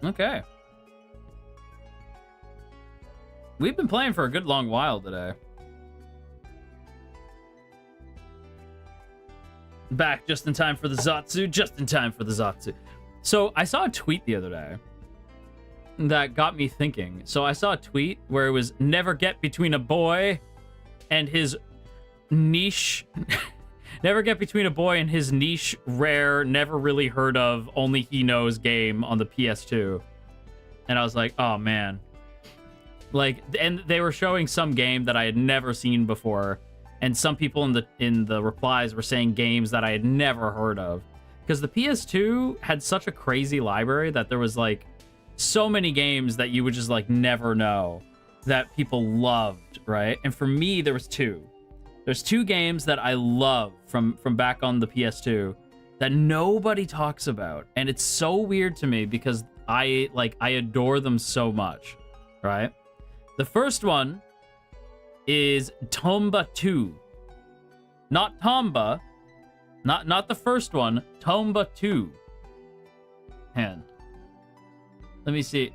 Okay. We've been playing for a good long while today. Back just in time for the Zatsu, just in time for the Zatsu. So I saw a tweet the other day that got me thinking. So I saw a tweet where it was never get between a boy and his niche. Never get between a boy and his niche, rare, never really heard of, only he knows game on the PS2. And I was like, oh man. Like, and they were showing some game that I had never seen before, and some people in the replies were saying games that I had never heard of. Because the PS2 had such a crazy library that there was like so many games that you would just like never know that people loved, right? And for me, there was two. There's two games that I love from back on the PS2 that nobody talks about. And it's so weird to me because I adore them so much, right? The first one is Tomba 2. Not Tomba. Not the first one. Tomba 2. Let me see.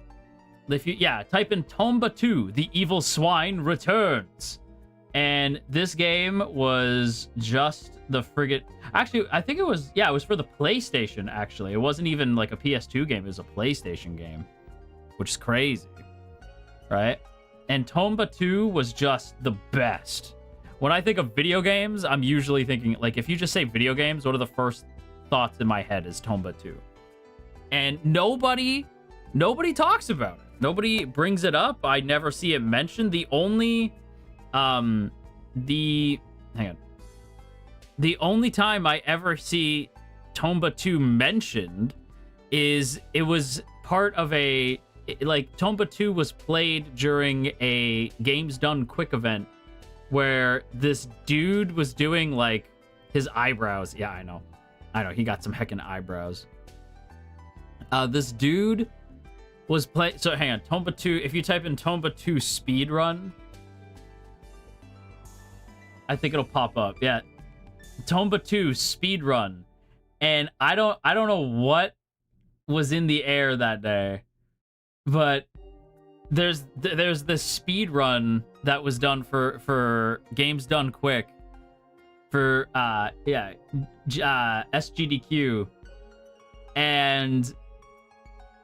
If you type in Tomba 2, The Evil Swine Returns. And this game was just the frigate. Actually, I think it was for the PlayStation, actually. It wasn't even like a PS2 game, it was a PlayStation game. Which is crazy. Right? And Tomba 2 was just the best. When I think of video games, I'm usually thinking, like, if you just say video games, one of the first thoughts in my head is Tomba 2. And nobody talks about it. Nobody brings it up. I never see it mentioned. The only the only time I ever see Tomba 2 mentioned is it was part of Tomba 2 was played during a Games Done Quick event where this dude was doing like his eyebrows. Yeah, I know. He got some heckin' eyebrows. This dude was so hang on, Tomba 2, if you type in Tomba 2 speedrun, I think it'll pop up. Yeah. Tomba 2 speedrun. And I don't know what was in the air that day, but there's this speedrun that was done for Games Done Quick for SGDQ, and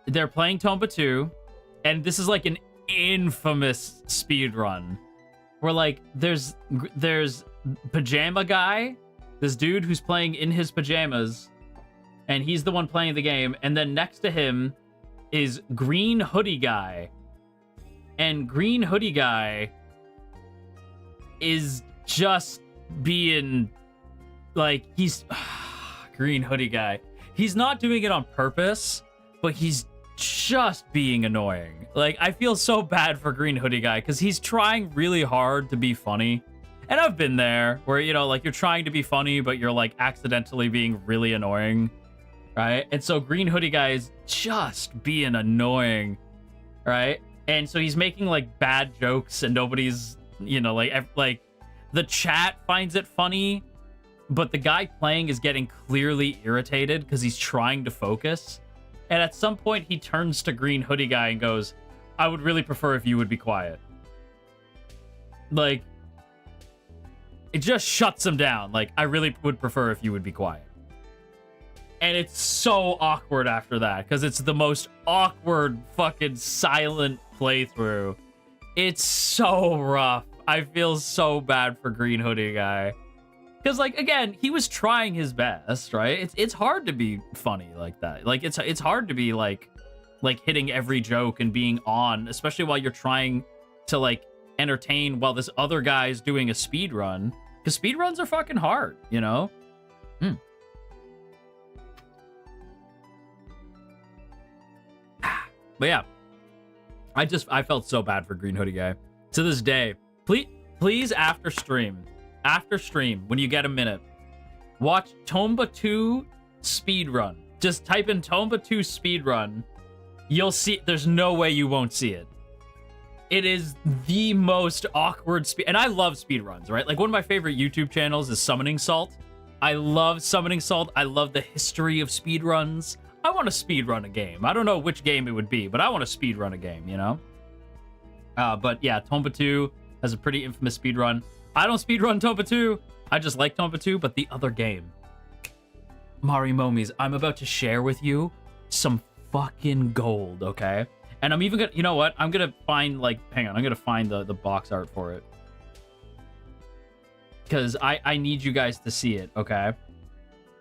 they're playing Tomba 2, and this is like an infamous speedrun where like there's pajama guy, this dude who's playing in his pajamas, and he's the one playing the game, and then next to him is green hoodie guy, and green hoodie guy is just being like, he's green hoodie guy, he's not doing it on purpose, but he's just being annoying. Like, I feel so bad for green hoodie guy because he's trying really hard to be funny, and I've been there where, you know, like, you're trying to be funny but you're like accidentally being really annoying, right? And so green hoodie guy is just being annoying, right? And so he's making like bad jokes, and nobody's, you know, like the chat finds it funny, but the guy playing is getting clearly irritated because he's trying to focus. And at some point he turns to green hoodie guy and goes, "I would really prefer if you would be quiet." Like, it just shuts him down. Like, "I really would prefer if you would be quiet." And it's so awkward after that because it's the most awkward fucking silent playthrough. It's so rough. I feel so bad for green hoodie guy. Because, like, again, he was trying his best, right? It's hard to be funny like that. Like, it's hard to be, like hitting every joke and being on, especially while you're trying to, like, entertain while this other guy's doing a speed run. Because speed runs are fucking hard, you know? But yeah, I felt so bad for green hoodie guy. To this day, please after stream, when you get a minute, watch Tomba 2 speedrun. Just type in Tomba 2 speedrun. You'll see, there's no way you won't see it. It is the most awkward and I love speedruns, right? Like, one of my favorite YouTube channels is Summoning Salt. I love Summoning Salt. I love the history of speedruns. I want to speedrun a game. I don't know which game it would be, but I want to speedrun a game, you know? But yeah, Tomba 2 has a pretty infamous speedrun. I don't speedrun Tomba 2. I just like Tomba 2, but the other game. Mari Momies, I'm about to share with you some fucking gold, okay? And I'm even gonna, you know what? I'm gonna find, like, hang on, I'm gonna find the box art for it. because I need you guys to see it, okay?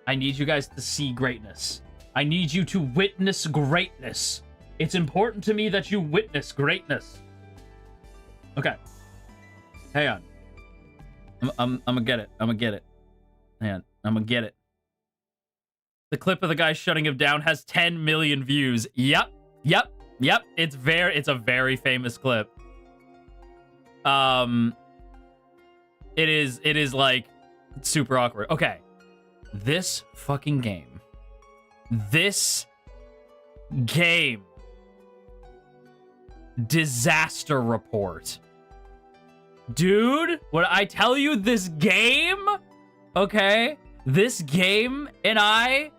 I need you guys to see greatness. I need you to witness greatness. It's important to me that you witness greatness. Okay. Hang on. I'm gonna get it. I'm gonna get it. Man, I'm gonna get it. The clip of the guy shutting him down has 10 million views. Yep. It's a very famous clip. It is like super awkward. Okay. This fucking game. This game. Disaster Report. Dude, when I tell you this game, okay? This game and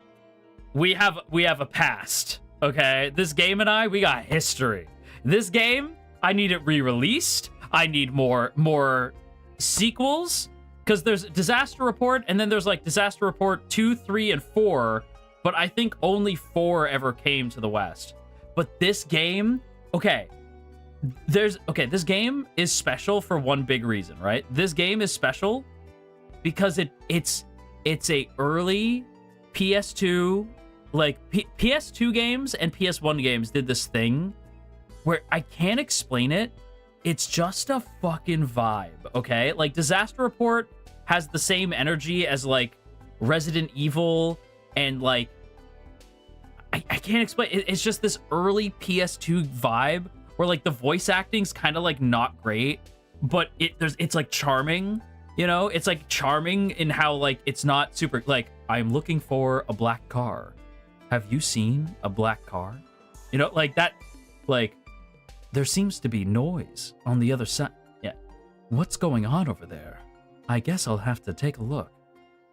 we have a past, okay? This game and we got history. This game, I need it re-released. I need more sequels, because there's Disaster Report, and then there's like Disaster Report 2, 3, and 4, but I think only 4 ever came to the West. But this game, okay, this game is special for one big reason, right? This game is special because it's a early PS2, like PS2 games and PS1 games did this thing where I can't explain it. It's just a fucking vibe, okay? Like, Disaster Report has the same energy as, like, Resident Evil, and, like, I can't explain. It's just this early PS2 vibe where, like, the voice acting's kind of, like, not great, but it's, like, charming, you know? It's, like, charming in how, like, it's not super, like, I'm looking for a black car. Have you seen a black car? You know, like, that, like... There seems to be noise on the other side. Yeah. What's going on over there? I guess I'll have to take a look.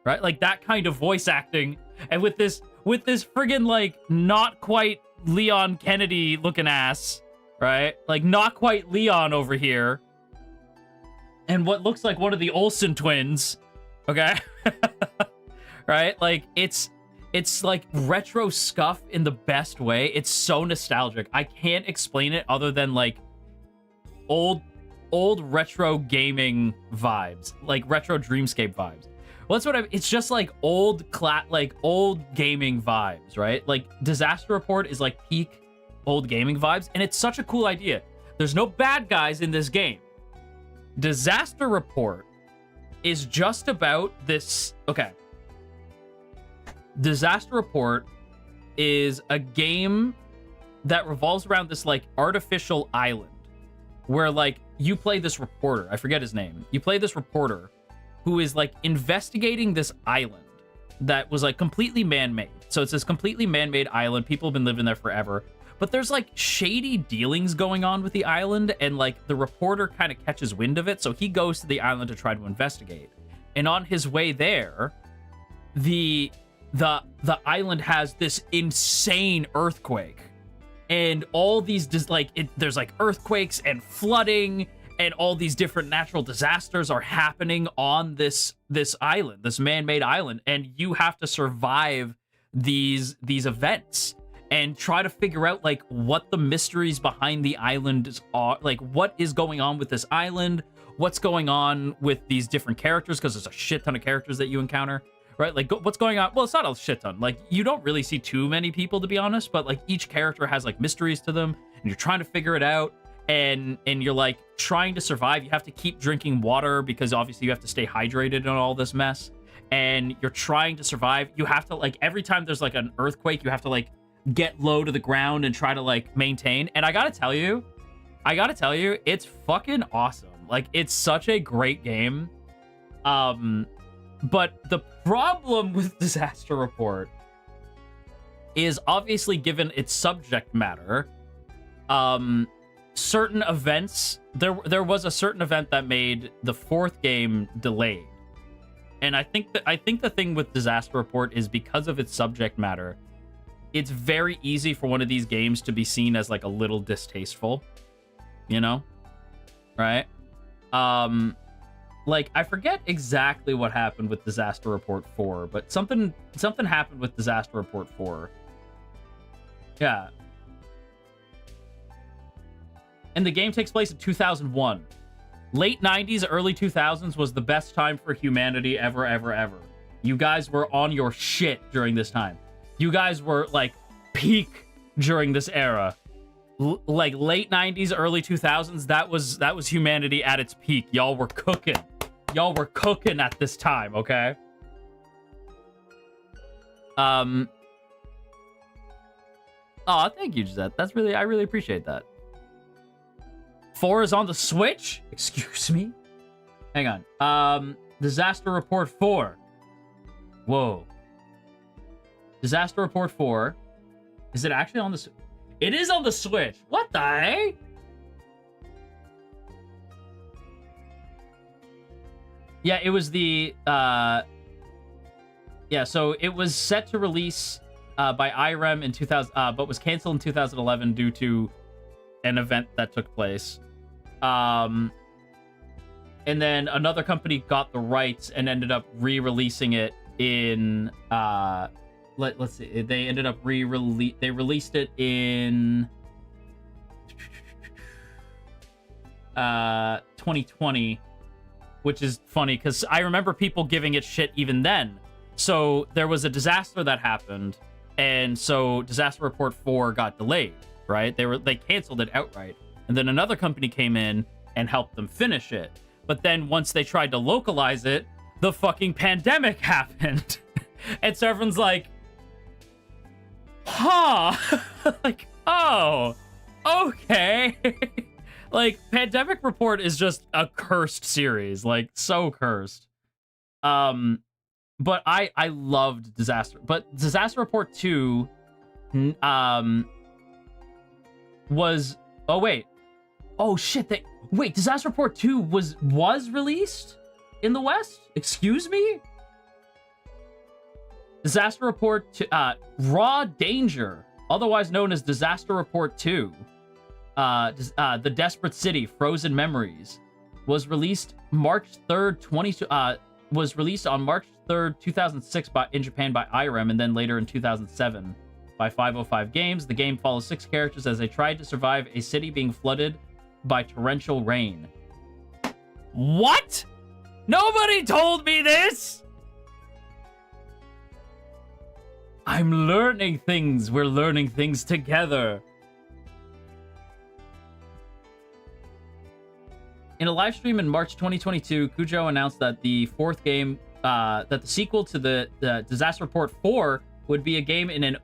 Right? Like that kind of voice acting. And with this friggin' like not quite Leon Kennedy looking ass, right? Like not quite Leon over here. And what looks like one of the Olsen twins. Okay? Right? Like it's like retro scuff in the best way. It's so nostalgic. I can't explain it other than like old retro gaming vibes, like retro dreamscape vibes. Well, that's what it's just like old gaming vibes, right? Like Disaster Report is like peak old gaming vibes, and it's such a cool idea. There's no bad guys in this game. Disaster Report is just about this. Okay. Disaster Report is a game that revolves around this like artificial island where like you play this reporter. I forget his name. You play this reporter who is like investigating this island that was like completely man-made. So it's this completely man-made island. People have been living there forever, but there's like shady dealings going on with the island, and like the reporter kind of catches wind of it. So he goes to the island to try to investigate. And on his way there, the island has this insane earthquake, and all these there's like earthquakes and flooding and all these different natural disasters are happening on this island, this man-made island, and you have to survive these events and try to figure out like what the mysteries behind the island are, like what is going on with this island, what's going on with these different characters, because there's a shit ton of characters that you encounter. Right? Like, what's going on? Well, it's not a shit ton. Like, you don't really see too many people, to be honest, but, like, each character has, like, mysteries to them, and you're trying to figure it out, and you're, like, trying to survive. You have to keep drinking water, because, obviously, you have to stay hydrated in all this mess, and you're trying to survive. You have to, like, every time there's, like, an earthquake, you have to, like, get low to the ground and try to, like, maintain. And I gotta tell you, it's fucking awesome. Like, it's such a great game. But the problem with Disaster Report is obviously, given its subject matter, certain events, there was a certain event that made the 4th game delayed. And I think the thing with Disaster Report is because of its subject matter, it's very easy for one of these games to be seen as like a little distasteful, you know? Right? Like, I forget exactly what happened with Disaster Report 4, but something happened with Disaster Report 4. Yeah. And the game takes place in 2001. Late 90s, early 2000s was the best time for humanity ever, ever, ever. You guys were on your shit during this time. You guys were, like, peak during this era. Like, late 90s, early 2000s, that was humanity at its peak. Y'all were cooking. Y'all were cooking at this time, okay? Oh, thank you, Gisette. I really appreciate that. 4 is on the Switch? Excuse me? Hang on. Disaster Report 4. Whoa. Disaster Report 4. Is it actually on the Switch? It is on the Switch. What the heck? Yeah, it was the, yeah, so it was set to release by IREM in 2000, but was canceled in 2011 due to an event that took place. And then another company got the rights and ended up re-releasing it in, let's see, they ended up they released it in 2020, which is funny because I remember people giving it shit even then. So there was a disaster that happened, and so Disaster Report 4 got delayed, right? They canceled it outright. And then another company came in and helped them finish it. But then once they tried to localize it, the fucking pandemic happened. And so everyone's like, huh? Like, oh, okay. Like, Pandemic Report is just a cursed series. Like, so cursed. But I loved Disaster. But Disaster Report 2 was... Oh, wait. Oh, shit. Wait, Disaster Report 2 was released in the West? Excuse me? Disaster Report 2... Raw Danger, otherwise known as Disaster Report 2. The Desperate City, Frozen Memories, was released March 3rd, was released on March 3rd, 2006 in Japan by IREM, and then later in 2007 by 505 Games. The game follows 6 characters as they tried to survive a city being flooded by torrential rain. What? Nobody told me this! I'm learning things. We're learning things together. In a live stream in March 2022, Kujo announced that the 4th game, that the sequel to the Disaster Report 4 would be an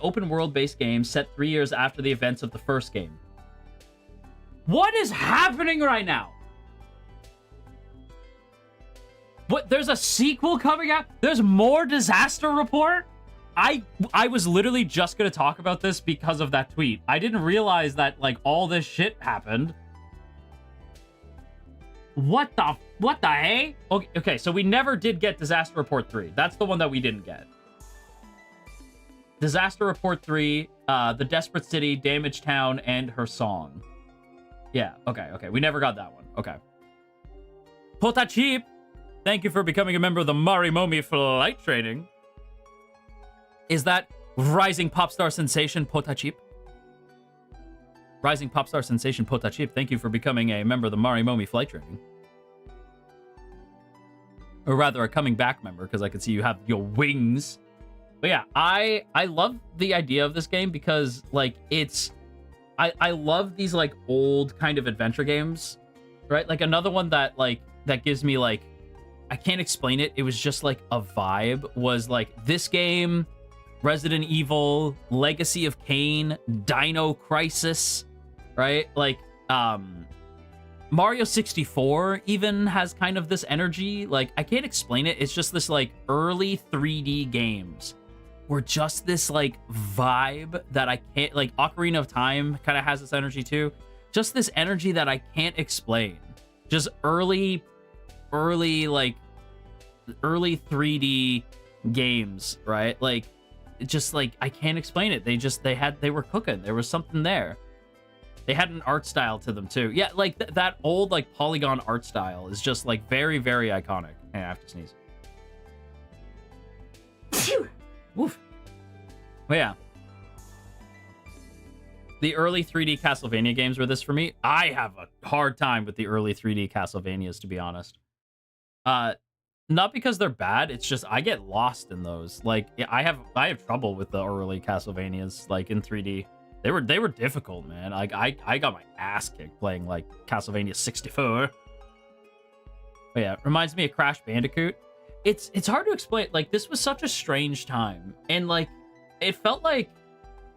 open world based game set 3 years after the events of the first game. What is happening right now? What? There's a sequel coming out? There's more Disaster Report? I was literally just gonna talk about this because of that tweet. I didn't realize that like all this shit happened. What the hey? Okay, so we never did get Disaster Report 3. That's the one that we didn't get. Disaster Report 3, The Desperate City, Damaged Town, and her song. Yeah, okay. We never got that one. Okay. Potachip, thank you for becoming a member of the Marimomi Flight Training. Is that rising pop star sensation Potachip? Rising pop star sensation Potachip, thank you for becoming a member of the Marimomi Flight Training. Or rather, a coming back member, because I can see you have your wings. But yeah, I love the idea of this game because, like, it's... I love these, like, old kind of adventure games, right? Like, another one that, like, that gives me, like... I can't explain it. It was just, like, a vibe. Was, like, this game, Resident Evil, Legacy of Kain, Dino Crisis, right? Like, Mario 64 even has kind of this energy. Like, I can't explain it. It's just this, like, early 3D games were just this, like, vibe that I can't... Like, Ocarina of Time kind of has this energy, too. Just this energy that I can't explain. Just early 3D games, right? Like, just, like, I can't explain it. They were cooking. There was something there. They had an art style to them, too. Yeah, like, that old, like, polygon art style is just, like, very, very iconic. Hey, I have to sneeze. Phew! Woof. But yeah. The early 3D Castlevania games were this for me. I have a hard time with the early 3D Castlevanias, to be honest. Not because they're bad, it's just I get lost in those. Like I have trouble with the early Castlevanias, like in 3D. They were difficult, man. Like I got my ass kicked playing like Castlevania 64. But yeah, reminds me of Crash Bandicoot. It's hard to explain. Like this was such a strange time, and like it felt like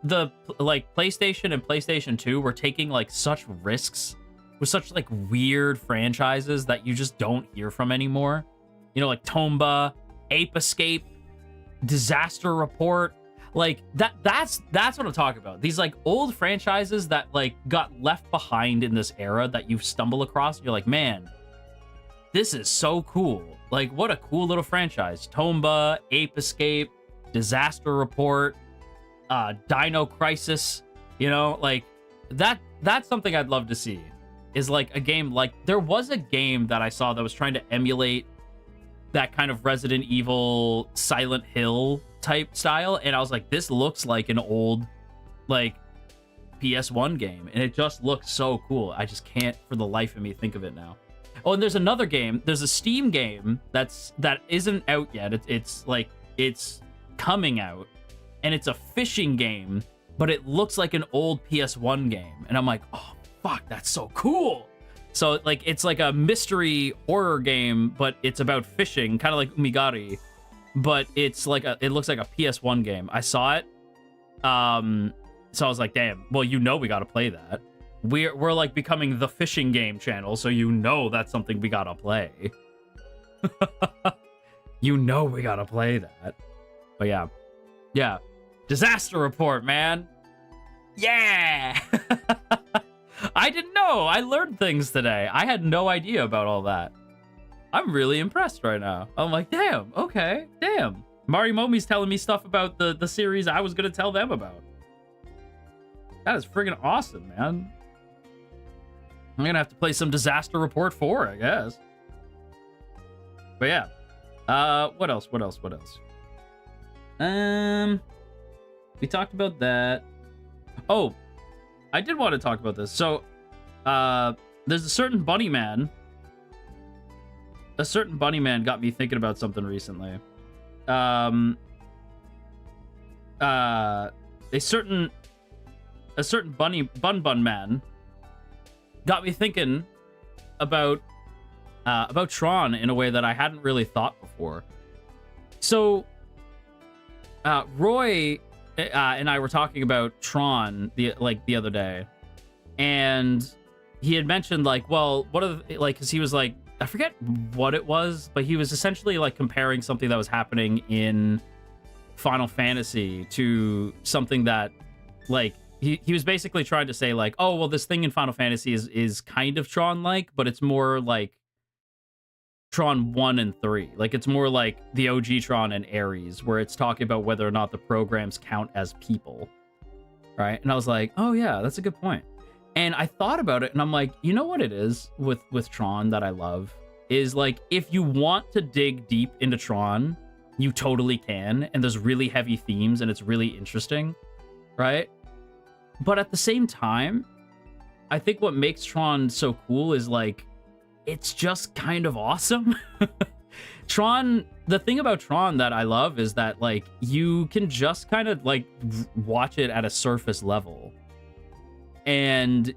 the PlayStation and PlayStation 2 were taking like such risks with such like weird franchises that you just don't hear from anymore. You know, like Tomba, Ape Escape, Disaster Report. Like that's what I'm talking about. These like old franchises that like got left behind in this era that you stumble across. You're like, man, this is so cool. Like what a cool little franchise. Tomba, Ape Escape, Disaster Report, Dino Crisis. You know, like that's something I'd love to see. Is like a game like there was a game that I saw that was trying to emulate that kind of Resident Evil, Silent Hill type style, and I was like, this looks like an old like PS1 game, and it just looks so cool. I just can't for the life of me think of it now. Oh, and there's another game. There's a Steam game that isn't out yet. It's coming out, and it's a fishing game, but it looks like an old PS1 game, and I'm like, oh fuck, that's so cool. So like it's like a mystery horror game, but it's about fishing, kind of like Umigari, but it's like it looks like a PS1 game. I saw it, so I was like, damn. Well, you know we got to play that. We're like becoming the fishing game channel, so you know that's something we gotta play. You know we gotta play that. But yeah, Disaster Report, man. Yeah. I didn't know. I learned things today. I had no idea about all that. I'm really impressed right now. I'm like, damn, okay, damn. Mari Momi's telling me stuff about the series I was going to tell them about. That is friggin' awesome, man. I'm going to have to play some Disaster Report 4, I guess. But yeah. What else? We talked about that. Oh, I did want to talk about this. So, there's a certain bunny man. A certain bunny man got me thinking about something recently. A certain bun man got me thinking about Tron in a way that I hadn't really thought before. So, Roy and I were talking about Tron the other day, and he had mentioned like, well, what are the, like, because he was like, I forget what it was, but he was essentially like comparing something that was happening in Final Fantasy to something that like he was basically trying to say like, oh well, this thing in Final Fantasy is kind of Tron like, but it's more like Tron 1 and 3. Like it's more like the OG Tron and Ares, where it's talking about whether or not the programs count as people, right? And I was like, oh yeah, that's a good point. And I thought about it, and I'm like, you know what it is with Tron that I love is like, if you want to dig deep into Tron, you totally can, and there's really heavy themes, and it's really interesting, right? But at the same time, I think what makes Tron so cool is like, it's just kind of awesome. Tron, the thing about Tron that I love is that like you can just kind of like watch it at a surface level, and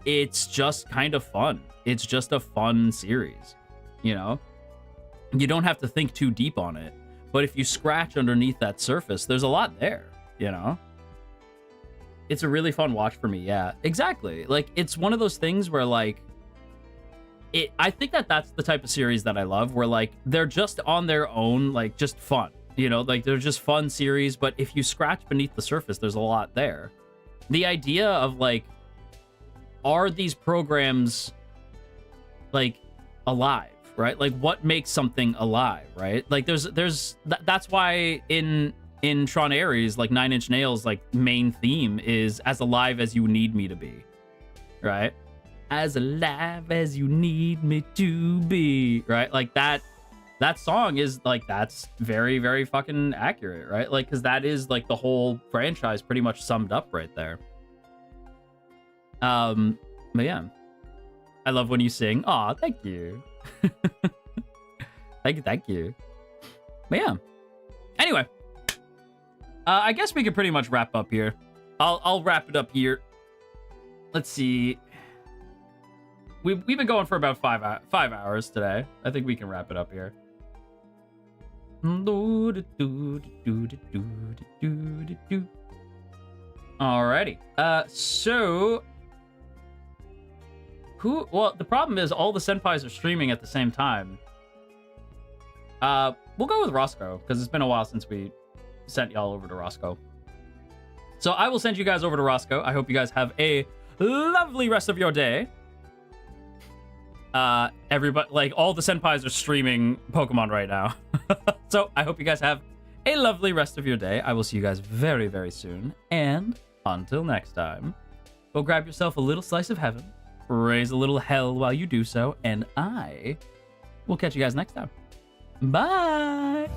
it's just kind of fun. It's just a fun series, you know? You don't have to think too deep on it, but if you scratch underneath that surface, there's a lot there, you know? It's a really fun watch for me, yeah. Exactly. Like, it's one of those things where, like, I think that's the type of series that I love, where, like, they're just on their own, like, just fun, you know? Like, they're just fun series, but if you scratch beneath the surface, there's a lot there. The idea of, like, are these programs, like, alive, right? Like, what makes something alive, right? Like, that's why in Tron Ares, like, Nine Inch Nails, like, main theme is as alive as you need me to be, right? As alive as you need me to be, right? Like, that song is, like, that's very, very fucking accurate, right? Like, because that is, like, the whole franchise pretty much summed up right there. But yeah, I love when you sing. Aw, thank you. Thank you. But yeah. Anyway, I guess we could pretty much wrap up here. I'll wrap it up here. Let's see. We've been going for about 5 hours today. I think we can wrap it up here. Alrighty. So well, the problem is all the senpais are streaming at the same time. We'll go with Roscoe, because it's been a while since we sent y'all over to Roscoe. So I will send you guys over to Roscoe. I hope you guys have a lovely rest of your day. Everybody, like, all the senpais are streaming Pokemon right now. So I hope you guys have a lovely rest of your day. I will see you guys very, very soon. And until next time, go grab yourself a little slice of heaven, raise a little hell while you do so, and I will catch you guys next time. Bye!